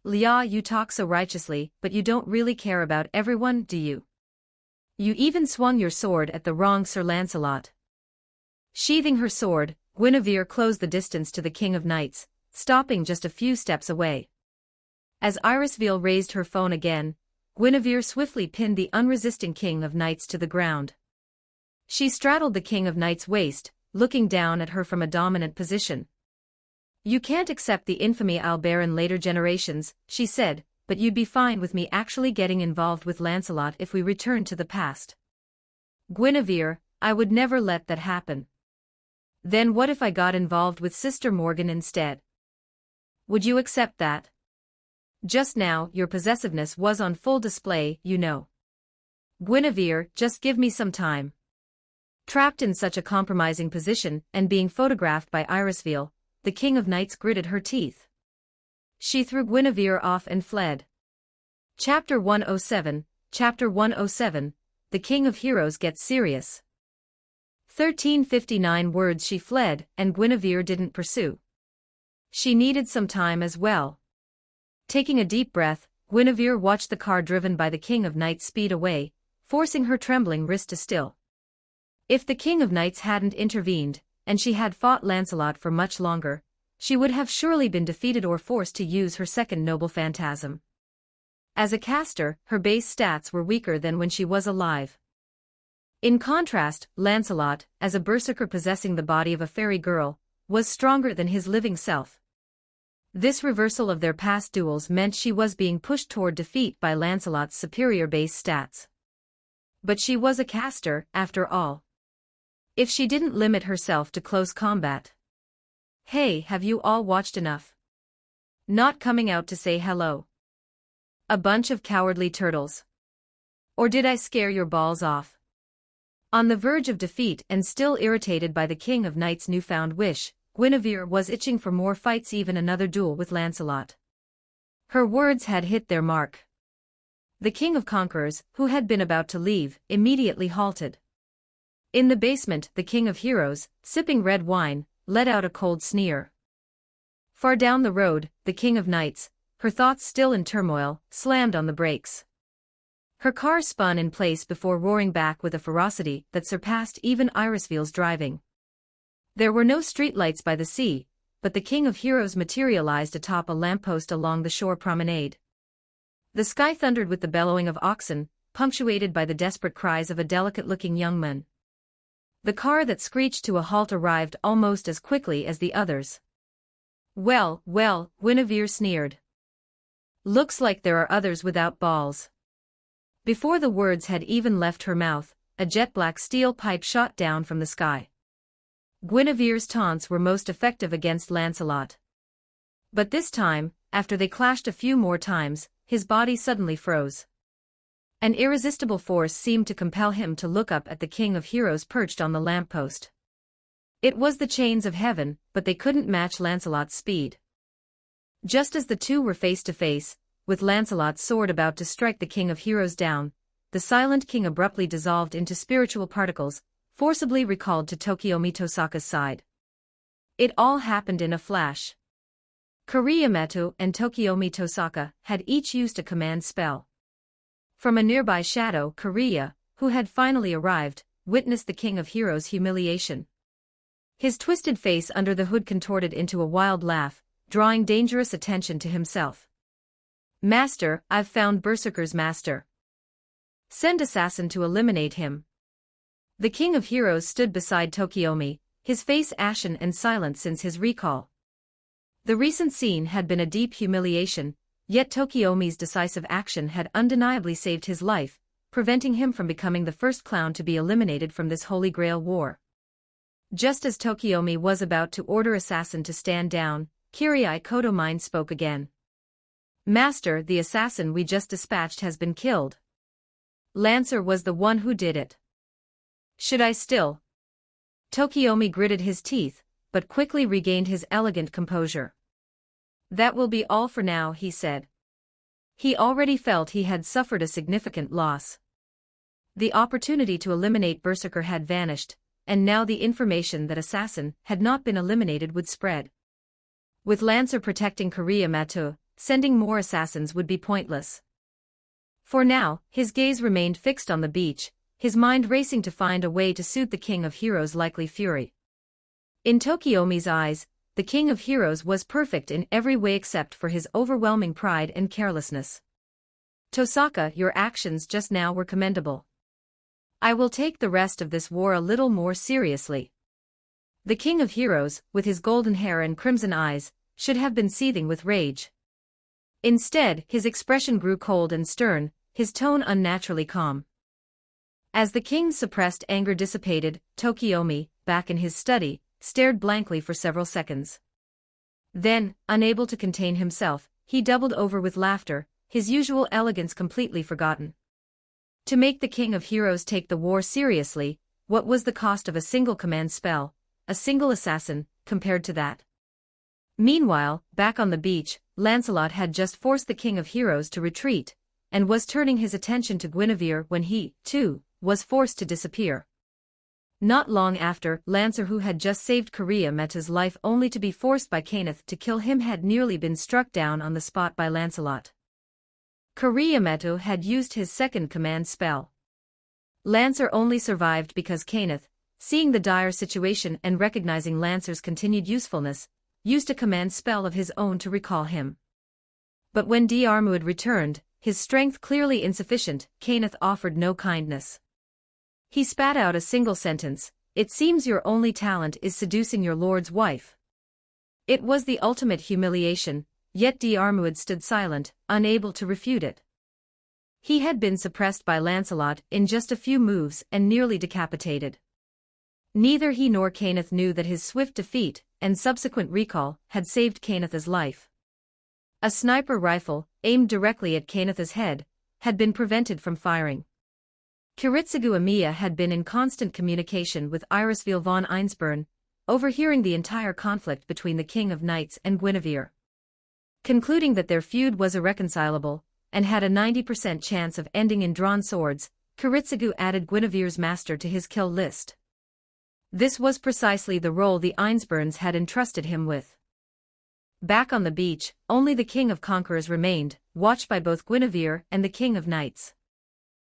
"Lia, you talk so righteously, but you don't really care about everyone, do you? You even swung your sword at the wrong Sir Lancelot." Sheathing her sword, Guinevere closed the distance to the King of Knights, stopping just a few steps away. As Irisveil raised her phone again, Guinevere swiftly pinned the unresisting King of Knights to the ground. She straddled the King of Knights' waist, looking down at her from a dominant position. "You can't accept the infamy I'll bear in later generations," she said, "but you'd be fine with me actually getting involved with Lancelot if we return to the past." "Guinevere, I would never let that happen." "Then what if I got involved with Sister Morgan instead? Would you accept that? Just now, your possessiveness was on full display, you know." "Guinevere, just give me some time. Trapped in such a compromising position and being photographed by Irisville, the King of Knights gritted her teeth. She threw Guinevere off and fled. Chapter 107, Chapter 107, The King of Heroes Gets Serious. 1359 words she fled, and Guinevere didn't pursue. She needed some time as well. Taking a deep breath, Guinevere watched the car driven by the King of Knights speed away, forcing her trembling wrist to still. If the King of Knights hadn't intervened, and she had fought Lancelot for much longer, she would have surely been defeated or forced to use her second noble phantasm. As a caster, her base stats were weaker than when she was alive. In contrast, Lancelot, as a berserker possessing the body of a fairy girl, was stronger than his living self. This reversal of their past duels meant she was being pushed toward defeat by Lancelot's superior base stats. But she was a caster, after all. If she didn't limit herself to close combat. Hey, have you all watched enough? Not coming out to say hello. A bunch of cowardly turtles. Or did I scare your balls off? On the verge of defeat and still irritated by the King of Knights' newfound wish, Guinevere was itching for more fights, even another duel with Lancelot. Her words had hit their mark. The King of Conquerors, who had been about to leave, immediately halted. In the basement, the King of Heroes, sipping red wine, let out a cold sneer. Far down the road, the King of Knights, her thoughts still in turmoil, slammed on the brakes. Her car spun in place before roaring back with a ferocity that surpassed even Irisville's driving. There were no streetlights by the sea, but the King of Heroes materialized atop a lamppost along the shore promenade. The sky thundered with the bellowing of oxen, punctuated by the desperate cries of a delicate-looking young man. The car that screeched to a halt arrived almost as quickly as the others. Well, well, Guinevere sneered. Looks like there are others without balls. Before the words had even left her mouth, a jet-black steel pipe shot down from the sky. Guinevere's taunts were most effective against Lancelot. But this time, after they clashed a few more times, his body suddenly froze. An irresistible force seemed to compel him to look up at the King of Heroes perched on the lamppost. It was the chains of heaven, but they couldn't match Lancelot's speed. Just as the two were face to face, with Lancelot's sword about to strike the King of Heroes down, the silent king abruptly dissolved into spiritual particles, forcibly recalled to Tokiomi Tosaka's side. It all happened in a flash. Kiriamato and Tokiomi Tosaka had each used a command spell. From a nearby shadow, Kiriya, who had finally arrived, witnessed the King of Heroes' humiliation. His twisted face under the hood contorted into a wild laugh, drawing dangerous attention to himself. Master, I've found Berserker's master. Send assassin to eliminate him. The King of Heroes stood beside Tokiomi, his face ashen and silent since his recall. The recent scene had been a deep humiliation, yet Tokiomi's decisive action had undeniably saved his life, preventing him from becoming the first clown to be eliminated from this Holy Grail war. Just as Tokiomi was about to order assassin to stand down, Kirai Kotomine spoke again. Master, the assassin we just dispatched has been killed. Lancer was the one who did it. Should I still? Tokiomi gritted his teeth, but quickly regained his elegant composure. That will be all for now, he said. He already felt he had suffered a significant loss. The opportunity to eliminate Berserker had vanished, and now the information that Assassin had not been eliminated would spread. With Lancer protecting Kiriamato, sending more assassins would be pointless. For now, his gaze remained fixed on the beach, his mind racing to find a way to suit the King of Heroes' likely fury. In Tokiomi's eyes, the King of Heroes was perfect in every way except for his overwhelming pride and carelessness. Tosaka, your actions just now were commendable. I will take the rest of this war a little more seriously. The King of Heroes, with his golden hair and crimson eyes, should have been seething with rage. Instead, his expression grew cold and stern, his tone unnaturally calm. As the king's suppressed anger dissipated, Tokiomi, back in his study, stared blankly for several seconds. Then, unable to contain himself, he doubled over with laughter, his usual elegance completely forgotten. To make the King of Heroes take the war seriously, what was the cost of a single command spell, a single assassin, compared to that? Meanwhile, back on the beach, Lancelot had just forced the King of Heroes to retreat, and was turning his attention to Guinevere when he, too, was forced to disappear. Not long after, Lancer, who had just saved Guinevere's life only to be forced by Kenneth to kill him, had nearly been struck down on the spot by Lancelot. Guinevere had used his second command spell. Lancer only survived because Kenneth, seeing the dire situation and recognizing Lancer's continued usefulness, used a command spell of his own to recall him. But when Diarmuid returned, his strength clearly insufficient, Kenneth offered no kindness. He spat out a single sentence, "It seems your only talent is seducing your lord's wife." It was the ultimate humiliation, yet Diarmuid stood silent, unable to refute it. He had been suppressed by Lancelot in just a few moves and nearly decapitated. Neither he nor Kenneth knew that his swift defeat and subsequent recall had saved Kenneth's life. A sniper rifle, aimed directly at Kenneth's head, had been prevented from firing. Guinevere had been in constant communication with Irisveil von Einsburn, overhearing the entire conflict between the King of Knights and Guinevere. Concluding that their feud was irreconcilable, and had a 90% chance of ending in drawn swords, Guinevere added Guinevere's master to his kill list. This was precisely the role the Einsburns had entrusted him with. Back on the beach, only the King of Conquerors remained, watched by both Guinevere and the King of Knights.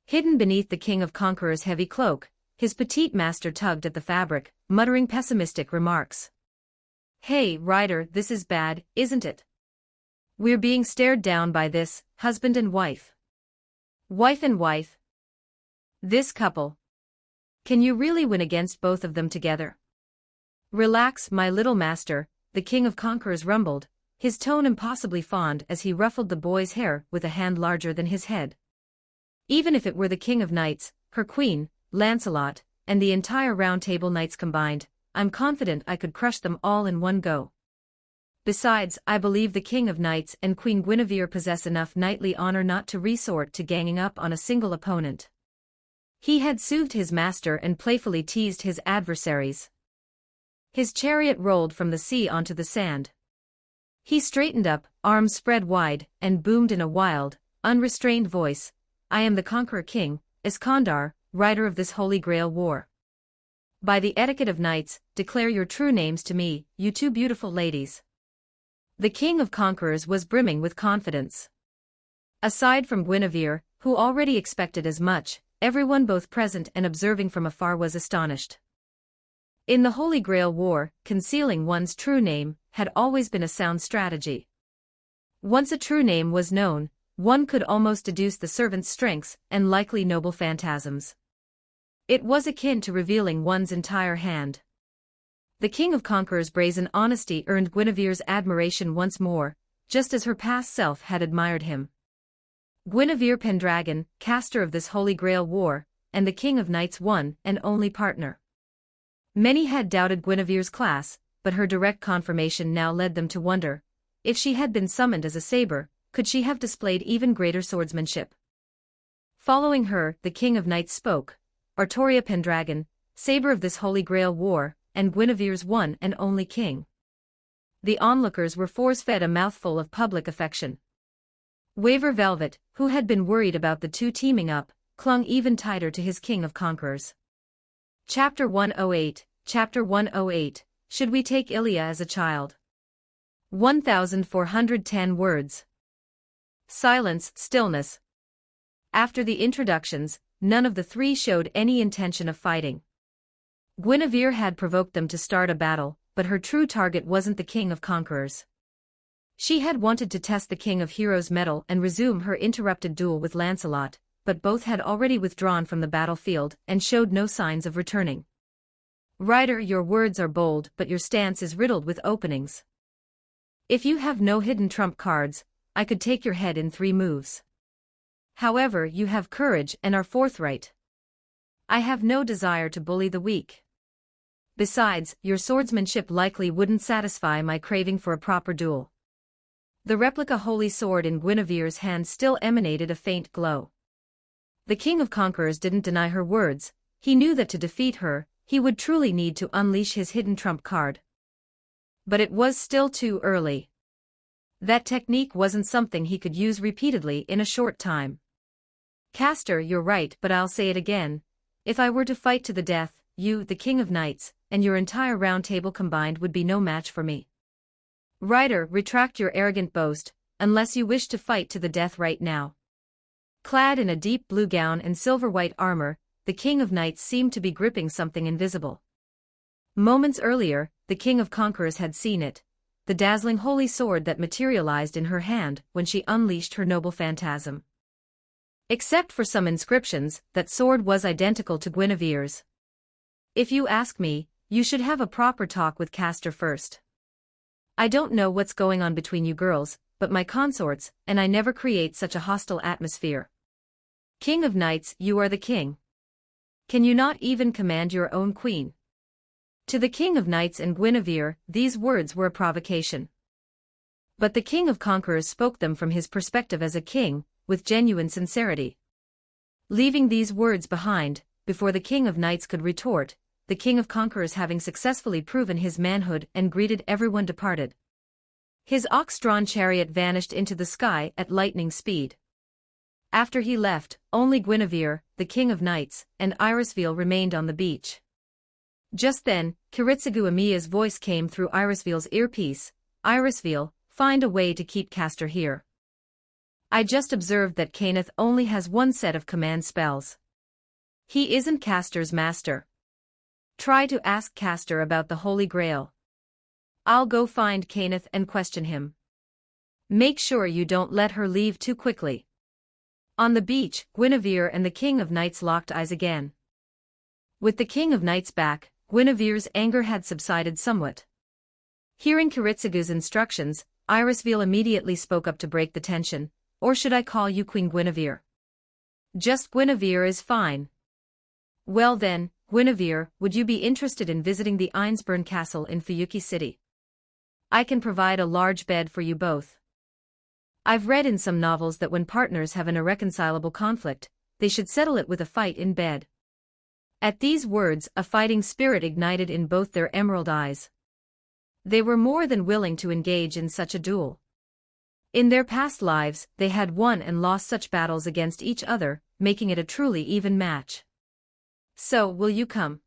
Hidden beneath the King of Conquerors' heavy cloak, his petite master tugged at the fabric, muttering pessimistic remarks. "Hey, Ryder, this is bad, isn't it? We're being stared down by this, husband and wife. Wife and wife. This couple. Can you really win against both of them together?" "Relax, my little master," the King of Conquerors rumbled, his tone impossibly fond as he ruffled the boy's hair with a hand larger than his head. "Even if it were the King of Knights, her queen, Lancelot, and the entire Round Table Knights combined, I'm confident I could crush them all in one go. Besides, I believe the King of Knights and Queen Guinevere possess enough knightly honor not to resort to ganging up on a single opponent." He had soothed his master and playfully teased his adversaries. His chariot rolled from the sea onto the sand. He straightened up, arms spread wide, and boomed in a wild, unrestrained voice, "I am the Conqueror King, Iskandar, rider of this Holy Grail war. By the etiquette of knights, declare your true names to me, you two beautiful ladies." The King of Conquerors was brimming with confidence. Aside from Guinevere, who already expected as much, everyone both present and observing from afar was astonished. In the Holy Grail War, concealing one's true name had always been a sound strategy. Once a true name was known, one could almost deduce the servant's strengths and likely noble phantasms. It was akin to revealing one's entire hand. The King of Conquerors' brazen honesty earned Guinevere's admiration once more, just as her past self had admired him. Guinevere Pendragon, caster of this Holy Grail war, and the King of Knights' one and only partner. Many had doubted Guinevere's class, but her direct confirmation now led them to wonder, if she had been summoned as a saber, could she have displayed even greater swordsmanship? Following her, the King of Knights spoke, "Artoria Pendragon, saber of this Holy Grail war, and Guinevere's one and only king." The onlookers were force-fed a mouthful of public affection. Waver Velvet, who had been worried about the two teaming up, clung even tighter to his King of Conquerors. Chapter 108, Chapter 108, Should we take Ilya as a child? 1410 words. Silence, stillness. After the introductions, none of the three showed any intention of fighting. Guinevere had provoked them to start a battle, but her true target wasn't the King of Conquerors. She had wanted to test the King of Heroes' mettle and resume her interrupted duel with Lancelot, but both had already withdrawn from the battlefield and showed no signs of returning. "Ryder, your words are bold, but your stance is riddled with openings. If you have no hidden trump cards, I could take your head in 3 moves. However, you have courage and are forthright. I have no desire to bully the weak. Besides, your swordsmanship likely wouldn't satisfy my craving for a proper duel." The replica holy sword in Guinevere's hand still emanated a faint glow. The King of Conquerors didn't deny her words, He knew that to defeat her, he would truly need to unleash his hidden trump card. But it was still too early. That technique wasn't something he could use repeatedly in a short time. Castor, you're right, but I'll say it again. If I were to fight to the death, you, the King of Knights, and your entire round table combined would be no match for me. Rider, retract your arrogant boast, unless you wish to fight to the death right now. Clad in a deep blue gown and silver-white armor, the King of Knights seemed to be gripping something invisible. Moments earlier, the King of Conquerors had seen it, the dazzling holy sword that materialized in her hand when she unleashed her noble phantasm. Except for some inscriptions, that sword was identical to Guinevere's. If you ask me, you should have a proper talk with Castor first. I don't know what's going on between you girls, but my consorts and I never create such a hostile atmosphere. King of Knights, you are the king. Can you not even command your own queen? To the King of Knights and Guinevere, these words were a provocation. But the King of Conquerors spoke them from his perspective as a king, with genuine sincerity. Leaving these words behind, before the King of Knights could retort, the King of Conquerors, having successfully proven his manhood and greeted everyone, departed. His ox-drawn chariot vanished into the sky at lightning speed. After he left, only Guinevere, the King of Knights, and Irisveal remained on the beach. Just then, Kiritsugu Amiya's voice came through Irisveal's earpiece. Irisveal, find a way to keep Castor here. I just observed that Kenneth only has one set of command spells. He isn't Castor's master. Try to ask Castor about the Holy Grail. I'll go find Kenneth and question him. Make sure you don't let her leave too quickly. On the beach, Guinevere and the King of Knights locked eyes again. With the King of Knights back, Guinevere's anger had subsided somewhat. Hearing Kiritsugu's instructions, Irisveal immediately spoke up to break the tension. Or should I call you Queen Guinevere? Just Guinevere is fine. Well then, Guinevere, would you be interested in visiting the Einsburn Castle in Fuyuki City? I can provide a large bed for you both. I've read in some novels that when partners have an irreconcilable conflict, they should settle it with a fight in bed. At these words, a fighting spirit ignited in both their emerald eyes. They were more than willing to engage in such a duel. In their past lives, they had won and lost such battles against each other, making it a truly even match. So, will you come?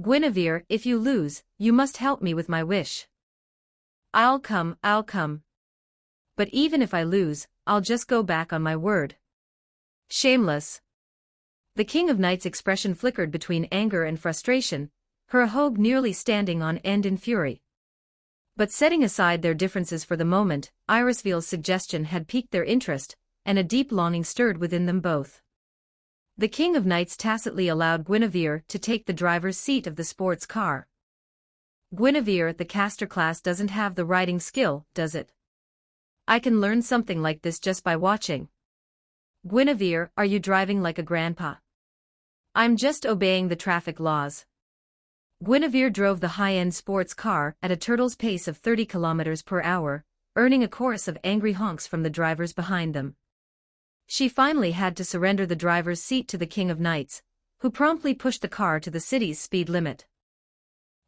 Guinevere, if you lose, you must help me with my wish. I'll come. But even if I lose, I'll just go back on my word. Shameless. The King of Knights' expression flickered between anger and frustration, her hogue nearly standing on end in fury. But setting aside their differences for the moment, Irisveal's suggestion had piqued their interest, and a deep longing stirred within them both. The King of Knights tacitly allowed Guinevere to take the driver's seat of the sports car. Guinevere, the caster class doesn't have the riding skill, does it? I can learn something like this just by watching. Guinevere, are you driving like a grandpa? I'm just obeying the traffic laws. Guinevere drove the high-end sports car at a turtle's pace of 30 kilometers per hour, earning a chorus of angry honks from the drivers behind them. She finally had to surrender the driver's seat to the King of Knights, who promptly pushed the car to the city's speed limit.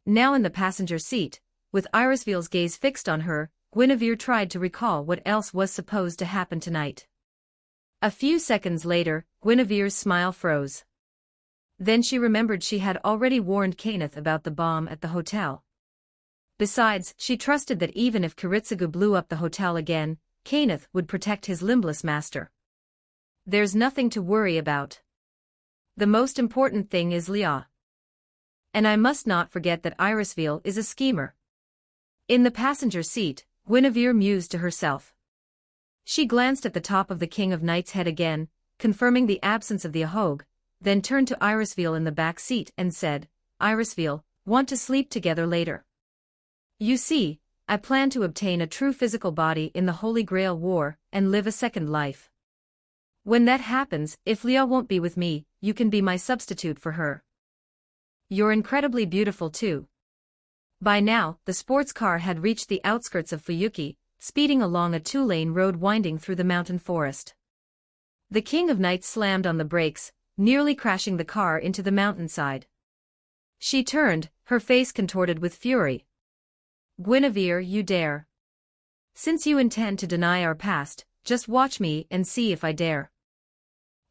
Now in the passenger seat, with Irisveal's gaze fixed on her, Guinevere tried to recall what else was supposed to happen tonight. A few seconds later, Guinevere's smile froze. Then she remembered she had already warned Kenneth about the bomb at the hotel. Besides, she trusted that even if Kiritsugu blew up the hotel again, Kenneth would protect his limbless master. There's nothing to worry about. The most important thing is Leah. And I must not forget that Irisveal is a schemer. In the passenger seat, Guinevere mused to herself. She glanced at the top of the King of Knights' head again, confirming the absence of the ahogue, then turned to Irisveal in the back seat and said, Irisveal, want to sleep together later? You see, I plan to obtain a true physical body in the Holy Grail War, and live a second life. When that happens, if Leah won't be with me, you can be my substitute for her. You're incredibly beautiful too. By now, the sports car had reached the outskirts of Fuyuki, speeding along a two-lane road winding through the mountain forest. The King of Knights slammed on the brakes, nearly crashing the car into the mountainside. She turned, her face contorted with fury. "Guinevere, you dare. Since you intend to deny our past, just watch me and see if I dare."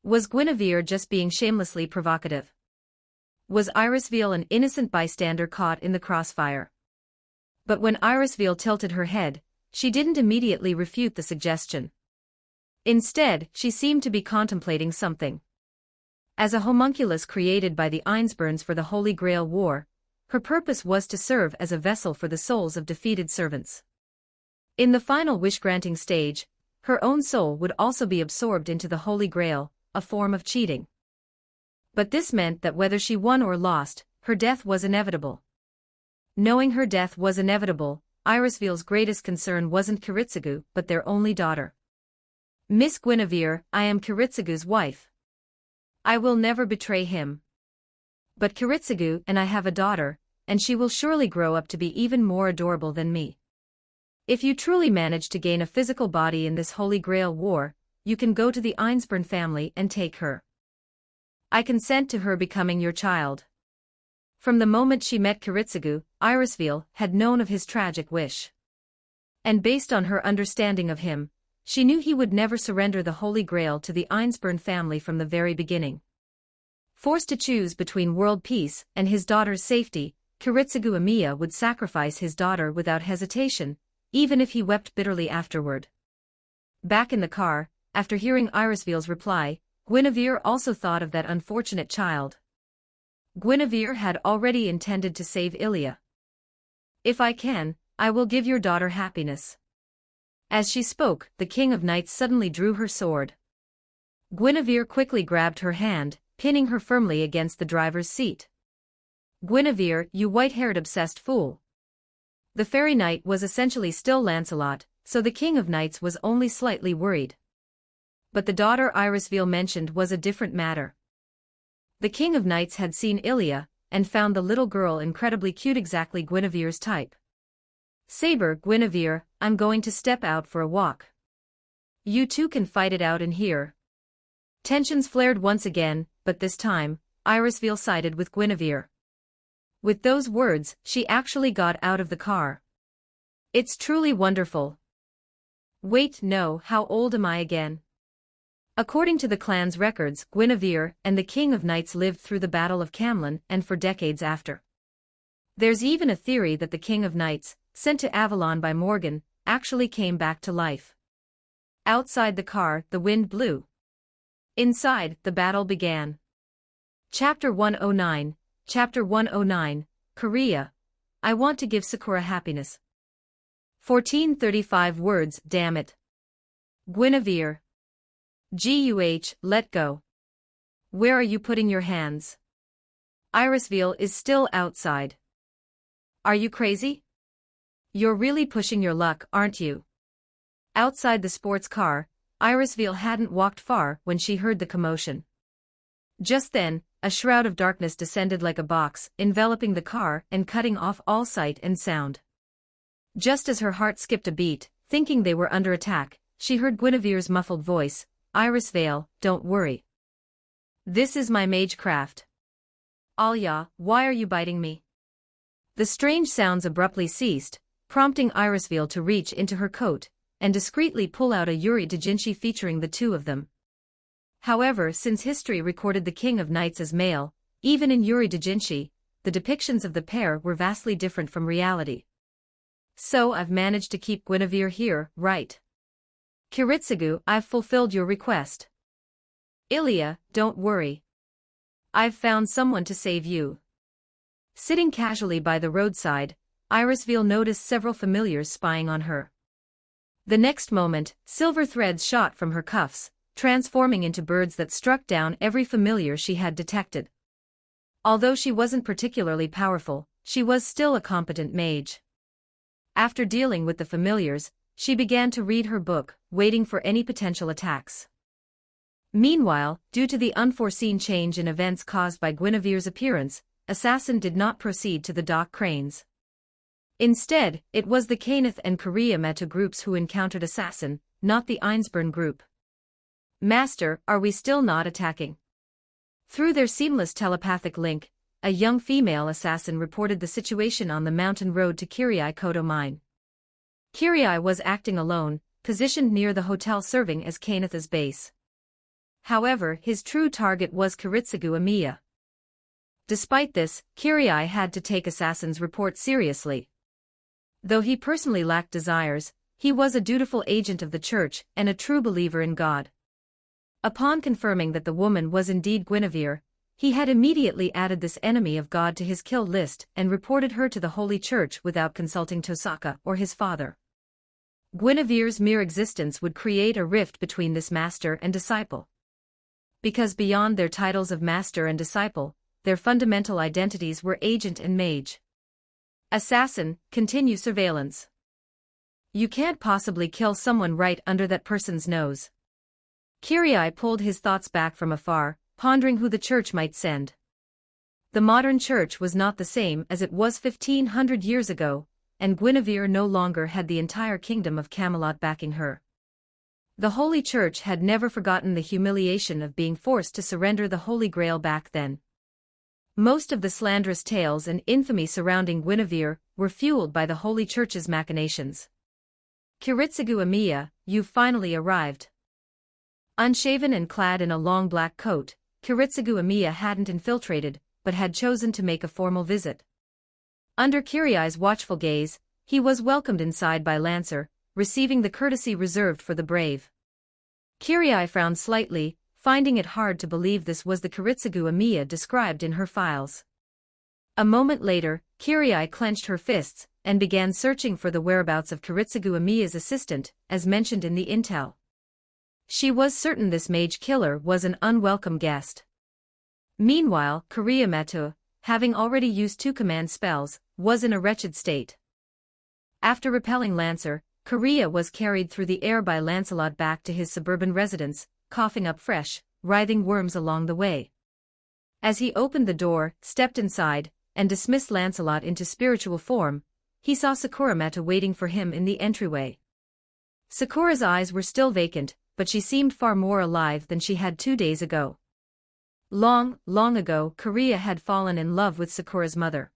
Was Guinevere just being shamelessly provocative? Was Irisville an innocent bystander caught in the crossfire? But when Irisville tilted her head, she didn't immediately refute the suggestion. Instead, she seemed to be contemplating something. As a homunculus created by the Einsburns for the Holy Grail War, her purpose was to serve as a vessel for the souls of defeated servants. In the final wish-granting stage, her own soul would also be absorbed into the Holy Grail, a form of cheating. But this meant that whether she won or lost, her death was inevitable. Knowing her death was inevitable, Irisville's greatest concern wasn't Kiritsugu but their only daughter. "Miss Guinevere, I am Kiritsugu's wife. I will never betray him. But Kiritsugu and I have a daughter, and she will surely grow up to be even more adorable than me. If you truly manage to gain a physical body in this Holy Grail War, you can go to the Einsburn family and take her. I consent to her becoming your child." From the moment she met Kiritsugu, Irisville had known of his tragic wish. And based on her understanding of him, she knew he would never surrender the Holy Grail to the Einsburn family from the very beginning. Forced to choose between world peace and his daughter's safety, Kiritsugu Amiya would sacrifice his daughter without hesitation, even if he wept bitterly afterward. Back in the car, after hearing Irisville's reply, Guinevere also thought of that unfortunate child. Guinevere had already intended to save Ilia. "If I can, I will give your daughter happiness." As she spoke, the King of Knights suddenly drew her sword. Guinevere quickly grabbed her hand, pinning her firmly against the driver's seat. "Guinevere, you white-haired obsessed fool." The fairy knight was essentially still Lancelot, so the King of Knights was only slightly worried. But the daughter Irisville mentioned was a different matter. The King of Knights had seen Ilia, and found the little girl incredibly cute, exactly Guinevere's type. "Saber, Guinevere, I'm going to step out for a walk. You two can fight it out in here." Tensions flared once again, but this time, Irisville sided with Guinevere. With those words, she actually got out of the car. "It's truly wonderful." "Wait, no, how old am I again?" According to the clan's records, Guinevere and the King of Knights lived through the Battle of Camlan and for decades after. There's even a theory that the King of Knights, sent to Avalon by Morgan, actually came back to life. Outside the car, the wind blew. Inside, the battle began. Chapter 109, Chapter 109, Korea. I want to give Sakura happiness. 1435 words, damn it. Guinevere. Guh, let go. Where are you putting your hands? Irisville is still outside. Are you crazy? You're really pushing your luck, aren't you? Outside the sports car, Irisville hadn't walked far when she heard the commotion. Just then, a shroud of darkness descended like a box, enveloping the car and cutting off all sight and sound. Just as her heart skipped a beat, thinking they were under attack, she heard Guinevere's muffled voice, "Irisvale, don't worry. This is my magecraft." "Alia, why are you biting me?" The strange sounds abruptly ceased, prompting Irisville to reach into her coat and discreetly pull out a Yuri Dojinshi featuring the two of them. However, since history recorded the King of Knights as male, even in Yuri Dojinshi, the depictions of the pair were vastly different from reality. "So I've managed to keep Guinevere here, right? Kiritsugu, I've fulfilled your request. Ilia, don't worry. I've found someone to save you." Sitting casually by the roadside, Irisville noticed several familiars spying on her. The next moment, silver threads shot from her cuffs, transforming into birds that struck down every familiar she had detected. Although she wasn't particularly powerful, she was still a competent mage. After dealing with the familiars, she began to read her book, waiting for any potential attacks. Meanwhile, due to the unforeseen change in events caused by Guinevere's appearance, Assassin did not proceed to the dock cranes. Instead, it was the Kenneth and Korea Meta groups who encountered Assassin, not the Einsburn group. "Master, are we still not attacking?" Through their seamless telepathic link, a young female assassin reported the situation on the mountain road to Kirai Koto mine. Kirai was acting alone, positioned near the hotel serving as Kanatha's base. However, his true target was Kiritsugu Amiya. Despite this, Kirai had to take assassin's report seriously. Though he personally lacked desires, he was a dutiful agent of the church and a true believer in God. Upon confirming that the woman was indeed Guinevere, he had immediately added this enemy of God to his kill list and reported her to the Holy Church without consulting Tosaka or his father. Guinevere's mere existence would create a rift between this master and disciple. Because beyond their titles of master and disciple, their fundamental identities were agent and mage. Assassin, continue surveillance. You can't possibly kill someone right under that person's nose. Kirai pulled his thoughts back from afar, pondering who the church might send. The modern church was not the same as it was 1500 years ago, and Guinevere no longer had the entire kingdom of Camelot backing her. The Holy Church had never forgotten the humiliation of being forced to surrender the Holy Grail back then. Most of the slanderous tales and infamy surrounding Guinevere were fueled by the Holy Church's machinations. Kiritsugu Amiya, you've finally arrived. Unshaven and clad in a long black coat, Kiritsugu Amiya hadn't infiltrated, but had chosen to make a formal visit. Under Kirai's watchful gaze, he was welcomed inside by Lancer, receiving the courtesy reserved for the brave. Kirai frowned slightly, finding it hard to believe this was the Kiritsugu Amiya described in her files. A moment later, Kirai clenched her fists and began searching for the whereabouts of Kiritsugu Amiya's assistant, as mentioned in the intel. She was certain this mage killer was an unwelcome guest. Meanwhile, Kuriamato, having already used 2 command spells, was in a wretched state. After repelling Lancer, Korea was carried through the air by Lancelot back to his suburban residence, coughing up fresh, writhing worms along the way. As he opened the door, stepped inside, and dismissed Lancelot into spiritual form, he saw Sakura Meta waiting for him in the entryway. Sakura's eyes were still vacant, but she seemed far more alive than she had 2 days ago. Long, long ago, Korea had fallen in love with Sakura's mother.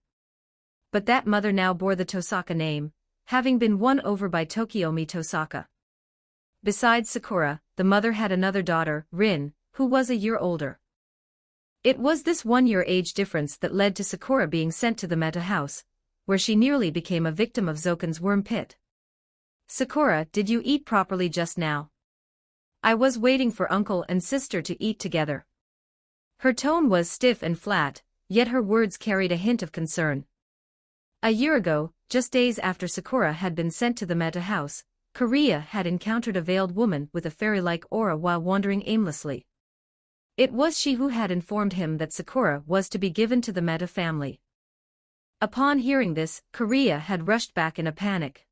But that mother now bore the Tosaka name, having been won over by Tokiomi Tosaka. Besides Sakura, the mother had another daughter, Rin, who was a year older. It was this 1-year age difference that led to Sakura being sent to the Meta house, where she nearly became a victim of Zokan's worm pit. Sakura, did you eat properly just now? I was waiting for uncle and sister to eat together. Her tone was stiff and flat, yet her words carried a hint of concern. A year ago, just days after Sakura had been sent to the Meta house, Korea had encountered a veiled woman with a fairy-like aura while wandering aimlessly. It was she who had informed him that Sakura was to be given to the Meta family. Upon hearing this, Korea had rushed back in a panic.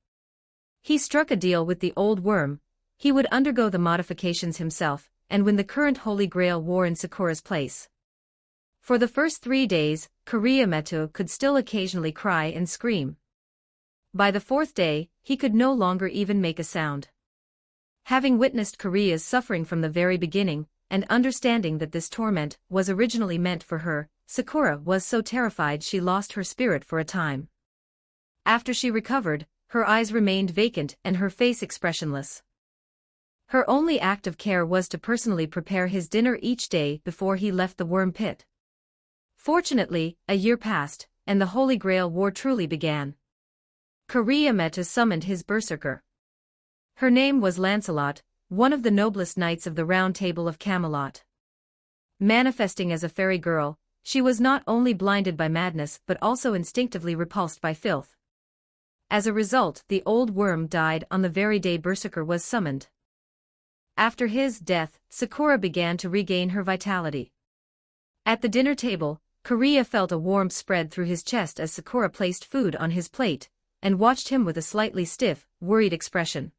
He struck a deal with the old worm. He would undergo the modifications himself, and win the current Holy Grail war in Sakura's place. For the first 3 days, Korea Meto could still occasionally cry and scream. By the 4th day, he could no longer even make a sound. Having witnessed Korea's suffering from the very beginning, and understanding that this torment was originally meant for her, Sakura was so terrified she lost her spirit for a time. After she recovered, her eyes remained vacant and her face expressionless. Her only act of care was to personally prepare his dinner each day before he left the worm pit. Fortunately, a year passed, and the Holy Grail war truly began. Korea Meta summoned his berserker. Her name was Lancelot, one of the noblest knights of the Round Table of Camelot. Manifesting as a fairy girl, she was not only blinded by madness but also instinctively repulsed by filth. As a result, the old worm died on the very day Berserker was summoned. After his death, Sakura began to regain her vitality. At the dinner table, Korea felt a warmth spread through his chest as Sakura placed food on his plate, and watched him with a slightly stiff, worried expression.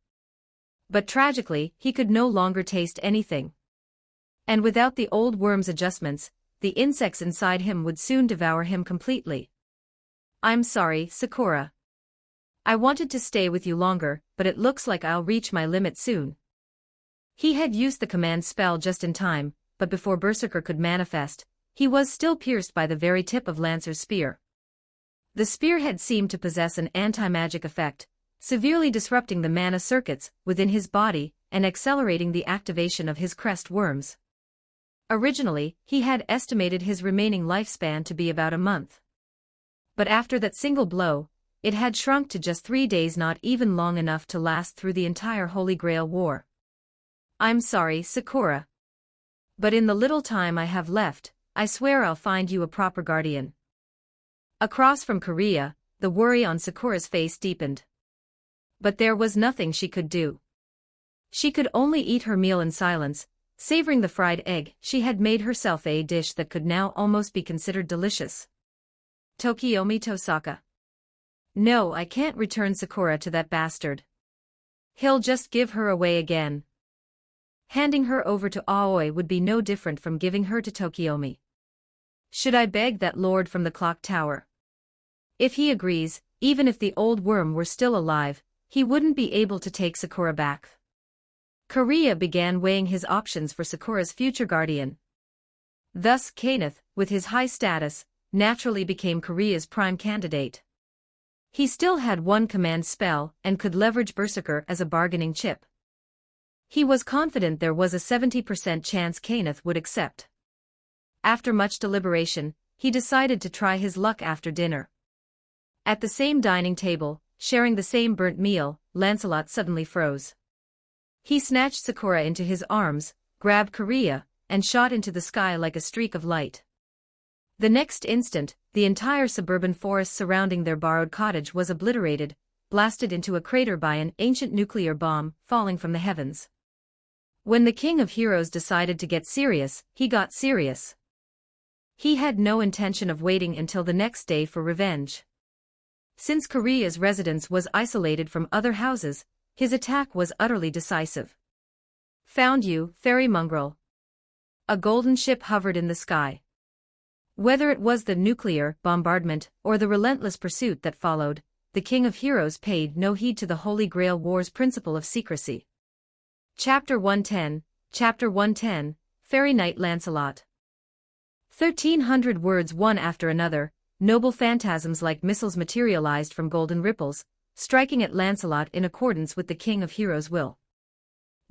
But tragically, he could no longer taste anything. And without the old worm's adjustments, the insects inside him would soon devour him completely. I'm sorry, Sakura. I wanted to stay with you longer, but it looks like I'll reach my limit soon. He had used the command spell just in time, but before Berserker could manifest, he was still pierced by the very tip of Lancer's spear. The spearhead seemed to possess an anti-magic effect, severely disrupting the mana circuits within his body and accelerating the activation of his crest worms. Originally, he had estimated his remaining lifespan to be about a month. But after that single blow, it had shrunk to just 3 days, not even long enough to last through the entire Holy Grail War. I'm sorry, Sakura. But in the little time I have left, I swear I'll find you a proper guardian. Across from Korea, the worry on Sakura's face deepened. But there was nothing she could do. She could only eat her meal in silence, savoring the fried egg. She had made herself a dish that could now almost be considered delicious. Tokiomi Tosaka. No, I can't return Sakura to that bastard. He'll just give her away again. Handing her over to Aoi would be no different from giving her to Tokiomi. Should I beg that lord from the clock tower? If he agrees, even if the old worm were still alive, he wouldn't be able to take Sakura back. Korea began weighing his options for Sakura's future guardian. Thus Kenneth, with his high status, naturally became Korea's prime candidate. He still had one command spell and could leverage Berserker as a bargaining chip. He was confident there was a 70% chance Kenneth would accept. After much deliberation, he decided to try his luck after dinner. At the same dining table, sharing the same burnt meal, Lancelot suddenly froze. He snatched Sakura into his arms, grabbed Korea, and shot into the sky like a streak of light. The next instant, the entire suburban forest surrounding their borrowed cottage was obliterated, blasted into a crater by an ancient nuclear bomb falling from the heavens. When the King of Heroes decided to get serious, he got serious. He had no intention of waiting until the next day for revenge. Since Korea's residence was isolated from other houses, his attack was utterly decisive. Found you, fairy mongrel. A golden ship hovered in the sky. Whether it was the nuclear bombardment or the relentless pursuit that followed, the King of Heroes paid no heed to the Holy Grail War's principle of secrecy. Chapter 110, Fairy Knight Lancelot. 1,300 words one after another, noble phantasms like missiles materialized from golden ripples, striking at Lancelot in accordance with the King of Heroes' will.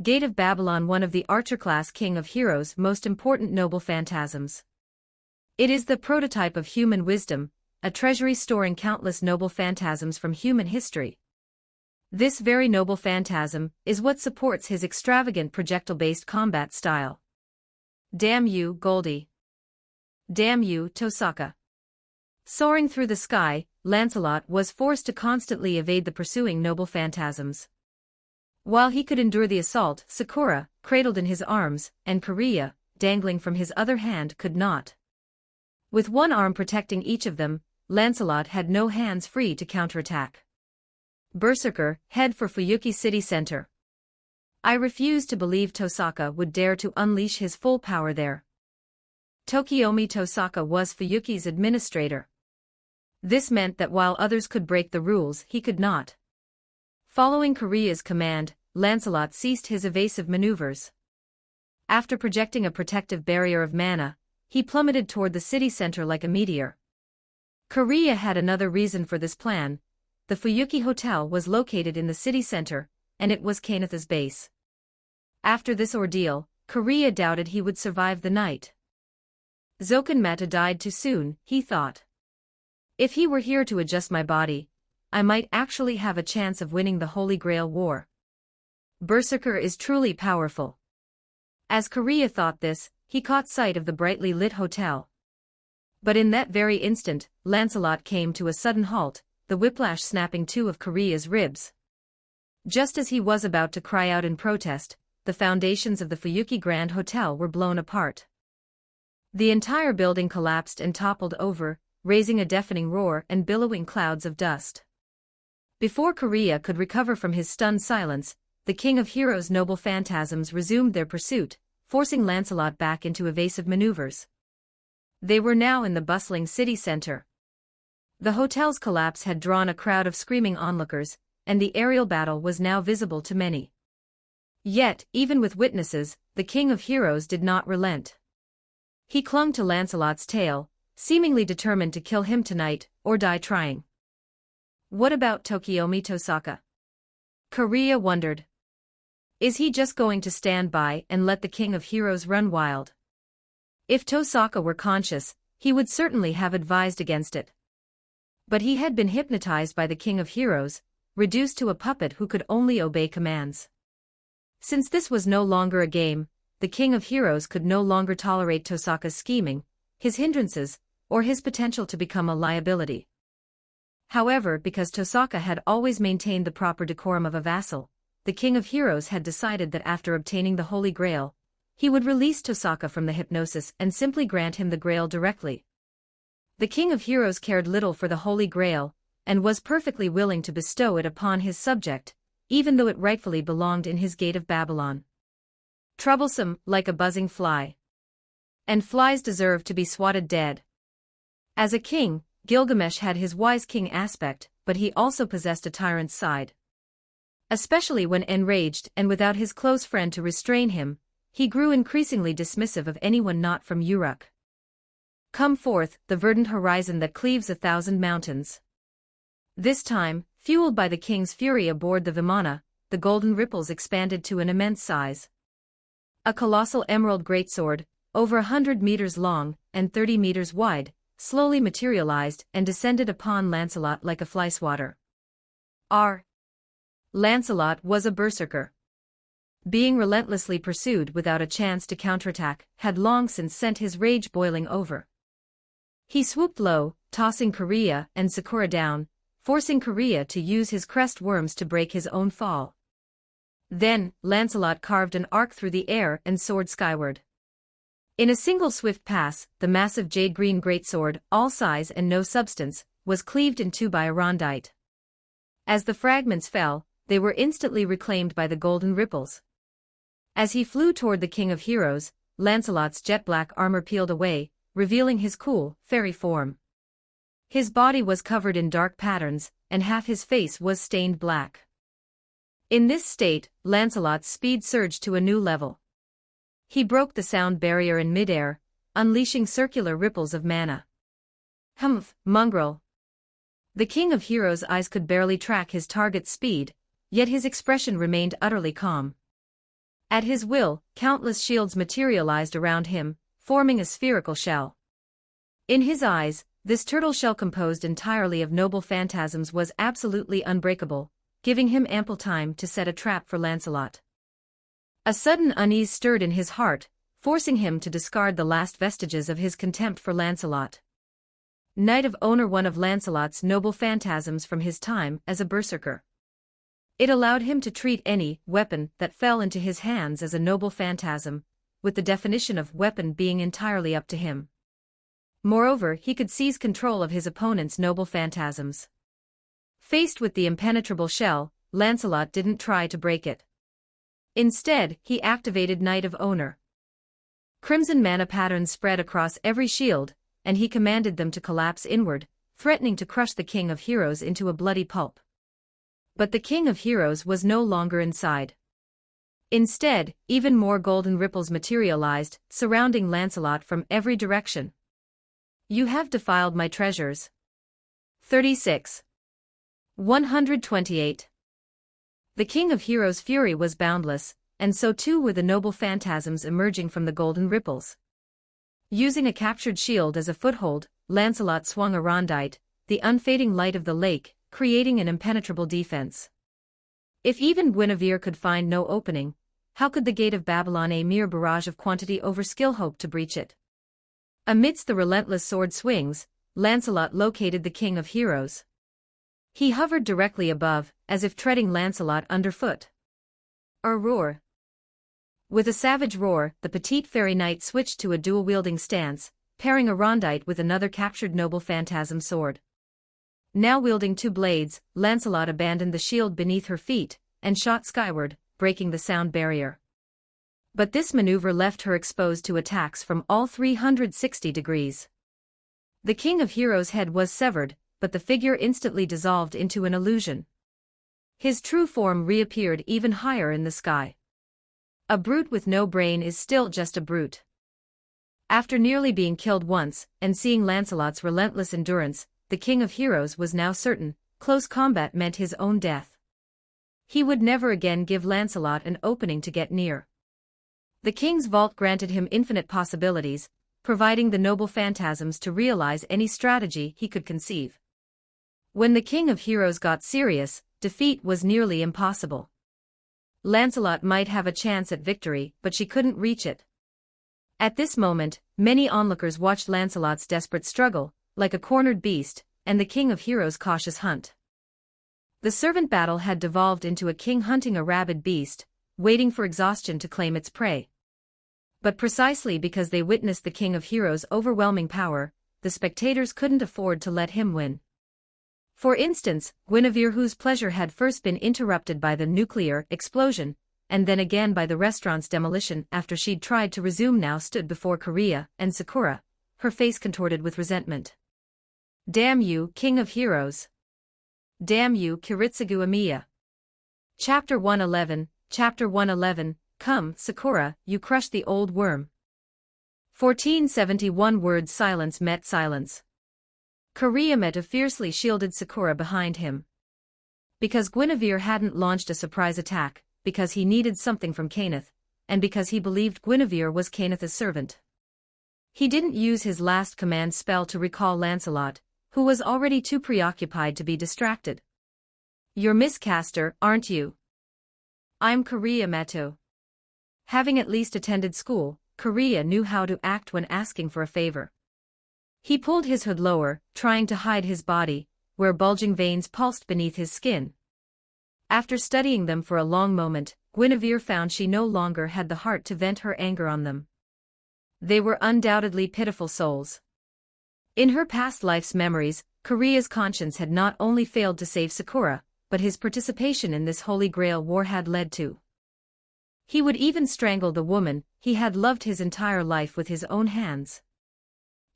Gate of Babylon, one of the Archer-class King of Heroes' most important noble phantasms. It is the prototype of human wisdom, a treasury storing countless noble phantasms from human history. This very noble phantasm is what supports his extravagant projectile-based combat style. Damn you, Goldie. Damn you, Tosaka. Soaring through the sky, Lancelot was forced to constantly evade the pursuing noble phantasms. While he could endure the assault, Sakura, cradled in his arms, and Korea, dangling from his other hand, could not. With one arm protecting each of them, Lancelot had no hands free to counterattack. Berserker, head for Fuyuki City Center. I refuse to believe Tosaka would dare to unleash his full power there. Tokiomi Tosaka was Fuyuki's administrator. This meant that while others could break the rules, he could not. Following Korea's command, Lancelot ceased his evasive maneuvers. After projecting a protective barrier of mana, he plummeted toward the city center like a meteor. Korea had another reason for this plan. The Fuyuki Hotel was located in the city center, and it was Kenneth's base. After this ordeal, Korea doubted he would survive the night. Zokenmata died too soon, he thought. If he were here to adjust my body, I might actually have a chance of winning the Holy Grail War. Berserker is truly powerful. As Korea thought this, he caught sight of the brightly lit hotel. But in that very instant, Lancelot came to a sudden halt, the whiplash snapping two of Korea's ribs. Just as he was about to cry out in protest, the foundations of the Fuyuki Grand Hotel were blown apart. The entire building collapsed and toppled over, raising a deafening roar and billowing clouds of dust. Before Korea could recover from his stunned silence, the King of Heroes' noble phantasms resumed their pursuit, forcing Lancelot back into evasive maneuvers. They were now in the bustling city center. The hotel's collapse had drawn a crowd of screaming onlookers, and the aerial battle was now visible to many. Yet, even with witnesses, the King of Heroes did not relent. He clung to Lancelot's tail, seemingly determined to kill him tonight, or die trying. What about Tokiomi Tosaka? Korea wondered. Is he just going to stand by and let the King of Heroes run wild? If Tosaka were conscious, he would certainly have advised against it. But he had been hypnotized by the King of Heroes, reduced to a puppet who could only obey commands. Since this was no longer a game, the King of Heroes could no longer tolerate Tosaka's scheming, his hindrances, or his potential to become a liability. However, because Tosaka had always maintained the proper decorum of a vassal, the King of Heroes had decided that after obtaining the Holy Grail, he would release Tosaka from the hypnosis and simply grant him the Grail directly. The King of Heroes cared little for the Holy Grail, and was perfectly willing to bestow it upon his subject, even though it rightfully belonged in his gate of Babylon. Troublesome, like a buzzing fly. And flies deserve to be swatted dead. As a king, Gilgamesh had his wise king aspect, but he also possessed a tyrant's side. Especially when enraged and without his close friend to restrain him, he grew increasingly dismissive of anyone not from Uruk. Come forth, the verdant horizon that cleaves 1,000 mountains. This time, fueled by the king's fury aboard the Vimana, the golden ripples expanded to an immense size. A colossal emerald greatsword, over 100 meters long and 30 meters wide, slowly materialized and descended upon Lancelot like a flyswatter. Lancelot was a berserker. Being relentlessly pursued without a chance to counterattack, had long since sent his rage boiling over. He swooped low, tossing Korea and Sakura down, forcing Korea to use his crest worms to break his own fall. Then, Lancelot carved an arc through the air and soared skyward. In a single swift pass, the massive jade-green greatsword, all size and no substance, was cleaved in two by a rondite. As the fragments fell, they were instantly reclaimed by the golden ripples. As he flew toward the King of Heroes, Lancelot's jet-black armor peeled away, revealing his cool, fairy form. His body was covered in dark patterns, and half his face was stained black. In this state, Lancelot's speed surged to a new level. He broke the sound barrier in midair, unleashing circular ripples of mana. Humph, mongrel. The King of Heroes' eyes could barely track his target's speed, yet his expression remained utterly calm. At his will, countless shields materialized around him, forming a spherical shell. In his eyes, this turtle shell composed entirely of noble phantasms was absolutely unbreakable, giving him ample time to set a trap for Lancelot. A sudden unease stirred in his heart, forcing him to discard the last vestiges of his contempt for Lancelot. Knight of Honor, one of Lancelot's noble phantasms from his time as a berserker. It allowed him to treat any weapon that fell into his hands as a noble phantasm, with the definition of weapon being entirely up to him. Moreover, he could seize control of his opponent's noble phantasms. Faced with the impenetrable shell, Lancelot didn't try to break it. Instead, he activated Knight of Honor. Crimson mana patterns spread across every shield, and he commanded them to collapse inward, threatening to crush the King of Heroes into a bloody pulp. But the King of Heroes was no longer inside. Instead, even more golden ripples materialized, surrounding Lancelot from every direction. You have defiled my treasures. 36. 128. The King of Heroes' fury was boundless, and so too were the noble phantasms emerging from the golden ripples. Using a captured shield as a foothold, Lancelot swung a rondite, the unfading light of the lake, creating an impenetrable defense. If even Guinevere could find no opening, how could the gate of Babylon, a mere barrage of quantity over skill, hope to breach it? Amidst the relentless sword swings, Lancelot located the King of Heroes. He hovered directly above, as if treading Lancelot underfoot. A roar. With a savage roar, the petite fairy knight switched to a dual-wielding stance, pairing a rondite with another captured noble phantasm sword. Now wielding two blades, Lancelot abandoned the shield beneath her feet, and shot skyward, breaking the sound barrier. But this maneuver left her exposed to attacks from all 360 degrees. The King of Heroes' head was severed, but the figure instantly dissolved into an illusion. His true form reappeared even higher in the sky. A brute with no brain is still just a brute. After nearly being killed once, and seeing Lancelot's relentless endurance, the King of Heroes was now certain, close combat meant his own death. He would never again give Lancelot an opening to get near. The king's vault granted him infinite possibilities, providing the noble phantasms to realize any strategy he could conceive. When the King of Heroes got serious, defeat was nearly impossible. Lancelot might have a chance at victory, but she couldn't reach it. At this moment, many onlookers watched Lancelot's desperate struggle, like a cornered beast, and the King of Heroes' cautious hunt. The servant battle had devolved into a king hunting a rabid beast, waiting for exhaustion to claim its prey. But precisely because they witnessed the King of Heroes' overwhelming power, the spectators couldn't afford to let him win. For instance, Guinevere, whose pleasure had first been interrupted by the nuclear explosion, and then again by the restaurant's demolition after she'd tried to resume, now stood before Korea and Sakura, her face contorted with resentment. Damn you, King of Heroes! Damn you, Kiritsugu Amiya! Chapter 111, Come, Sakura, you crushed the old worm. 1471 words. Silence met silence. Korea fiercely shielded Sakura behind him. Because Guinevere hadn't launched a surprise attack, because he needed something from Kenneth, and because he believed Guinevere was Kenneth's servant. He didn't use his last command spell to recall Lancelot, who was already too preoccupied to be distracted. You're Miss Castor, aren't you? I'm Korea Mato. Having at least attended school, Korea knew how to act when asking for a favor. He pulled his hood lower, trying to hide his body, where bulging veins pulsed beneath his skin. After studying them for a long moment, Guinevere found she no longer had the heart to vent her anger on them. They were undoubtedly pitiful souls. In her past life's memories, Korea's conscience had not only failed to save Sakura, but his participation in this Holy Grail war had led to. He would even strangle the woman he had loved his entire life with his own hands.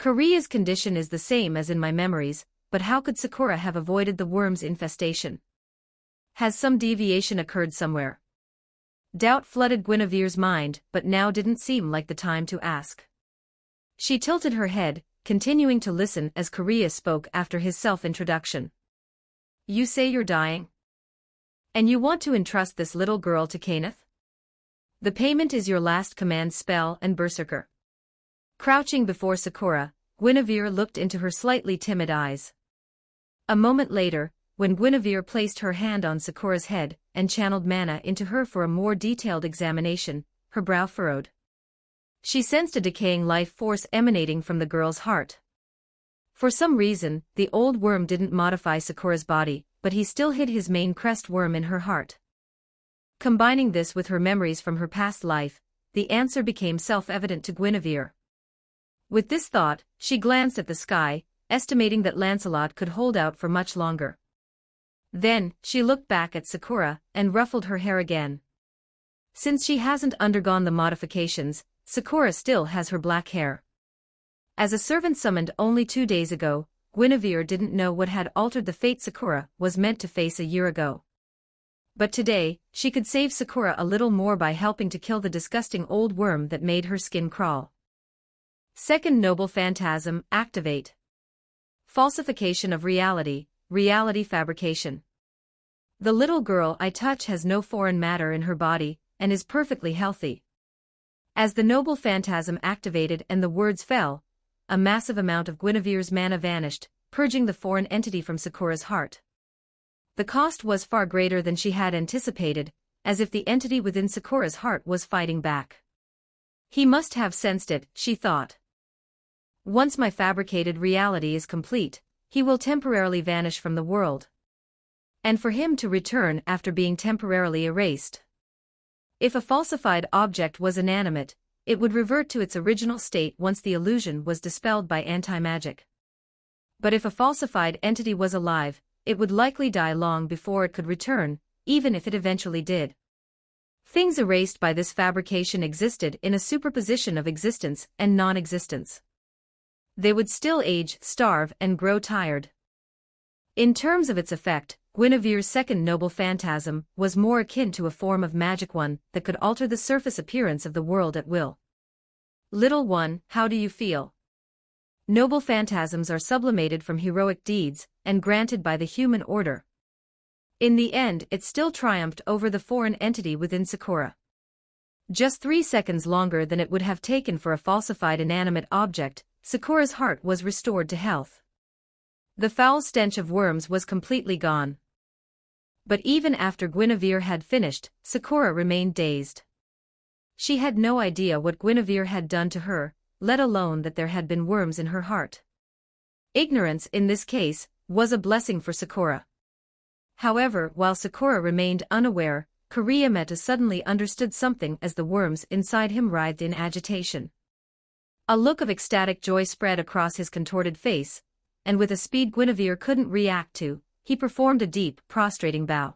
Korea's condition is the same as in my memories, but how could Sakura have avoided the worm's infestation? Has some deviation occurred somewhere? Doubt flooded Guinevere's mind, but now didn't seem like the time to ask. She tilted her head, continuing to listen as Korea spoke after his self-introduction. You say you're dying? And you want to entrust this little girl to Kenneth? The payment is your last command spell and berserker. Crouching before Sakura, Guinevere looked into her slightly timid eyes. A moment later, when Guinevere placed her hand on Sakura's head and channeled mana into her for a more detailed examination, her brow furrowed. She sensed a decaying life force emanating from the girl's heart. For some reason, the old worm didn't modify Sakura's body, but he still hid his main crest worm in her heart. Combining this with her memories from her past life, the answer became self-evident to Guinevere. With this thought, she glanced at the sky, estimating that Lancelot could hold out for much longer. Then, she looked back at Sakura and ruffled her hair again. Since she hasn't undergone the modifications, Sakura still has her black hair. As a servant summoned only 2 days ago, Guinevere didn't know what had altered the fate Sakura was meant to face a year ago. But today, she could save Sakura a little more by helping to kill the disgusting old worm that made her skin crawl. Second noble phantasm, activate. Falsification of reality, reality fabrication. The little girl I touch has no foreign matter in her body, and is perfectly healthy. As the noble phantasm activated and the words fell, a massive amount of Guinevere's mana vanished, purging the foreign entity from Sakura's heart. The cost was far greater than she had anticipated, as if the entity within Sakura's heart was fighting back. He must have sensed it, she thought. Once my fabricated reality is complete, he will temporarily vanish from the world. And for him to return after being temporarily erased. If a falsified object was inanimate, it would revert to its original state once the illusion was dispelled by anti-magic. But if a falsified entity was alive, it would likely die long before it could return, even if it eventually did. Things erased by this fabrication existed in a superposition of existence and non-existence. They would still age, starve, and grow tired. In terms of its effect, Guinevere's second noble phantasm was more akin to a form of magic, one that could alter the surface appearance of the world at will. Little one, how do you feel? Noble phantasms are sublimated from heroic deeds, and granted by the human order. In the end, it still triumphed over the foreign entity within Sakura. Just 3 seconds longer than it would have taken for a falsified inanimate object, Sakura's heart was restored to health. The foul stench of worms was completely gone. But even after Guinevere had finished, Sakura remained dazed. She had no idea what Guinevere had done to her, let alone that there had been worms in her heart. Ignorance, in this case, was a blessing for Sakura. However, while Sakura remained unaware, Kuriyameta suddenly understood something as the worms inside him writhed in agitation. A look of ecstatic joy spread across his contorted face, and with a speed Guinevere couldn't react to, he performed a deep, prostrating bow.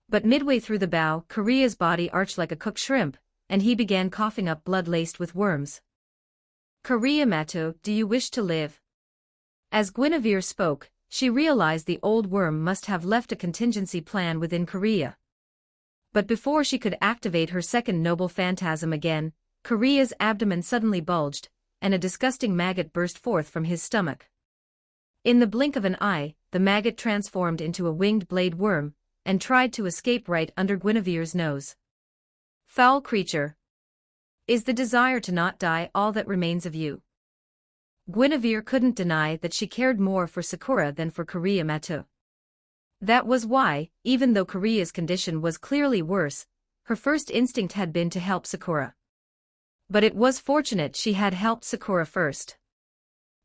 But midway through the bow, Kuriya's body arched like a cooked shrimp, and he began coughing up blood laced with worms. Kuriyameta, do you wish to live? As Guinevere spoke, she realized the old worm must have left a contingency plan within Kuriya. But before she could activate her second noble phantasm again, Kuriya's abdomen suddenly bulged, and a disgusting maggot burst forth from his stomach. In the blink of an eye, the maggot transformed into a winged blade worm, and tried to escape right under Guinevere's nose. Foul creature! Is the desire to not die all that remains of you? Guinevere couldn't deny that she cared more for Sakura than for Kuriyameta. That was why, even though Kuriya's condition was clearly worse, her first instinct had been to help Sakura. But it was fortunate she had helped Sakura first.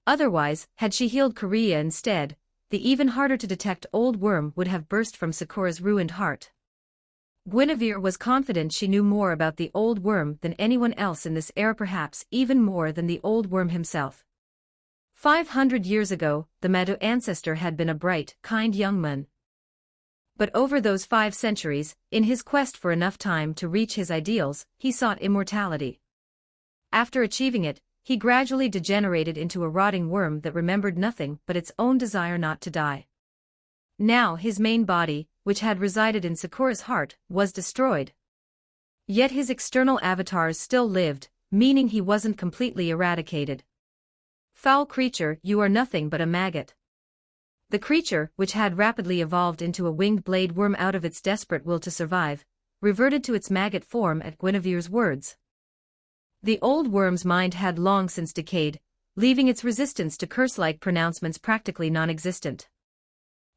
Otherwise, had she healed Kuriya instead, the even harder to detect old worm would have burst from Sakura's ruined heart. Guinevere was confident she knew more about the old worm than anyone else in this era, perhaps even more than the old worm himself. 500 years ago, the Mado ancestor had been a bright, kind young man. But over those 5 centuries, in his quest for enough time to reach his ideals, he sought immortality. After achieving it, he gradually degenerated into a rotting worm that remembered nothing but its own desire not to die. Now his main body, which had resided in Sakura's heart, was destroyed. Yet his external avatars still lived, meaning he wasn't completely eradicated. Foul creature, you are nothing but a maggot. The creature, which had rapidly evolved into a winged blade worm out of its desperate will to survive, reverted to its maggot form at Guinevere's words. The old worm's mind had long since decayed, leaving its resistance to curse-like pronouncements practically non-existent.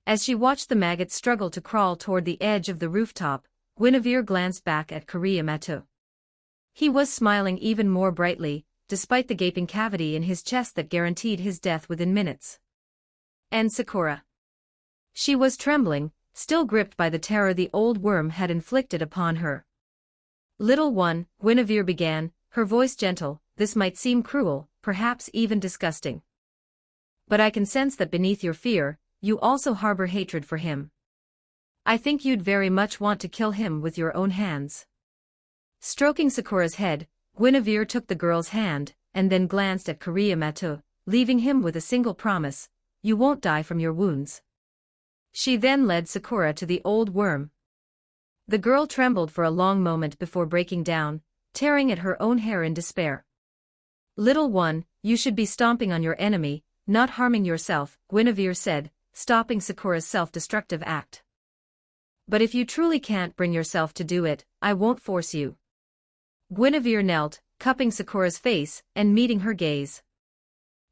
As she watched the maggot struggle to crawl toward the edge of the rooftop, Guinevere glanced back at Kuriyameta. He was smiling even more brightly, despite the gaping cavity in his chest that guaranteed his death within minutes. And Sakura. She was trembling, still gripped by the terror the old worm had inflicted upon her. Little one, Guinevere began, her voice gentle, this might seem cruel, perhaps even disgusting. But I can sense that beneath your fear, you also harbor hatred for him. I think you'd very much want to kill him with your own hands. Stroking Sakura's head, Guinevere took the girl's hand, and then glanced at Kuriyameta, leaving him with a single promise, you won't die from your wounds. She then led Sakura to the old worm. The girl trembled for a long moment before breaking down, tearing at her own hair in despair. Little one, you should be stomping on your enemy, not harming yourself, Guinevere said, stopping Sakura's self-destructive act. But if you truly can't bring yourself to do it, I won't force you. Guinevere knelt, cupping Sakura's face, and meeting her gaze.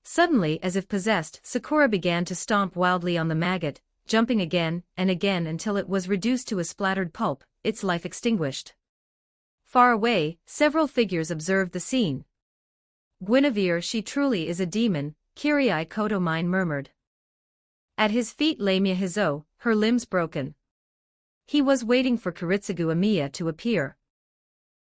Suddenly, as if possessed, Sakura began to stomp wildly on the maggot, jumping again and again until it was reduced to a splattered pulp, its life extinguished. Far away, several figures observed the scene. Guinevere, she truly is a demon, Kirii Kotomine murmured. At his feet lay Miyahizo, her limbs broken. He was waiting for Kiritsugu Amiya to appear.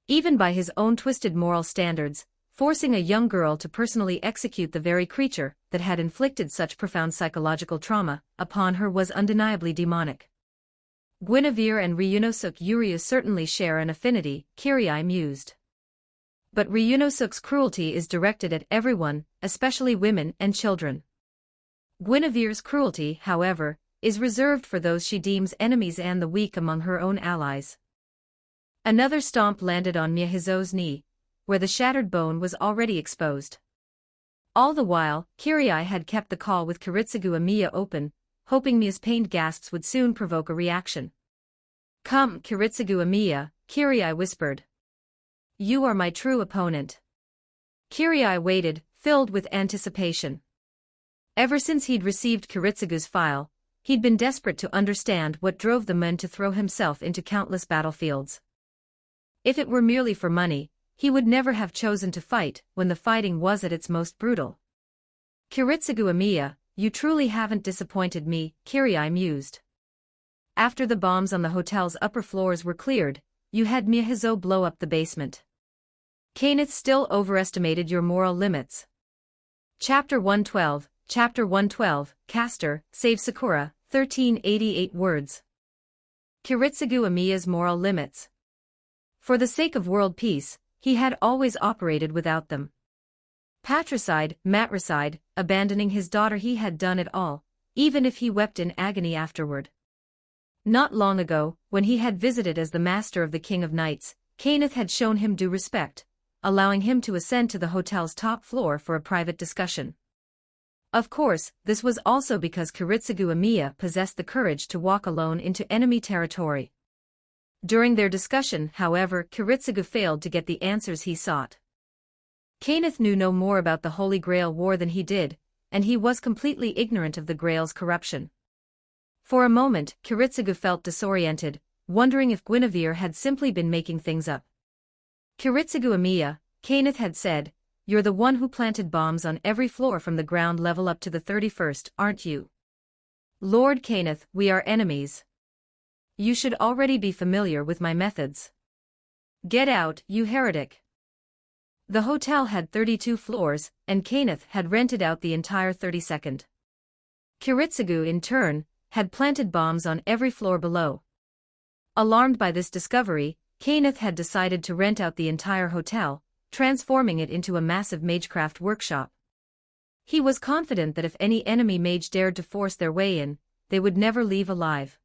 Even by his own twisted moral standards, forcing a young girl to personally execute the very creature that had inflicted such profound psychological trauma upon her was undeniably demonic. Guinevere and Ryunosuke Uryu certainly share an affinity, Kirii mused. But Ryunosuke's cruelty is directed at everyone, especially women and children. Guinevere's cruelty, however, is reserved for those she deems enemies and the weak among her own allies. Another stomp landed on Miyahizo's knee, where the shattered bone was already exposed. All the while, Kirai had kept the call with Kiritsugu Amiya open, hoping Mia's pained gasps would soon provoke a reaction. "Come, Kiritsugu Amiya," Kirai whispered. "You are my true opponent." Kirai waited, filled with anticipation. Ever since he'd received Kiritsugu's file, he'd been desperate to understand what drove the man to throw himself into countless battlefields. If it were merely for money, he would never have chosen to fight when the fighting was at its most brutal. "Kiritsugu Amiya, you truly haven't disappointed me," Kirai mused. "After the bombs on the hotel's upper floors were cleared, you had Miyahizo blow up the basement. Kainith still overestimated your moral limits." Chapter 112, Caster, Save Sakura, 1388 words. Kiritsugu Amiya's moral limits. For the sake of world peace, he had always operated without them. Patricide, matricide, abandoning his daughter, he had done it all, even if he wept in agony afterward. Not long ago, when he had visited as the master of the King of Knights, Kainith had shown him due respect, allowing him to ascend to the hotel's top floor for a private discussion. Of course, this was also because Kiritsugu Amiya possessed the courage to walk alone into enemy territory. During their discussion, however, Kiritsugu failed to get the answers he sought. Kainith knew no more about the Holy Grail War than he did, and he was completely ignorant of the Grail's corruption. For a moment, Kiritsugu felt disoriented, wondering if Guinevere had simply been making things up. "Kiritsugu Amiya," Kainith had said, "you're the one who planted bombs on every floor from the ground level up to the 31st, aren't you?" "Lord Kainith, we are enemies. You should already be familiar with my methods." "Get out, you heretic." The hotel had 32 floors, and Kainith had rented out the entire 32nd. Kiritsugu, in turn, had planted bombs on every floor below. Alarmed by this discovery, Kainith had decided to rent out the entire hotel, transforming it into a massive magecraft workshop. He was confident that if any enemy mage dared to force their way in, they would never leave alive.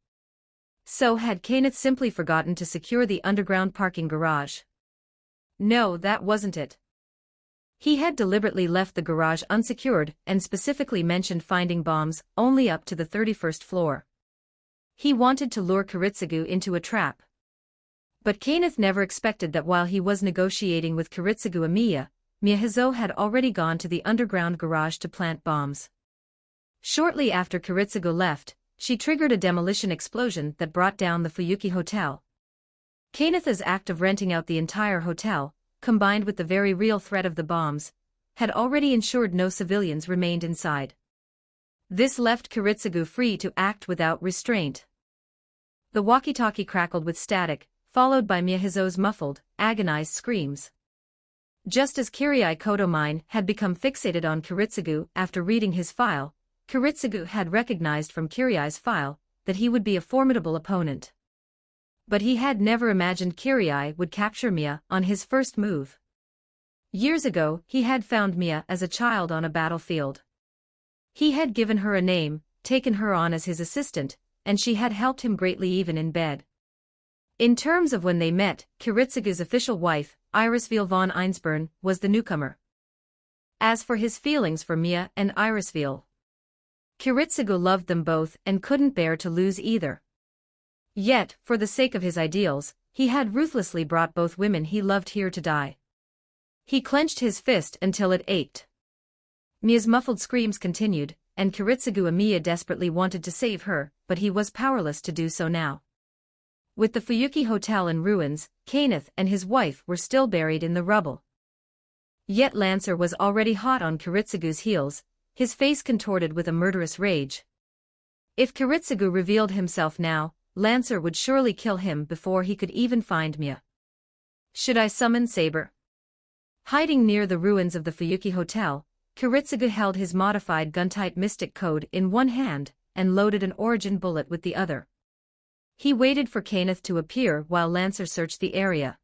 So had Kainith simply forgotten to secure the underground parking garage? No, that wasn't it. He had deliberately left the garage unsecured and specifically mentioned finding bombs only up to the 31st floor. He wanted to lure Kiritsugu into a trap. But Kainith never expected that while he was negotiating with Kiritsugu Amiya, Miyahizo had already gone to the underground garage to plant bombs. Shortly after Kiritsugu left, she triggered a demolition explosion that brought down the Fuyuki Hotel. Kainith's act of renting out the entire hotel, combined with the very real threat of the bombs, had already ensured no civilians remained inside. This left Kiritsugu free to act without restraint. The walkie-talkie crackled with static, followed by Miyahizo's muffled, agonized screams. Just as Kirai Kotomine had become fixated on Kiritsugu after reading his file, Kiritsugu had recognized from Kirai's file that he would be a formidable opponent. But he had never imagined Kirai would capture Mia on his first move. Years ago, he had found Mia as a child on a battlefield. He had given her a name, taken her on as his assistant, and she had helped him greatly even in bed. In terms of when they met, Kiritsugu's official wife, Irisveil von Einsborn, was the newcomer. As for his feelings for Mia and Irisveil, Kiritsugu loved them both and couldn't bear to lose either. Yet, for the sake of his ideals, he had ruthlessly brought both women he loved here to die. He clenched his fist until it ached. Mia's muffled screams continued, and Kiritsugu Amiya desperately wanted to save her, but he was powerless to do so now. With the Fuyuki Hotel in ruins, Kainith and his wife were still buried in the rubble. Yet Lancer was already hot on Kiritsugu's heels, his face contorted with a murderous rage. If Kiritsugu revealed himself now, Lancer would surely kill him before he could even find Mia. Should I summon Saber? Hiding near the ruins of the Fuyuki Hotel, Kiritsugu held his modified gun-type mystic code in one hand and loaded an origin bullet with the other. He waited for Kainith to appear while Lancer searched the area.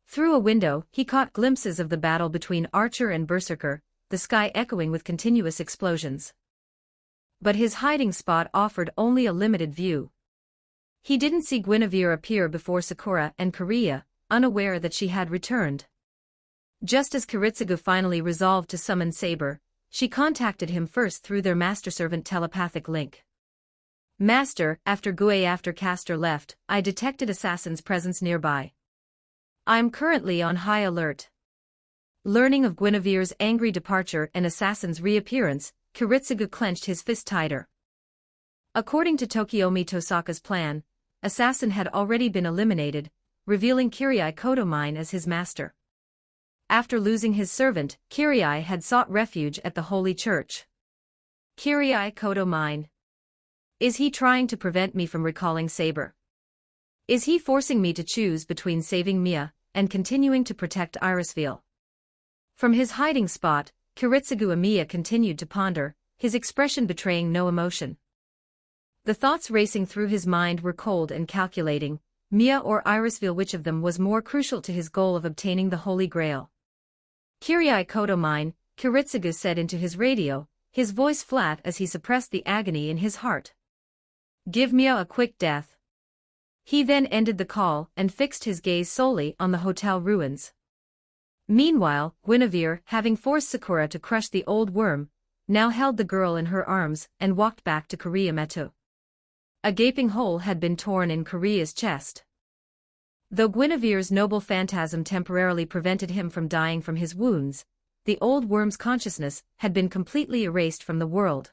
Through a window, he caught glimpses of the battle between Archer and Berserker, the sky echoing with continuous explosions. But his hiding spot offered only a limited view. He didn't see Guinevere appear before Sakura and Korea, unaware that she had returned. Just as Kiritsugu finally resolved to summon Saber, she contacted him first through their master-servant telepathic link. Master, after Castor left, I detected assassin's presence nearby. I'm currently on high alert. Learning of Guinevere's angry departure and assassin's reappearance, Kiritsugu clenched his fist tighter. According to Tokiomi Tosaka's plan, assassin had already been eliminated, revealing Kirai Kotomine as his master. After losing his servant, Kirai had sought refuge at the Holy Church. Kirai Kotomine. Is he trying to prevent me from recalling Saber? Is he forcing me to choose between saving Mia and continuing to protect Irisville? From his hiding spot, Kiritsugu Amiya continued to ponder, his expression betraying no emotion. The thoughts racing through his mind were cold and calculating, Mia or Irisville, which of them was more crucial to his goal of obtaining the Holy Grail. Kirai Kotomine, Kiritsugu said into his radio, his voice flat as he suppressed the agony in his heart. Give Mia a quick death. He then ended the call and fixed his gaze solely on the hotel ruins. Meanwhile, Guinevere, having forced Sakura to crush the old worm, now held the girl in her arms and walked back to Kiriya-meto. A gaping hole had been torn in Kiriya's chest. Though Guinevere's noble phantasm temporarily prevented him from dying from his wounds, the old worm's consciousness had been completely erased from the world.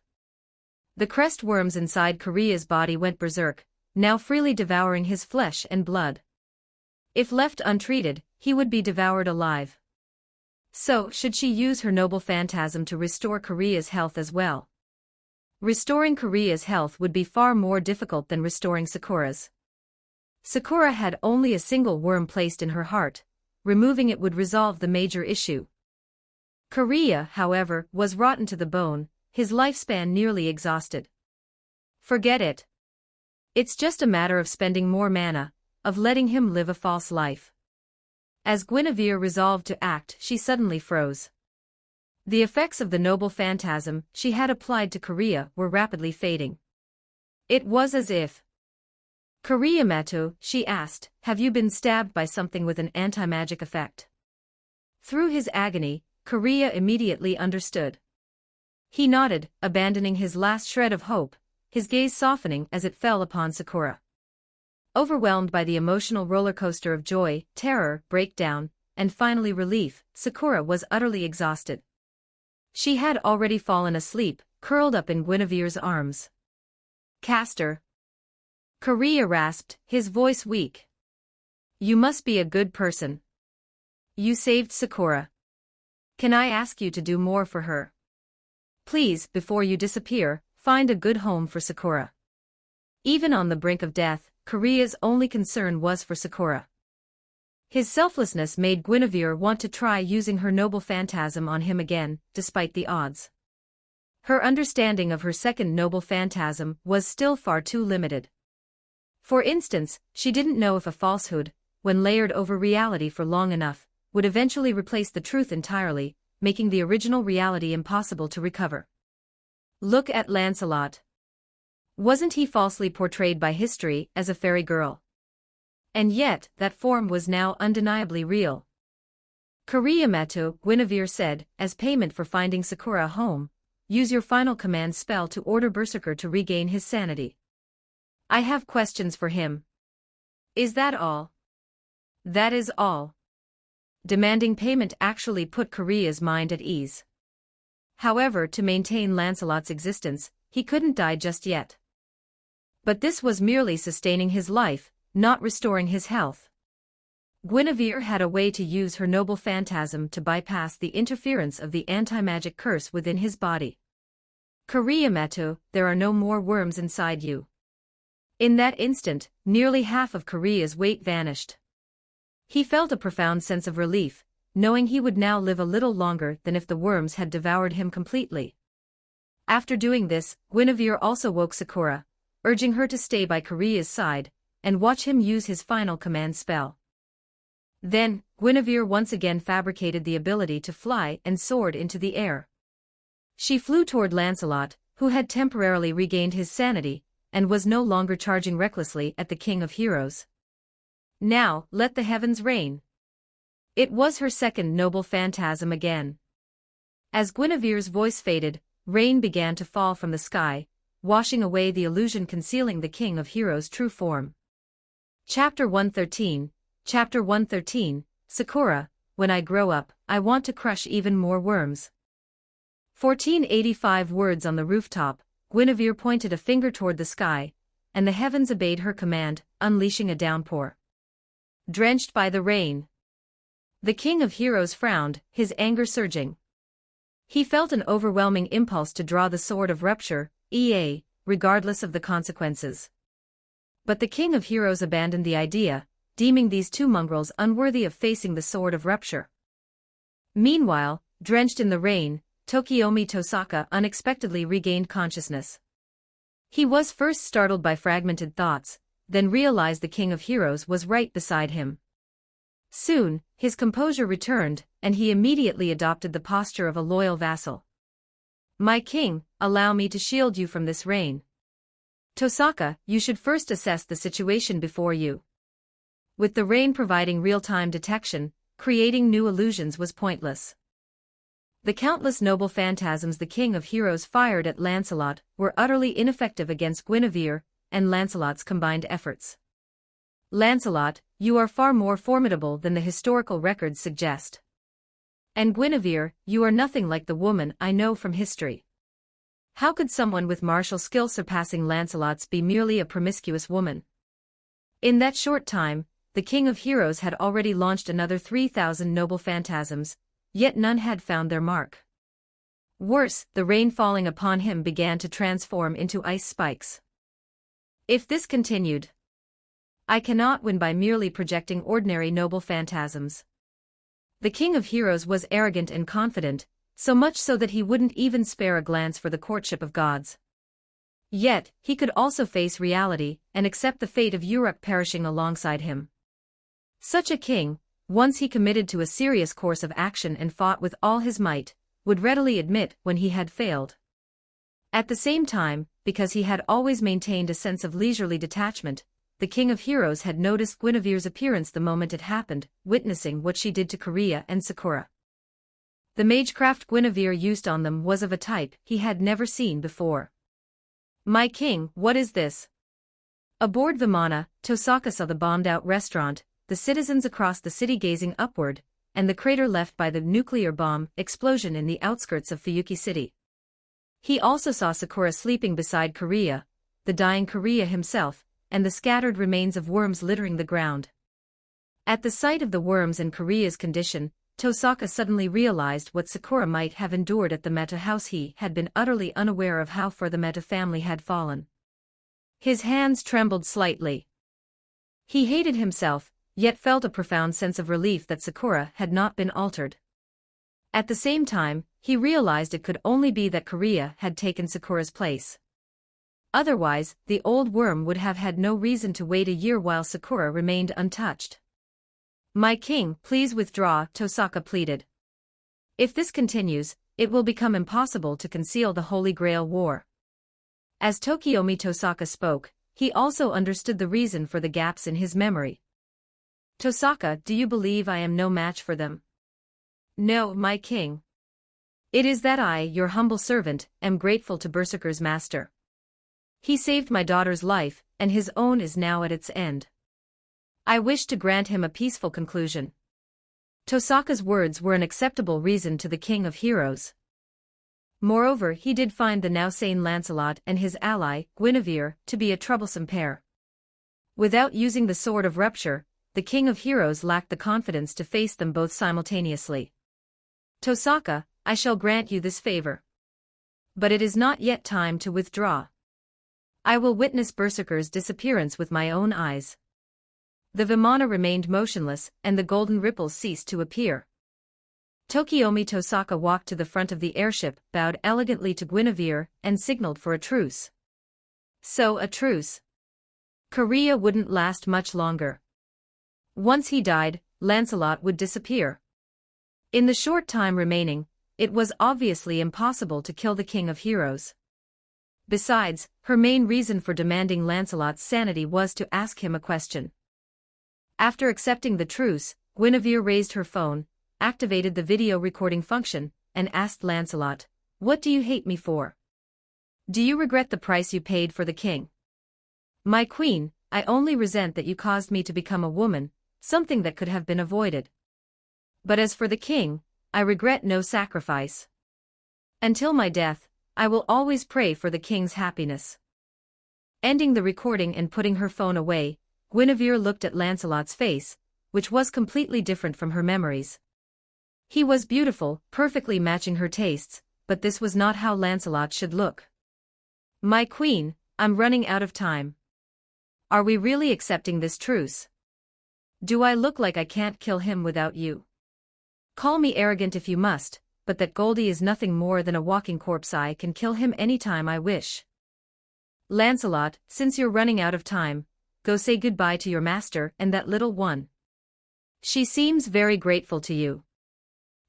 The crest worms inside Kiriya's body went berserk, now freely devouring his flesh and blood. If left untreated, he would be devoured alive. So, should she use her noble phantasm to restore Kiriya's health as well? Restoring Kiriya's health would be far more difficult than restoring Sakura's. Sakura had only a single worm placed in her heart, removing it would resolve the major issue. Kiriya, however, was rotten to the bone, his lifespan nearly exhausted. Forget it. It's just a matter of spending more mana, of letting him live a false life. As Guinevere resolved to act, she suddenly froze. The effects of the noble phantasm she had applied to Kiriya were rapidly fading. It was as if... Kiriya-meto, she asked, have you been stabbed by something with an anti-magic effect? Through his agony, Kiriya immediately understood. He nodded, abandoning his last shred of hope, his gaze softening as it fell upon Sakura. Overwhelmed by the emotional rollercoaster of joy, terror, breakdown, and finally relief, Sakura was utterly exhausted. She had already fallen asleep, curled up in Guinevere's arms. Castor. Kiriya rasped, his voice weak. You must be a good person. You saved Sakura. Can I ask you to do more for her? Please, before you disappear, find a good home for Sakura. Even on the brink of death, Kiriya's only concern was for Sakura. His selflessness made Guinevere want to try using her noble phantasm on him again, despite the odds. Her understanding of her second noble phantasm was still far too limited. For instance, she didn't know if a falsehood, when layered over reality for long enough, would eventually replace the truth entirely, making the original reality impossible to recover. Look at Lancelot. Wasn't he falsely portrayed by history as a fairy girl? And yet, that form was now undeniably real. Kiriya-meto, Guinevere said, as payment for finding Sakura home, use your final command spell to order Berserker to regain his sanity. I have questions for him. Is that all? That is all. Demanding payment actually put Kiriya's mind at ease. However, to maintain Lancelot's existence, he couldn't die just yet. But this was merely sustaining his life, not restoring his health. Guinevere had a way to use her noble phantasm to bypass the interference of the anti-magic curse within his body. Kiriya-meto, there are no more worms inside you. In that instant, nearly half of Kiriya's weight vanished. He felt a profound sense of relief, knowing he would now live a little longer than if the worms had devoured him completely. After doing this, Guinevere also woke Sakura, urging her to stay by Kiriya's side, and watch him use his final command spell. Then, Guinevere once again fabricated the ability to fly and soared into the air. She flew toward Lancelot, who had temporarily regained his sanity, and was no longer charging recklessly at the King of Heroes. Now, let the heavens rain. It was her second noble phantasm again. As Guinevere's voice faded, rain began to fall from the sky, washing away the illusion concealing the King of Heroes' true form. Chapter 113, Chapter 113, Sakura, when I grow up, I want to crush even more worms. 1485 words on the rooftop, Guinevere pointed a finger toward the sky, and the heavens obeyed her command, unleashing a downpour. Drenched by the rain. The King of Heroes frowned, his anger surging. He felt an overwhelming impulse to draw the sword of rupture, regardless of the consequences. But the King of Heroes abandoned the idea, deeming these two mongrels unworthy of facing the sword of rupture. Meanwhile, drenched in the rain, Tokiomi Tosaka unexpectedly regained consciousness. He was first startled by fragmented thoughts, then realized the King of Heroes was right beside him. Soon, his composure returned, and he immediately adopted the posture of a loyal vassal. My king, allow me to shield you from this rain. Tosaka, you should first assess the situation before you. With the rain providing real-time detection, creating new illusions was pointless. The countless noble phantasms the King of Heroes fired at Lancelot were utterly ineffective against Guinevere and Lancelot's combined efforts. Lancelot, you are far more formidable than the historical records suggest. And Guinevere, you are nothing like the woman I know from history. How could someone with martial skill surpassing Lancelot's be merely a promiscuous woman? In that short time, the King of Heroes had already launched another 3,000 noble phantasms, yet none had found their mark. Worse, the rain falling upon him began to transform into ice spikes. If this continued, I cannot win by merely projecting ordinary noble phantasms. The King of Heroes was arrogant and confident, so much so that he wouldn't even spare a glance for the courtship of gods. Yet, he could also face reality and accept the fate of Uruk perishing alongside him. Such a king, once he committed to a serious course of action and fought with all his might, would readily admit when he had failed. At the same time, because he had always maintained a sense of leisurely detachment, the King of Heroes had noticed Guinevere's appearance the moment it happened, witnessing what she did to Korea and Sakura. The magecraft Guinevere used on them was of a type he had never seen before. My king, what is this? Aboard Vimana, Tosaka saw the bombed-out restaurant, the citizens across the city gazing upward, and the crater left by the nuclear bomb explosion in the outskirts of Fuyuki City. He also saw Sakura sleeping beside Korea, the dying Korea himself, and the scattered remains of worms littering the ground. At the sight of the worms and Korea's condition, Tosaka suddenly realized what Sakura might have endured at the Meta house. He had been utterly unaware of how far the Meta family had fallen. His hands trembled slightly. He hated himself, yet felt a profound sense of relief that Sakura had not been altered. At the same time, he realized it could only be that Korea had taken Sakura's place. Otherwise, the old worm would have had no reason to wait a year while Sakura remained untouched. My king, please withdraw, Tosaka pleaded. If this continues, it will become impossible to conceal the Holy Grail War. As Tokiomi Tosaka spoke, he also understood the reason for the gaps in his memory. Tosaka, do you believe I am no match for them? No, my king. It is that I, your humble servant, am grateful to Berserker's master. He saved my daughter's life, and his own is now at its end. I wish to grant him a peaceful conclusion. Tosaka's words were an acceptable reason to the King of Heroes. Moreover, he did find the now sane Lancelot and his ally, Guinevere, to be a troublesome pair. Without using the sword of rupture, the King of Heroes lacked the confidence to face them both simultaneously. Tosaka, I shall grant you this favor. But it is not yet time to withdraw. I will witness Berserker's disappearance with my own eyes. The Vimana remained motionless, and the golden ripples ceased to appear. Tokiomi Tosaka walked to the front of the airship, bowed elegantly to Guinevere, and signaled for a truce. So a truce. Korea wouldn't last much longer. Once he died, Lancelot would disappear. In the short time remaining, it was obviously impossible to kill the King of Heroes. Besides, her main reason for demanding Lancelot's sanity was to ask him a question. After accepting the truce, Guinevere raised her phone, activated the video recording function, and asked Lancelot, "What do you hate me for? Do you regret the price you paid for the king?" "My queen, I only resent that you caused me to become a woman, something that could have been avoided. But as for the king, I regret no sacrifice. Until my death, I will always pray for the king's happiness." Ending the recording and putting her phone away, Guinevere looked at Lancelot's face, which was completely different from her memories. He was beautiful, perfectly matching her tastes, but this was not how Lancelot should look. "My queen, I'm running out of time. Are we really accepting this truce? Do I look like I can't kill him without you? Call me arrogant if you must, but that Goldie is nothing more than a walking corpse. I can kill him anytime I wish. Lancelot, since you're running out of time, go say goodbye to your master and that little one. She seems very grateful to you."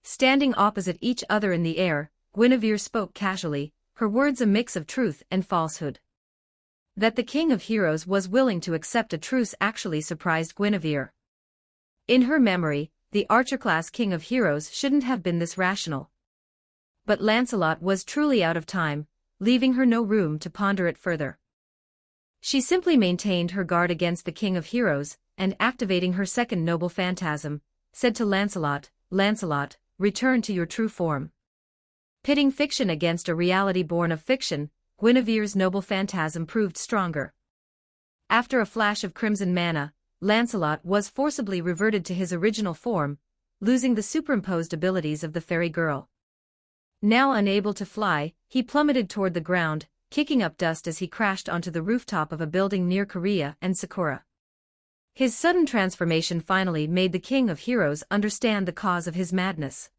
Standing opposite each other in the air, Guinevere spoke casually, her words a mix of truth and falsehood. That the King of Heroes was willing to accept a truce actually surprised Guinevere. In her memory, the archer-class King of Heroes shouldn't have been this rational. But Lancelot was truly out of time, leaving her no room to ponder it further. She simply maintained her guard against the King of Heroes, and activating her second noble phantasm, said to Lancelot, "Lancelot, return to your true form." Pitting fiction against a reality born of fiction, Guinevere's noble phantasm proved stronger. After a flash of crimson mana, Lancelot was forcibly reverted to his original form, losing the superimposed abilities of the fairy girl. Now unable to fly, he plummeted toward the ground, kicking up dust as he crashed onto the rooftop of a building near Korea and Sakura. His sudden transformation finally made the King of Heroes understand the cause of his madness.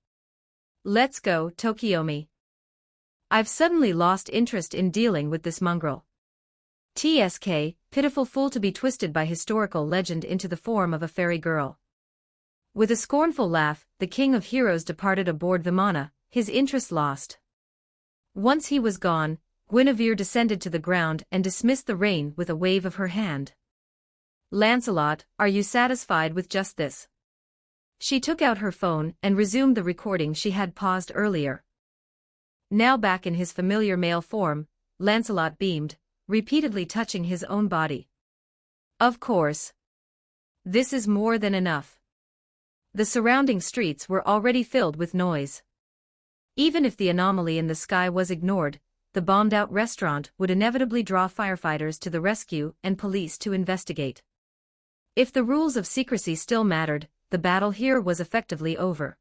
"Let's go, Tokiomi. I've suddenly lost interest in dealing with this mongrel. TSK, pitiful fool to be twisted by historical legend into the form of a fairy girl." With a scornful laugh, the King of Heroes departed aboard Vimana, his interest lost. Once he was gone, Guinevere descended to the ground and dismissed the rain with a wave of her hand. "Lancelot, are you satisfied with just this?" She took out her phone and resumed the recording she had paused earlier. Now back in his familiar male form, Lancelot beamed, repeatedly touching his own body. "Of course. This is more than enough." The surrounding streets were already filled with noise. Even if the anomaly in the sky was ignored, the bombed-out restaurant would inevitably draw firefighters to the rescue and police to investigate. If the rules of secrecy still mattered, the battle here was effectively over.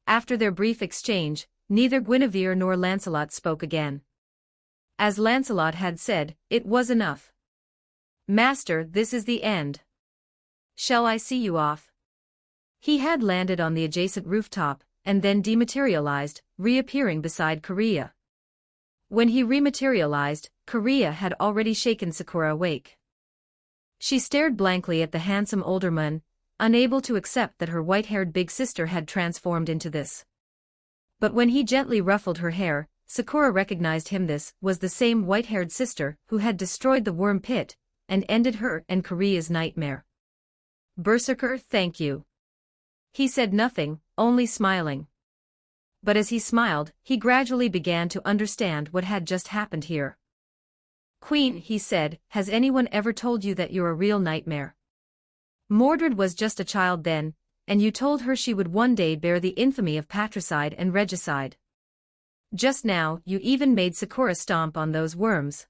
After their brief exchange, neither Guinevere nor Lancelot spoke again. As Lancelot had said, it was enough. "Master, this is the end. Shall I see you off?" He had landed on the adjacent rooftop, and then dematerialized, reappearing beside Korea. When he rematerialized, Korea had already shaken Sakura awake. She stared blankly at the handsome older man, unable to accept that her white-haired big sister had transformed into this. But when he gently ruffled her hair, Sakura recognized him. This was the same white-haired sister who had destroyed the worm pit, and ended her and Korea's nightmare. "Berserker, thank you." He said nothing, only smiling. But as he smiled, he gradually began to understand what had just happened here. "Queen," he said, "has anyone ever told you that you're a real nightmare? Mordred was just a child then, and you told her she would one day bear the infamy of patricide and regicide. Just now, you even made Sakura stomp on those worms."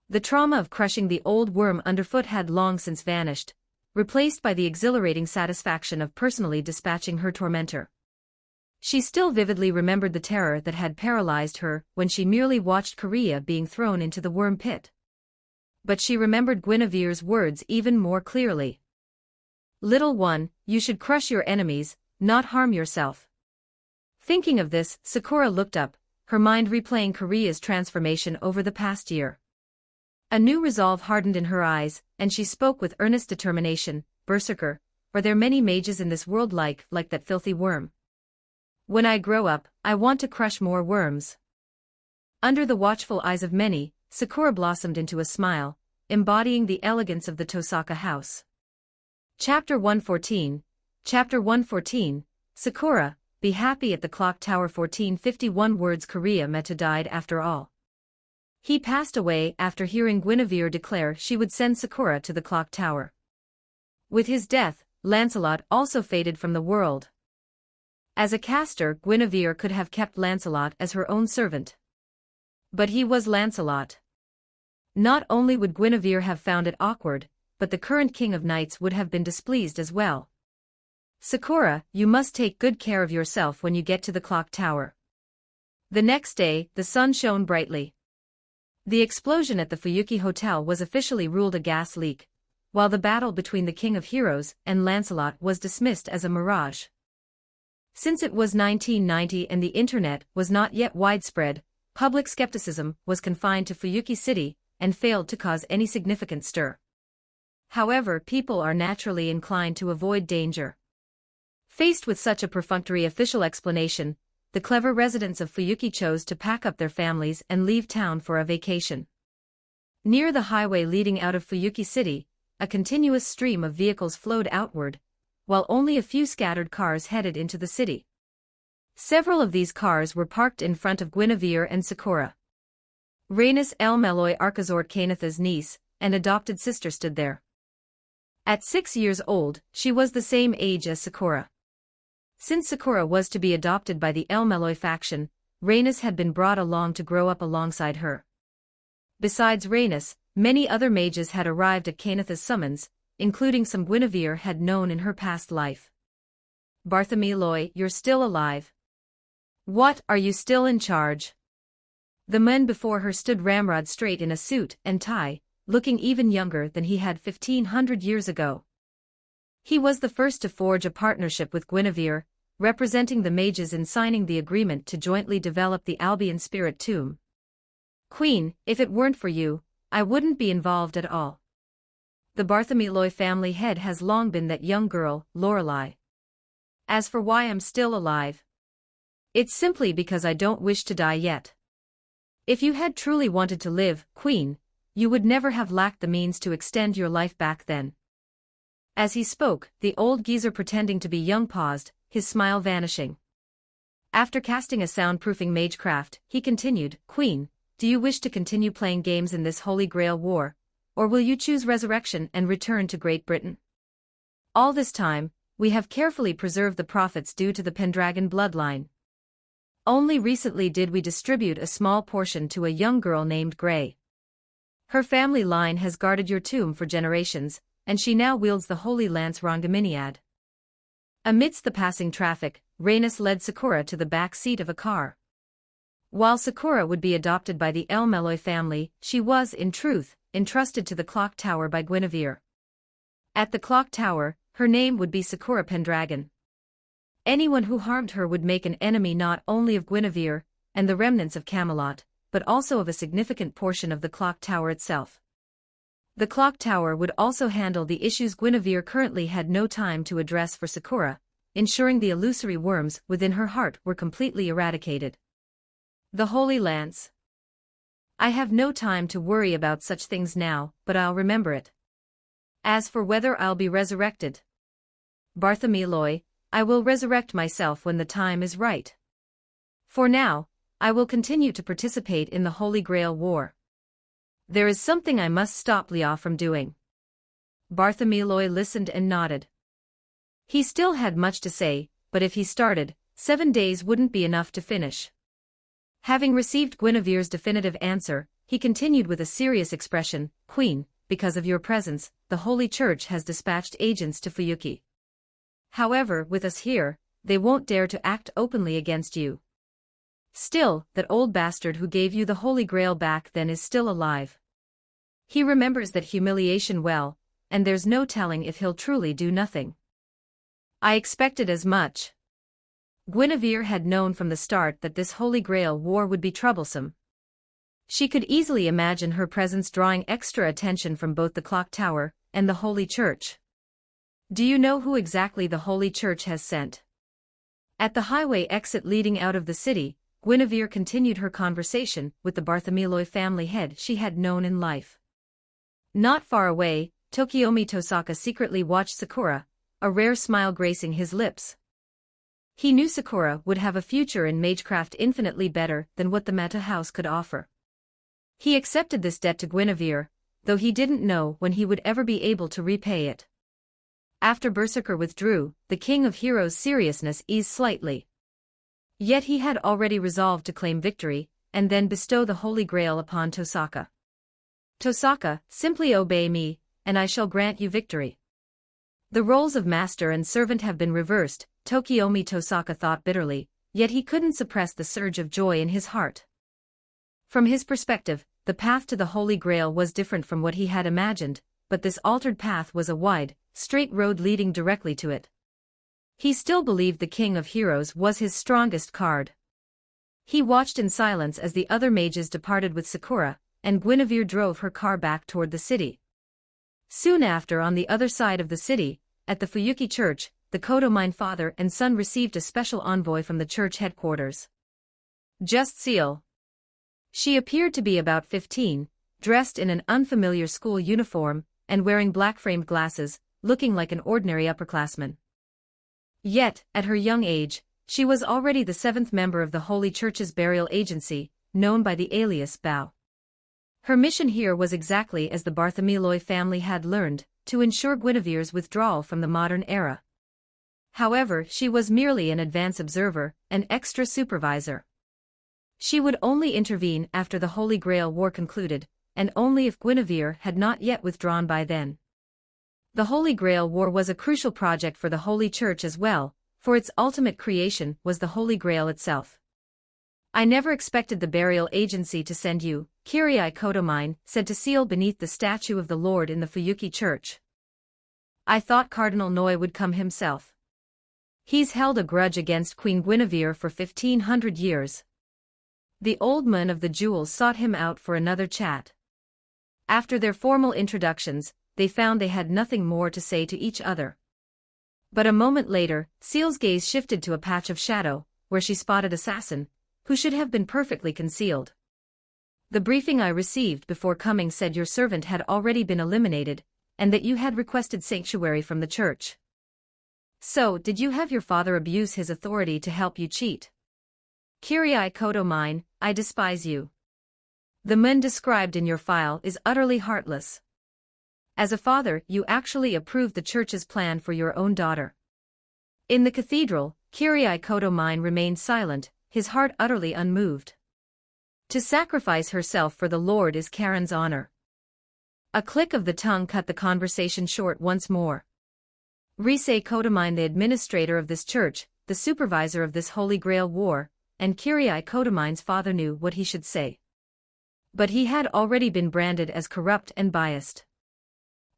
The trauma of crushing the old worm underfoot had long since vanished, replaced by the exhilarating satisfaction of personally dispatching her tormentor. She still vividly remembered the terror that had paralyzed her when she merely watched Korea being thrown into the worm pit. But she remembered Guinevere's words even more clearly. "Little one, you should crush your enemies, not harm yourself." Thinking of this, Sakura looked up, her mind replaying Korea's transformation over the past year. A new resolve hardened in her eyes, and she spoke with earnest determination. "Berserker, are there many mages in this world like that filthy worm? When I grow up, I want to crush more worms." Under the watchful eyes of many, Sakura blossomed into a smile, embodying the elegance of the Tosaka house. Chapter 114, Chapter 114, Sakura, be happy at the clock tower. 1451 words. Korea Meta died after all. He passed away after hearing Guinevere declare she would send Sakura to the clock tower. With his death, Lancelot also faded from the world. As a caster, Guinevere could have kept Lancelot as her own servant. But he was Lancelot. Not only would Guinevere have found it awkward, but the current king of knights would have been displeased as well. Sakura, you must take good care of yourself when you get to the clock tower. The next day, the sun shone brightly. The explosion at the Fuyuki Hotel was officially ruled a gas leak, while the battle between the King of Heroes and Lancelot was dismissed as a mirage. Since it was 1990 and the internet was not yet widespread, public skepticism was confined to Fuyuki City and failed to cause any significant stir. However, people are naturally inclined to avoid danger. Faced with such a perfunctory official explanation, the clever residents of Fuyuki chose to pack up their families and leave town for a vacation. Near the highway leading out of Fuyuki City, a continuous stream of vehicles flowed outward, while only a few scattered cars headed into the city. Several of these cars were parked in front of Guinevere and Sakura. Rhaenys El-Meloy Archazort Cainatha's niece and adopted sister stood there. At 6 years old, she was the same age as Sakura. Since Sakura was to be adopted by the El-Meloy faction, Rhaenys had been brought along to grow up alongside her. Besides Rhaenys, many other mages had arrived at Cainatha's summons, including some Guinevere had known in her past life. Bartholomew, you're still alive. What, are you still in charge? The man before her stood ramrod straight in a suit and tie, looking even younger than he had 1500 years ago. He was the first to forge a partnership with Guinevere, representing the mages in signing the agreement to jointly develop the Albion Spirit Tomb. Queen, if it weren't for you, I wouldn't be involved at all. The Bartholomew family head has long been that young girl, Lorelei. As for why I'm still alive, it's simply because I don't wish to die yet. If you had truly wanted to live, Queen, you would never have lacked the means to extend your life back then. As he spoke, the old geezer pretending to be young paused, his smile vanishing. After casting a soundproofing magecraft, he continued, Queen, do you wish to continue playing games in this Holy Grail war, or will you choose resurrection and return to Great Britain? All this time, we have carefully preserved the profits due to the Pendragon bloodline. Only recently did we distribute a small portion to a young girl named Grey. Her family line has guarded your tomb for generations, and she now wields the Holy Lance Rongaminiad. Amidst the passing traffic, Rhaenys led Sakura to the back seat of a car. While Sakura would be adopted by the El-Meloy family, she was, in truth, entrusted to the clock tower by Guinevere. At the clock tower, her name would be Sakura Pendragon. Anyone who harmed her would make an enemy not only of Guinevere and the remnants of Camelot, but also of a significant portion of the clock tower itself. The clock tower would also handle the issues Guinevere currently had no time to address for Sakura, ensuring the illusory worms within her heart were completely eradicated. The Holy Lance. I have no time to worry about such things now, but I'll remember it. As for whether I'll be resurrected, Bartholomew, I will resurrect myself when the time is right. For now, I will continue to participate in the Holy Grail War. There is something I must stop Leah from doing. Bartholomew listened and nodded. He still had much to say, but if he started, 7 days wouldn't be enough to finish. Having received Guinevere's definitive answer, he continued with a serious expression, Queen, because of your presence, the Holy Church has dispatched agents to Fuyuki. However, with us here, they won't dare to act openly against you. Still, that old bastard who gave you the Holy Grail back then is still alive. He remembers that humiliation well, and there's no telling if he'll truly do nothing. I expected as much. Guinevere had known from the start that this Holy Grail war would be troublesome. She could easily imagine her presence drawing extra attention from both the clock tower and the Holy Church. Do you know who exactly the Holy Church has sent? At the highway exit leading out of the city, Guinevere continued her conversation with the Bartholomew family head she had known in life. Not far away, Tokiomi Tosaka secretly watched Sakura, a rare smile gracing his lips. He knew Sakura would have a future in magecraft infinitely better than what the Meta House could offer. He accepted this debt to Guinevere, though he didn't know when he would ever be able to repay it. After Berserker withdrew, the King of Heroes' seriousness eased slightly. Yet he had already resolved to claim victory, and then bestow the Holy Grail upon Tosaka. Tosaka, simply obey me, and I shall grant you victory. The roles of master and servant have been reversed, Tokiomi Tosaka thought bitterly, yet he couldn't suppress the surge of joy in his heart. From his perspective, the path to the Holy Grail was different from what he had imagined, but this altered path was a wide, straight road leading directly to it. He still believed the King of Heroes was his strongest card. He watched in silence as the other mages departed with Sakura, and Guinevere drove her car back toward the city. Soon after, on the other side of the city, at the Fuyuki Church, the Kodomine father and son received a special envoy from the church headquarters. Just Seal. She appeared to be about 15, dressed in an unfamiliar school uniform, and wearing black-framed glasses, looking like an ordinary upperclassman. Yet, at her young age, she was already the 7th member of the Holy Church's burial agency, known by the alias Bao. Her mission here was exactly as the Bartholomew family had learned, to ensure Guinevere's withdrawal from the modern era. However, she was merely an advance observer, an extra supervisor. She would only intervene after the Holy Grail War concluded, and only if Guinevere had not yet withdrawn by then. The Holy Grail War was a crucial project for the Holy Church as well, for its ultimate creation was the Holy Grail itself. I never expected the burial agency to send you, Kyrie Kodomine said to Seal beneath the statue of the Lord in the Fuyuki Church. I thought Cardinal Noi would come himself. He's held a grudge against Queen Guinevere for 1500 years. The old man of the jewels sought him out for another chat. After their formal introductions, they found they had nothing more to say to each other. But a moment later, Seal's gaze shifted to a patch of shadow, where she spotted Assassin, who should have been perfectly concealed. The briefing I received before coming said your servant had already been eliminated, and that you had requested sanctuary from the church. So, did you have your father abuse his authority to help you cheat? Kyrie Kodomine, I despise you. The man described in your file is utterly heartless. As a father, you actually approved the church's plan for your own daughter. In the cathedral, Kyrie Kodomine remained silent, his heart utterly unmoved. To sacrifice herself for the Lord is Karen's honor. A click of the tongue cut the conversation short once more. Rise Kodomine, the administrator of this church, the supervisor of this Holy Grail War, and Kyrie Kodomine's father knew what he should say. But he had already been branded as corrupt and biased.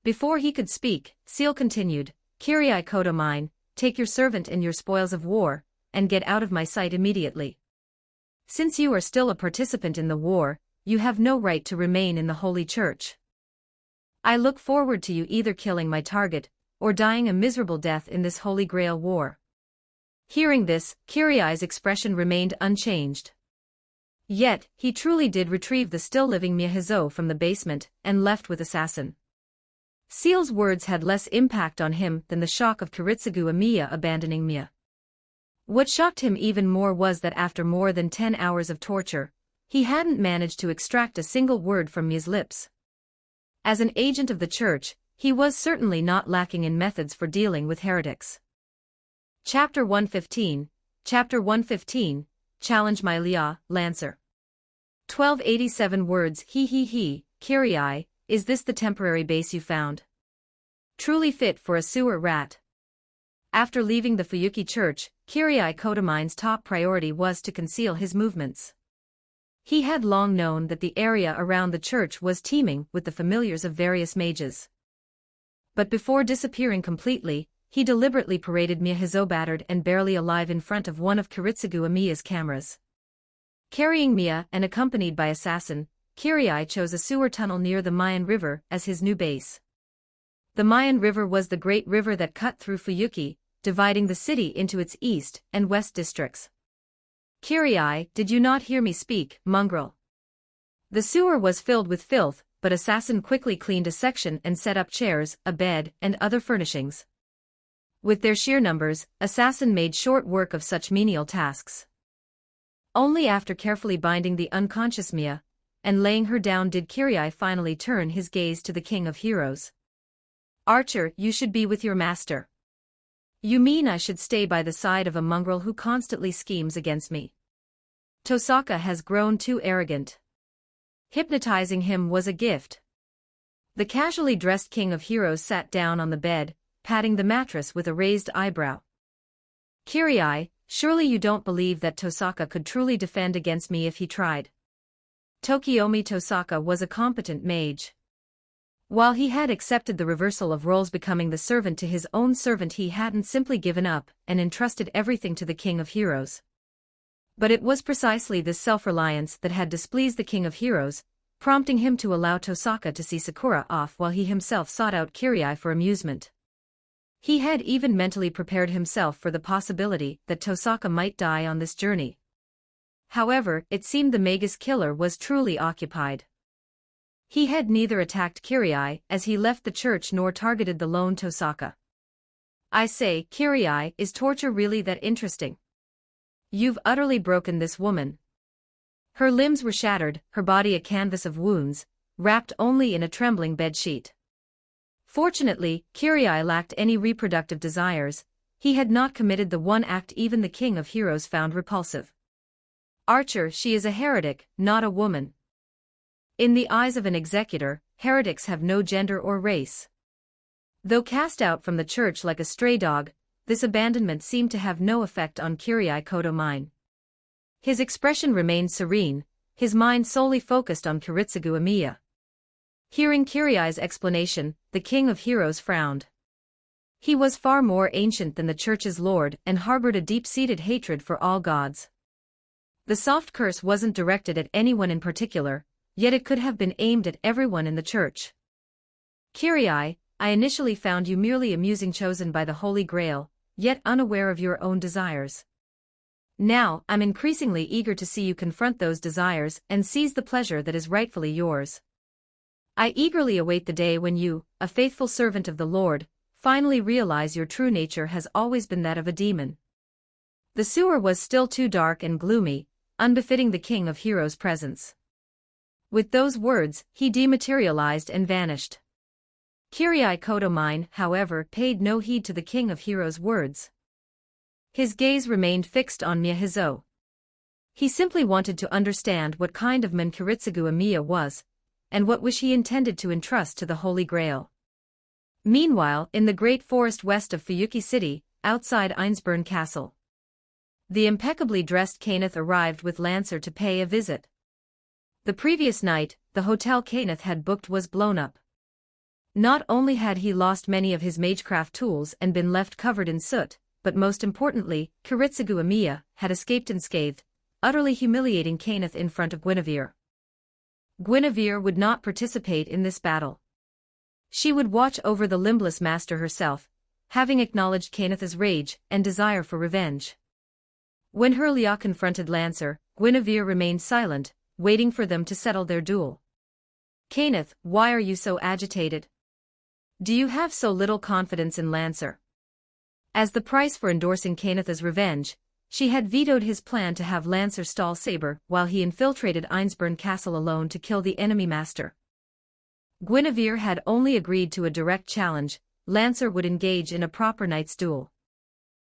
Before he could speak, Seal continued, Kyrie Kodomine, take your servant and your spoils of war, and get out of my sight immediately. Since you are still a participant in the war, you have no right to remain in the Holy Church. I look forward to you either killing my target, or dying a miserable death in this Holy Grail War. Hearing this, Kyrie's expression remained unchanged. Yet, he truly did retrieve the still-living Miyahizo from the basement, and left with Assassin. Seal's words had less impact on him than the shock of Kiritsugu Amiya abandoning Miya. What shocked him even more was that after more than 10 hours of torture, he hadn't managed to extract a single word from Miya's lips. As an agent of the church, he was certainly not lacking in methods for dealing with heretics. Chapter 115, Challenge my Lia, Lancer. 1287 words. Kyrie, is this the temporary base you found? Truly fit for a sewer rat. After leaving the Fuyuki Church, Kyrie Kodomine's top priority was to conceal his movements. He had long known that the area around the church was teeming with the familiars of various mages. But before disappearing completely, he deliberately paraded Miyahizo battered and barely alive in front of one of Kiritsugu Amiya's cameras. Carrying Miya and accompanied by Assassin, Kyrie chose a sewer tunnel near the Mayan River as his new base. The Mayan River was the great river that cut through Fuyuki, dividing the city into its east and west districts. Kyrie, did you not hear me speak, mongrel? The sewer was filled with filth, but Assassin quickly cleaned a section and set up chairs, a bed, and other furnishings. With their sheer numbers, assassin made short work of such menial tasks. Only after carefully binding the unconscious Mia and laying her down did Kyrie finally turn his gaze to the king of heroes. Archer, you should be with your master. You mean I should stay by the side of a mongrel who constantly schemes against me? Tosaka has grown too arrogant. Hypnotizing him was a gift. The casually dressed king of heroes sat down on the bed, patting the mattress with a raised eyebrow. Kyrie, surely you don't believe that Tosaka could truly defend against me if he tried. Tokiomi Tosaka was a competent mage. While he had accepted the reversal of roles, becoming the servant to his own servant, he hadn't simply given up and entrusted everything to the king of heroes. But it was precisely this self-reliance that had displeased the king of heroes, prompting him to allow Tosaka to see Sakura off while he himself sought out Kyrie for amusement. He had even mentally prepared himself for the possibility that Tosaka might die on this journey. However, it seemed the Magus killer was truly occupied. He had neither attacked Kyrie as he left the church nor targeted the lone Tosaka. I say, Kyrie, is torture really that interesting? You've utterly broken this woman. Her limbs were shattered, her body a canvas of wounds, wrapped only in a trembling bedsheet. Fortunately, Kyrie lacked any reproductive desires. He had not committed the one act even the king of heroes found repulsive. Archer, she is a heretic, not a woman. In the eyes of an executor, heretics have no gender or race. Though cast out from the church like a stray dog, this abandonment seemed to have no effect on Kyrie Kodomine. His expression remained serene, his mind solely focused on Kiritsugu Amiya. Hearing Kyrie's explanation, the king of heroes frowned. He was far more ancient than the church's lord and harbored a deep-seated hatred for all gods. The soft curse wasn't directed at anyone in particular, yet it could have been aimed at everyone in the church. Kyrie, I initially found you merely amusing, chosen by the Holy Grail, yet unaware of your own desires. Now, I'm increasingly eager to see you confront those desires and seize the pleasure that is rightfully yours. I eagerly await the day when you, a faithful servant of the Lord, finally realize your true nature has always been that of a demon. The sewer was still too dark and gloomy, unbefitting the king of heroes' presence. With those words, he dematerialized and vanished. Kyrie Kodomine, however, paid no heed to the king of heroes' words. His gaze remained fixed on Miyahizo. He simply wanted to understand what kind of man Kiritsugu Amiya was, and what wish he intended to entrust to the Holy Grail. Meanwhile, in the great forest west of Fuyuki City, outside Einsburn Castle, the impeccably dressed Kenneth arrived with Lancer to pay a visit. The previous night, the hotel Kenneth had booked was blown up. Not only had he lost many of his magecraft tools and been left covered in soot, but most importantly, Kiritsugu Amiya had escaped unscathed, utterly humiliating Kenneth in front of Guinevere. Guinevere would not participate in this battle. She would watch over the limbless master herself, having acknowledged Kenneth's rage and desire for revenge. When Hurlia confronted Lancer, Guinevere remained silent, waiting for them to settle their duel. Kenneth, why are you so agitated? Do you have so little confidence in Lancer? As the price for endorsing Kenneth's revenge, she had vetoed his plan to have Lancer stall Saber while he infiltrated Einsburn Castle alone to kill the enemy master. Guinevere had only agreed to a direct challenge. Lancer would engage in a proper knight's duel.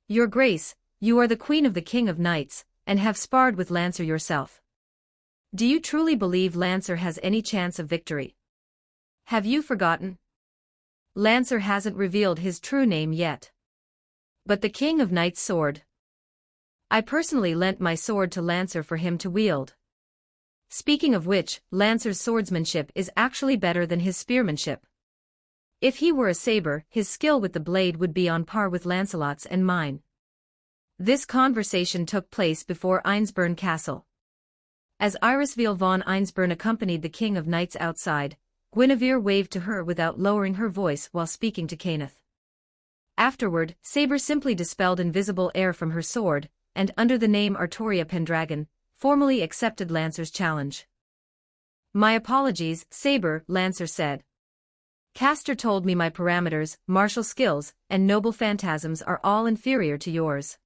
Your Grace, you are the queen of the King of Knights, and have sparred with Lancer yourself. Do you truly believe Lancer has any chance of victory? Have you forgotten? Lancer hasn't revealed his true name yet. But the King of Knights' sword. I personally lent my sword to Lancer for him to wield. Speaking of which, Lancer's swordsmanship is actually better than his spearmanship. If he were a saber, his skill with the blade would be on par with Lancelot's and mine. This conversation took place before Einsburn Castle. As Irisveil von Einsburn accompanied the King of Knights outside, Guinevere waved to her without lowering her voice while speaking to Kenneth. Afterward, Saber simply dispelled invisible air from her sword, and under the name Artoria Pendragon, formally accepted Lancer's challenge. My apologies, Saber, Lancer said. Castor told me my parameters, martial skills, and noble phantasms are all inferior to yours.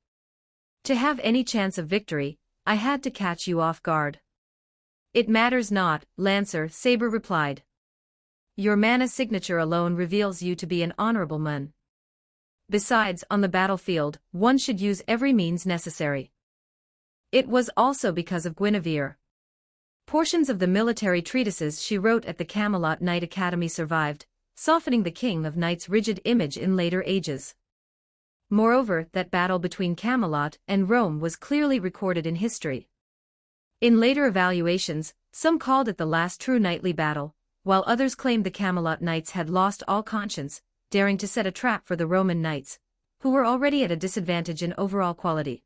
To have any chance of victory, I had to catch you off guard. It matters not, Lancer, Saber replied. Your mana signature alone reveals you to be an honorable man. Besides, on the battlefield, one should use every means necessary. It was also because of Guinevere. Portions of the military treatises she wrote at the Camelot Knight Academy survived, softening the King of Knights' rigid image in later ages. Moreover, that battle between Camelot and Rome was clearly recorded in history. In later evaluations, some called it the last true knightly battle, while others claimed the Camelot Knights had lost all conscience, daring to set a trap for the Roman knights, who were already at a disadvantage in overall quality.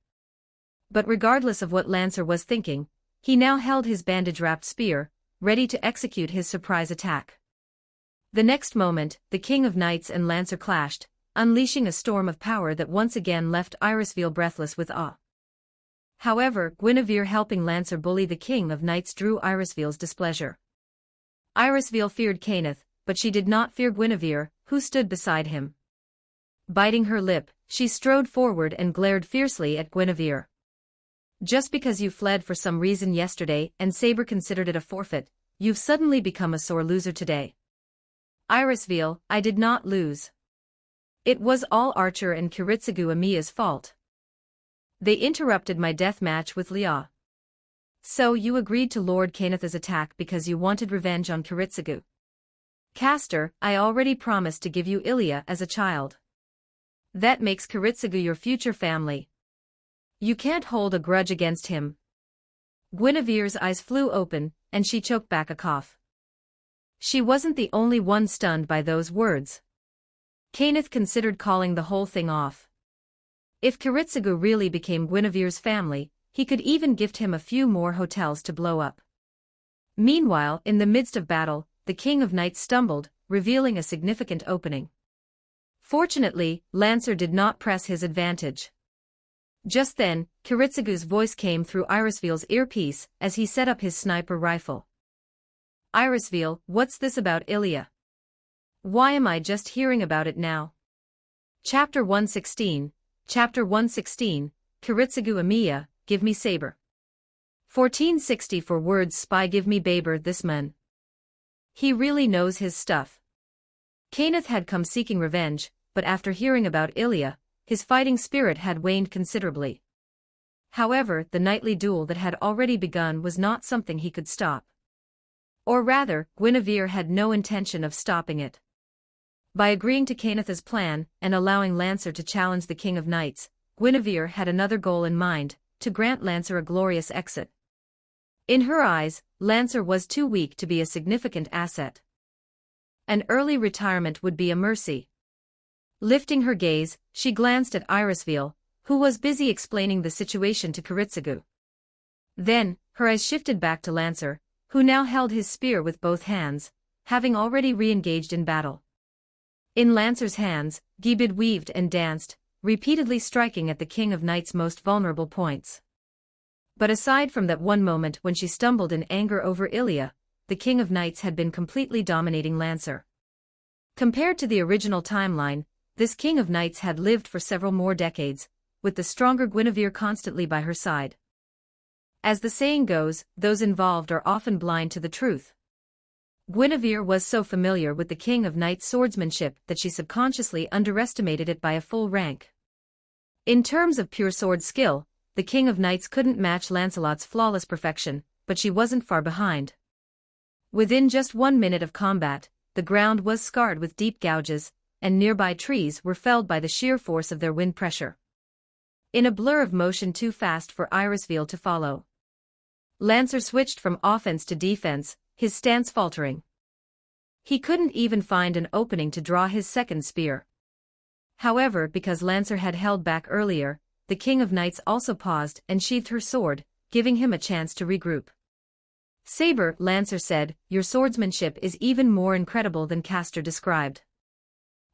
But regardless of what Lancer was thinking, he now held his bandage-wrapped spear, ready to execute his surprise attack. The next moment, the King of Knights and Lancer clashed, unleashing a storm of power that once again left Irisveal breathless with awe. However, Guinevere helping Lancer bully the King of Knights drew Irisveal's displeasure. Irisveal feared Kenneth, but she did not fear Guinevere, who stood beside him. Biting her lip, she strode forward and glared fiercely at Guinevere. Just because you fled for some reason yesterday and Saber considered it a forfeit, you've suddenly become a sore loser today. Irisveal, I did not lose. It was all Archer and Kiritsugu Amiya's fault. They interrupted my death match with Leah. So you agreed to Lord Kenneth's attack because you wanted revenge on Kiritsugu. Castor, I already promised to give you Ilya as a child. That makes Kiritsugu your future family. You can't hold a grudge against him. Guinevere's eyes flew open, and she choked back a cough. She wasn't the only one stunned by those words. Kenneth considered calling the whole thing off. If Kiritsugu really became Guinevere's family, he could even gift him a few more hotels to blow up. Meanwhile, in the midst of battle, the King of Knights stumbled, revealing a significant opening. Fortunately, Lancer did not press his advantage. Just then, Kiritsugu's voice came through Irisveal's earpiece as he set up his sniper rifle. Irisveal, what's this about Ilya? Why am I just hearing about it now? Chapter 116, Kiritsugu Amiya, give me saber. 1460 for words spy give me baber this man. He really knows his stuff. Kenneth had come seeking revenge, but after hearing about Ilya, his fighting spirit had waned considerably. However, the nightly duel that had already begun was not something he could stop. Or rather, Guinevere had no intention of stopping it. By agreeing to Kenneth's plan and allowing Lancer to challenge the King of Knights, Guinevere had another goal in mind, to grant Lancer a glorious exit. In her eyes, Lancer was too weak to be a significant asset. An early retirement would be a mercy. Lifting her gaze, she glanced at Irisveal, who was busy explaining the situation to Kiritsugu. Then, her eyes shifted back to Lancer, who now held his spear with both hands, having already re-engaged in battle. In Lancer's hands, Gibid weaved and danced, repeatedly striking at the King of Knights' most vulnerable points. But aside from that one moment when she stumbled in anger over Ilya, the King of Knights had been completely dominating Lancer. Compared to the original timeline, this King of Knights had lived for several more decades, with the stronger Guinevere constantly by her side. As the saying goes, those involved are often blind to the truth. Guinevere was so familiar with the King of Knights' swordsmanship that she subconsciously underestimated it by a full rank. In terms of pure sword skill, the King of Knights couldn't match Lancelot's flawless perfection, but she wasn't far behind. Within just 1 minute of combat, the ground was scarred with deep gouges, and nearby trees were felled by the sheer force of their wind pressure. In a blur of motion too fast for Irisveal to follow, Lancer switched from offense to defense, his stance faltering. He couldn't even find an opening to draw his second spear. However, because Lancer had held back earlier, the King of Knights also paused and sheathed her sword, giving him a chance to regroup. Saber, Lancer said, your swordsmanship is even more incredible than Castor described.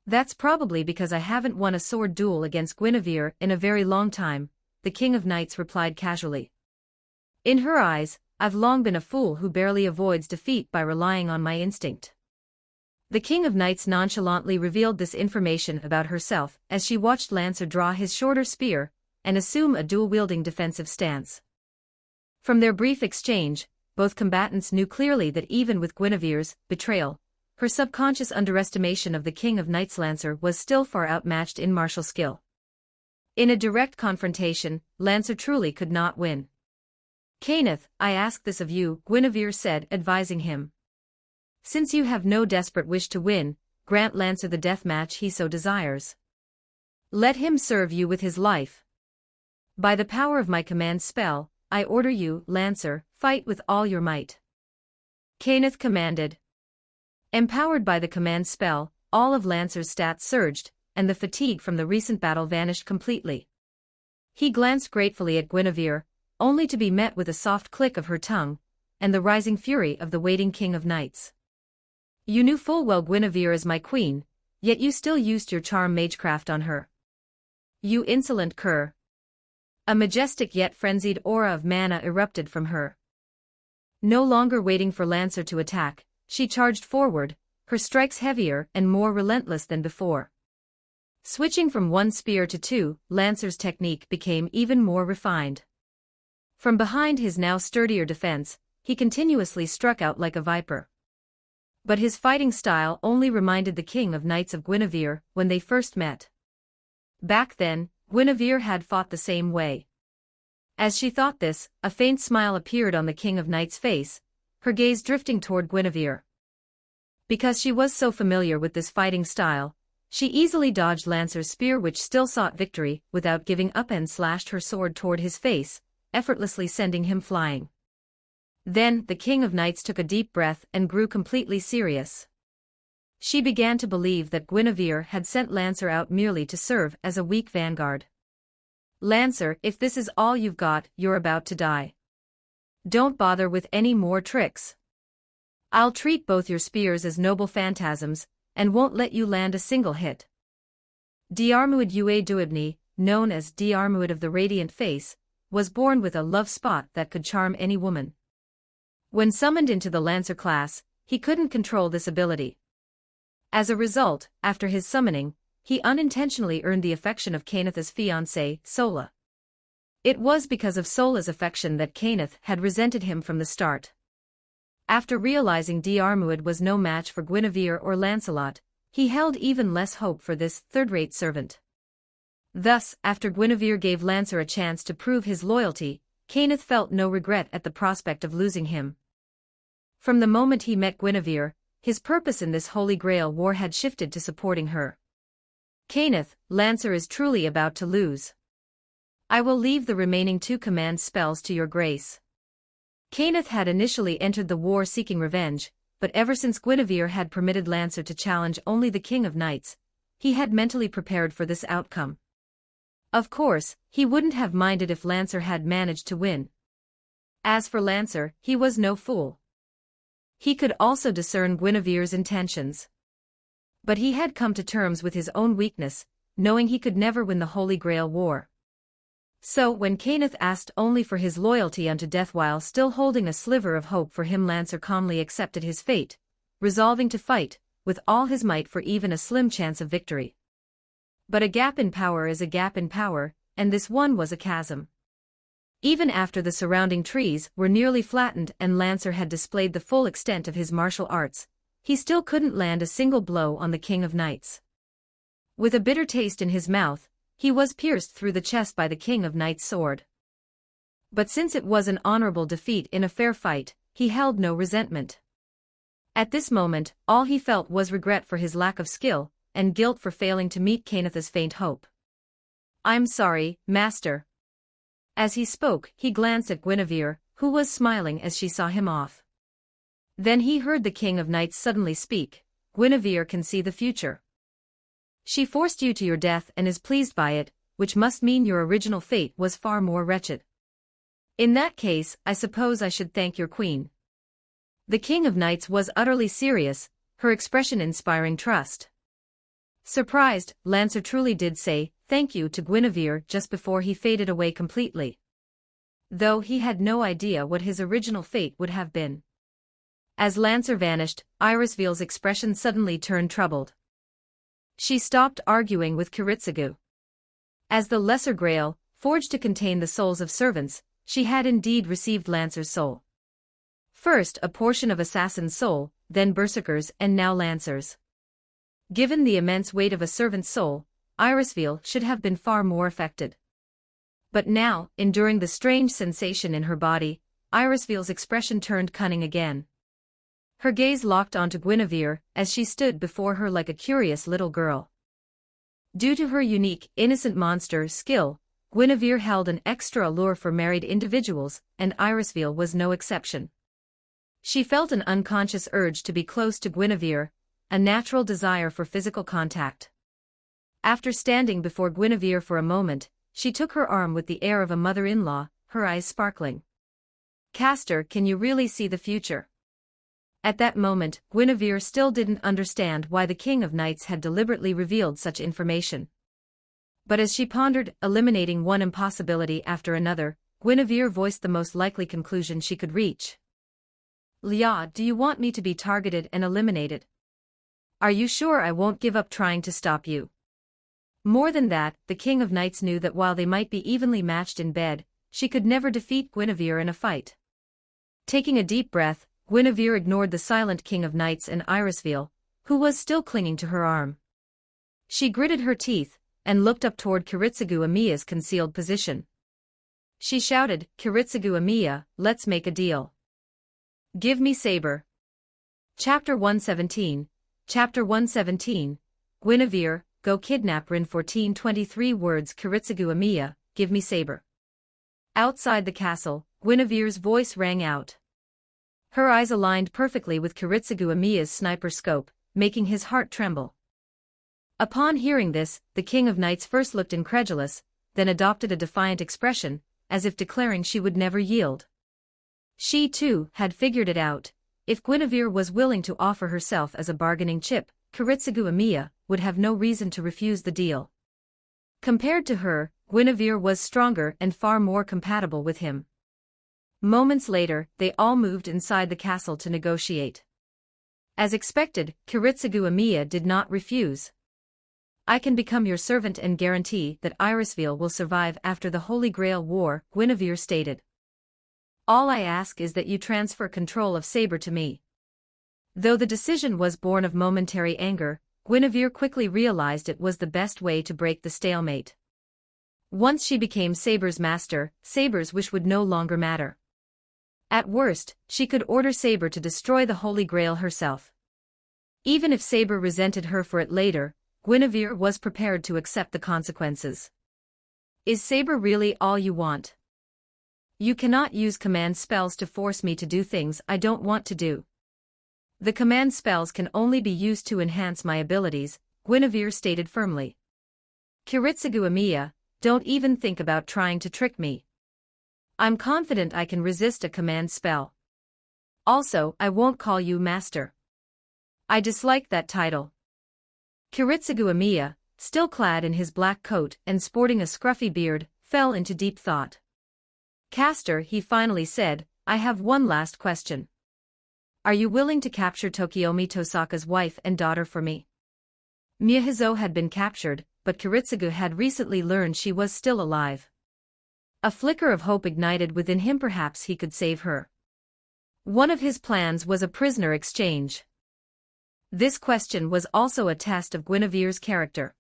That's probably because I haven't won a sword duel against Guinevere in a very long time, the King of Knights replied casually. In her eyes, I've long been a fool who barely avoids defeat by relying on my instinct. The King of Knights nonchalantly revealed this information about herself as she watched Lancer draw his shorter spear and assume a dual-wielding defensive stance. From their brief exchange, both combatants knew clearly that even with Guinevere's betrayal, her subconscious underestimation of the King of Knights' Lancer was still far outmatched in martial skill. In a direct confrontation, Lancer truly could not win. "Kenneth, I ask this of you," Guinevere said, advising him. "Since you have no desperate wish to win, grant Lancer the death match he so desires. Let him serve you with his life. By the power of my command spell, I order you, Lancer, fight with all your might." Kenneth commanded. Empowered by the command spell, all of Lancer's stats surged, and the fatigue from the recent battle vanished completely. He glanced gratefully at Guinevere, only to be met with a soft click of her tongue, and the rising fury of the waiting King of Knights. "You knew full well Guinevere is my queen, yet you still used your charm magecraft on her. You insolent cur." A majestic yet frenzied aura of mana erupted from her. No longer waiting for Lancer to attack, she charged forward, her strikes heavier and more relentless than before. Switching from one spear to two, Lancer's technique became even more refined. From behind his now sturdier defense, he continuously struck out like a viper. But his fighting style only reminded the King of Knights of Guinevere when they first met. Back then, Guinevere had fought the same way. As she thought this, a faint smile appeared on the King of Knights' face, her gaze drifting toward Guinevere. Because she was so familiar with this fighting style, she easily dodged Lancer's spear, which still sought victory, without giving up, and slashed her sword toward his face, effortlessly sending him flying. Then, the King of Knights took a deep breath and grew completely serious. She began to believe that Guinevere had sent Lancer out merely to serve as a weak vanguard. "Lancer, if this is all you've got, you're about to die. Don't bother with any more tricks. I'll treat both your spears as noble phantasms, and won't let you land a single hit." Diarmuid Ue Duibni, known as Diarmuid of the Radiant Face, was born with a love spot that could charm any woman. When summoned into the Lancer class, he couldn't control this ability. As a result, after his summoning, he unintentionally earned the affection of Kenneth's fiancée, Sola. It was because of Sola's affection that Kenneth had resented him from the start. After realizing Diarmuid was no match for Guinevere or Lancelot, he held even less hope for this third-rate servant. Thus, after Guinevere gave Lancer a chance to prove his loyalty, Kenneth felt no regret at the prospect of losing him. From the moment he met Guinevere, his purpose in this Holy Grail war had shifted to supporting her. "Kenneth, Lancer is truly about to lose. I will leave the remaining 2 command spells to your grace." Kenneth had initially entered the war seeking revenge, but ever since Guinevere had permitted Lancer to challenge only the King of Knights, he had mentally prepared for this outcome. Of course, he wouldn't have minded if Lancer had managed to win. As for Lancer, he was no fool. He could also discern Guinevere's intentions. But he had come to terms with his own weakness, knowing he could never win the Holy Grail war. So when Kenneth asked only for his loyalty unto death while still holding a sliver of hope for him, Lancer calmly accepted his fate, resolving to fight with all his might for even a slim chance of victory. But a gap in power is a gap in power, and this one was a chasm. Even after the surrounding trees were nearly flattened and Lancer had displayed the full extent of his martial arts, he still couldn't land a single blow on the King of Knights. With a bitter taste in his mouth, he was pierced through the chest by the King of Knights' sword. But since it was an honorable defeat in a fair fight, he held no resentment. At this moment, all he felt was regret for his lack of skill, and guilt for failing to meet Kenneth's faint hope. "I'm sorry, master." As he spoke, he glanced at Guinevere, who was smiling as she saw him off. Then he heard the King of Knights suddenly speak, "Guinevere can see the future. She forced you to your death and is pleased by it, which must mean your original fate was far more wretched. In that case, I suppose I should thank your queen." The King of Knights was utterly serious, her expression inspiring trust. Surprised, Lancer truly did say thank you to Guinevere just before he faded away completely. Though he had no idea what his original fate would have been. As Lancer vanished, Irisveel's expression suddenly turned troubled. She stopped arguing with Kiritsugu. As the Lesser Grail, forged to contain the souls of servants, she had indeed received Lancer's soul. First a portion of Assassin's soul, then Berserker's and now Lancer's. Given the immense weight of a servant's soul, Irisveel should have been far more affected. But now, enduring the strange sensation in her body, Irisveel's expression turned cunning again. Her gaze locked onto Guinevere as she stood before her like a curious little girl. Due to her unique, innocent monster skill, Guinevere held an extra allure for married individuals, and Irisveel was no exception. She felt an unconscious urge to be close to Guinevere, a natural desire for physical contact. After standing before Guinevere for a moment, she took her arm with the air of a mother-in-law, her eyes sparkling. "Castor, can you really see the future?" At that moment, Guinevere still didn't understand why the King of Knights had deliberately revealed such information. But as she pondered, eliminating one impossibility after another, Guinevere voiced the most likely conclusion she could reach. "Lia, do you want me to be targeted and eliminated? Are you sure I won't give up trying to stop you?" More than that, the King of Knights knew that while they might be evenly matched in bed, she could never defeat Guinevere in a fight. Taking a deep breath, Guinevere ignored the silent King of Knights and Irisveel, who was still clinging to her arm. She gritted her teeth, and looked up toward Kiritsugu Amiya's concealed position. She shouted, "Kiritsugu Amiya, let's make a deal. Give me saber." Chapter 117. Chapter 117. Guinevere, go kidnap Rin. 1423 words. Kiritsugu Amiya, give me saber. Outside the castle, Guinevere's voice rang out. Her eyes aligned perfectly with Kiritsugu Amiya's sniper scope, making his heart tremble. Upon hearing this, the King of Knights first looked incredulous, then adopted a defiant expression, as if declaring she would never yield. She, too, had figured it out. If Guinevere was willing to offer herself as a bargaining chip, Kiritsugu Amiya would have no reason to refuse the deal. Compared to her, Guinevere was stronger and far more compatible with him. Moments later, they all moved inside the castle to negotiate. As expected, Kiritsugu Amiya did not refuse. "I can become your servant and guarantee that Irisveel will survive after the Holy Grail War," Guinevere stated. "All I ask is that you transfer control of Saber to me." Though the decision was born of momentary anger, Guinevere quickly realized it was the best way to break the stalemate. Once she became Saber's master, Saber's wish would no longer matter. At worst, she could order Saber to destroy the Holy Grail herself. Even if Saber resented her for it later, Guinevere was prepared to accept the consequences. "Is Saber really all you want? You cannot use command spells to force me to do things I don't want to do. The command spells can only be used to enhance my abilities," Guinevere stated firmly. "Kiritsugu Amiya, don't even think about trying to trick me. I'm confident I can resist a command spell. Also, I won't call you master. I dislike that title." Kiritsugu Amiya, still clad in his black coat and sporting a scruffy beard, fell into deep thought. "Castor," he finally said, "I have one last question. Are you willing to capture Tokiomi Tosaka's wife and daughter for me?" Miyahizo had been captured, but Kiritsugu had recently learned she was still alive. A flicker of hope ignited within him. Perhaps he could save her. One of his plans was a prisoner exchange. This question was also a test of Guinevere's character.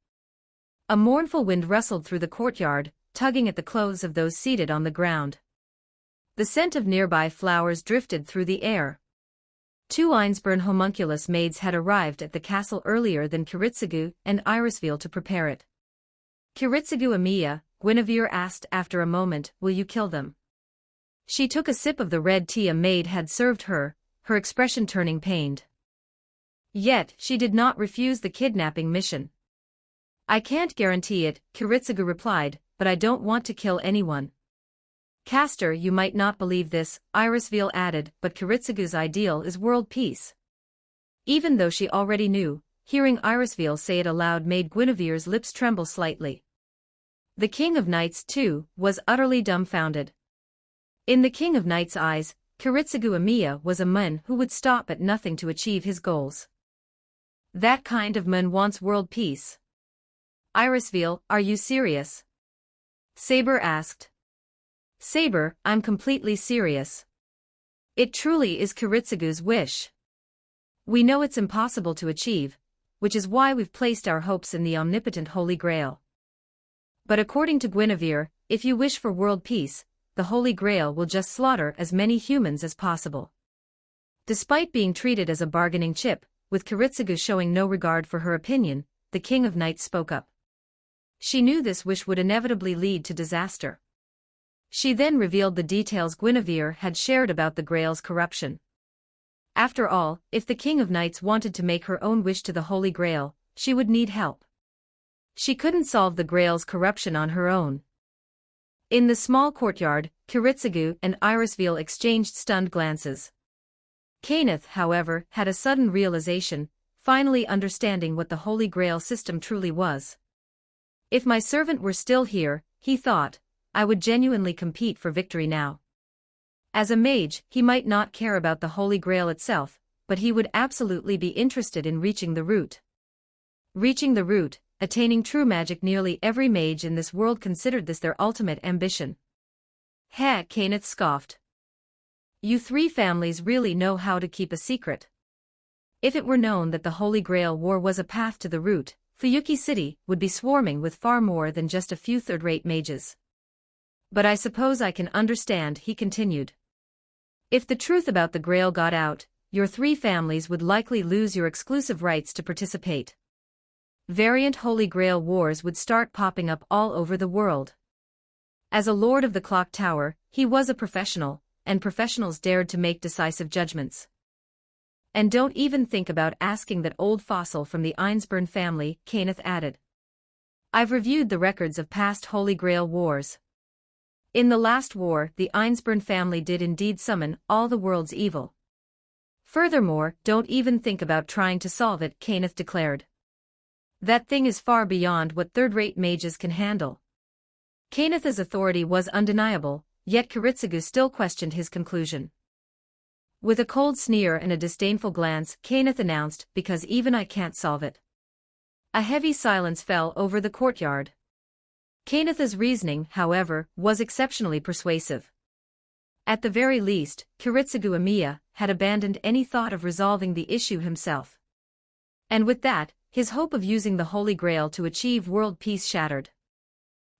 A mournful wind rustled through the courtyard, tugging at the clothes of those seated on the ground. The scent of nearby flowers drifted through the air. 2 Einsburn homunculus maids had arrived at the castle earlier than Kiritsugu and Irisveel to prepare it. "Kiritsugu Amiya," Guinevere asked after a moment, "will you kill them?" She took a sip of the red tea a maid had served her, her expression turning pained. Yet, she did not refuse the kidnapping mission. "I can't guarantee it," Kiritsugu replied, "but I don't want to kill anyone." "Castor, you might not believe this," Irisveel added, "but Kiritsugu's ideal is world peace." Even though she already knew, hearing Irisveel say it aloud made Guinevere's lips tremble slightly. The King of Knights, too, was utterly dumbfounded. In the King of Knights' eyes, Kiritsugu Amiya was a man who would stop at nothing to achieve his goals. That kind of man wants world peace. Irisville, are you serious? Saber asked. Saber, I'm completely serious. It truly is Kiritsugu's wish. We know it's impossible to achieve, which is why we've placed our hopes in the omnipotent Holy Grail. But according to Guinevere, if you wish for world peace, the Holy Grail will just slaughter as many humans as possible. Despite being treated as a bargaining chip, with Kiritsugu showing no regard for her opinion, the King of Knights spoke up. She knew this wish would inevitably lead to disaster. She then revealed the details Guinevere had shared about the Grail's corruption. After all, if the King of Knights wanted to make her own wish to the Holy Grail, she would need help. She couldn't solve the Grail's corruption on her own. In the small courtyard, Kiritsugu and Irisville exchanged stunned glances. Kenneth, however, had a sudden realization, finally understanding what the Holy Grail system truly was. If my servant were still here, he thought, I would genuinely compete for victory now. As a mage, he might not care about the Holy Grail itself, but he would absolutely be interested in reaching the root. Reaching the root, attaining true magic. Nearly every mage in this world considered this their ultimate ambition. Ha! Kenneth scoffed. You three families really know how to keep a secret. If it were known that the Holy Grail war was a path to the root, Fuyuki City would be swarming with far more than just a few third-rate mages. But I suppose I can understand, he continued. If the truth about the Grail got out, your three families would likely lose your exclusive rights to participate. Variant Holy Grail wars would start popping up all over the world. As a Lord of the Clock Tower, he was a professional, and professionals dared to make decisive judgments. And don't even think about asking that old fossil from the Einsburn family, Kenneth added. I've reviewed the records of past Holy Grail wars. In the last war, the Einsburn family did indeed summon all the world's evil. Furthermore, don't even think about trying to solve it, Kenneth declared. That thing is far beyond what third-rate mages can handle. Kenneth's authority was undeniable, yet Kiritsugu still questioned his conclusion. With a cold sneer and a disdainful glance, Kenneth announced, because even I can't solve it. A heavy silence fell over the courtyard. Kenneth's reasoning, however, was exceptionally persuasive. At the very least, Kiritsugu Amiya had abandoned any thought of resolving the issue himself. And with that, his hope of using the Holy Grail to achieve world peace shattered.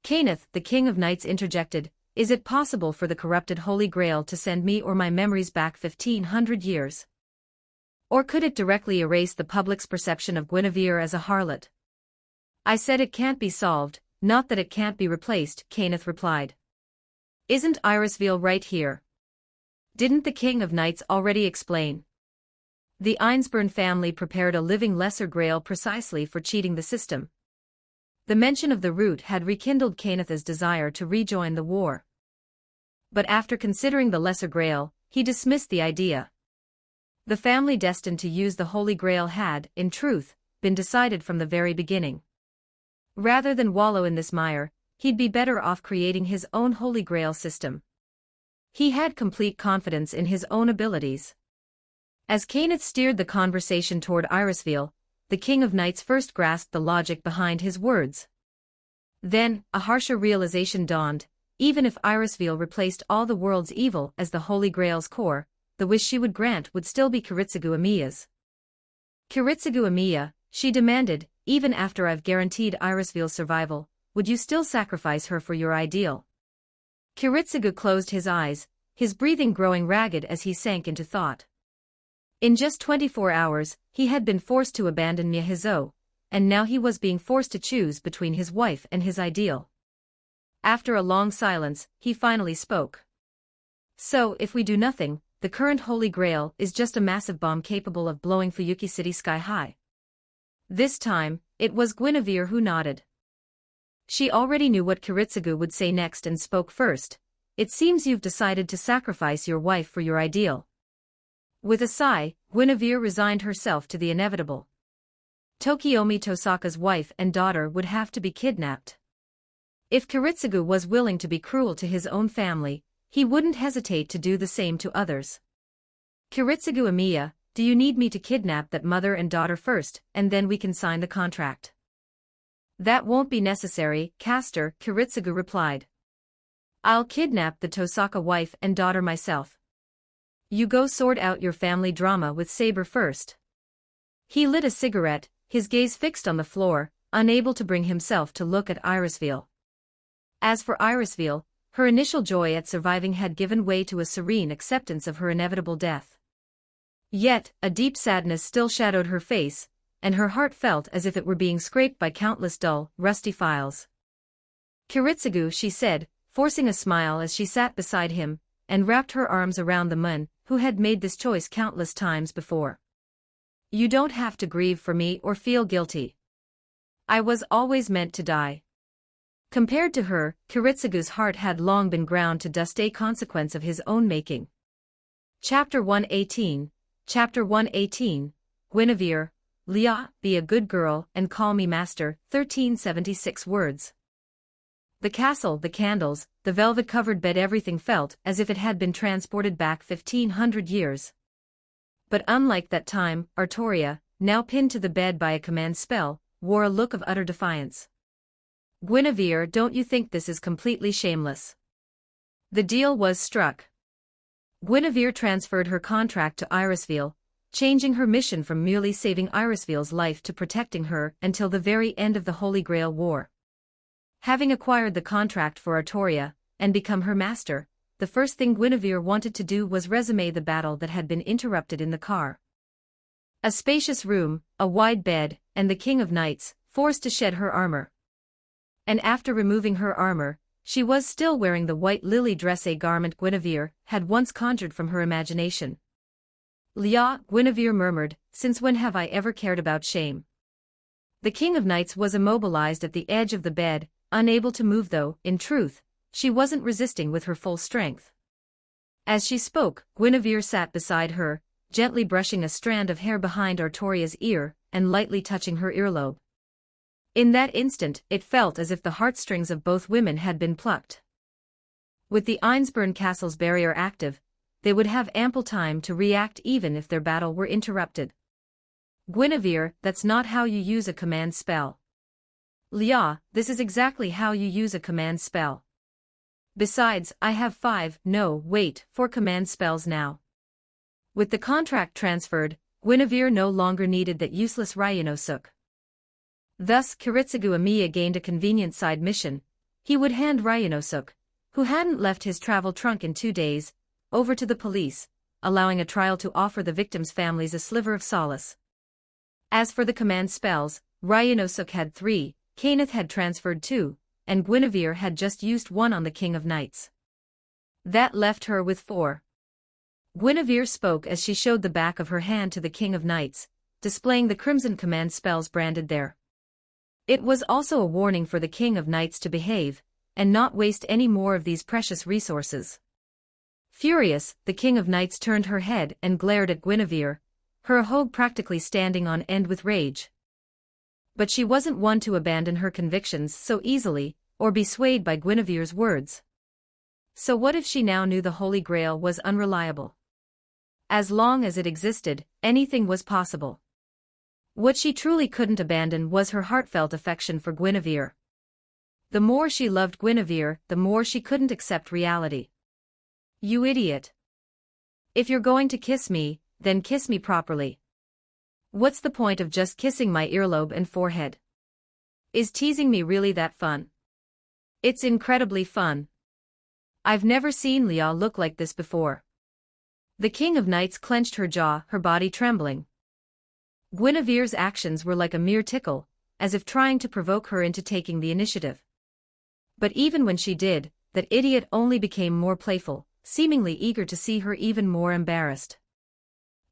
Kenneth, the King of Knights, interjected, is it possible for the corrupted Holy Grail to send me or my memories back 1500 years? Or could it directly erase the public's perception of Guinevere as a harlot? I said it can't be solved, not that it can't be replaced, Kenneth replied. Isn't Irisville right here? Didn't the King of Knights already explain? The Einsburn family prepared a living Lesser Grail precisely for cheating the system. The mention of the root had rekindled Kenneth's desire to rejoin the war. But after considering the Lesser Grail, he dismissed the idea. The family destined to use the Holy Grail had, in truth, been decided from the very beginning. Rather than wallow in this mire, he'd be better off creating his own Holy Grail system. He had complete confidence in his own abilities. As Kenneth steered the conversation toward Irisville, the King of Knights first grasped the logic behind his words. Then, a harsher realization dawned, even if Irisville replaced all the world's evil as the Holy Grail's core, the wish she would grant would still be Kiritsugu Amiya's. Kiritsugu Amiya, she demanded, even after I've guaranteed Irisville's survival, would you still sacrifice her for your ideal? Kiritsugu closed his eyes, his breathing growing ragged as he sank into thought. In just 24 hours, he had been forced to abandon Miyahizo, and now he was being forced to choose between his wife and his ideal. After a long silence, he finally spoke. So, if we do nothing, the current Holy Grail is just a massive bomb capable of blowing Fuyuki City sky high. This time, it was Guinevere who nodded. She already knew what Kiritsugu would say next and spoke first. It seems you've decided to sacrifice your wife for your ideal. With a sigh, Guinevere resigned herself to the inevitable. Tokiomi Tosaka's wife and daughter would have to be kidnapped. If Kiritsugu was willing to be cruel to his own family, he wouldn't hesitate to do the same to others. Kiritsugu Amiya, do you need me to kidnap that mother and daughter first, and then we can sign the contract? That won't be necessary, Caster, Kiritsugu replied. I'll kidnap the Tosaka wife and daughter myself. You go sort out your family drama with Saber first. He lit a cigarette, his gaze fixed on the floor, unable to bring himself to look at Irisville. As for Irisville, her initial joy at surviving had given way to a serene acceptance of her inevitable death. Yet, a deep sadness still shadowed her face, and her heart felt as if it were being scraped by countless dull, rusty files. Kiritsugu, she said, forcing a smile as she sat beside him, and wrapped her arms around the man who had made this choice countless times before. You don't have to grieve for me or feel guilty. I was always meant to die. Compared to her, Kiritsugu's heart had long been ground to dust, a consequence of his own making. Chapter 118, Guinevere, Leah, be a good girl and call me master, 1376 words. The castle, the candles, the velvet-covered bed, everything felt as if it had been transported back 1500 years. But unlike that time, Artoria, now pinned to the bed by a command spell, wore a look of utter defiance. Guinevere, don't you think this is completely shameless? The deal was struck. Guinevere transferred her contract to Irisville, changing her mission from merely saving Irisville's life to protecting her until the very end of the Holy Grail War. Having acquired the contract for Artoria, and become her master, the first thing Guinevere wanted to do was resume the battle that had been interrupted in the car. A spacious room, a wide bed, and the King of Knights, forced to shed her armor. And after removing her armor, she was still wearing the white lily dress, a garment Guinevere had once conjured from her imagination. Leah, Guinevere murmured, since when have I ever cared about shame? The King of Knights was immobilized at the edge of the bed, unable to move, though, in truth, she wasn't resisting with her full strength. As she spoke, Guinevere sat beside her, gently brushing a strand of hair behind Artoria's ear, and lightly touching her earlobe. In that instant, it felt as if the heartstrings of both women had been plucked. With the Einsburn Castle's barrier active, they would have ample time to react even if their battle were interrupted. Guinevere, that's not how you use a command spell. Leah, this is exactly how you use a command spell. Besides, I have 4 command spells now. With the contract transferred, Guinevere no longer needed that useless Ryunosuke. Thus Kiritsugu Amiya gained a convenient side mission. He would hand Ryunosuke, who hadn't left his travel trunk in 2 days, over to the police, allowing a trial to offer the victims' families a sliver of solace. As for the command spells, Ryunosuke had 3, Kenneth had transferred 2, and Guinevere had just used 1 on the King of Knights. That left her with 4. Guinevere spoke as she showed the back of her hand to the King of Knights, displaying the crimson command spells branded there. It was also a warning for the King of Knights to behave, and not waste any more of these precious resources. Furious, the King of Knights turned her head and glared at Guinevere, her hogue practically standing on end with rage. But she wasn't one to abandon her convictions so easily, or be swayed by Guinevere's words. So what if she now knew the Holy Grail was unreliable? As long as it existed, anything was possible. What she truly couldn't abandon was her heartfelt affection for Guinevere. The more she loved Guinevere, the more she couldn't accept reality. You idiot. If you're going to kiss me, then kiss me properly. What's the point of just kissing my earlobe and forehead? Is teasing me really that fun? It's incredibly fun. I've never seen Leah look like this before. The King of Knights clenched her jaw, her body trembling. Guinevere's actions were like a mere tickle, as if trying to provoke her into taking the initiative. But even when she did, that idiot only became more playful, seemingly eager to see her even more embarrassed.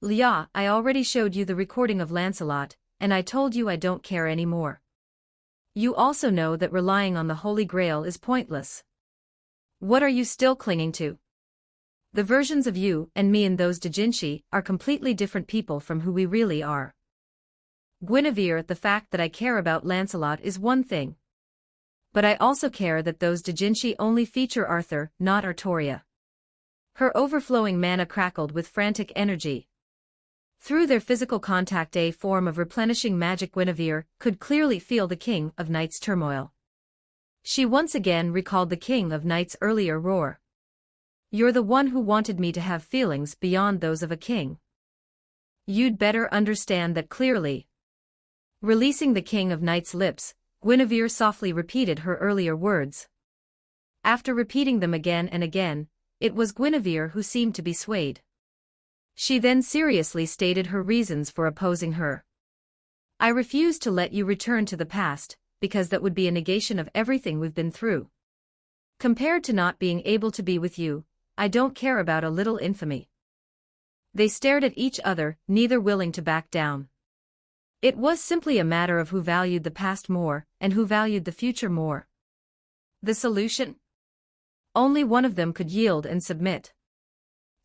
Leah, I already showed you the recording of Lancelot, and I told you I don't care anymore. You also know that relying on the Holy Grail is pointless. What are you still clinging to? The versions of you and me in those doujinshi are completely different people from who we really are. Guinevere, the fact that I care about Lancelot is one thing. But I also care that those doujinshi only feature Arthur, not Artoria. Her overflowing mana crackled with frantic energy. Through their physical contact, a form of replenishing magic, Guinevere could clearly feel the King of Night's turmoil. She once again recalled the King of Night's earlier roar. "You're the one who wanted me to have feelings beyond those of a king. You'd better understand that clearly." Releasing the King of Night's lips, Guinevere softly repeated her earlier words. After repeating them again and again, it was Guinevere who seemed to be swayed. She then seriously stated her reasons for opposing her. "I refuse to let you return to the past, because that would be a negation of everything we've been through. Compared to not being able to be with you, I don't care about a little infamy." They stared at each other, neither willing to back down. It was simply a matter of who valued the past more, and who valued the future more. The solution? Only one of them could yield and submit.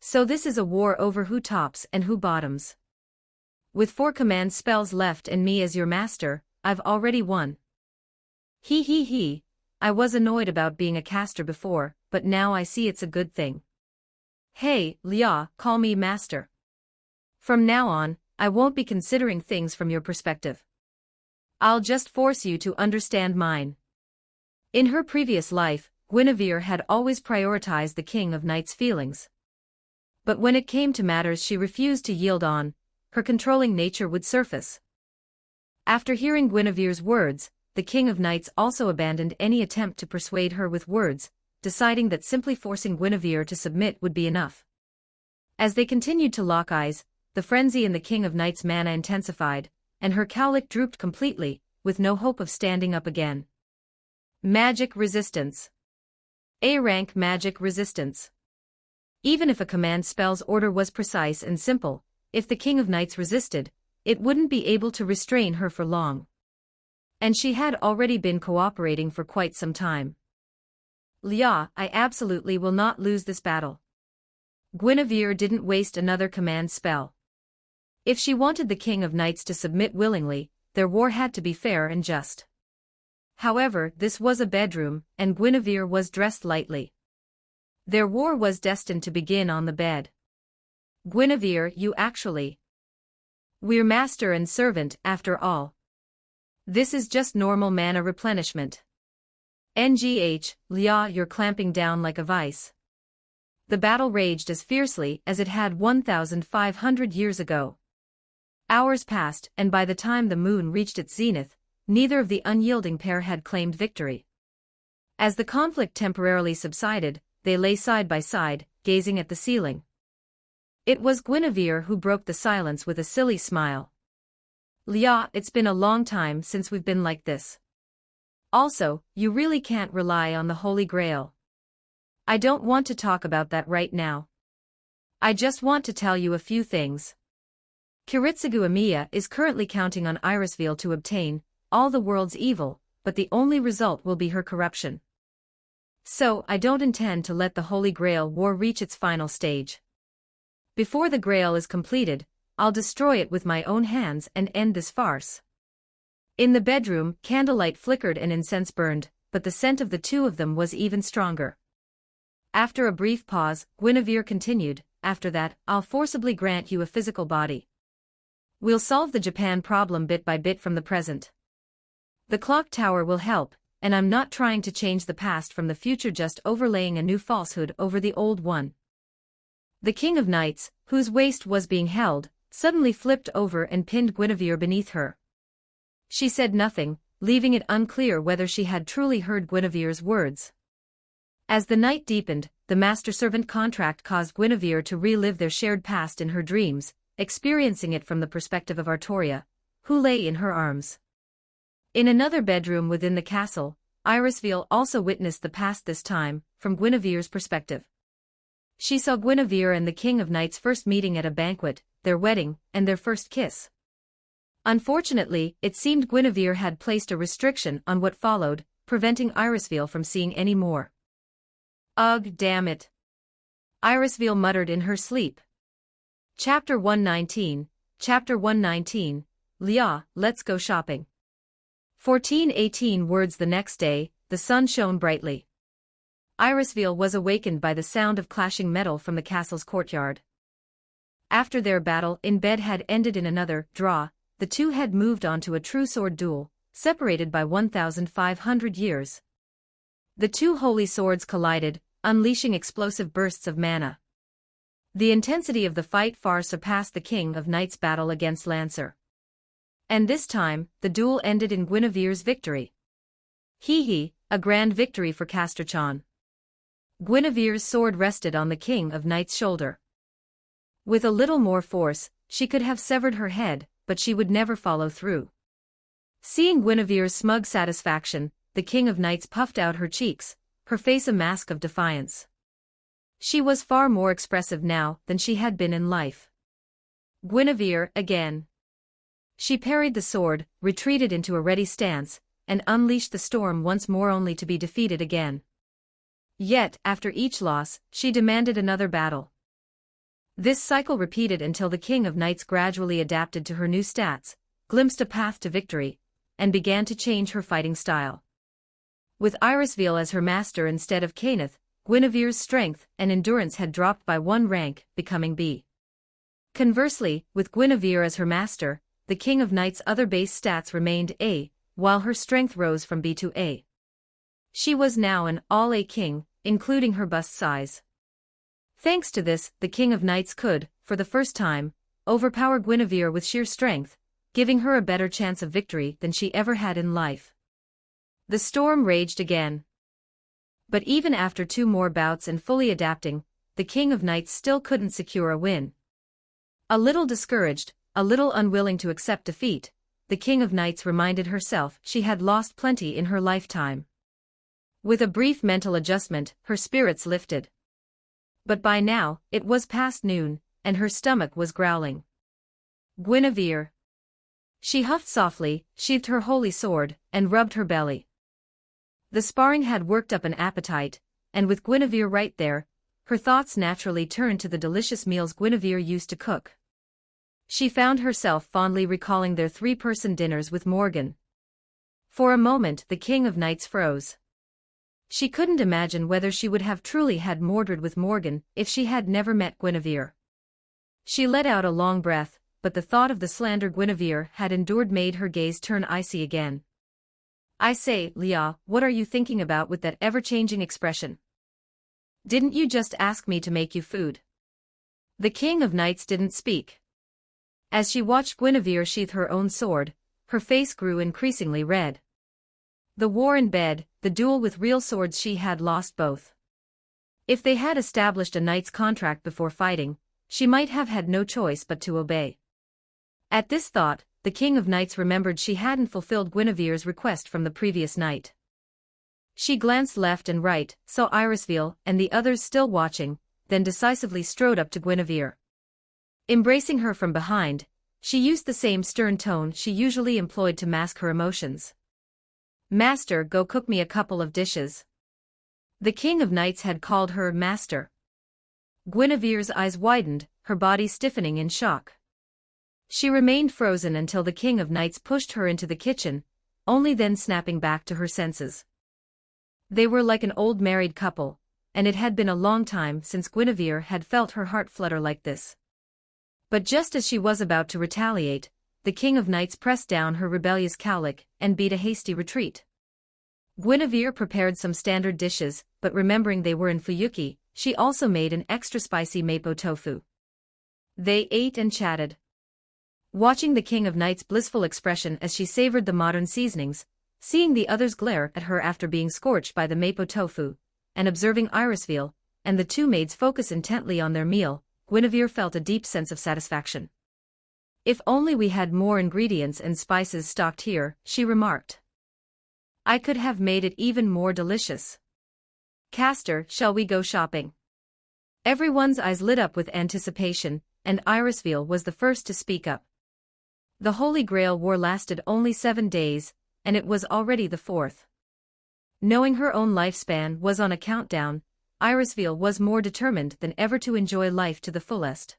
So this is a war over who tops and who bottoms. With 4 command spells left and me as your master, I've already won. He. I was annoyed about being a caster before, but now I see it's a good thing. Hey, Lia, call me master. From now on, I won't be considering things from your perspective. I'll just force you to understand mine. In her previous life, Guinevere had always prioritized the King of Night's feelings. But when it came to matters she refused to yield on, her controlling nature would surface. After hearing Guinevere's words, the King of Knights also abandoned any attempt to persuade her with words, deciding that simply forcing Guinevere to submit would be enough. As they continued to lock eyes, the frenzy in the King of Knights' mana intensified, and her cowlick drooped completely, with no hope of standing up again. Magic resistance. A-rank magic resistance. Even if a command spell's order was precise and simple, if the King of Knights resisted, it wouldn't be able to restrain her for long. And she had already been cooperating for quite some time. Lia, I absolutely will not lose this battle. Guinevere didn't waste another command spell. If she wanted the King of Knights to submit willingly, their war had to be fair and just. However, this was a bedroom, and Guinevere was dressed lightly. Their war was destined to begin on the bed. Guinevere, you actually. We're master and servant, after all. This is just normal mana replenishment. NGH, Lia, you're clamping down like a vice. The battle raged as fiercely as it had 1,500 years ago. Hours passed, and by the time the moon reached its zenith, neither of the unyielding pair had claimed victory. As the conflict temporarily subsided, they lay side by side, gazing at the ceiling. It was Guinevere who broke the silence with a silly smile. Lia, it's been a long time since we've been like this. Also, you really can't rely on the Holy Grail. I don't want to talk about that right now. I just want to tell you a few things. Kiritsugu Amiya is currently counting on Irisville to obtain all the world's evil, but the only result will be her corruption. So, I don't intend to let the Holy Grail war reach its final stage. Before the Grail is completed, I'll destroy it with my own hands and end this farce. In the bedroom, candlelight flickered and incense burned, but the scent of the two of them was even stronger. After a brief pause, Guinevere continued, after that, I'll forcibly grant you a physical body. We'll solve the Japan problem bit by bit from the present. The clock tower will help, and I'm not trying to change the past from the future, just overlaying a new falsehood over the old one. The King of Knights, whose waist was being held, suddenly flipped over and pinned Guinevere beneath her. She said nothing, leaving it unclear whether she had truly heard Guinevere's words. As the night deepened, the master-servant contract caused Guinevere to relive their shared past in her dreams, experiencing it from the perspective of Artoria, who lay in her arms. In another bedroom within the castle, Irisville also witnessed the past, this time, from Guinevere's perspective. She saw Guinevere and the King of Knights first meeting at a banquet, their wedding, and their first kiss. Unfortunately, it seemed Guinevere had placed a restriction on what followed, preventing Irisville from seeing any more. Ugh, damn it. Irisville muttered in her sleep. Chapter 119, Chapter 119, Lia, let's go shopping. 14:18 words. The next day, the sun shone brightly. Irisville was awakened by the sound of clashing metal from the castle's courtyard. After their battle in bed had ended in another draw, the two had moved on to a true sword duel, separated by 1,500 years. The two holy swords collided, unleashing explosive bursts of mana. The intensity of the fight far surpassed the King of Knights' battle against Lancer. And this time, the duel ended in Guinevere's victory. Hee, a grand victory for Casterchon. Guinevere's sword rested on the King of Knights' shoulder. With a little more force, she could have severed her head, but she would never follow through. Seeing Guinevere's smug satisfaction, the King of Knights puffed out her cheeks, her face a mask of defiance. She was far more expressive now than she had been in life. Guinevere, again. She parried the sword, retreated into a ready stance, and unleashed the storm once more only to be defeated again. Yet, after each loss, she demanded another battle. This cycle repeated until the King of Knights gradually adapted to her new stats, glimpsed a path to victory, and began to change her fighting style. With Irisville as her master instead of Kenneth, Guinevere's strength and endurance had dropped by 1 rank, becoming B. Conversely, with Guinevere as her master, the King of Knights' other base stats remained A, while her strength rose from B to A. She was now an all-A king, including her bust size. Thanks to this, the King of Knights could, for the first time, overpower Guinevere with sheer strength, giving her a better chance of victory than she ever had in life. The storm raged again. But even after 2 more bouts and fully adapting, the King of Knights still couldn't secure a win. A little discouraged, a little unwilling to accept defeat, the King of Knights reminded herself she had lost plenty in her lifetime. With a brief mental adjustment, her spirits lifted. But by now, it was past noon, and her stomach was growling. Guinevere. She huffed softly, sheathed her holy sword, and rubbed her belly. The sparring had worked up an appetite, and with Guinevere right there, her thoughts naturally turned to the delicious meals Guinevere used to cook. She found herself fondly recalling their 3-person dinners with Morgan. For a moment the King of Knights froze. She couldn't imagine whether she would have truly had Mordred with Morgan if she had never met Guinevere. She let out a long breath, but the thought of the slander Guinevere had endured made her gaze turn icy again. "I say, Leah, what are you thinking about with that ever-changing expression? Didn't you just ask me to make you food?" The King of Knights didn't speak. As she watched Guinevere sheath her own sword, her face grew increasingly red. The war in bed, the duel with real swords, she had lost both. If they had established a knight's contract before fighting, she might have had no choice but to obey. At this thought, the King of Knights remembered she hadn't fulfilled Guinevere's request from the previous night. She glanced left and right, saw Irisville and the others still watching, then decisively strode up to Guinevere. Embracing her from behind, she used the same stern tone she usually employed to mask her emotions. "Master, go cook me a couple of dishes." The King of Knights had called her master. Guinevere's eyes widened, her body stiffening in shock. She remained frozen until the King of Knights pushed her into the kitchen, only then snapping back to her senses. They were like an old married couple, and it had been a long time since Guinevere had felt her heart flutter like this. But just as she was about to retaliate, the King of Knights pressed down her rebellious cowlick and beat a hasty retreat. Guinevere prepared some standard dishes, but remembering they were in Fuyuki, she also made an extra spicy mapo tofu. They ate and chatted. Watching the King of Knights' blissful expression as she savored the modern seasonings, seeing the others glare at her after being scorched by the mapo tofu, and observing Irisville and the 2 maids focus intently on their meal, Guinevere felt a deep sense of satisfaction. "If only we had more ingredients and spices stocked here," she remarked. "I could have made it even more delicious. Castor, shall we go shopping?" Everyone's eyes lit up with anticipation, and Irisville was the first to speak up. The Holy Grail War lasted only 7 days, and it was already the 4th. Knowing her own lifespan was on a countdown, Irisville was more determined than ever to enjoy life to the fullest.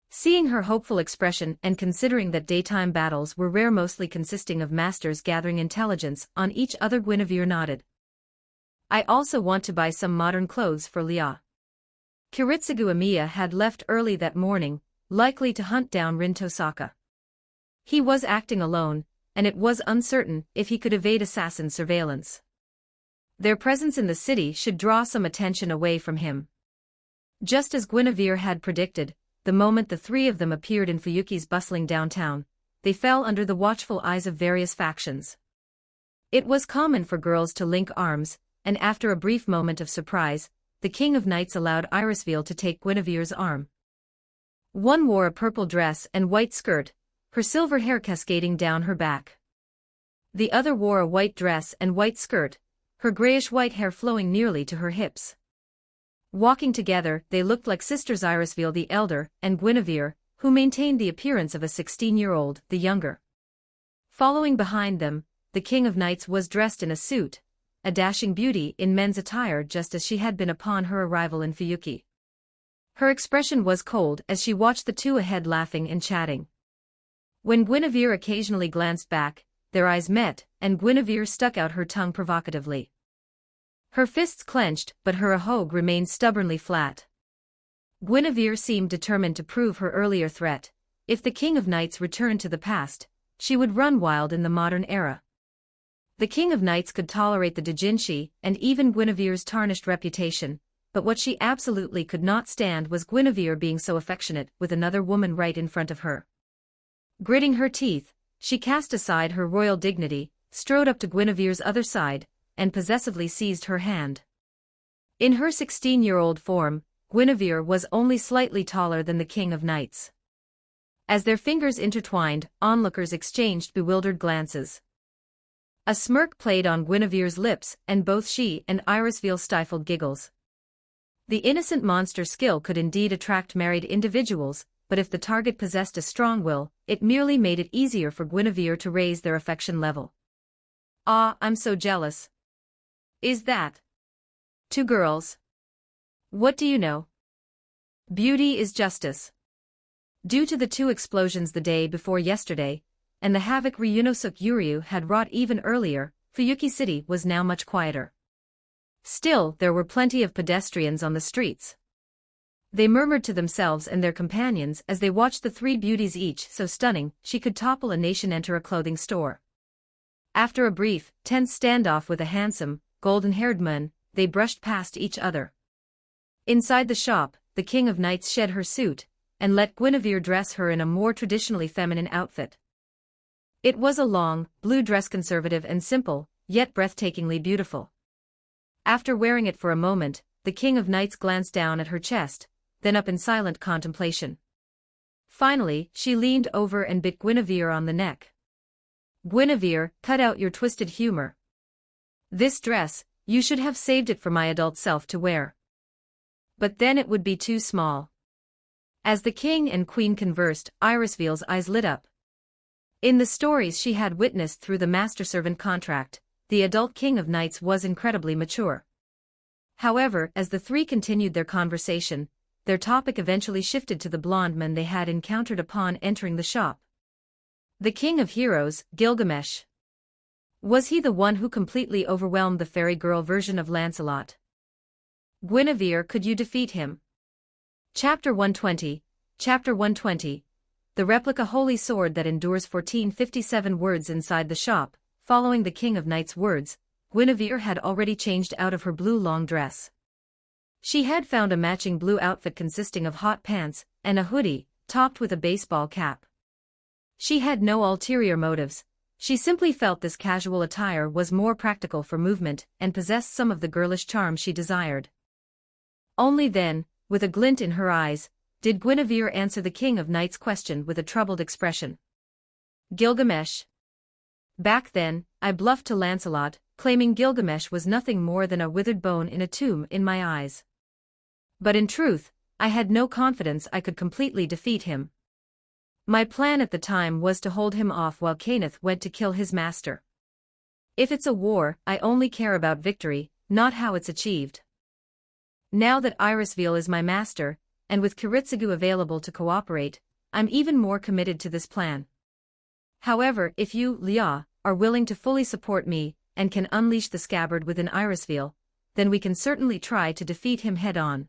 Seeing her hopeful expression and considering that daytime battles were rare, mostly consisting of masters gathering intelligence on each other, Guinevere nodded. I also want to buy some modern clothes for Lia. Kiritsugu Amiya had left early that morning, likely to hunt down Rin Tosaka. He was acting alone, and it was uncertain if he could evade assassin surveillance. Their presence in the city should draw some attention away from him. Just as Guinevere had predicted, the moment the three of them appeared in Fuyuki's bustling downtown, they fell under the watchful eyes of various factions. It was common for girls to link arms, and after a brief moment of surprise, the King of Knights allowed Irisveal to take Guinevere's arm. One wore a purple dress and white skirt, her silver hair cascading down her back. The other wore a white dress and white skirt, her grayish-white hair flowing nearly to her hips. Walking together, they looked like sisters Irisveal the elder and Guinevere, who maintained the appearance of a 16-year-old, the younger. Following behind them, the King of Knights was dressed in a suit, a dashing beauty in men's attire just as she had been upon her arrival in Fuyuki. Her expression was cold as she watched the two ahead laughing and chatting. When Guinevere occasionally glanced back, their eyes met, and Guinevere stuck out her tongue provocatively. Her fists clenched, but her ahogue remained stubbornly flat. Guinevere seemed determined to prove her earlier threat. If the King of Knights returned to the past, she would run wild in the modern era. The King of Knights could tolerate the doujinshi and even Guinevere's tarnished reputation, but what she absolutely could not stand was Guinevere being so affectionate with another woman right in front of her. Gritting her teeth, she cast aside her royal dignity, strode up to Guinevere's other side, and possessively seized her hand. In her 16-year-old form, Guinevere was only slightly taller than the King of Knights. As their fingers intertwined, onlookers exchanged bewildered glances. A smirk played on Guinevere's lips, and both she and Irisveal stifled giggles. The innocent monster skill could indeed attract married individuals, but if the target possessed a strong will, it merely made it easier for Guinevere to raise their affection level. "Ah, I'm so jealous." "Is that?" "Two girls. What do you know? Beauty is justice." Due to the two explosions the day before yesterday, and the havoc Ryunosuke Uryu had wrought even earlier, Fuyuki City was now much quieter. Still, there were plenty of pedestrians on the streets. They murmured to themselves and their companions as they watched the three beauties, each so stunning she could topple a nation, enter a clothing store. After a brief, tense standoff with a handsome, golden-haired man, they brushed past each other. Inside the shop, the King of Knights shed her suit, and let Guinevere dress her in a more traditionally feminine outfit. It was a long, blue dress, conservative and simple, yet breathtakingly beautiful. After wearing it for a moment, the King of Knights glanced down at her chest, then up in silent contemplation. Finally, she leaned over and bit Guinevere on the neck. "Guinevere, cut out your twisted humor. This dress, you should have saved it for my adult self to wear. But then it would be too small." As the king and queen conversed, Irisveal's eyes lit up. In the stories she had witnessed through the master-servant contract, the adult King of Knights was incredibly mature. However, as the three continued their conversation, their topic eventually shifted to the blonde man they had encountered upon entering the shop. The King of Heroes, Gilgamesh. Was he the one who completely overwhelmed the fairy girl version of Lancelot? Guinevere, could you defeat him? Chapter 120. Chapter 120. The replica holy sword that endures 1457 words. Inside the shop, following the King of Knights' words, Guinevere had already changed out of her blue long dress. She had found a matching blue outfit consisting of hot pants and a hoodie, topped with a baseball cap. She had no ulterior motives. She simply felt this casual attire was more practical for movement and possessed some of the girlish charm she desired. Only then, with a glint in her eyes, did Guinevere answer the King of Knights' question with a troubled expression. "Gilgamesh. Back then, I bluffed to Lancelot, claiming Gilgamesh was nothing more than a withered bone in a tomb in my eyes. But in truth, I had no confidence I could completely defeat him. My plan at the time was to hold him off while Kenneth went to kill his master. If it's a war, I only care about victory, not how it's achieved. Now that Irisveal is my master, and with Kiritsugu available to cooperate, I'm even more committed to this plan. However, if you, Lia, are willing to fully support me, and can unleash the scabbard within Irisveal, then we can certainly try to defeat him head-on.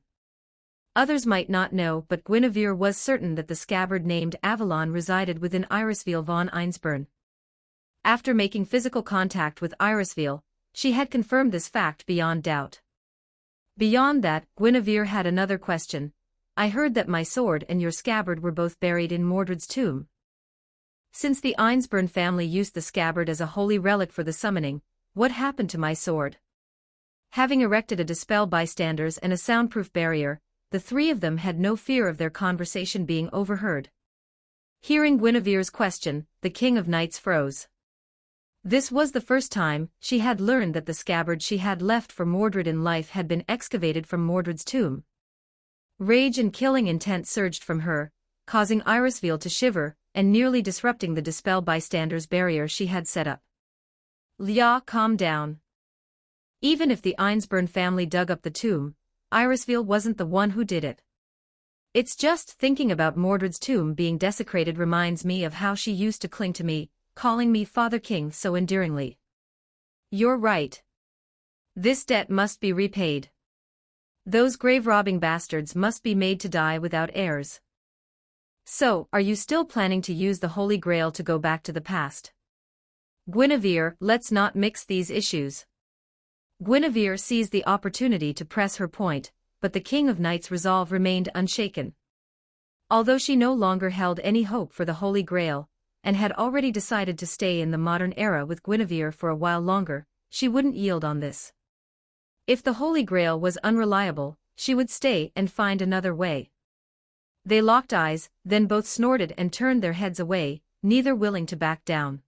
Others might not know, but Guinevere was certain that the scabbard named Avalon resided within Irisveal von Einsburn. After making physical contact with Irisveal, she had confirmed this fact beyond doubt. Beyond that, Guinevere had another question. I heard that my sword and your scabbard were both buried in Mordred's tomb. Since the Einsburn family used the scabbard as a holy relic for the summoning, what happened to my sword? Having erected a dispel bystanders and a soundproof barrier, the three of them had no fear of their conversation being overheard. Hearing Guinevere's question, the King of Knights froze. This was the first time she had learned that the scabbard she had left for Mordred in life had been excavated from Mordred's tomb. Rage and killing intent surged from her, causing Irisveal to shiver and nearly disrupting the dispel bystanders barrier she had set up. Lya, calm down. Even if the Einsburn family dug up the tomb, Irisveal wasn't the one who did it. It's just thinking about Mordred's tomb being desecrated reminds me of how she used to cling to me, calling me Father King so endearingly. You're right. This debt must be repaid. Those grave-robbing bastards must be made to die without heirs. So, are you still planning to use the Holy Grail to go back to the past? Guinevere, let's not mix these issues. Guinevere seized the opportunity to press her point, but the King of Knights' resolve remained unshaken. Although she no longer held any hope for the Holy Grail, and had already decided to stay in the modern era with Guinevere for a while longer, she wouldn't yield on this. If the Holy Grail was unreliable, she would stay and find another way. They locked eyes, then both snorted and turned their heads away, neither willing to back down.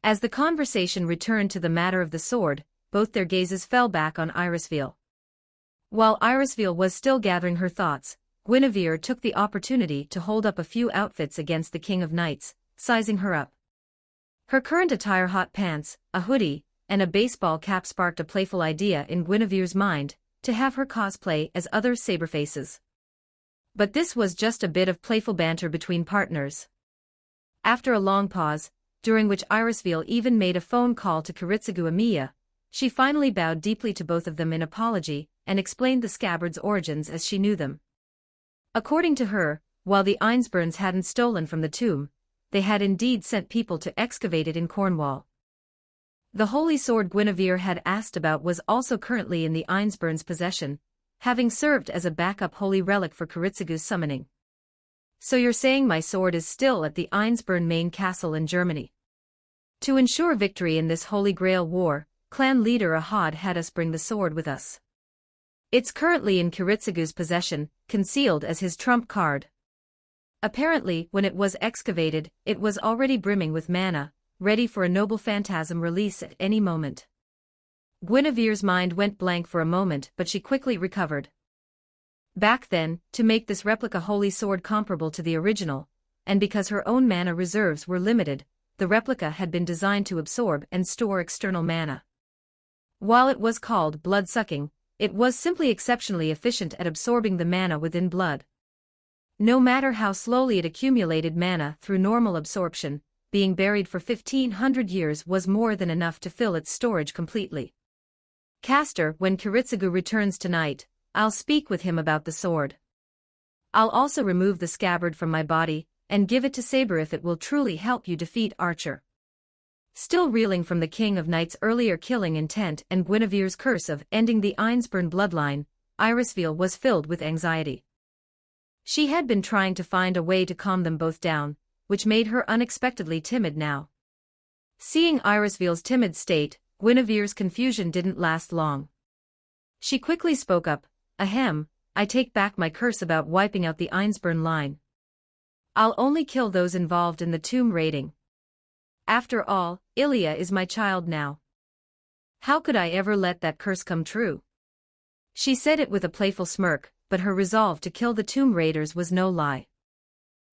As the conversation returned to the matter of the sword, both their gazes fell back on Irisveal. While Irisveal was still gathering her thoughts, Guinevere took the opportunity to hold up a few outfits against the King of Knights, sizing her up. Her current attire, hot pants, a hoodie, and a baseball cap sparked a playful idea in Guinevere's mind, to have her cosplay as other saberfaces. But this was just a bit of playful banter between partners. After a long pause, during which Irisveal even made a phone call to Kiritsugu Emiya, she finally bowed deeply to both of them in apology, and explained the scabbard's origins as she knew them. According to her, while the Einsburns hadn't stolen from the tomb, they had indeed sent people to excavate it in Cornwall. The holy sword Guinevere had asked about was also currently in the Einsburns' possession, having served as a backup holy relic for Kiritsugu's summoning. So you're saying my sword is still at the Einsburn main castle in Germany? To ensure victory in this Holy Grail war, clan leader Ahad had us bring the sword with us. It's currently in Kiritsugu's possession, concealed as his trump card. Apparently, when it was excavated, it was already brimming with mana, ready for a noble phantasm release at any moment. Guinevere's mind went blank for a moment, but she quickly recovered. Back then, to make this replica holy sword comparable to the original, and because her own mana reserves were limited, the replica had been designed to absorb and store external mana. While it was called blood-sucking, it was simply exceptionally efficient at absorbing the mana within blood. No matter how slowly it accumulated mana through normal absorption, being buried for 1,500 years was more than enough to fill its storage completely. Caster, when Kiritsugu returns tonight, I'll speak with him about the sword. I'll also remove the scabbard from my body, and give it to Saber if it will truly help you defeat Archer. Still reeling from the King of Knights' earlier killing intent and Guinevere's curse of ending the Einsburn bloodline, Irisveal was filled with anxiety. She had been trying to find a way to calm them both down, which made her unexpectedly timid now. Seeing Irisveal's timid state, Guinevere's confusion didn't last long. She quickly spoke up, "Ahem, I take back my curse about wiping out the Einsburn line. I'll only kill those involved in the tomb raiding. After all, Ilya is my child now. How could I ever let that curse come true?" She said it with a playful smirk, but her resolve to kill the tomb raiders was no lie.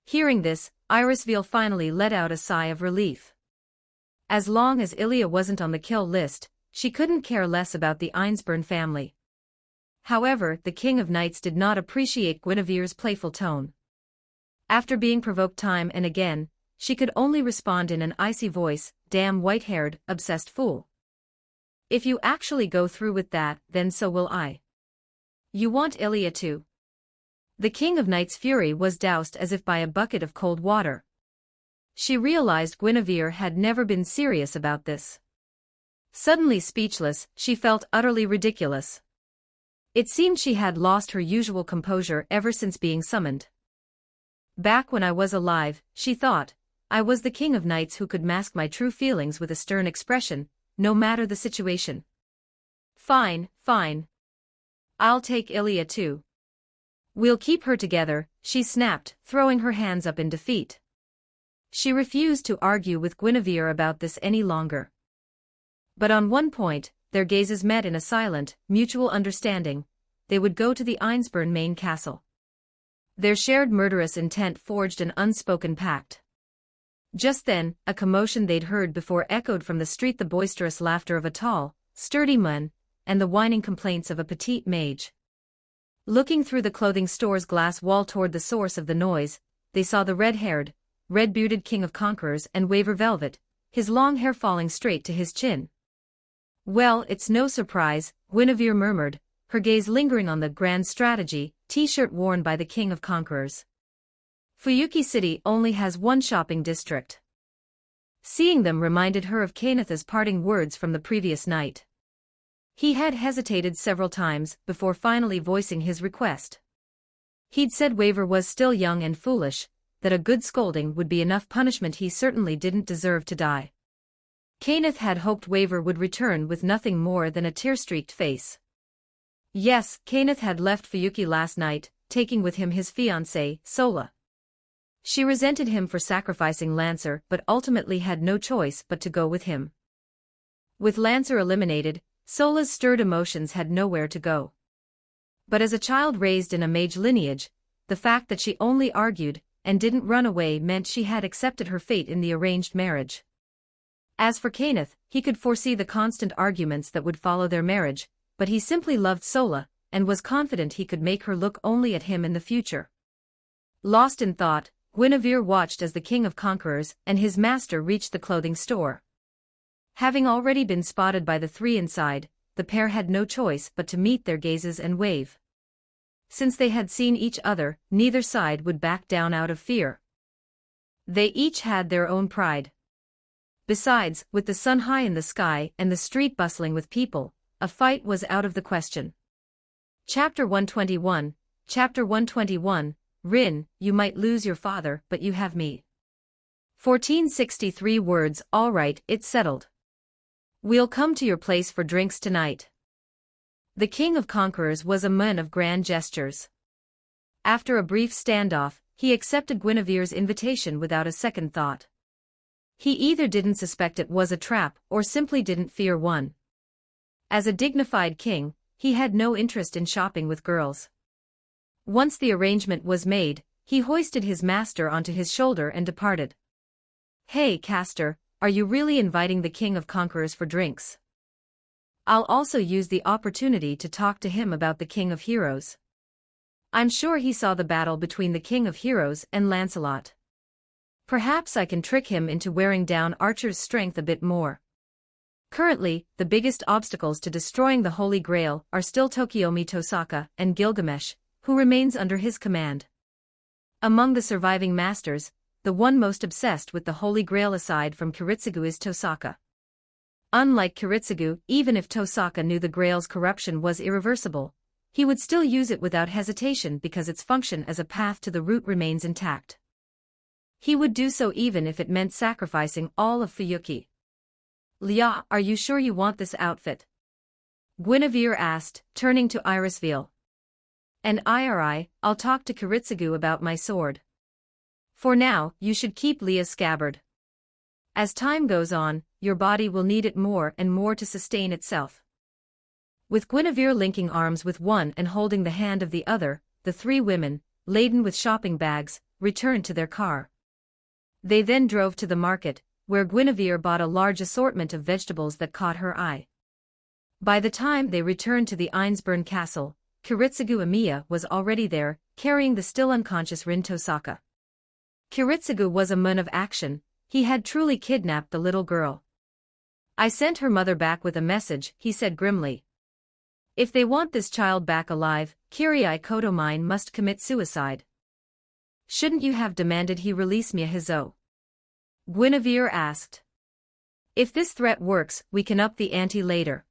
Hearing this, Irisveal finally let out a sigh of relief. As long as Ilya wasn't on the kill list, she couldn't care less about the Einsburn family. However, the King of Knights did not appreciate Guinevere's playful tone. After being provoked time and again, she could only respond in an icy voice, "Damn white-haired, obsessed fool. If you actually go through with that, then so will I. You want Ilya too? The King of Night's fury was doused as if by a bucket of cold water. She realized Guinevere had never been serious about this. Suddenly speechless, she felt utterly ridiculous. It seemed she had lost her usual composure ever since being summoned. Back when I was alive, she thought, I was the King of Knights who could mask my true feelings with a stern expression, no matter the situation. Fine, fine. I'll take Ilya too. We'll keep her together, she snapped, throwing her hands up in defeat. She refused to argue with Guinevere about this any longer. But on one point, their gazes met in a silent, mutual understanding. They would go to the Einsburn main castle. Their shared murderous intent forged an unspoken pact. Just then, a commotion they'd heard before echoed from the street, the boisterous laughter of a tall, sturdy man, and the whining complaints of a petite mage. Looking through the clothing store's glass wall toward the source of the noise, they saw the red-haired, red-bearded King of Conquerors and Waver Velvet, his long hair falling straight to his chin. Well, it's no surprise, Guinevere murmured, her gaze lingering on the grand strategy t-shirt worn by the King of Conquerors. Fuyuki City only has one shopping district. Seeing them reminded her of Kenneth's parting words from the previous night. He had hesitated several times before finally voicing his request. He'd said Waver was still young and foolish, that a good scolding would be enough punishment. He certainly didn't deserve to die. Kenneth had hoped Waver would return with nothing more than a tear-streaked face. Yes, Kenneth had left Fuyuki last night, taking with him his fiancée, Sola. She resented him for sacrificing Lancer but ultimately had no choice but to go with him. With Lancer eliminated, Sola's stirred emotions had nowhere to go. But as a child raised in a mage lineage, the fact that she only argued and didn't run away meant she had accepted her fate in the arranged marriage. As for Kenneth, he could foresee the constant arguments that would follow their marriage, but he simply loved Sola, and was confident he could make her look only at him in the future. Lost in thought, Guinevere watched as the King of Conquerors and his master reached the clothing store. Having already been spotted by the three inside, the pair had no choice but to meet their gazes and wave. Since they had seen each other, neither side would back down out of fear. They each had their own pride. Besides, with the sun high in the sky and the street bustling with people, a fight was out of the question. Chapter 121, Chapter 121, Rin, you might lose your father, but you have me. 1463 words. All right, it's settled. We'll come to your place for drinks tonight. The King of Conquerors was a man of grand gestures. After a brief standoff, he accepted Guinevere's invitation without a second thought. He either didn't suspect it was a trap or simply didn't fear one. As a dignified king, he had no interest in shopping with girls. Once the arrangement was made, he hoisted his master onto his shoulder and departed. Hey, Castor, are you really inviting the King of Conquerors for drinks? I'll also use the opportunity to talk to him about the King of Heroes. I'm sure he saw the battle between the King of Heroes and Lancelot. Perhaps I can trick him into wearing down Archer's strength a bit more. Currently, the biggest obstacles to destroying the Holy Grail are still Tokiomi Tosaka and Gilgamesh, who remains under his command. Among the surviving masters, the one most obsessed with the Holy Grail aside from Kiritsugu is Tosaka. Unlike Kiritsugu, even if Tosaka knew the Grail's corruption was irreversible, he would still use it without hesitation because its function as a path to the root remains intact. He would do so even if it meant sacrificing all of Fuyuki. Lia, are you sure you want this outfit? Guinevere asked, turning to Irisveil. And I'll talk to Kiritsugu about my sword. For now, you should keep Lea's scabbard. As time goes on, your body will need it more and more to sustain itself. With Guinevere linking arms with one and holding the hand of the other, the three women, laden with shopping bags, returned to their car. They then drove to the market, where Guinevere bought a large assortment of vegetables that caught her eye. By the time they returned to the Einsburn castle, Kiritsugu Amiya was already there, carrying the still unconscious Rin Tosaka. Kiritsugu was a man of action, he had truly kidnapped the little girl. I sent her mother back with a message, he said grimly. If they want this child back alive, Kirai Kotomine must commit suicide. Shouldn't you have demanded he release Miyahizo? Guinevere asked. If this threat works, we can up the ante later.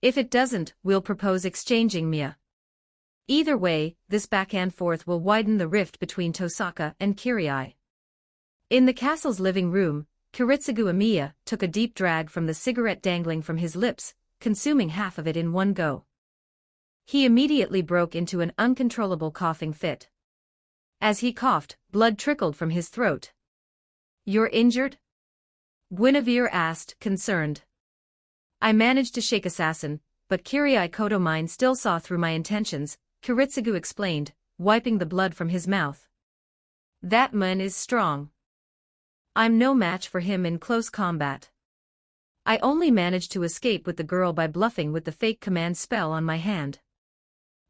If it doesn't, we'll propose exchanging Mia. Either way, this back and forth will widen the rift between Tosaka and Kirai. In the castle's living room, Kiritsugu Amiya took a deep drag from the cigarette dangling from his lips, consuming half of it in one go. He immediately broke into an uncontrollable coughing fit. As he coughed, blood trickled from his throat. You're injured? Guinevere asked, concerned. I managed to shake Assassin, but Kirai Kotomine still saw through my intentions, Kiritsugu explained, wiping the blood from his mouth. That man is strong. I'm no match for him in close combat. I only managed to escape with the girl by bluffing with the fake command spell on my hand.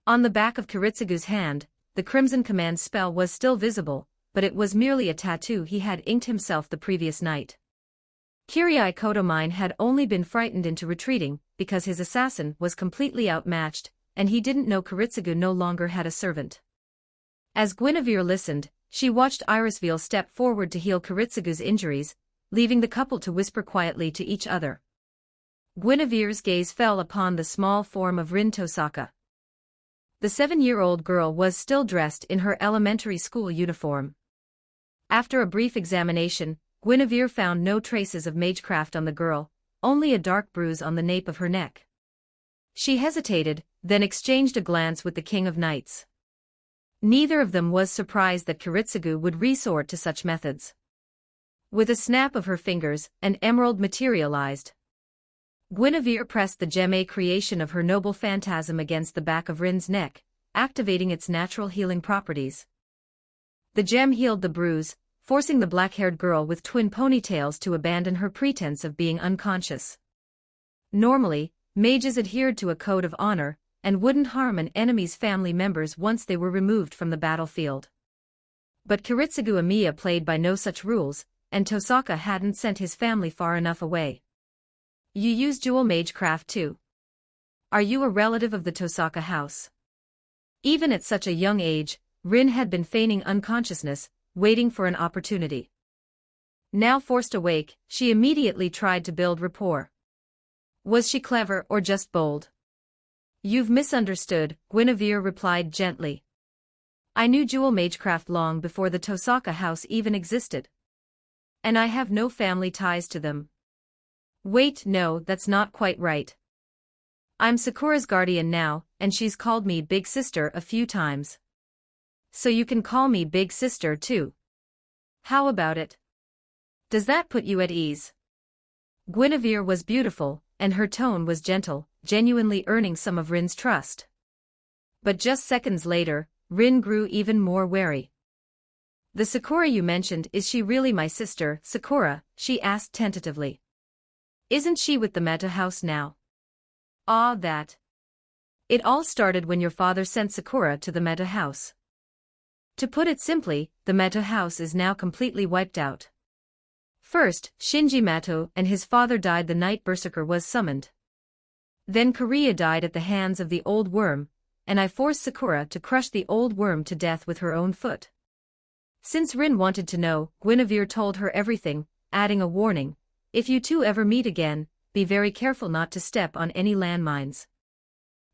On the back of Kiritsugu's hand, the crimson command spell was still visible, but it was merely a tattoo he had inked himself the previous night. Kirai Kotomine had only been frightened into retreating because his assassin was completely outmatched, and he didn't know Kiritsugu no longer had a servant. As Guinevere listened, she watched Irisveal step forward to heal Kiritsugu's injuries, leaving the couple to whisper quietly to each other. Guinevere's gaze fell upon the small form of Rin Tosaka. The 7-year-old girl was still dressed in her elementary school uniform. After a brief examination, Guinevere found no traces of magecraft on the girl, only a dark bruise on the nape of her neck. She hesitated, then exchanged a glance with the King of Knights. Neither of them was surprised that Kiritsugu would resort to such methods. With a snap of her fingers, an emerald materialized. Guinevere pressed the gemme creation of her noble phantasm against the back of Rin's neck, activating its natural healing properties. The gem healed the bruise, forcing the black-haired girl with twin ponytails to abandon her pretense of being unconscious. Normally, mages adhered to a code of honor, and wouldn't harm an enemy's family members once they were removed from the battlefield. But Kiritsugu Amiya played by no such rules, and Tosaka hadn't sent his family far enough away. You use dual magecraft too? Are you a relative of the Tosaka house? Even at such a young age, Rin had been feigning unconsciousness, waiting for an opportunity. Now forced awake, she immediately tried to build rapport. Was she clever or just bold? You've misunderstood, Guinevere replied gently. I knew dual magecraft long before the Tosaka house even existed. And I have no family ties to them. Wait, no, that's not quite right. I'm Sakura's guardian now, and she's called me Big Sister a few times. So you can call me Big Sister too. How about it? Does that put you at ease? Guinevere was beautiful, and her tone was gentle, genuinely earning some of Rin's trust. But just seconds later, Rin grew even more wary. The Sakura you mentioned, is she really my sister, Sakura? She asked tentatively. Isn't she with the Meta house now? Ah, that. It all started when your father sent Sakura to the Meta house. To put it simply, the Meta house is now completely wiped out. First, Shinji Mato and his father died the night Berserker was summoned. Then Korea died at the hands of the old worm, and I forced Sakura to crush the old worm to death with her own foot. Since Rin wanted to know, Guinevere told her everything, adding a warning: if you two ever meet again, be very careful not to step on any landmines.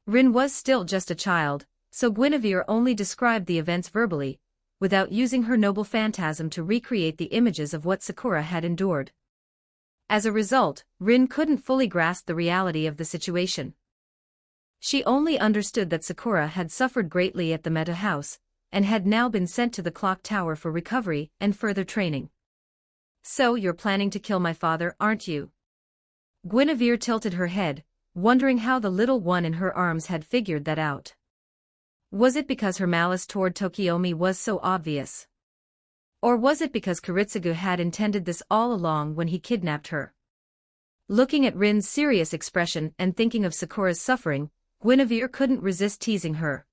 Rin was still just a child, so Guinevere only described the events verbally, without using her noble phantasm to recreate the images of what Sakura had endured. As a result, Rin couldn't fully grasp the reality of the situation. She only understood that Sakura had suffered greatly at the Meta house, and had now been sent to the clock tower for recovery and further training. So you're planning to kill my father, aren't you? Guinevere tilted her head, wondering how the little one in her arms had figured that out. Was it because her malice toward Tokiomi was so obvious? Or was it because Kiritsugu had intended this all along when he kidnapped her? Looking at Rin's serious expression and thinking of Sakura's suffering, Guinevere couldn't resist teasing her.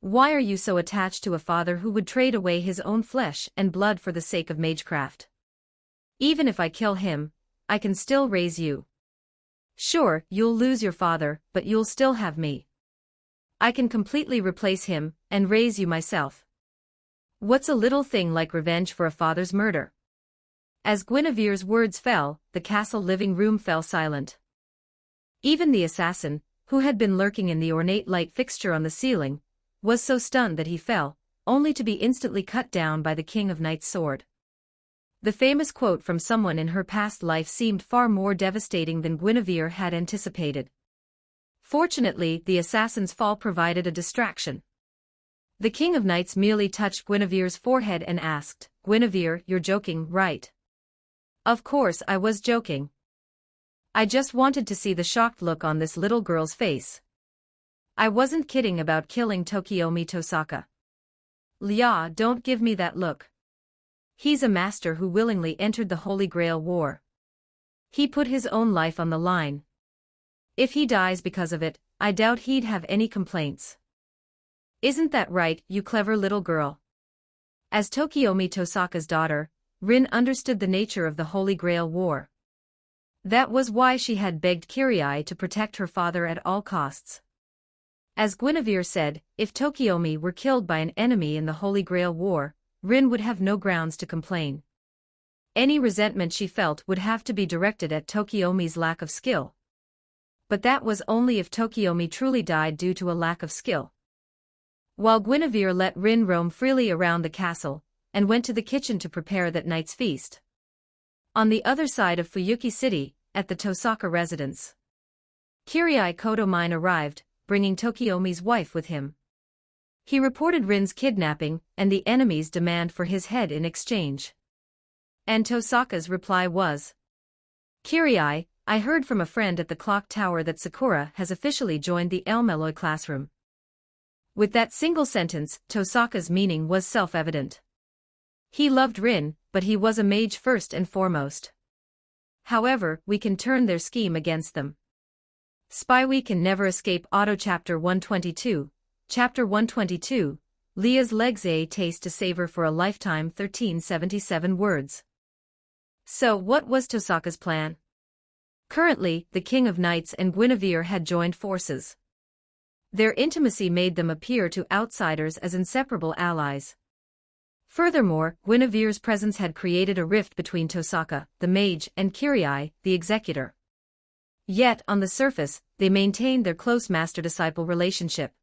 Why are you so attached to a father who would trade away his own flesh and blood for the sake of magecraft? Even if I kill him, I can still raise you. Sure, you'll lose your father, but you'll still have me. I can completely replace him, and raise you myself. What's a little thing like revenge for a father's murder? As Guinevere's words fell, the castle living room fell silent. Even the assassin, who had been lurking in the ornate light fixture on the ceiling, was so stunned that he fell, only to be instantly cut down by the King of Knight's sword. The famous quote from someone in her past life seemed far more devastating than Guinevere had anticipated. Fortunately, the assassin's fall provided a distraction. The King of Knights merely touched Guinevere's forehead and asked, "Guinevere, you're joking, right?" "Of course I was joking. I just wanted to see the shocked look on this little girl's face. I wasn't kidding about killing Tokiomi Tosaka." "Lia, don't give me that look. He's a master who willingly entered the Holy Grail War. He put his own life on the line. If he dies because of it, I doubt he'd have any complaints. Isn't that right, you clever little girl?" As Tokiomi Tosaka's daughter, Rin understood the nature of the Holy Grail War. That was why she had begged Kirai to protect her father at all costs. As Guinevere said, if Tokiomi were killed by an enemy in the Holy Grail War, Rin would have no grounds to complain. Any resentment she felt would have to be directed at Tokiomi's lack of skill. But that was only if Tokiomi truly died due to a lack of skill. While Guinevere let Rin roam freely around the castle, and went to the kitchen to prepare that night's feast. On the other side of Fuyuki City, at the Tosaka residence, Kirai Kotomine arrived, bringing Tokiomi's wife with him. He reported Rin's kidnapping and the enemy's demand for his head in exchange. And Tosaka's reply was, "Kirai, I heard from a friend at the clock tower that Sakura has officially joined the Elmeloy classroom." With that single sentence, Tosaka's meaning was self-evident. He loved Rin, but he was a mage first and foremost. However, we can turn their scheme against them. Spywe can never escape. Auto Chapter 122. Chapter 122, Leah's legs, a taste to savor for a lifetime. 1377 words. So what was Tosaka's plan? Currently, the King of Knights and Guinevere had joined forces. Their intimacy made them appear to outsiders as inseparable allies. Furthermore, Guinevere's presence had created a rift between Tosaka, the mage, and Kirai, the executor. Yet, on the surface, they maintained their close master-disciple relationship.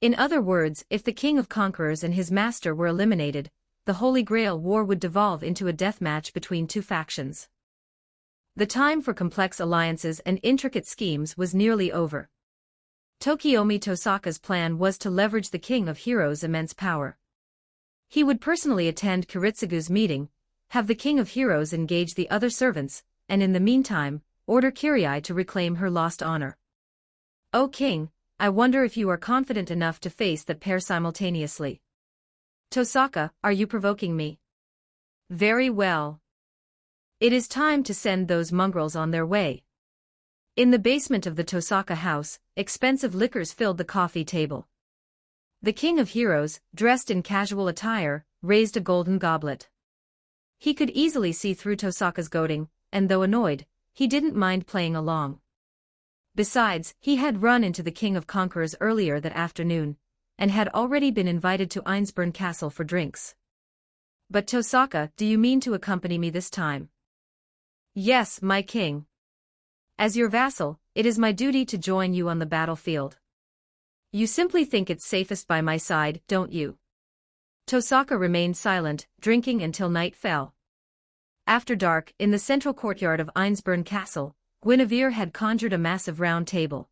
In other words, if the King of Conquerors and his master were eliminated, the Holy Grail War would devolve into a deathmatch between two factions. The time for complex alliances and intricate schemes was nearly over. Tokiomi Tosaka's plan was to leverage the King of Heroes' immense power. He would personally attend Kiritsugu's meeting, have the King of Heroes engage the other servants, and in the meantime, order Kirai to reclaim her lost honor. "O King, I wonder if you are confident enough to face that pair simultaneously." "Tosaka, are you provoking me?" "Very well. It is time to send those mongrels on their way." In the basement of the Tosaka house, expensive liquors filled the coffee table. The King of Heroes, dressed in casual attire, raised a golden goblet. He could easily see through Tosaka's goading, and though annoyed, he didn't mind playing along. Besides, he had run into the King of Conquerors earlier that afternoon, and had already been invited to Einsburn Castle for drinks. "But Tosaka, do you mean to accompany me this time?" "Yes, my king. As your vassal, it is my duty to join you on the battlefield. You simply think it's safest by my side, don't you?" Tosaka remained silent, drinking until night fell. After dark, in the central courtyard of Einsburn Castle, Guinevere had conjured a massive round table.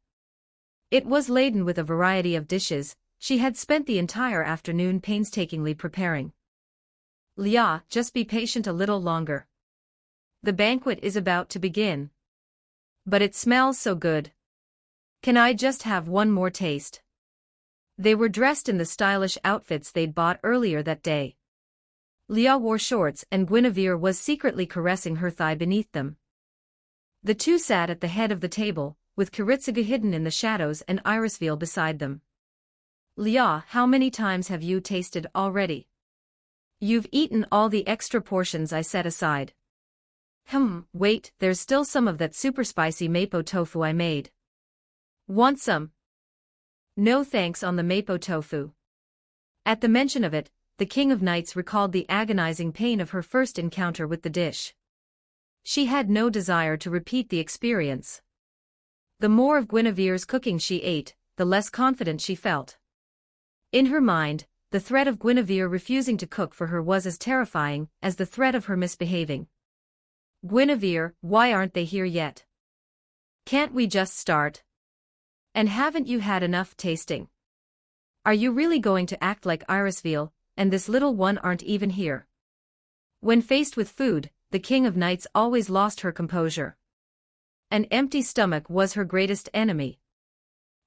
It was laden with a variety of dishes she had spent the entire afternoon painstakingly preparing. "Lia, just be patient a little longer. The banquet is about to begin. But it smells so good. Can I just have one more taste?" They were dressed in the stylish outfits they'd bought earlier that day. Lia wore shorts and Guinevere was secretly caressing her thigh beneath them. The two sat at the head of the table, with Kiritsugu hidden in the shadows and Irisville beside them. "Lia, how many times have you tasted already? You've eaten all the extra portions I set aside." Wait, there's still some of that super spicy mapo tofu I made. Want some? No thanks on the mapo tofu. At the mention of it, the King of Knights recalled the agonizing pain of her first encounter with the dish. She had no desire to repeat the experience. The more of Guinevere's cooking she ate, the less confident she felt. In her mind, the threat of Guinevere refusing to cook for her was as terrifying as the threat of her misbehaving. Guinevere, why aren't they here yet? Can't we just start? And haven't you had enough tasting? Are you really going to act like Irisville, and this little one aren't even here? When faced with food, the King of Knights always lost her composure. An empty stomach was her greatest enemy.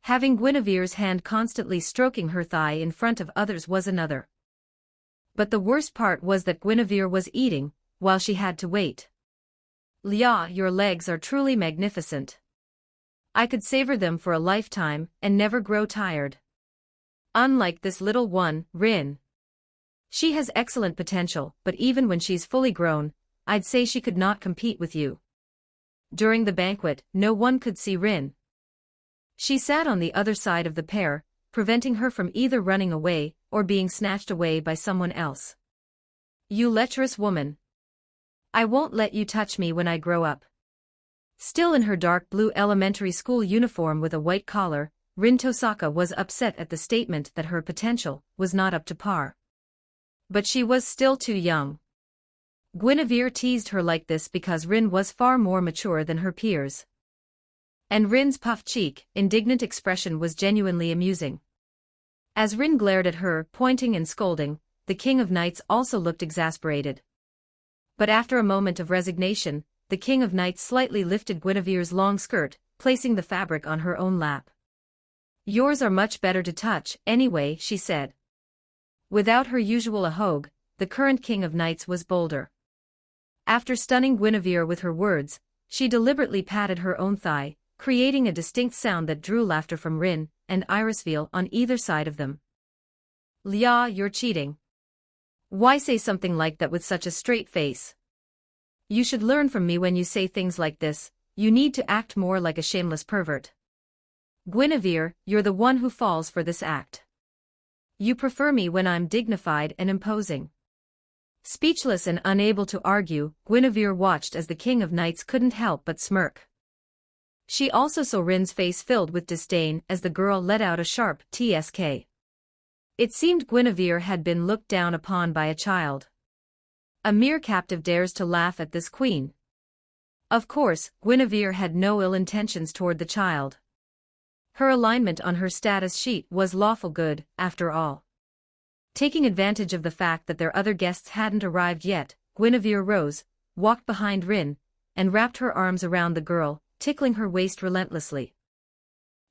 Having Guinevere's hand constantly stroking her thigh in front of others was another. But the worst part was that Guinevere was eating, while she had to wait. Lia, your legs are truly magnificent. I could savor them for a lifetime and never grow tired. Unlike this little one, Rin. She has excellent potential, but even when she's fully grown, I'd say she could not compete with you. During the banquet, no one could see Rin. She sat on the other side of the pair, preventing her from either running away or being snatched away by someone else. You lecherous woman. I won't let you touch me when I grow up. Still in her dark blue elementary school uniform with a white collar, Rin Tosaka was upset at the statement that her potential was not up to par. But she was still too young. Guinevere teased her like this because Rin was far more mature than her peers. And Rin's puffed cheek, indignant expression was genuinely amusing. As Rin glared at her, pointing and scolding, the King of Knights also looked exasperated. But after a moment of resignation, the King of Knights slightly lifted Guinevere's long skirt, placing the fabric on her own lap. Yours are much better to touch, anyway, she said. Without her usual ahogue, the current King of Knights was bolder. After stunning Guinevere with her words, she deliberately patted her own thigh, creating a distinct sound that drew laughter from Rin and Irisville on either side of them. Lia, you're cheating. Why say something like that with such a straight face? You should learn from me when you say things like this, you need to act more like a shameless pervert. Guinevere, you're the one who falls for this act. You prefer me when I'm dignified and imposing. Speechless and unable to argue, Guinevere watched as the King of Knights couldn't help but smirk. She also saw Rin's face filled with disdain as the girl let out a sharp tsk. It seemed Guinevere had been looked down upon by a child. A mere captive dares to laugh at this queen. Of course, Guinevere had no ill intentions toward the child. Her alignment on her status sheet was lawful good, after all. Taking advantage of the fact that their other guests hadn't arrived yet, Guinevere rose, walked behind Rin, and wrapped her arms around the girl, tickling her waist relentlessly.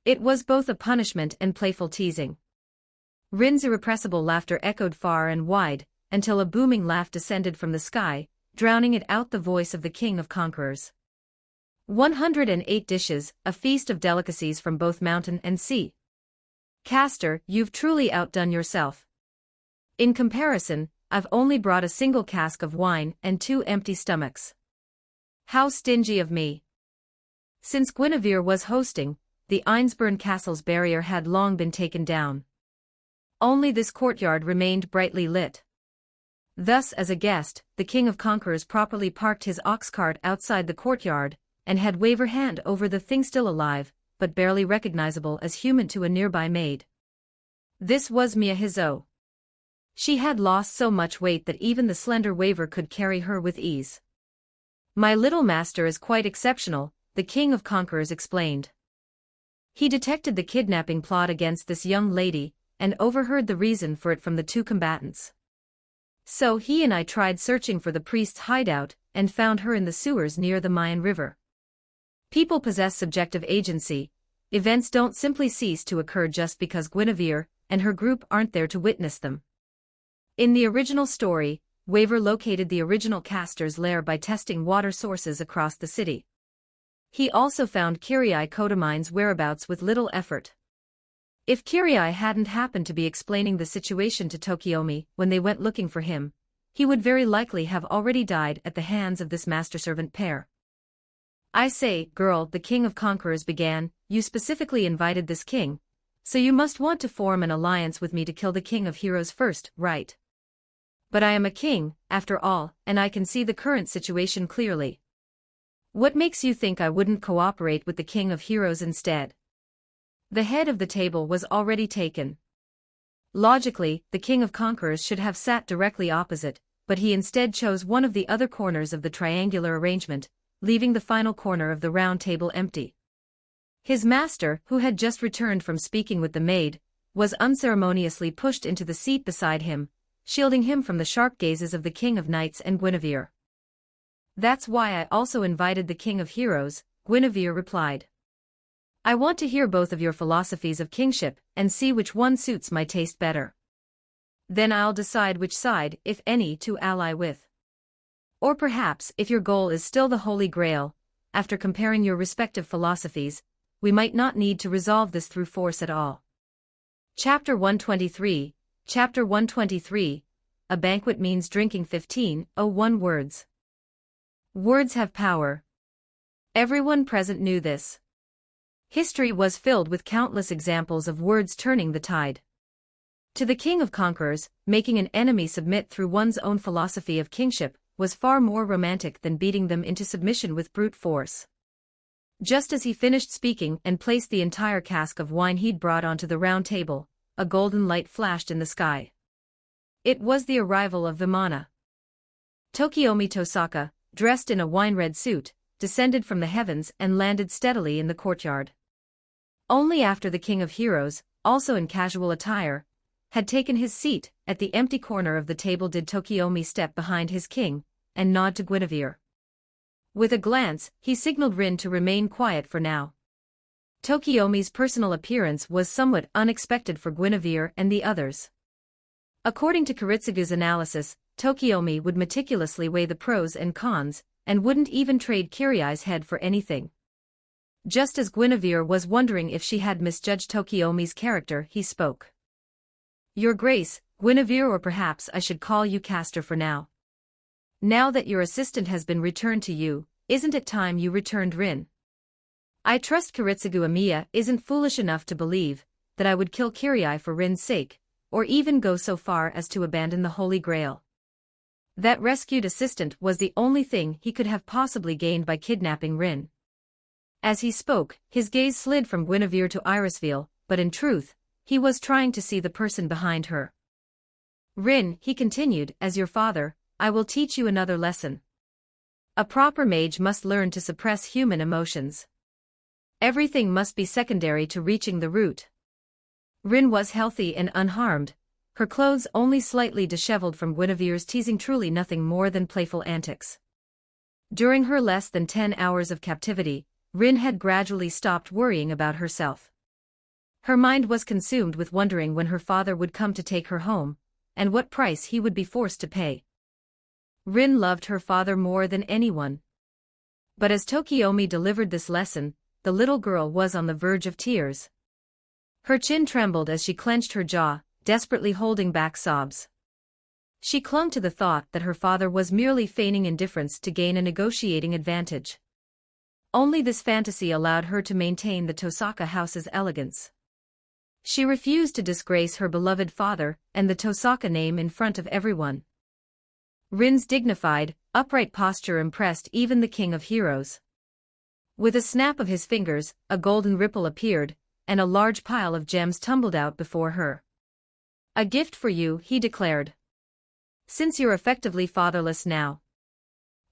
It was both a punishment and playful teasing. Rin's irrepressible laughter echoed far and wide, until a booming laugh descended from the sky, drowning it out the voice of the King of Conquerors. 108 dishes, a feast of delicacies from both mountain and sea. Castor, you've truly outdone yourself. In comparison, I've only brought a single cask of wine and 2 empty stomachs. How stingy of me. Since Guinevere was hosting, the Einsburn Castle's barrier had long been taken down. Only this courtyard remained brightly lit. Thus, as a guest, the King of Conquerors properly parked his ox cart outside the courtyard, and had waved her hand over the thing still alive, but barely recognizable as human to a nearby maid. This was Mia Hizo. She had lost so much weight that even the slender waver could carry her with ease. My little master is quite exceptional, the King of Conquerors explained. He detected the kidnapping plot against this young lady, and overheard the reason for it from the 2 combatants. So he and I tried searching for the priest's hideout, and found her in the sewers near the Mayan River. People possess subjective agency. Events don't simply cease to occur just because Guinevere and her group aren't there to witness them. In the original story, Waver located the original Castor's lair by testing water sources across the city. He also found Kirai Kodamine's whereabouts with little effort. If Kirai hadn't happened to be explaining the situation to Tokiomi when they went looking for him, he would very likely have already died at the hands of this master-servant pair. "I say, girl," the king of conquerors began, "you specifically invited this king, so you must want to form an alliance with me to kill the king of heroes first, right? But I am a king, after all, and I can see the current situation clearly. What makes you think I wouldn't cooperate with the king of heroes instead?" The head of the table was already taken. Logically, the king of conquerors should have sat directly opposite, but he instead chose one of the other corners of the triangular arrangement, leaving the final corner of the round table empty. His master, who had just returned from speaking with the maid, was unceremoniously pushed into the seat beside him, shielding him from the sharp gazes of the king of knights and Guinevere. "That's why I also invited the king of heroes," Guinevere replied. "I want to hear both of your philosophies of kingship and see which one suits my taste better. Then I'll decide which side, if any, to ally with. Or perhaps, if your goal is still the Holy Grail, after comparing your respective philosophies, we might not need to resolve this through force at all." Chapter 123, Chapter 123, A banquet means drinking 15:01 words. Words have power. Everyone present knew this. History was filled with countless examples of words turning the tide. To the king of conquerors, making an enemy submit through one's own philosophy of kingship was far more romantic than beating them into submission with brute force. Just as he finished speaking and placed the entire cask of wine he'd brought onto the round table, a golden light flashed in the sky. It was the arrival of Vimana. Tokiomi Tosaka, dressed in a wine-red suit, descended from the heavens and landed steadily in the courtyard. Only after the king of heroes, also in casual attire, had taken his seat at the empty corner of the table did Tokiomi step behind his king and nod to Guinevere. With a glance, he signaled Rin to remain quiet for now. Tokiomi's personal appearance was somewhat unexpected for Guinevere and the others. According to Kiritsugu's analysis, Tokiomi would meticulously weigh the pros and cons, and wouldn't even trade Kirai's head for anything. Just as Guinevere was wondering if she had misjudged Tokiomi's character, he spoke. "Your Grace, Guinevere, or perhaps I should call you Castor for now. Now that your assistant has been returned to you, isn't it time you returned Rin? I trust Kiritsugu Amiya isn't foolish enough to believe that I would kill Kirai for Rin's sake, or even go so far as to abandon the Holy Grail. That rescued assistant was the only thing he could have possibly gained by kidnapping Rin." As he spoke, his gaze slid from Guinevere to Irisville, but in truth, he was trying to see the person behind her. "Rin," he continued, "as your father, I will teach you another lesson. A proper mage must learn to suppress human emotions. Everything must be secondary to reaching the root." Rin was healthy and unharmed, her clothes only slightly disheveled from Guinevere's teasing, truly nothing more than playful antics. During her less than 10 hours of captivity, Rin had gradually stopped worrying about herself. Her mind was consumed with wondering when her father would come to take her home, and what price he would be forced to pay. Rin loved her father more than anyone. But as Tokiomi delivered this lesson, the little girl was on the verge of tears. Her chin trembled as she clenched her jaw, desperately holding back sobs. She clung to the thought that her father was merely feigning indifference to gain a negotiating advantage. Only this fantasy allowed her to maintain the Tosaka house's elegance. She refused to disgrace her beloved father and the Tosaka name in front of everyone. Rin's dignified, upright posture impressed even the king of heroes. With a snap of his fingers, a golden ripple appeared, and a large pile of gems tumbled out before her. "A gift for you," he declared. "Since you're effectively fatherless now."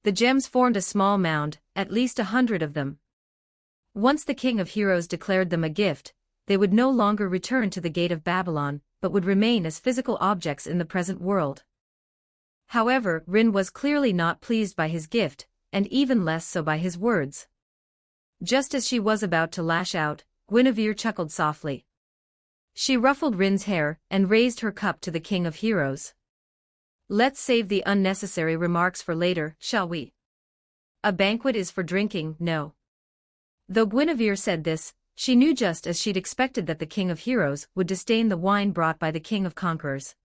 The gems formed a small mound, at least 100 of them. Once the king of heroes declared them a gift, they would no longer return to the gate of Babylon, but would remain as physical objects in the present world. However, Rin was clearly not pleased by his gift, and even less so by his words. Just as she was about to lash out, Guinevere chuckled softly. She ruffled Rin's hair and raised her cup to the king of heroes. "Let's save the unnecessary remarks for later, shall we? A banquet is for drinking, no." Though Guinevere said this, she knew just as she'd expected that the king of heroes would disdain the wine brought by the king of conquerors.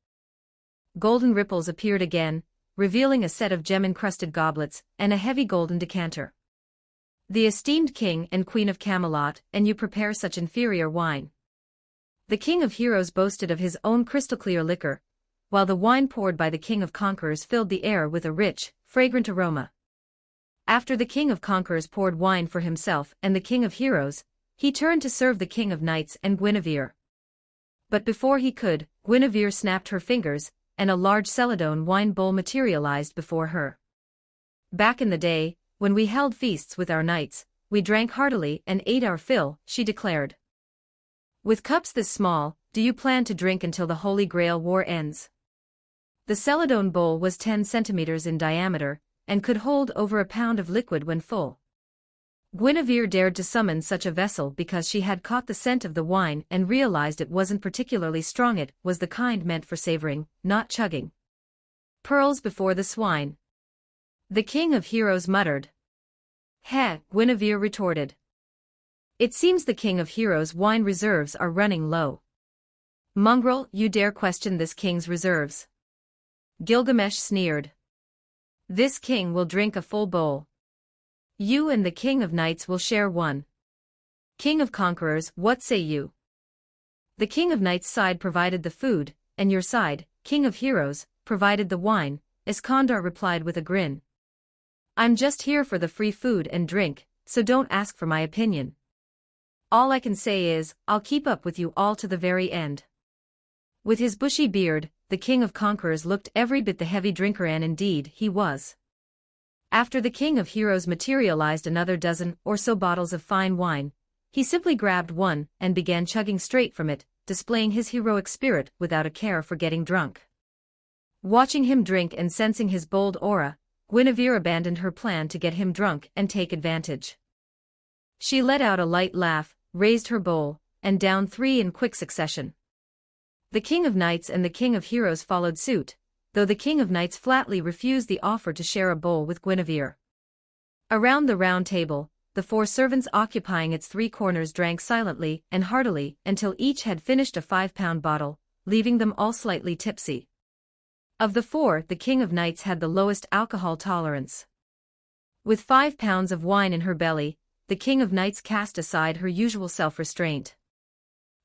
Golden ripples appeared again, revealing a set of gem-encrusted goblets and a heavy golden decanter. "The esteemed King and Queen of Camelot, and you prepare such inferior wine." The King of Heroes boasted of his own crystal-clear liquor, while the wine poured by the King of Conquerors filled the air with a rich, fragrant aroma. After the King of Conquerors poured wine for himself and the King of Heroes, he turned to serve the King of Knights and Guinevere. But before he could, Guinevere snapped her fingers, and a large celadone wine bowl materialized before her. "Back in the day, when we held feasts with our knights, we drank heartily and ate our fill," she declared. "With cups this small, do you plan to drink until the Holy Grail war ends?" The celadone bowl was 10 centimeters in diameter, and could hold over a pound of liquid when full. Guinevere dared to summon such a vessel because she had caught the scent of the wine and realized it wasn't particularly strong. It was the kind meant for savoring, not chugging. "Pearls before the swine," the King of Heroes muttered. "Heh," Guinevere retorted. "It seems the King of Heroes' wine reserves are running low." "Mongrel, you dare question this king's reserves?" Gilgamesh sneered. "This king will drink a full bowl. You and the King of Knights will share one. King of Conquerors, what say you?" The King of Knights' side provided the food, and your side, King of Heroes, provided the wine, Iskandar replied with a grin. "I'm just here for the free food and drink, so don't ask for my opinion. All I can say is, I'll keep up with you all to the very end." With his bushy beard, the King of Conquerors looked every bit the heavy drinker, and indeed he was. After the King of Heroes materialized another dozen or so bottles of fine wine, he simply grabbed one and began chugging straight from it, displaying his heroic spirit without a care for getting drunk. Watching him drink and sensing his bold aura, Guinevere abandoned her plan to get him drunk and take advantage. She let out a light laugh, raised her bowl, and downed 3 in quick succession. The King of Knights and the King of Heroes followed suit, though the King of Knights flatly refused the offer to share a bowl with Guinevere. Around the round table, the 4 servants occupying its 3 corners drank silently and heartily until each had finished a 5-pound bottle, leaving them all slightly tipsy. Of the 4, the King of Knights had the lowest alcohol tolerance. With 5 pounds of wine in her belly, the King of Knights cast aside her usual self-restraint.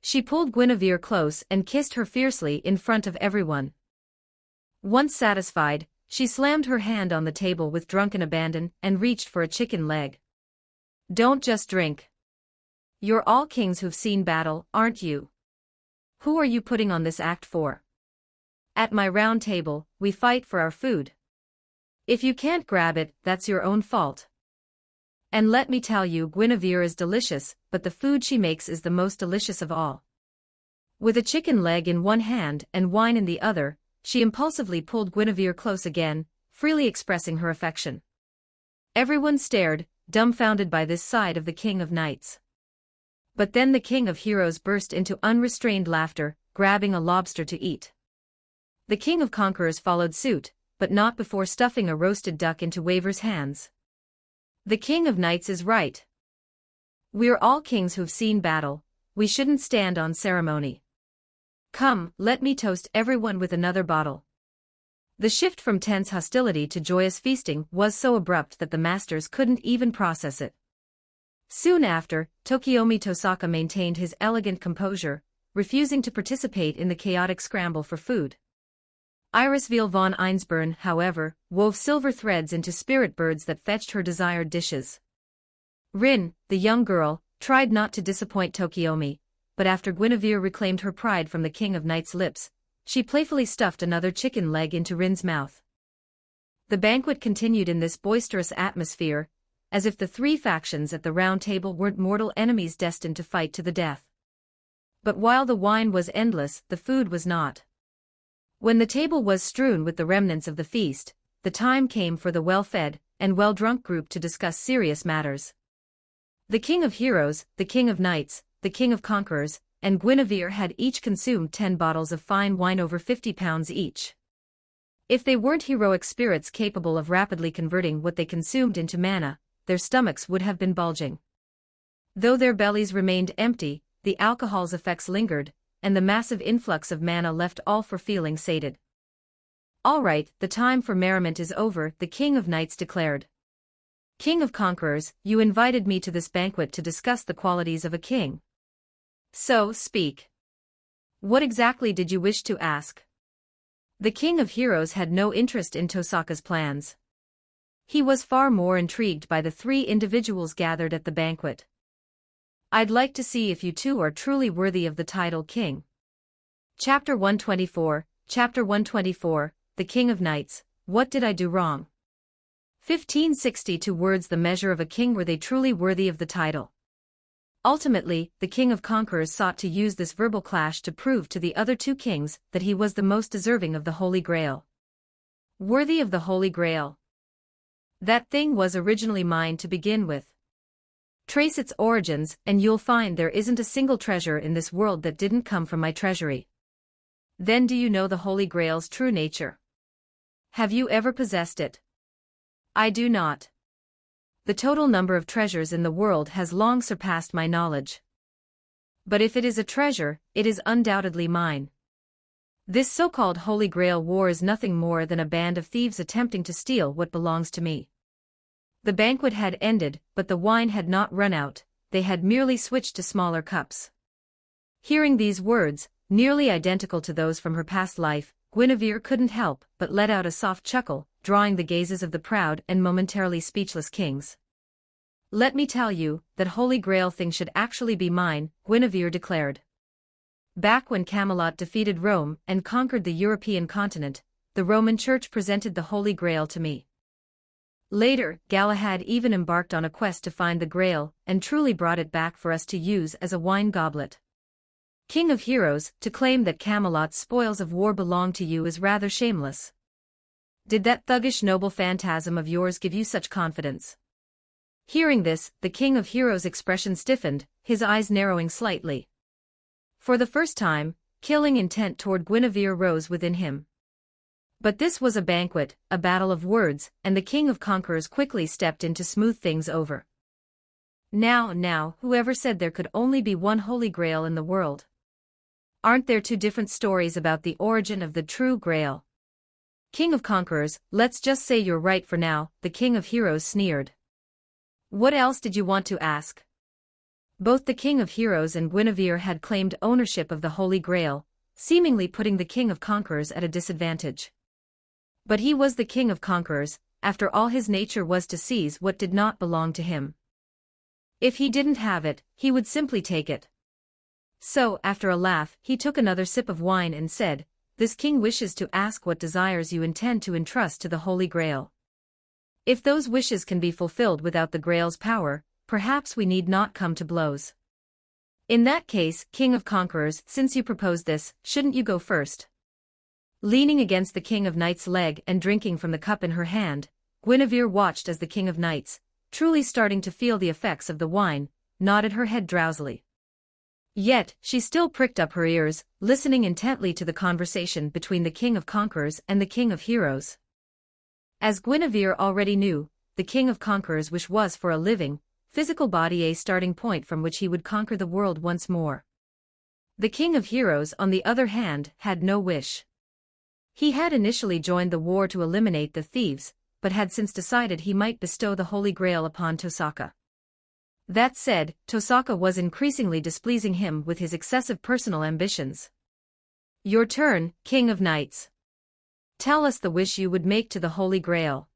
She pulled Guinevere close and kissed her fiercely in front of everyone. Once satisfied, she slammed her hand on the table with drunken abandon and reached for a chicken leg. "Don't just drink. You're all kings who've seen battle, aren't you? Who are you putting on this act for? At my round table, we fight for our food. If you can't grab it, that's your own fault. And let me tell you, Guinevere is delicious, but the food she makes is the most delicious of all." With a chicken leg in one hand and wine in the other, she impulsively pulled Guinevere close again, freely expressing her affection. Everyone stared, dumbfounded by this side of the King of Knights. But then the King of Heroes burst into unrestrained laughter, grabbing a lobster to eat. The King of Conquerors followed suit, but not before stuffing a roasted duck into Waver's hands. The King of Knights is right. We're all kings who've seen battle, we shouldn't stand on ceremony. Come, let me toast everyone with another bottle. The shift from tense hostility to joyous feasting was so abrupt that the masters couldn't even process it. Soon after, Tokiomi Tosaka maintained his elegant composure, refusing to participate in the chaotic scramble for food. Irisveil von Einsborn, however, wove silver threads into spirit birds that fetched her desired dishes. Rin, the young girl, tried not to disappoint Tokiomi, but after Guinevere reclaimed her pride from the King of Knights' lips, she playfully stuffed another chicken leg into Rin's mouth. The banquet continued in this boisterous atmosphere, as if the 3 factions at the round table weren't mortal enemies destined to fight to the death. But while the wine was endless, the food was not. When the table was strewn with the remnants of the feast, the time came for the well-fed and well-drunk group to discuss serious matters. The King of Heroes, the King of Knights, the King of Conquerors, and Guinevere had each consumed 10 bottles of fine wine over 50 pounds each. If they weren't heroic spirits capable of rapidly converting what they consumed into mana, their stomachs would have been bulging. Though their bellies remained empty, the alcohol's effects lingered, and the massive influx of mana left all for feeling sated. All right, the time for merriment is over, the King of Knights declared. King of Conquerors, you invited me to this banquet to discuss the qualities of a king. So, speak. What exactly did you wish to ask? The King of Heroes had no interest in Tosaka's plans. He was far more intrigued by the three individuals gathered at the banquet. I'd like to see if you two are truly worthy of the title king. Chapter 124, Chapter 124, The King of Knights, What Did I Do Wrong? 1562 words. The measure of a king. Were they truly worthy of the title? Ultimately, the King of Conquerors sought to use this verbal clash to prove to the other two kings that he was the most deserving of the Holy Grail. Worthy of the Holy Grail. That thing was originally mine to begin with. Trace its origins, and you'll find there isn't a single treasure in this world that didn't come from my treasury. Then do you know the Holy Grail's true nature? Have you ever possessed it? I do not. The total number of treasures in the world has long surpassed my knowledge. But if it is a treasure, it is undoubtedly mine. This so-called Holy Grail war is nothing more than a band of thieves attempting to steal what belongs to me. The banquet had ended, but the wine had not run out, they had merely switched to smaller cups. Hearing these words, nearly identical to those from her past life, Guinevere couldn't help but let out a soft chuckle, drawing the gazes of the proud and momentarily speechless kings. Let me tell you, that Holy Grail thing should actually be mine, Guinevere declared. Back when Camelot defeated Rome and conquered the European continent, the Roman Church presented the Holy Grail to me. Later, Galahad even embarked on a quest to find the Grail, and truly brought it back for us to use as a wine goblet. King of Heroes, to claim that Camelot's spoils of war belong to you is rather shameless. Did that thuggish noble phantasm of yours give you such confidence? Hearing this, the King of Heroes' expression stiffened, his eyes narrowing slightly. For the first time, killing intent toward Guinevere rose within him. But this was a banquet, a battle of words, and the King of Conquerors quickly stepped in to smooth things over. Now, whoever said there could only be one Holy Grail in the world? Aren't there two different stories about the origin of the true Grail? King of Conquerors, let's just say you're right for now, the King of Heroes sneered. What else did you want to ask? Both the King of Heroes and Guinevere had claimed ownership of the Holy Grail, seemingly putting the King of Conquerors at a disadvantage. But he was the King of Conquerors, after all his nature was to seize what did not belong to him. If he didn't have it, he would simply take it. So, after a laugh, he took another sip of wine and said, This king wishes to ask what desires you intend to entrust to the Holy Grail. If those wishes can be fulfilled without the Grail's power, perhaps we need not come to blows. In that case, King of Conquerors, since you propose this, shouldn't you go first? Leaning against the King of Knights' leg and drinking from the cup in her hand, Guinevere watched as the King of Knights, truly starting to feel the effects of the wine, nodded her head drowsily. Yet, she still pricked up her ears, listening intently to the conversation between the King of Conquerors and the King of Heroes. As Guinevere already knew, the King of Conquerors' wish was for a living, physical body, a starting point from which he would conquer the world once more. The King of Heroes, on the other hand, had no wish. He had initially joined the war to eliminate the thieves, but had since decided he might bestow the Holy Grail upon Tosaka. That said, Tosaka was increasingly displeasing him with his excessive personal ambitions. Your turn, King of Knights. Tell us the wish you would make to the Holy Grail.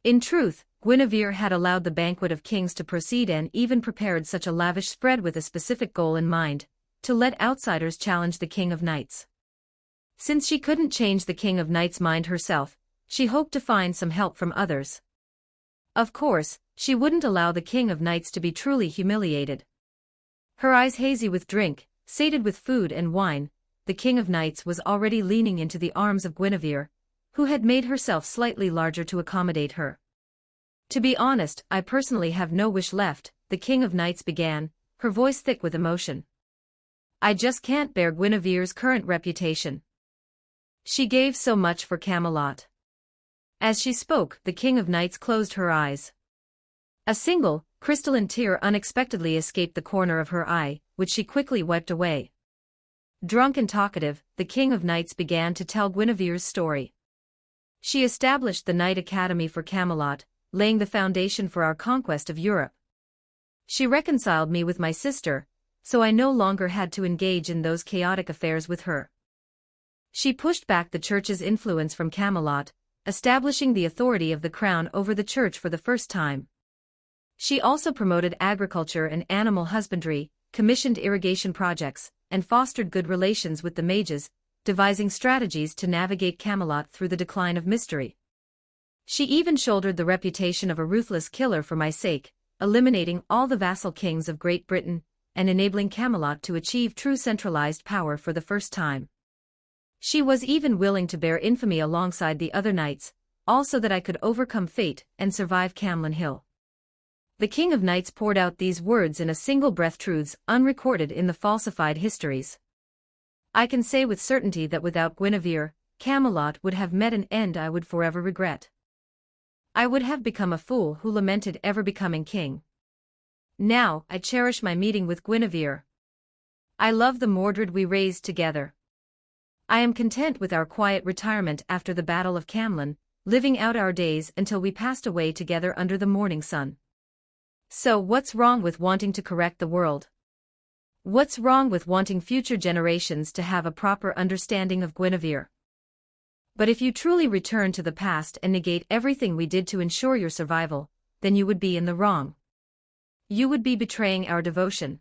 In truth, Guinevere had allowed the banquet of kings to proceed and even prepared such a lavish spread with a specific goal in mind, to let outsiders challenge the King of Knights. Since she couldn't change the King of Knights' mind herself, she hoped to find some help from others. Of course, she wouldn't allow the King of Knights to be truly humiliated. Her eyes hazy with drink, sated with food and wine, the King of Knights was already leaning into the arms of Guinevere, who had made herself slightly larger to accommodate her. To be honest, I personally have no wish left, the King of Knights began, her voice thick with emotion. I just can't bear Guinevere's current reputation. She gave so much for Camelot. As she spoke, the King of Knights closed her eyes. A single, crystalline tear unexpectedly escaped the corner of her eye, which she quickly wiped away. Drunk and talkative, the King of Knights began to tell Guinevere's story. She established the Knight Academy for Camelot, laying the foundation for our conquest of Europe. She reconciled me with my sister, so I no longer had to engage in those chaotic affairs with her. She pushed back the church's influence from Camelot, establishing the authority of the crown over the church for the first time. She also promoted agriculture and animal husbandry, commissioned irrigation projects, and fostered good relations with the mages, devising strategies to navigate Camelot through the decline of mystery. She even shouldered the reputation of a ruthless killer for my sake, eliminating all the vassal kings of Great Britain, and enabling Camelot to achieve true centralized power for the first time. She was even willing to bear infamy alongside the other knights, all so that I could overcome fate and survive Camlin Hill. The King of Knights poured out these words in a single breath, truths unrecorded in the falsified histories. I can say with certainty that without Guinevere, Camelot would have met an end I would forever regret. I would have become a fool who lamented ever becoming king. Now, I cherish my meeting with Guinevere. I love the Mordred we raised together. I am content with our quiet retirement after the Battle of Camlin, living out our days until we passed away together under the morning sun. So what's wrong with wanting to correct the world? What's wrong with wanting future generations to have a proper understanding of Guinevere? But if you truly return to the past and negate everything we did to ensure your survival, then you would be in the wrong. You would be betraying our devotion.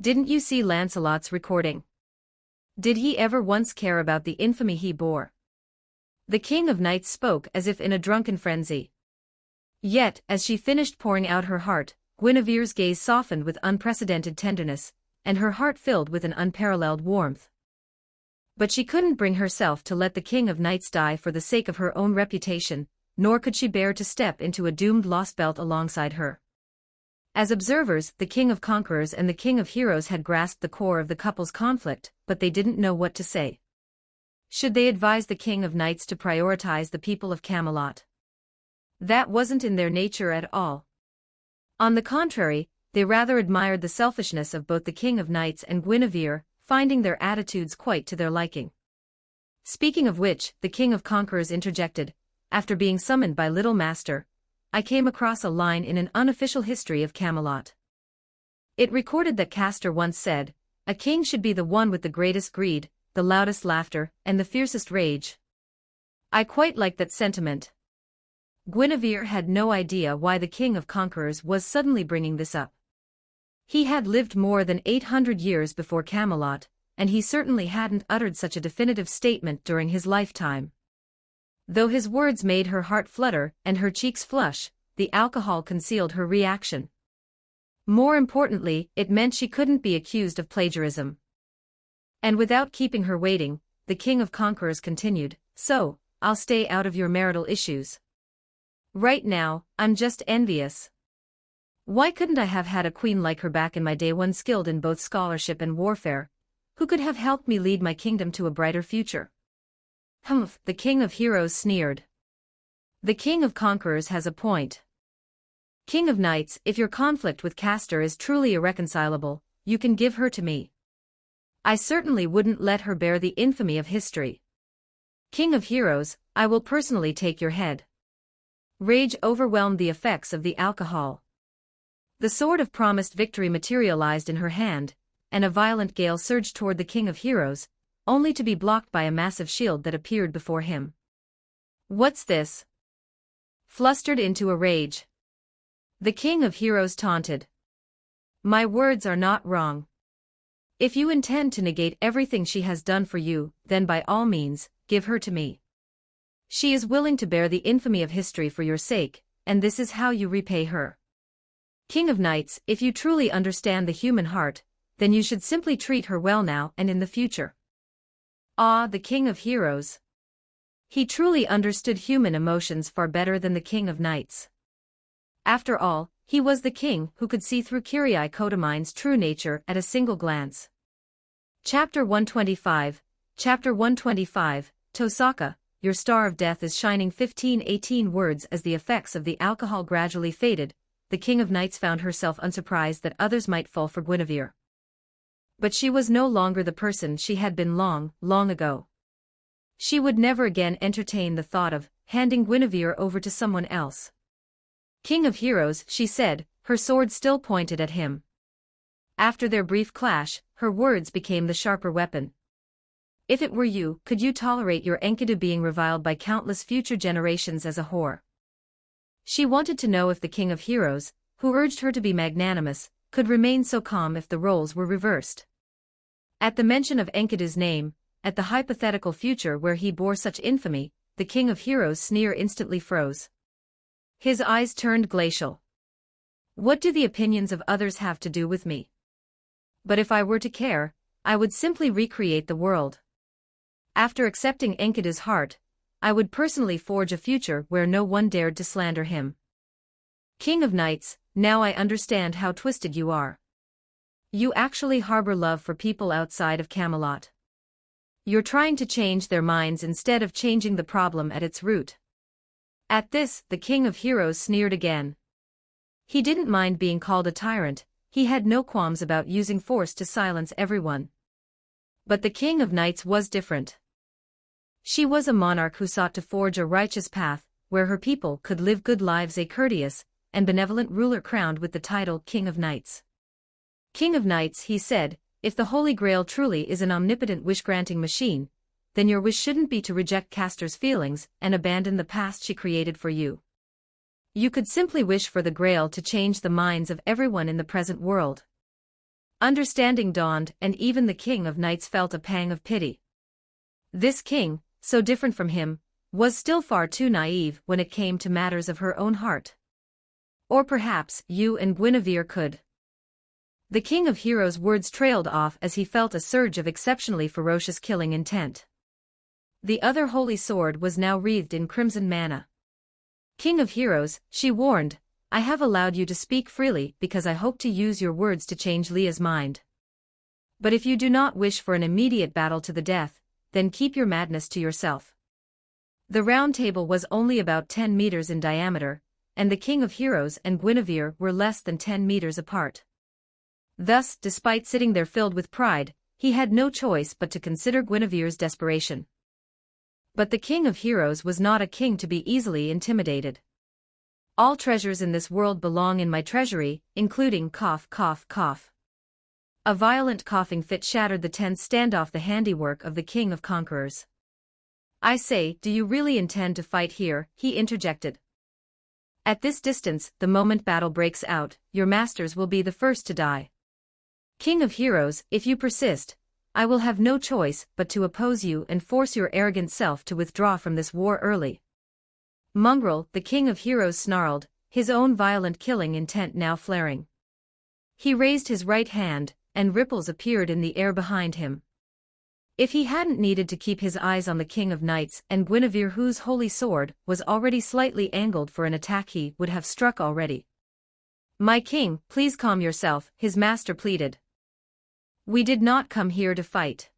Didn't you see Lancelot's recording? Did he ever once care about the infamy he bore? The King of Knights spoke as if in a drunken frenzy. Yet, as she finished pouring out her heart, Guinevere's gaze softened with unprecedented tenderness, and her heart filled with an unparalleled warmth. But she couldn't bring herself to let the King of Knights die for the sake of her own reputation, nor could she bear to step into a doomed lost belt alongside her. As observers, the King of Conquerors and the King of Heroes had grasped the core of the couple's conflict, but they didn't know what to say. Should they advise the King of Knights to prioritize the people of Camelot? That wasn't in their nature at all. On the contrary, they rather admired the selfishness of both the King of Knights and Guinevere, finding their attitudes quite to their liking. Speaking of which, the King of Conquerors interjected, after being summoned by Little Master, I came across a line in an unofficial history of Camelot. It recorded that Castor once said, a king should be the one with the greatest greed, the loudest laughter, and the fiercest rage. I quite like that sentiment. Guinevere had no idea why the King of Conquerors was suddenly bringing this up. He had lived more than 800 years before Camelot, and he certainly hadn't uttered such a definitive statement during his lifetime. Though his words made her heart flutter and her cheeks flush, the alcohol concealed her reaction. More importantly, it meant she couldn't be accused of plagiarism. And without keeping her waiting, the King of Conquerors continued, so, I'll stay out of your marital issues. Right now, I'm just envious. Why couldn't I have had a queen like her back in my day, one skilled in both scholarship and warfare, who could have helped me lead my kingdom to a brighter future? Humph, the King of Heroes sneered. The King of Conquerors has a point. King of Knights, if your conflict with Castor is truly irreconcilable, you can give her to me. I certainly wouldn't let her bear the infamy of history. King of Heroes, I will personally take your head. Rage overwhelmed the effects of the alcohol. The sword of promised victory materialized in her hand, and a violent gale surged toward the King of Heroes, only to be blocked by a massive shield that appeared before him. What's this? Flustered into a rage, the King of Heroes taunted. My words are not wrong. If you intend to negate everything she has done for you, then by all means, give her to me. She is willing to bear the infamy of history for your sake, and this is how you repay her. King of Knights, if you truly understand the human heart, then you should simply treat her well now and in the future. Ah, the King of Heroes. He truly understood human emotions far better than the King of Knights. After all, he was the king who could see through Kyrie Kodamine's true nature at a single glance. Chapter 125, Chapter 125, Tosaka, your star of death is shining. 15-18 words. As the effects of the alcohol gradually faded, the King of Knights found herself unsurprised that others might fall for Guinevere. But she was no longer the person she had been long, long ago. She would never again entertain the thought of handing Guinevere over to someone else. King of Heroes, she said, her sword still pointed at him. After their brief clash, her words became the sharper weapon. If it were you, could you tolerate your Enkidu being reviled by countless future generations as a whore? She wanted to know if the King of Heroes, who urged her to be magnanimous, could remain so calm if the roles were reversed. At the mention of Enkidu's name, at the hypothetical future where he bore such infamy, the King of Heroes' sneer instantly froze. His eyes turned glacial. What do the opinions of others have to do with me? But if I were to care, I would simply recreate the world. After accepting Enkidu's heart, I would personally forge a future where no one dared to slander him. King of Knights, now I understand how twisted you are. You actually harbor love for people outside of Camelot. You're trying to change their minds instead of changing the problem at its root. At this, the King of Heroes sneered again. He didn't mind being called a tyrant, he had no qualms about using force to silence everyone. But the King of Knights was different. She was a monarch who sought to forge a righteous path, where her people could live good lives, a courteous and benevolent ruler crowned with the title King of Knights. King of Knights, he said, if the Holy Grail truly is an omnipotent wish-granting machine, then your wish shouldn't be to reject Castor's feelings and abandon the past she created for you. You could simply wish for the Grail to change the minds of everyone in the present world. Understanding dawned, and even the King of Knights felt a pang of pity. This king, so different from him, was still far too naive when it came to matters of her own heart. Or perhaps you and Guinevere could. The King of Heroes' words trailed off as he felt a surge of exceptionally ferocious killing intent. The other holy sword was now wreathed in crimson mana. King of Heroes, she warned, I have allowed you to speak freely because I hope to use your words to change Leah's mind. But if you do not wish for an immediate battle to the death, then keep your madness to yourself. The round table was only about 10 meters in diameter, and the King of Heroes and Guinevere were less than 10 meters apart. Thus, despite sitting there filled with pride, he had no choice but to consider Guinevere's desperation. But the King of Heroes was not a king to be easily intimidated. All treasures in this world belong in my treasury, including cough cough cough. A violent coughing fit shattered the tense standoff, the handiwork of the King of Conquerors. I say, do you really intend to fight here? He interjected. At this distance, the moment battle breaks out, your masters will be the first to die. King of Heroes, if you persist, I will have no choice but to oppose you and force your arrogant self to withdraw from this war early. Mongrel, the King of Heroes snarled, his own violent killing intent now flaring. He raised his right hand, and ripples appeared in the air behind him. If he hadn't needed to keep his eyes on the King of Knights and Guinevere, whose holy sword was already slightly angled for an attack, he would have struck already. My king, please calm yourself, his master pleaded. We did not come here to fight.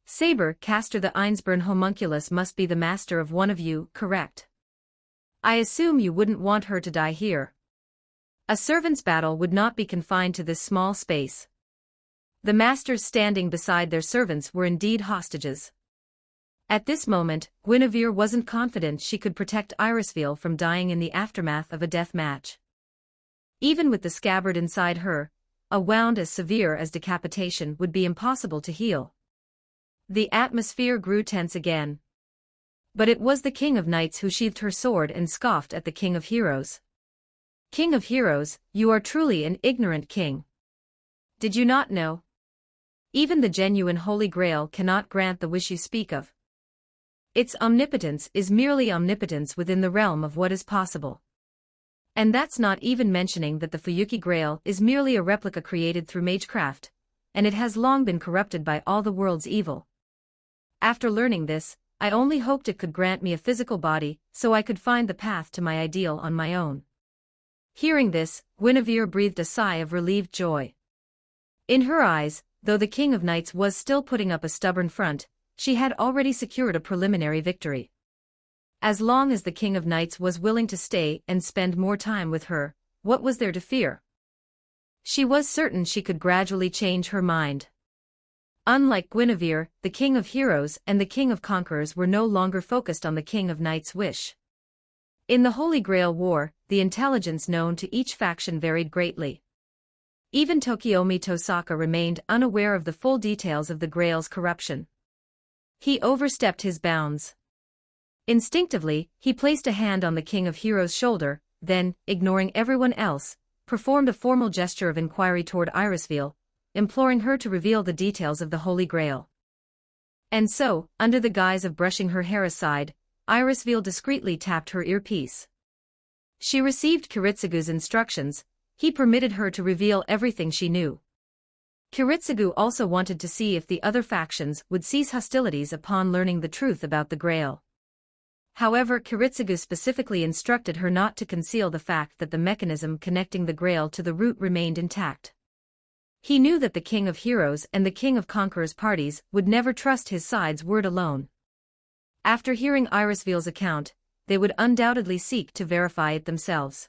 Saber, Castor the Einsborn homunculus must be the master of one of you, correct? I assume you wouldn't want her to die here. A servant's battle would not be confined to this small space. The masters standing beside their servants were indeed hostages. At this moment, Guinevere wasn't confident she could protect Irisville from dying in the aftermath of a death match. Even with the scabbard inside her, a wound as severe as decapitation would be impossible to heal. The atmosphere grew tense again. But it was the King of Knights who sheathed her sword and scoffed at the King of Heroes. King of Heroes, you are truly an ignorant king. Did you not know? Even the genuine Holy Grail cannot grant the wish you speak of. Its omnipotence is merely omnipotence within the realm of what is possible. And that's not even mentioning that the Fuyuki Grail is merely a replica created through magecraft, and it has long been corrupted by all the world's evil. After learning this, I only hoped it could grant me a physical body so I could find the path to my ideal on my own. Hearing this, Guinevere breathed a sigh of relieved joy. In her eyes, though the King of Knights was still putting up a stubborn front, she had already secured a preliminary victory. As long as the King of Knights was willing to stay and spend more time with her, what was there to fear? She was certain she could gradually change her mind. Unlike Guinevere, the King of Heroes and the King of Conquerors were no longer focused on the King of Knights' wish. In the Holy Grail War, the intelligence known to each faction varied greatly. Even Tokiomi Tosaka remained unaware of the full details of the Grail's corruption. He overstepped his bounds. Instinctively, he placed a hand on the King of Heroes' shoulder, then, ignoring everyone else, performed a formal gesture of inquiry toward Irisville, imploring her to reveal the details of the Holy Grail. And so, under the guise of brushing her hair aside, Irisville discreetly tapped her earpiece. She received Kiritsugu's instructions. He permitted her to reveal everything she knew. Kiritsugu also wanted to see if the other factions would cease hostilities upon learning the truth about the Grail. However, Kiritsugu specifically instructed her not to conceal the fact that the mechanism connecting the Grail to the root remained intact. He knew that the King of Heroes and the King of Conquerors parties would never trust his side's word alone. After hearing Irisville's account, they would undoubtedly seek to verify it themselves.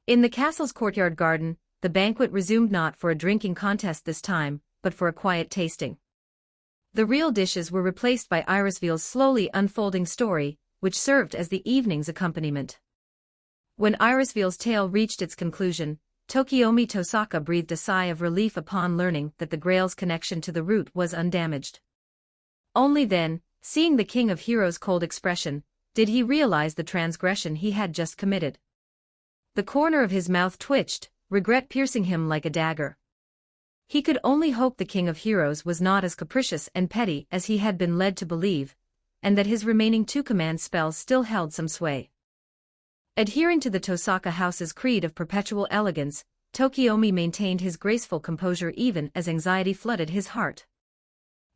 In the castle's courtyard garden, the banquet resumed not for a drinking contest this time, but for a quiet tasting. The real dishes were replaced by Irisville's slowly unfolding story, which served as the evening's accompaniment. When Irisville's tale reached its conclusion, Tokiomi Tosaka breathed a sigh of relief upon learning that the Grail's connection to the root was undamaged. Only then, seeing the King of Heroes' cold expression, did he realize the transgression he had just committed. The corner of his mouth twitched, regret piercing him like a dagger. He could only hope the King of Heroes was not as capricious and petty as he had been led to believe, and that his remaining 2 command spells still held some sway. Adhering to the Tosaka house's creed of perpetual elegance, Tokiomi maintained his graceful composure even as anxiety flooded his heart.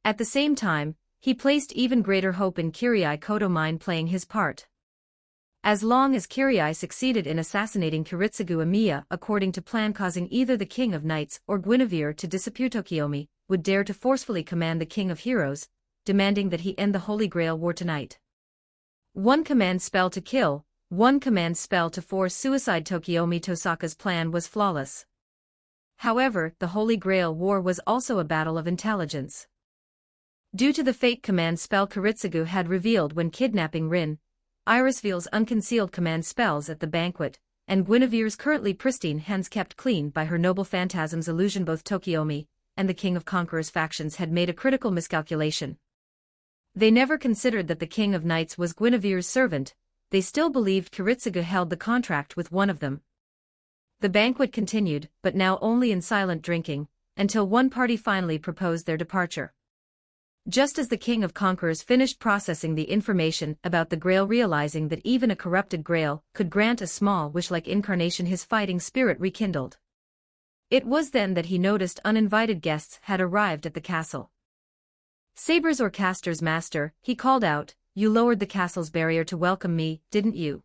At the same time, he placed even greater hope in Kirai Kotomine playing his part. As long as Kirai succeeded in assassinating Kiritsugu Amiya according to plan, causing either the King of Knights or Guinevere to disappear, Tokiomi would dare to forcefully command the King of Heroes, demanding that he end the Holy Grail War tonight. 1 command spell to kill, 1 command spell to force suicide. Tokiomi Tosaka's plan was flawless. However, the Holy Grail War was also a battle of intelligence. Due to the fake command spell Kiritsugu had revealed when kidnapping Rin, Irisville's unconcealed command spells at the banquet, and Guinevere's currently pristine hands kept clean by her noble phantasm's illusion, both Tokiomi and the King of Conquerors factions had made a critical miscalculation. They never considered that the King of Knights was Guinevere's servant. They still believed Kiritsugu held the contract with one of them. The banquet continued, but now only in silent drinking, until one party finally proposed their departure. Just as the King of Conquerors finished processing the information about the Grail, realizing that even a corrupted Grail could grant a small wish-like incarnation, his fighting spirit rekindled. It was then that he noticed uninvited guests had arrived at the castle. "Sabers or Caster's master," he called out, "you lowered the castle's barrier to welcome me, didn't you?"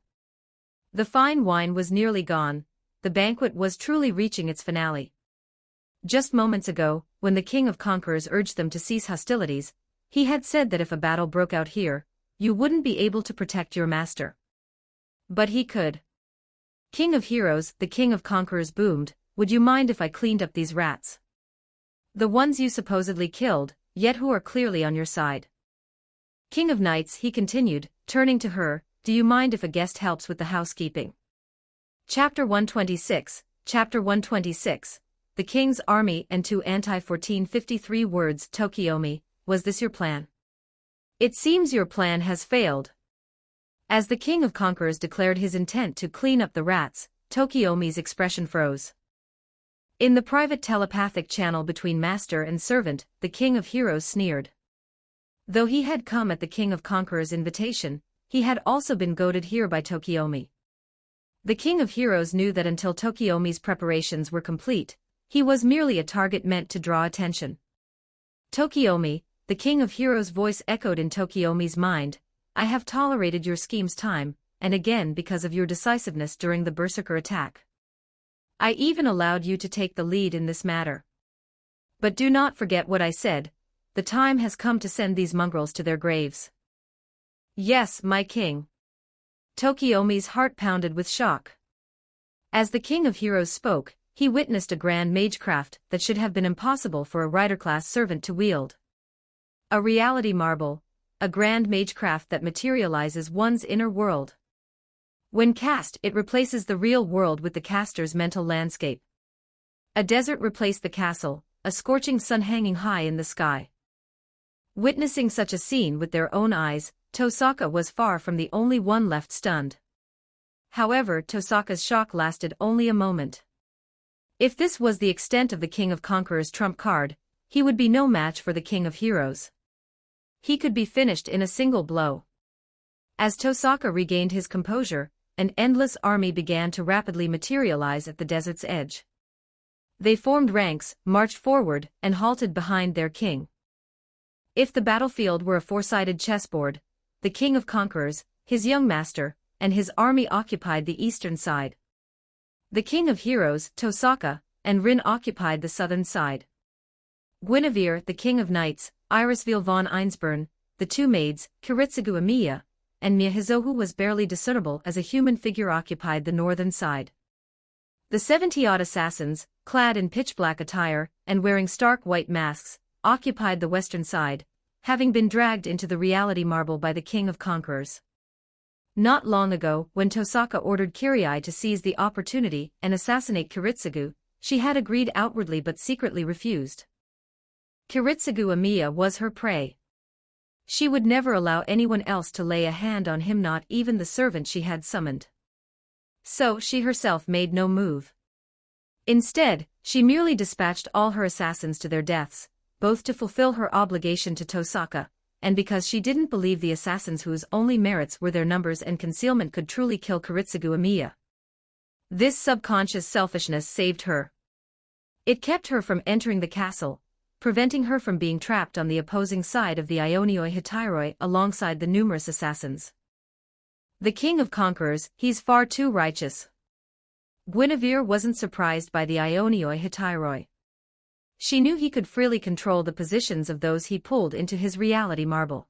The fine wine was nearly gone. The banquet was truly reaching its finale. Just moments ago, when the King of Conquerors urged them to cease hostilities, he had said that if a battle broke out here, you wouldn't be able to protect your master. But he could. "King of Heroes," the King of Conquerors boomed, "would you mind if I cleaned up these rats? The ones you supposedly killed, yet who are clearly on your side." "King of Knights," he continued, turning to her, "do you mind if a guest helps with the housekeeping?" Chapter 126, Chapter 126. The King's Army and 2 anti-1453 words. "Tokiomi, was this your plan? It seems your plan has failed." As the King of Conquerors declared his intent to clean up the rats, Tokiomi's expression froze. In the private telepathic channel between master and servant, the King of Heroes sneered. Though he had come at the King of Conquerors' invitation, he had also been goaded here by Tokiomi. The King of Heroes knew that until Tokiomi's preparations were complete, he was merely a target meant to draw attention. "Tokiomi," the King of Heroes' voice echoed in Tokiomi's mind, "I have tolerated your schemes time and again because of your decisiveness during the Berserker attack. I even allowed you to take the lead in this matter. But do not forget what I said. The time has come to send these mongrels to their graves." "Yes, my king." Tokiomi's heart pounded with shock. As the King of Heroes spoke, he witnessed a grand magecraft that should have been impossible for a rider-class servant to wield. A reality marble, a grand magecraft that materializes one's inner world. When cast, it replaces the real world with the caster's mental landscape. A desert replaced the castle, a scorching sun hanging high in the sky. Witnessing such a scene with their own eyes, Tosaka was far from the only one left stunned. However, Tosaka's shock lasted only a moment. If this was the extent of the King of Conquerors' trump card, he would be no match for the King of Heroes. He could be finished in a single blow. As Tosaka regained his composure, an endless army began to rapidly materialize at the desert's edge. They formed ranks, marched forward, and halted behind their king. If the battlefield were a four-sided chessboard, the King of Conquerors, his young master, and his army occupied the eastern side. The King of Heroes, Tosaka, and Rin occupied the southern side. Guinevere, the King of Knights, Irisville von Einsburn, the two maids, Kiritsugu Amiya, and Miyahizohu was barely discernible as a human figure occupied the northern side. The 70-odd assassins, clad in pitch-black attire and wearing stark white masks, occupied the western side, having been dragged into the reality marble by the King of Conquerors. Not long ago, when Tosaka ordered Kirai to seize the opportunity and assassinate Kiritsugu, she had agreed outwardly but secretly refused. Kiritsugu Amiya was her prey. She would never allow anyone else to lay a hand on him, not even the servant she had summoned. So she herself made no move. Instead, she merely dispatched all her assassins to their deaths, both to fulfill her obligation to Tosaka, and because she didn't believe the assassins whose only merits were their numbers and concealment could truly kill Kiritsugu Amiya. This subconscious selfishness saved her. It kept her from entering the castle, preventing her from being trapped on the opposing side of the Ionioi Hitairoi alongside the numerous assassins. The King of Conquerors, he's far too righteous. Guinevere wasn't surprised by the Ionioi Hitairoi. She knew he could freely control the positions of those he pulled into his reality marble.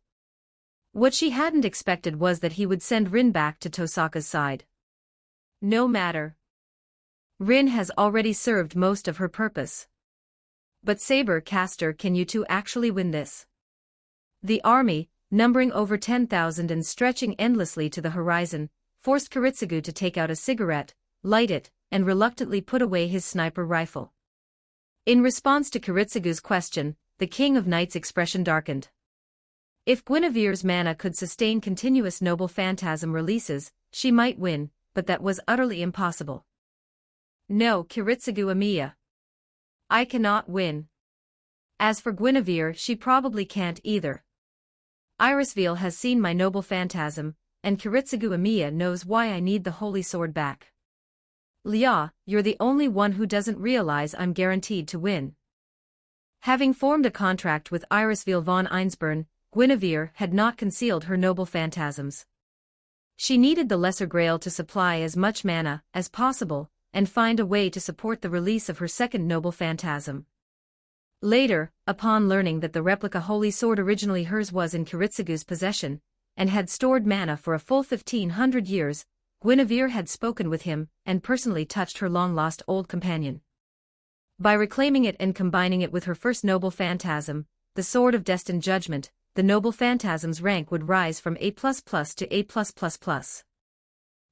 What she hadn't expected was that he would send Rin back to Tosaka's side. No matter. Rin has already served most of her purpose. But Saber Caster, can you two actually win this? The army, numbering over 10,000 and stretching endlessly to the horizon, forced Kiritsugu to take out a cigarette, light it, and reluctantly put away his sniper rifle. In response to Kiritsugu's question, the King of Knights' expression darkened. If Guinevere's mana could sustain continuous noble phantasm releases, she might win, but that was utterly impossible. No, Kiritsugu Amiya. I cannot win. As for Guinevere, she probably can't either. Irisville has seen my noble phantasm, and Kiritsugu Amiya knows why I need the holy sword back. Lia, you're the only one who doesn't realize I'm guaranteed to win. Having formed a contract with Irisville von Einsburn, Guinevere had not concealed her noble phantasms. She needed the Lesser Grail to supply as much mana as possible, and find a way to support the release of her second noble phantasm. Later, upon learning that the replica holy sword originally hers was in Kiritsugu's possession, and had stored mana for a full 1,500 years, Guinevere had spoken with him and personally touched her long-lost old companion. By reclaiming it and combining it with her first noble phantasm, the Sword of Destined Judgment, the noble phantasm's rank would rise from A++ to A+++.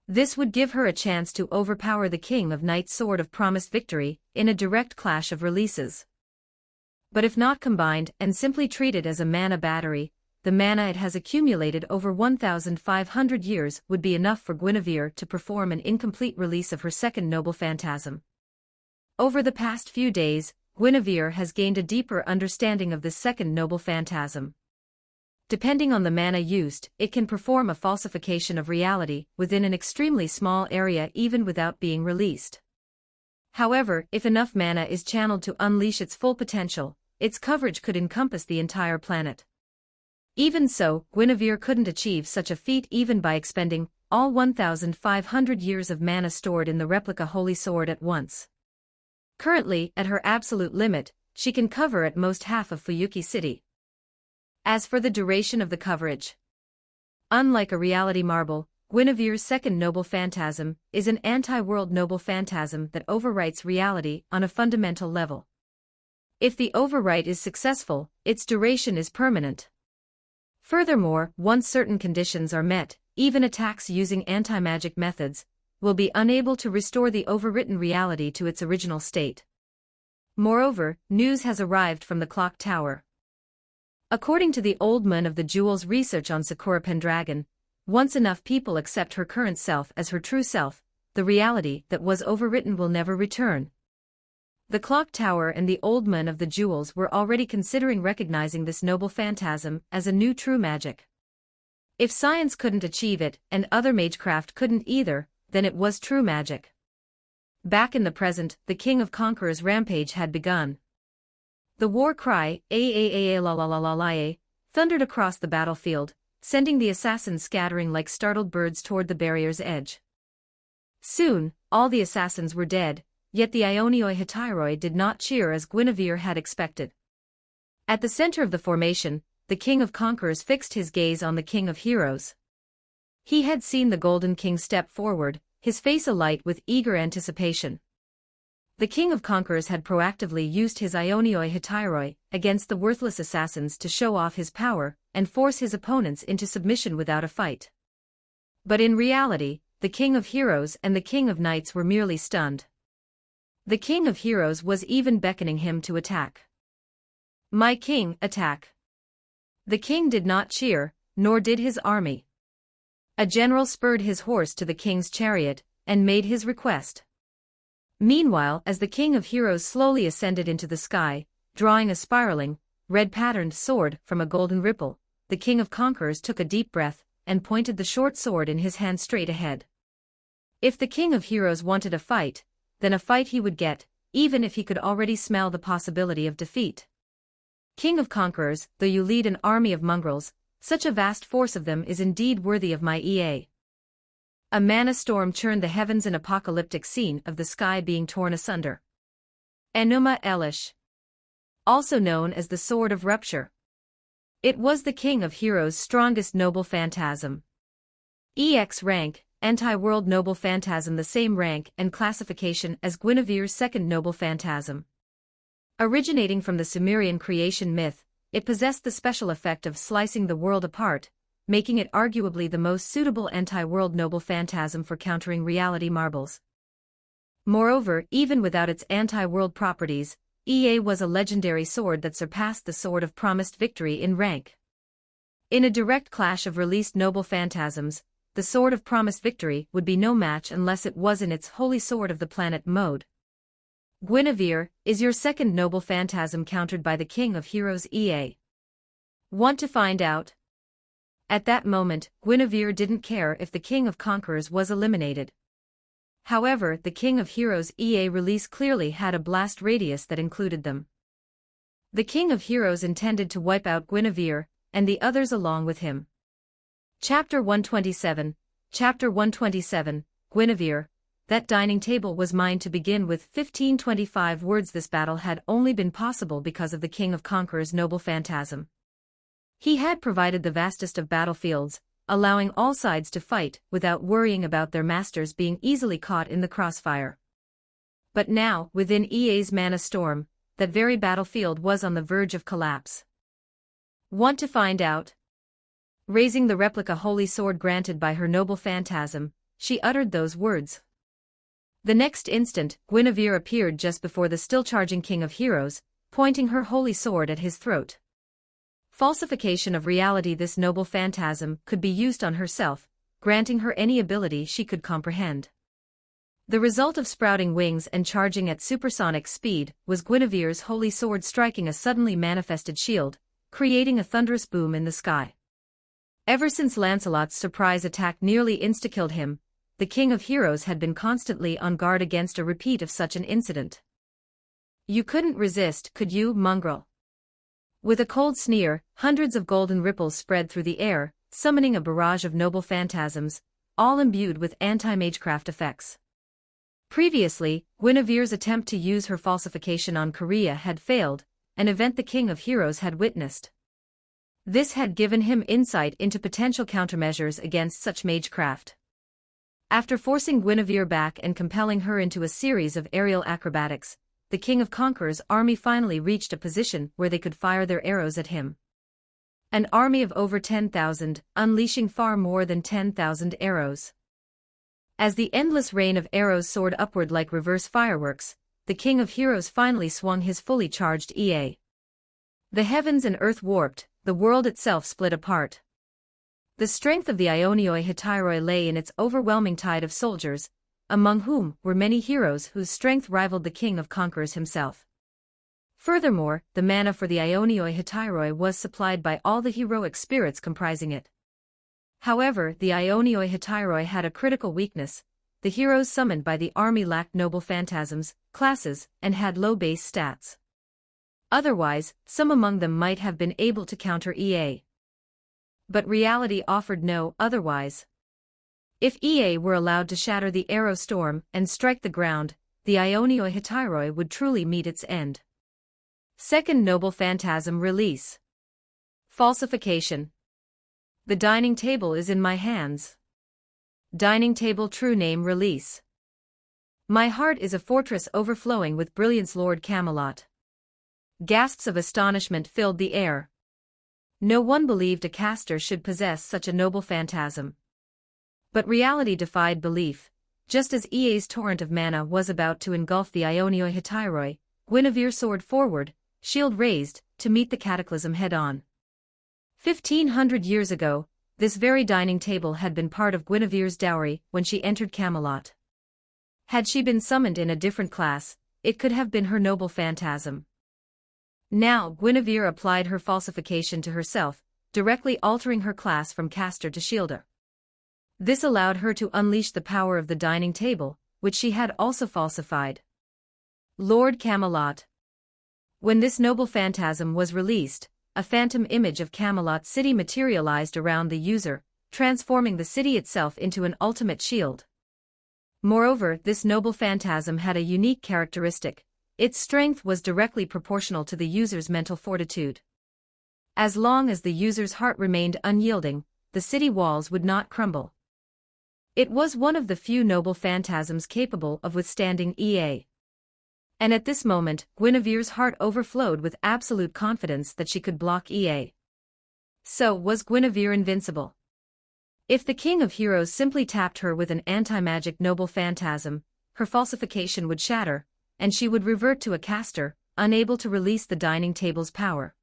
This would give her a chance to overpower the King of Knights' Sword of Promised Victory in a direct clash of releases. But if not combined and simply treated as a mana battery, the mana it has accumulated over 1,500 years would be enough for Guinevere to perform an incomplete release of her second noble phantasm. Over the past few days, Guinevere has gained a deeper understanding of this second noble phantasm. Depending on the mana used, it can perform a falsification of reality within an extremely small area even without being released. However, if enough mana is channeled to unleash its full potential, its coverage could encompass the entire planet. Even so, Guinevere couldn't achieve such a feat even by expending all 1,500 years of mana stored in the replica Holy Sword at once. Currently, at her absolute limit, she can cover at most half of Fuyuki City. As for the duration of the coverage, unlike a reality marble, Guinevere's second noble phantasm is an anti-world noble phantasm that overwrites reality on a fundamental level. If the overwrite is successful, its duration is permanent. Furthermore, once certain conditions are met, even attacks using anti-magic methods will be unable to restore the overwritten reality to its original state. Moreover, news has arrived from the clock tower. According to the Old Man of the Jewels research on Sakura Pendragon, once enough people accept her current self as her true self, the reality that was overwritten will never return. The clock tower and the Old Man of the Jewels were already considering recognizing this noble phantasm as a new true magic. If science couldn't achieve it and other magecraft couldn't either, then it was true magic. Back in the present, the King of Conquerors' rampage had begun. The war cry, "Aaa la la la la la," thundered across the battlefield, sending the assassins scattering like startled birds toward the barrier's edge. Soon, all the assassins were dead, yet the Ionioi Hetairoi did not cheer as Guinevere had expected. At the center of the formation, the King of Conquerors fixed his gaze on the King of Heroes. He had seen the Golden King step forward, his face alight with eager anticipation. The King of Conquerors had proactively used his Ionioi Hetairoi against the worthless assassins to show off his power and force his opponents into submission without a fight. But in reality, the King of Heroes and the King of Knights were merely stunned. The King of Heroes was even beckoning him to attack. "My king, attack!" The king did not cheer, nor did his army. A general spurred his horse to the king's chariot and made his request. Meanwhile, as the King of Heroes slowly ascended into the sky, drawing a spiraling, red-patterned sword from a golden ripple, the King of Conquerors took a deep breath and pointed the short sword in his hand straight ahead. If the King of Heroes wanted a fight, then a fight he would get, even if he could already smell the possibility of defeat. King of Conquerors, though you lead an army of mongrels, such a vast force of them is indeed worthy of my ea. A mana storm churned the heavens, an apocalyptic scene of the sky being torn asunder. Enuma Elish, also known as the Sword of Rupture. It was the King of Heroes' strongest noble phantasm. EX rank, anti-world noble phantasm, the same rank and classification as Guinevere's second noble phantasm. Originating from the Sumerian creation myth, it possessed the special effect of slicing the world apart, making it arguably the most suitable anti-world noble phantasm for countering reality marbles. Moreover, even without its anti-world properties, EA was a legendary sword that surpassed the Sword of Promised Victory in rank. In a direct clash of released noble phantasms, the Sword of Promised Victory would be no match unless it was in its Holy Sword of the Planet mode. Guinevere is your second noble phantasm countered by the King of Heroes EA. Want to find out? At that moment, Guinevere didn't care if the King of Conquerors was eliminated. However, the King of Heroes EA release clearly had a blast radius that included them. The King of Heroes intended to wipe out Guinevere, and the others along with him. Chapter 127, Chapter 127, Guinevere, that dining table was mine to begin with. 1525 words. This battle had only been possible because of the King of Conquerors' noble phantasm. He had provided the vastest of battlefields, allowing all sides to fight without worrying about their masters being easily caught in the crossfire. But now, within EA's mana storm, that very battlefield was on the verge of collapse. Want to find out? Raising the replica holy sword granted by her noble phantasm, she uttered those words. The next instant, Guinevere appeared just before the still-charging King of Heroes, pointing her holy sword at his throat. Falsification of reality. This noble phantasm could be used on herself, granting her any ability she could comprehend. The result of sprouting wings and charging at supersonic speed was Guinevere's holy sword striking a suddenly manifested shield, creating a thunderous boom in the sky. Ever since Lancelot's surprise attack nearly insta-killed him, the King of Heroes had been constantly on guard against a repeat of such an incident. You couldn't resist, could you, mongrel? With a cold sneer, hundreds of golden ripples spread through the air, summoning a barrage of noble phantasms, all imbued with anti-magecraft effects. Previously, Guinevere's attempt to use her falsification on Korea had failed, an event the King of Heroes had witnessed. This had given him insight into potential countermeasures against such magecraft. After forcing Guinevere back and compelling her into a series of aerial acrobatics, the King of Conqueror's army finally reached a position where they could fire their arrows at him. An army of over 10,000, unleashing far more than 10,000 arrows. As the endless rain of arrows soared upward like reverse fireworks, the King of Heroes finally swung his fully charged EA. The heavens and earth warped, the world itself split apart. The strength of the Ionioi Hetairoi lay in its overwhelming tide of soldiers, among whom were many heroes whose strength rivaled the King of Conquerors himself. Furthermore, the mana for the Ionioi Hetairoi was supplied by all the heroic spirits comprising it. However, the Ionioi Hetairoi had a critical weakness: the heroes summoned by the army lacked noble phantasms, classes, and had low base stats. Otherwise, some among them might have been able to counter EA. But reality offered no otherwise. If EA were allowed to shatter the arrow storm and strike the ground, the Ionioi Hetairoi would truly meet its end. Second Noble Phantasm Release. Falsification. The dining table is in my hands. Dining table true name release. My heart is a fortress overflowing with brilliance, Lord Camelot. Gasps of astonishment filled the air. No one believed a caster should possess such a noble phantasm. But reality defied belief. Just as EA's torrent of mana was about to engulf the Ionioi Hetairoi, Guinevere soared forward, shield raised, to meet the cataclysm head-on. 1,500 years ago, this very dining table had been part of Guinevere's dowry when she entered Camelot. Had she been summoned in a different class, it could have been her noble phantasm. Now Guinevere applied her falsification to herself, directly altering her class from caster to shielder. This allowed her to unleash the power of the dining table, which she had also falsified. Lord Camelot. When this noble phantasm was released, a phantom image of Camelot City materialized around the user, transforming the city itself into an ultimate shield. Moreover, this noble phantasm had a unique characteristic: its strength was directly proportional to the user's mental fortitude. As long as the user's heart remained unyielding, the city walls would not crumble. It was one of the few noble phantasms capable of withstanding EA. And at this moment, Guinevere's heart overflowed with absolute confidence that she could block EA. So was Guinevere invincible? If the King of Heroes simply tapped her with an anti-magic noble phantasm, her falsification would shatter, and she would revert to a caster, unable to release the dining table's power.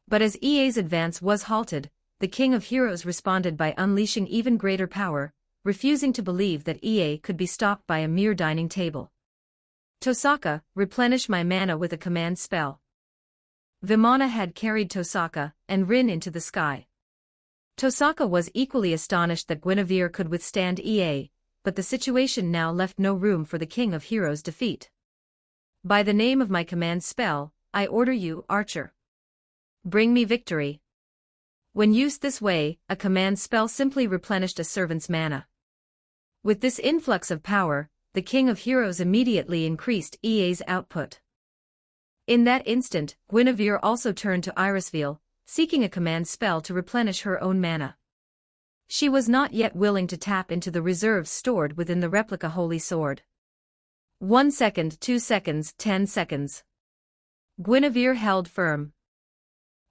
But as EA's advance was halted, the King of Heroes responded by unleashing even greater power, refusing to believe that EA could be stopped by a mere dining table. Tosaka, replenish my mana with a command spell. Vimana had carried Tosaka and Rin into the sky. Tosaka was equally astonished that Guinevere could withstand EA, but the situation now left no room for the King of Heroes' defeat. By the name of my command spell, I order you, Archer. Bring me victory. When used this way, a command spell simply replenished a servant's mana. With this influx of power, the King of Heroes immediately increased EA's output. In that instant, Guinevere also turned to Irisveil, seeking a command spell to replenish her own mana. She was not yet willing to tap into the reserves stored within the replica Holy Sword. 1 second, 2 seconds, 10 seconds. Guinevere held firm.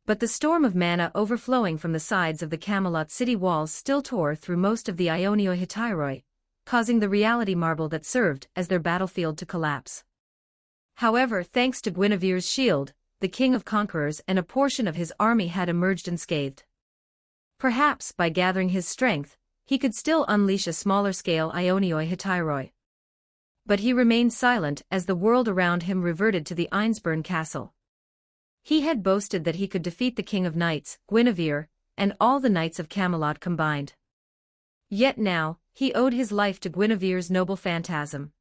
But the storm of mana overflowing from the sides of the Camelot city walls still tore through most of the Ionioi Hetairoi, causing the reality marble that served as their battlefield to collapse. However, thanks to Guinevere's shield, the King of Conquerors and a portion of his army had emerged unscathed. Perhaps by gathering his strength, he could still unleash a smaller-scale Ionioi Hetairoi. But he remained silent as the world around him reverted to the Einsburn castle. He had boasted that he could defeat the King of Knights, Guinevere, and all the knights of Camelot combined. Yet now, he owed his life to Guinevere's noble phantasm.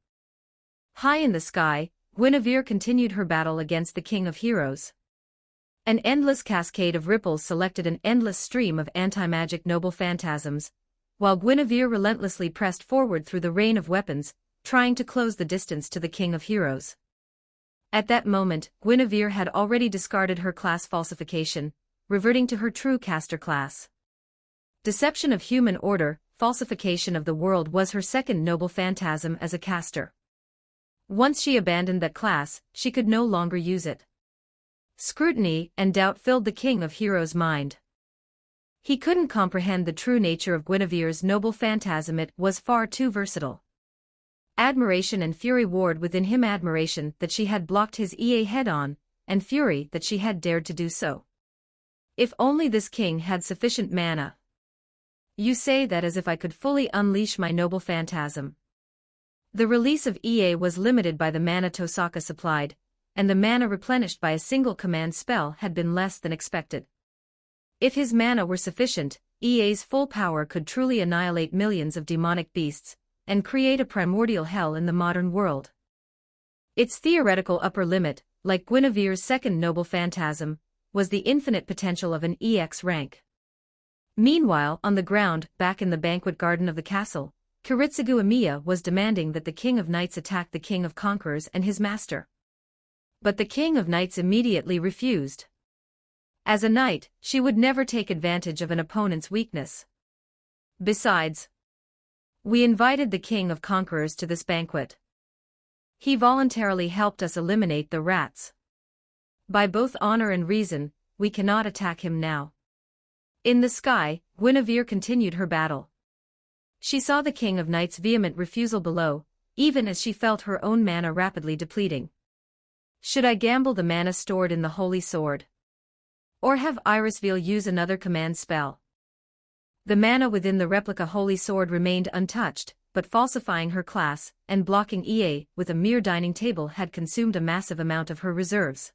High in the sky, Guinevere continued her battle against the King of Heroes. An endless cascade of ripples selected an endless stream of anti-magic noble phantasms, while Guinevere relentlessly pressed forward through the rain of weapons, trying to close the distance to the King of Heroes. At that moment, Guinevere had already discarded her class falsification, reverting to her true caster class. Deception of human order, falsification of the world was her second noble phantasm as a caster. Once she abandoned that class, she could no longer use it. Scrutiny and doubt filled the King of Heroes' mind. He couldn't comprehend the true nature of Guinevere's noble phantasm. It was far too versatile. Admiration and fury warred within him, admiration that she had blocked his EA head-on, and fury that she had dared to do so. If only this king had sufficient mana. You say that as if I could fully unleash my noble phantasm. The release of EA was limited by the mana Tosaka supplied, and the mana replenished by a single command spell had been less than expected. If his mana were sufficient, EA's full power could truly annihilate millions of demonic beasts, and create a primordial hell in the modern world. Its theoretical upper limit, like Guinevere's second noble phantasm, was the infinite potential of an EX rank. Meanwhile, on the ground, back in the banquet garden of the castle, Kiritsugu Emiya was demanding that the King of Knights attack the King of Conquerors and his master. But the King of Knights immediately refused. As a knight, she would never take advantage of an opponent's weakness. Besides, we invited the King of Conquerors to this banquet. He voluntarily helped us eliminate the rats. By both honor and reason, we cannot attack him now. In the sky, Guinevere continued her battle. She saw the King of Knights' vehement refusal below, even as she felt her own mana rapidly depleting. Should I gamble the mana stored in the Holy Sword? Or have Irisveil use another command spell? The mana within the replica Holy Sword remained untouched, but falsifying her class and blocking EA with a mere dining table had consumed a massive amount of her reserves.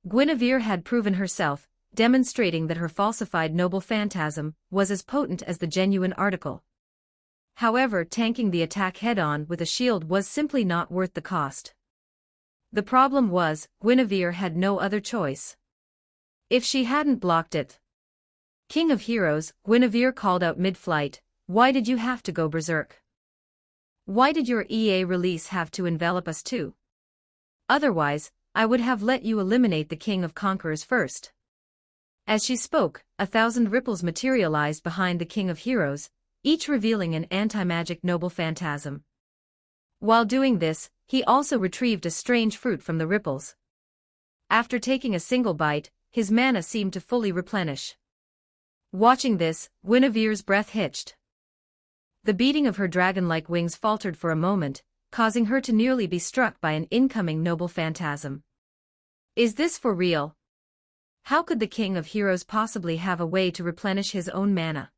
Guinevere had proven herself, demonstrating that her falsified noble phantasm was as potent as the genuine article. However, tanking the attack head-on with a shield was simply not worth the cost. The problem was, Guinevere had no other choice. If she hadn't blocked it. King of Heroes, Guinevere called out mid-flight, why did you have to go berserk? Why did your EA release have to envelop us too? Otherwise, I would have let you eliminate the King of Conquerors first. As she spoke, 1,000 ripples materialized behind the King of Heroes, each revealing an anti-magic noble phantasm. While doing this, he also retrieved a strange fruit from the ripples. After taking a single bite, his mana seemed to fully replenish. Watching this, Guinevere's breath hitched. The beating of her dragon-like wings faltered for a moment, causing her to nearly be struck by an incoming noble phantasm. Is this for real? How could the King of Heroes possibly have a way to replenish his own mana?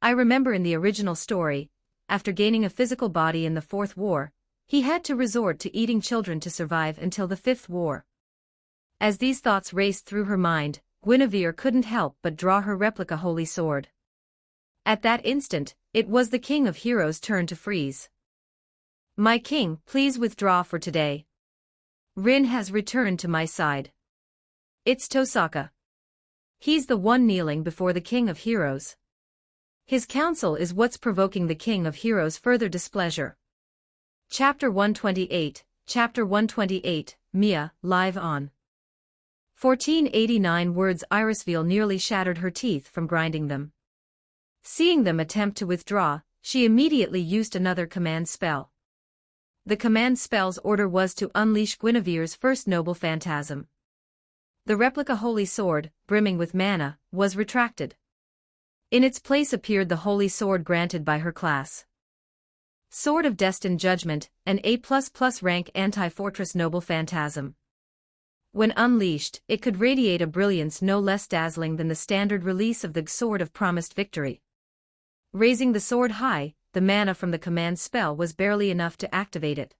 I remember in the original story, after gaining a physical body in the Fourth War, he had to resort to eating children to survive until the Fifth War. As these thoughts raced through her mind, Guinevere couldn't help but draw her replica Holy Sword. At that instant, it was the King of Heroes' turn to freeze. My king, please withdraw for today. Rin has returned to my side. It's Tosaka. He's the one kneeling before the King of Heroes. His counsel is what's provoking the King of Heroes' further displeasure. Chapter 128, Chapter 128, Mia, live on. 1489 words. Irisveil nearly shattered her teeth from grinding them. Seeing them attempt to withdraw, she immediately used another command spell. The command spell's order was to unleash Guinevere's first noble phantasm. The replica Holy Sword, brimming with mana, was retracted. In its place appeared the Holy Sword granted by her class. Sword of Destined Judgment, an A++ rank anti-fortress noble phantasm. When unleashed, it could radiate a brilliance no less dazzling than the standard release of the Sword of Promised Victory. Raising the sword high, the mana from the command spell was barely enough to activate it.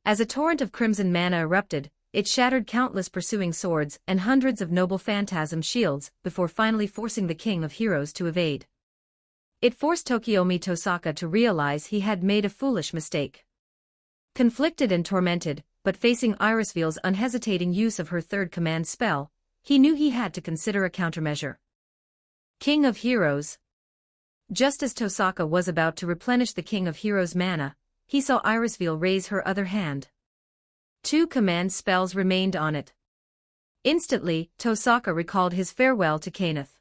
As a torrent of crimson mana erupted, it shattered countless pursuing swords and hundreds of noble phantasm shields before finally forcing the King of Heroes to evade. It forced Tokiomi Tosaka to realize he had made a foolish mistake. Conflicted and tormented, but facing Irisveil's unhesitating use of her third command spell, he knew he had to consider a countermeasure. King of Heroes. Just as Tosaka was about to replenish the King of Heroes' mana, he saw Irisveil raise her other hand. 2 command spells remained on it. Instantly, Tosaka recalled his farewell to Kenneth.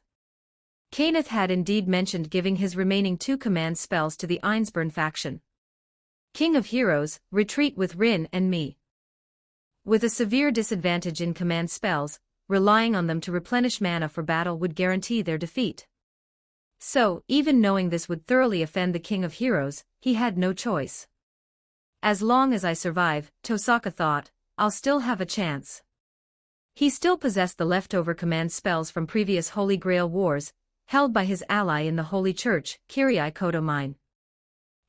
Kenneth had indeed mentioned giving his remaining 2 command spells to the Einsburn faction. King of Heroes, retreat with Rin and me. With a severe disadvantage in command spells, relying on them to replenish mana for battle would guarantee their defeat. So, even knowing this would thoroughly offend the King of Heroes, he had no choice. As long as I survive, Tosaka thought, I'll still have a chance. He still possessed the leftover command spells from previous Holy Grail wars, held by his ally in the Holy Church, Kirai Kotomine.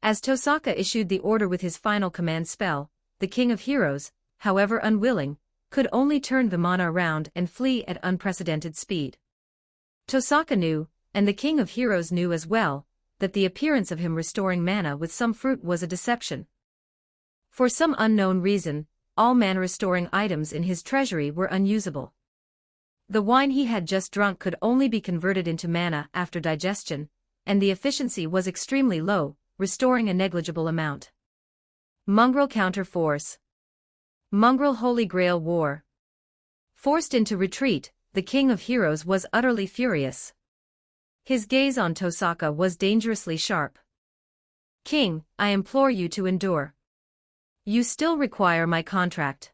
As Tosaka issued the order with his final command spell, the King of Heroes, however unwilling, could only turn the mana around and flee at unprecedented speed. Tosaka knew, and the King of Heroes knew as well, that the appearance of him restoring mana with some fruit was a deception. For some unknown reason, all mana-restoring items in his treasury were unusable. The wine he had just drunk could only be converted into mana after digestion, and the efficiency was extremely low, restoring a negligible amount. Mongrel counter-force. Mongrel Holy Grail War. Forced into retreat, the King of Heroes was utterly furious. His gaze on Tosaka was dangerously sharp. King, I implore you to endure. You still require my contract.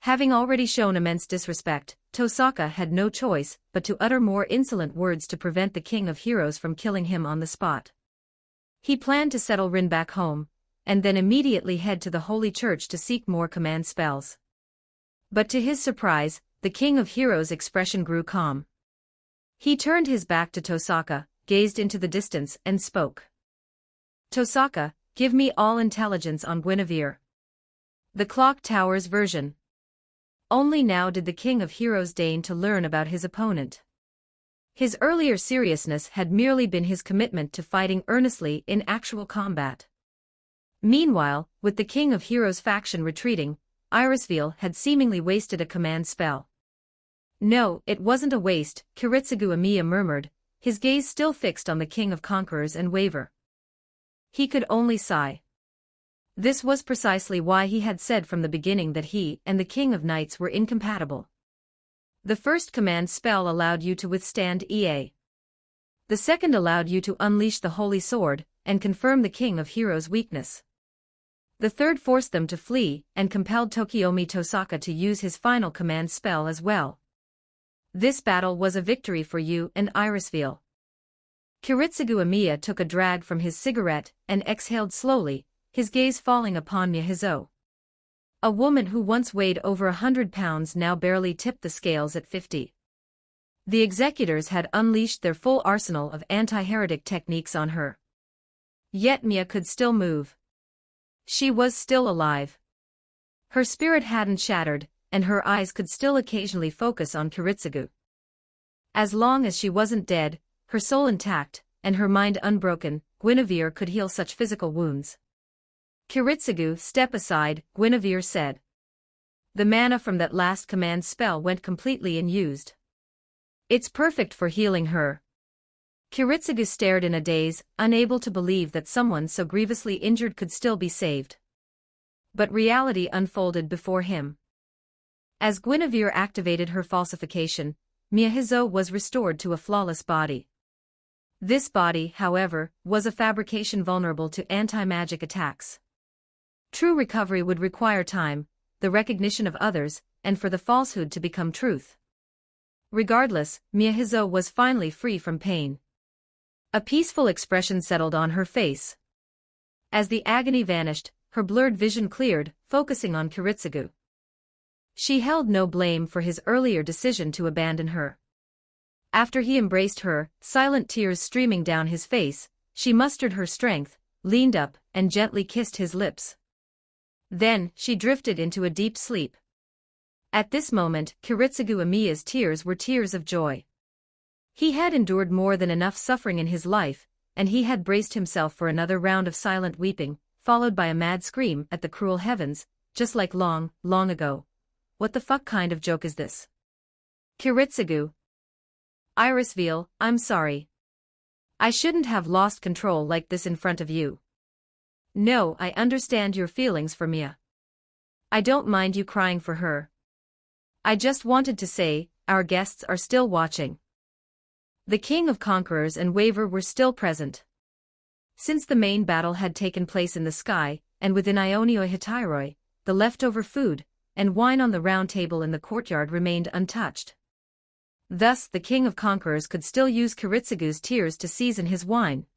Having already shown immense disrespect, Tosaka had no choice but to utter more insolent words to prevent the King of Heroes from killing him on the spot. He planned to settle Rin back home, and then immediately head to the Holy Church to seek more command spells. But to his surprise, the King of Heroes' expression grew calm. He turned his back to Tosaka, gazed into the distance and spoke. Tosaka, give me all intelligence on Guinevere. The Clock Tower's version. Only now did the King of Heroes deign to learn about his opponent. His earlier seriousness had merely been his commitment to fighting earnestly in actual combat. Meanwhile, with the King of Heroes faction retreating, Irisveal had seemingly wasted a command spell. No, it wasn't a waste, Kiritsugu Amiya murmured, his gaze still fixed on the King of Conquerors and waver. He could only sigh. This was precisely why he had said from the beginning that he and the King of Knights were incompatible. The first command spell allowed you to withstand EA. The second allowed you to unleash the Holy Sword and confirm the King of Heroes' weakness. The third forced them to flee and compelled Tokiomi Tosaka to use his final command spell as well. This battle was a victory for you and Irisveal. Kiritsugu Amiya took a drag from his cigarette and exhaled slowly, his gaze falling upon Miyahizo. A woman who once weighed over 100 pounds now barely tipped the scales at 50. The executors had unleashed their full arsenal of anti-heretic techniques on her. Yet Mia could still move. She was still alive. Her spirit hadn't shattered, and her eyes could still occasionally focus on Kiritsugu. As long as she wasn't dead, her soul intact, and her mind unbroken, Guinevere could heal such physical wounds. Kiritsugu, step aside, Guinevere said. The mana from that last command spell went completely unused. It's perfect for healing her. Kiritsugu stared in a daze, unable to believe that someone so grievously injured could still be saved. But reality unfolded before him. As Guinevere activated her falsification, Miyahizo was restored to a flawless body. This body, however, was a fabrication vulnerable to anti-magic attacks. True recovery would require time, the recognition of others, and for the falsehood to become truth. Regardless, Miyahizo was finally free from pain. A peaceful expression settled on her face. As the agony vanished, her blurred vision cleared, focusing on Kiritsugu. She held no blame for his earlier decision to abandon her. After he embraced her, silent tears streaming down his face, she mustered her strength, leaned up, and gently kissed his lips. Then, she drifted into a deep sleep. At this moment, Kiritsugu Amiya's tears were tears of joy. He had endured more than enough suffering in his life, and he had braced himself for another round of silent weeping, followed by a mad scream at the cruel heavens, just like long, long ago. What the fuck kind of joke is this? Kiritsugu. Irisveal, I'm sorry. I shouldn't have lost control like this in front of you. No, I understand your feelings for Mia. I don't mind you crying for her. I just wanted to say, our guests are still watching. The King of Conquerors and Waver were still present. Since the main battle had taken place in the sky, and within Ionioi Hetairoi, the leftover food and wine on the round table in the courtyard remained untouched. Thus the King of Conquerors could still use Kiritsugu's tears to season his wine.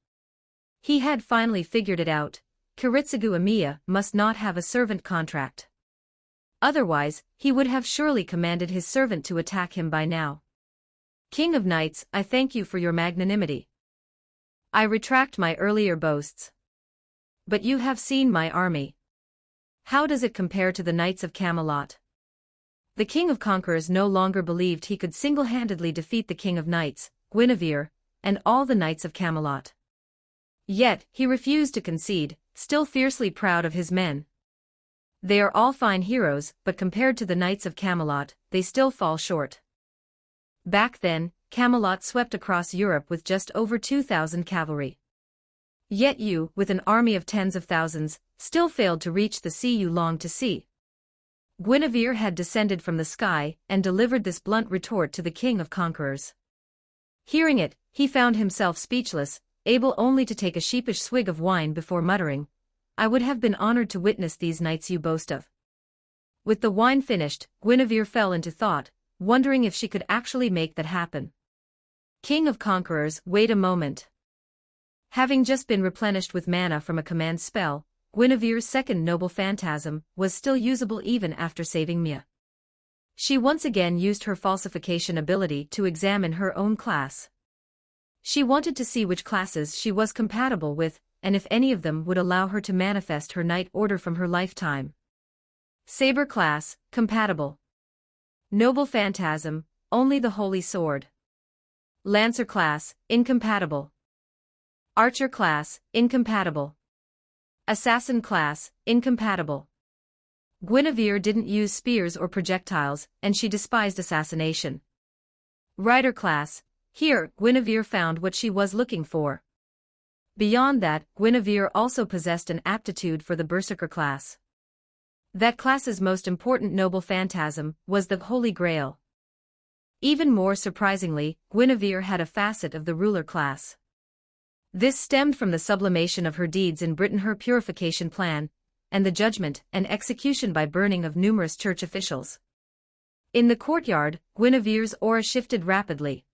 He had finally figured it out: Kiritsugu Amiya must not have a servant contract. Otherwise, he would have surely commanded his servant to attack him by now. King of Knights, I thank you for your magnanimity. I retract my earlier boasts. But you have seen my army. How does it compare to the Knights of Camelot? The King of Conquerors no longer believed he could single-handedly defeat the King of Knights, Guinevere, and all the Knights of Camelot. Yet, he refused to concede, still fiercely proud of his men. They are all fine heroes, but compared to the Knights of Camelot, they still fall short. Back then, Camelot swept across Europe with just over 2,000 cavalry. Yet you, with an army of tens of thousands, still failed to reach the sea you longed to see. Guinevere had descended from the sky and delivered this blunt retort to the King of Conquerors. Hearing it, he found himself speechless, able only to take a sheepish swig of wine before muttering, "I would have been honored to witness these knights you boast of." With the wine finished, Guinevere fell into thought, wondering if she could actually make that happen. King of Conquerors, wait a moment. Having just been replenished with mana from a command spell, Guinevere's second noble phantasm was still usable even after saving Mia. She once again used her falsification ability to examine her own class. She wanted to see which classes she was compatible with, and if any of them would allow her to manifest her knight order from her lifetime. Saber class, compatible. Noble phantasm, only the holy sword. Lancer class, incompatible. Archer class, incompatible. Assassin class, incompatible. Guinevere didn't use spears or projectiles, and she despised assassination. Rider class, here Guinevere found what she was looking for. Beyond that, Guinevere also possessed an aptitude for the Berserker class. That class's most important noble phantasm was the Holy Grail. Even more surprisingly, Guinevere had a facet of the ruler class. This stemmed from the sublimation of her deeds in Britain, her purification plan, and the judgment and execution by burning of numerous church officials. In the courtyard, Guinevere's aura shifted rapidly.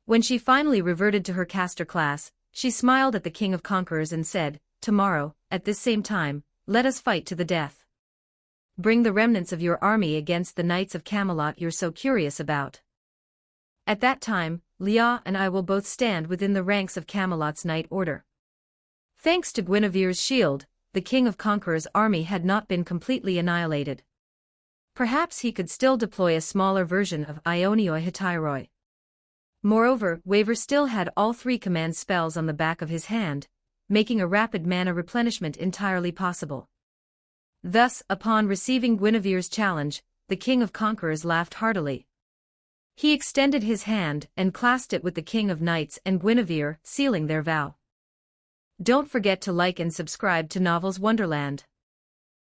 When she finally reverted to her caster class, she smiled at the King of Conquerors and said, "Tomorrow, at this same time, let us fight to the death. Bring the remnants of your army against the Knights of Camelot you're so curious about. At that time, Leah and I will both stand within the ranks of Camelot's knight order." Thanks to Guinevere's shield, the King of Conquerors' army had not been completely annihilated. Perhaps he could still deploy a smaller version of Ionioi Hetairoi. Moreover, Waver still had all three command spells on the back of his hand, making a rapid mana replenishment entirely possible. Thus, upon receiving Guinevere's challenge, the King of Conquerors laughed heartily. He extended his hand and clasped it with the King of Knights and Guinevere, sealing their vow. Don't forget to like and subscribe to Novels Wonderland.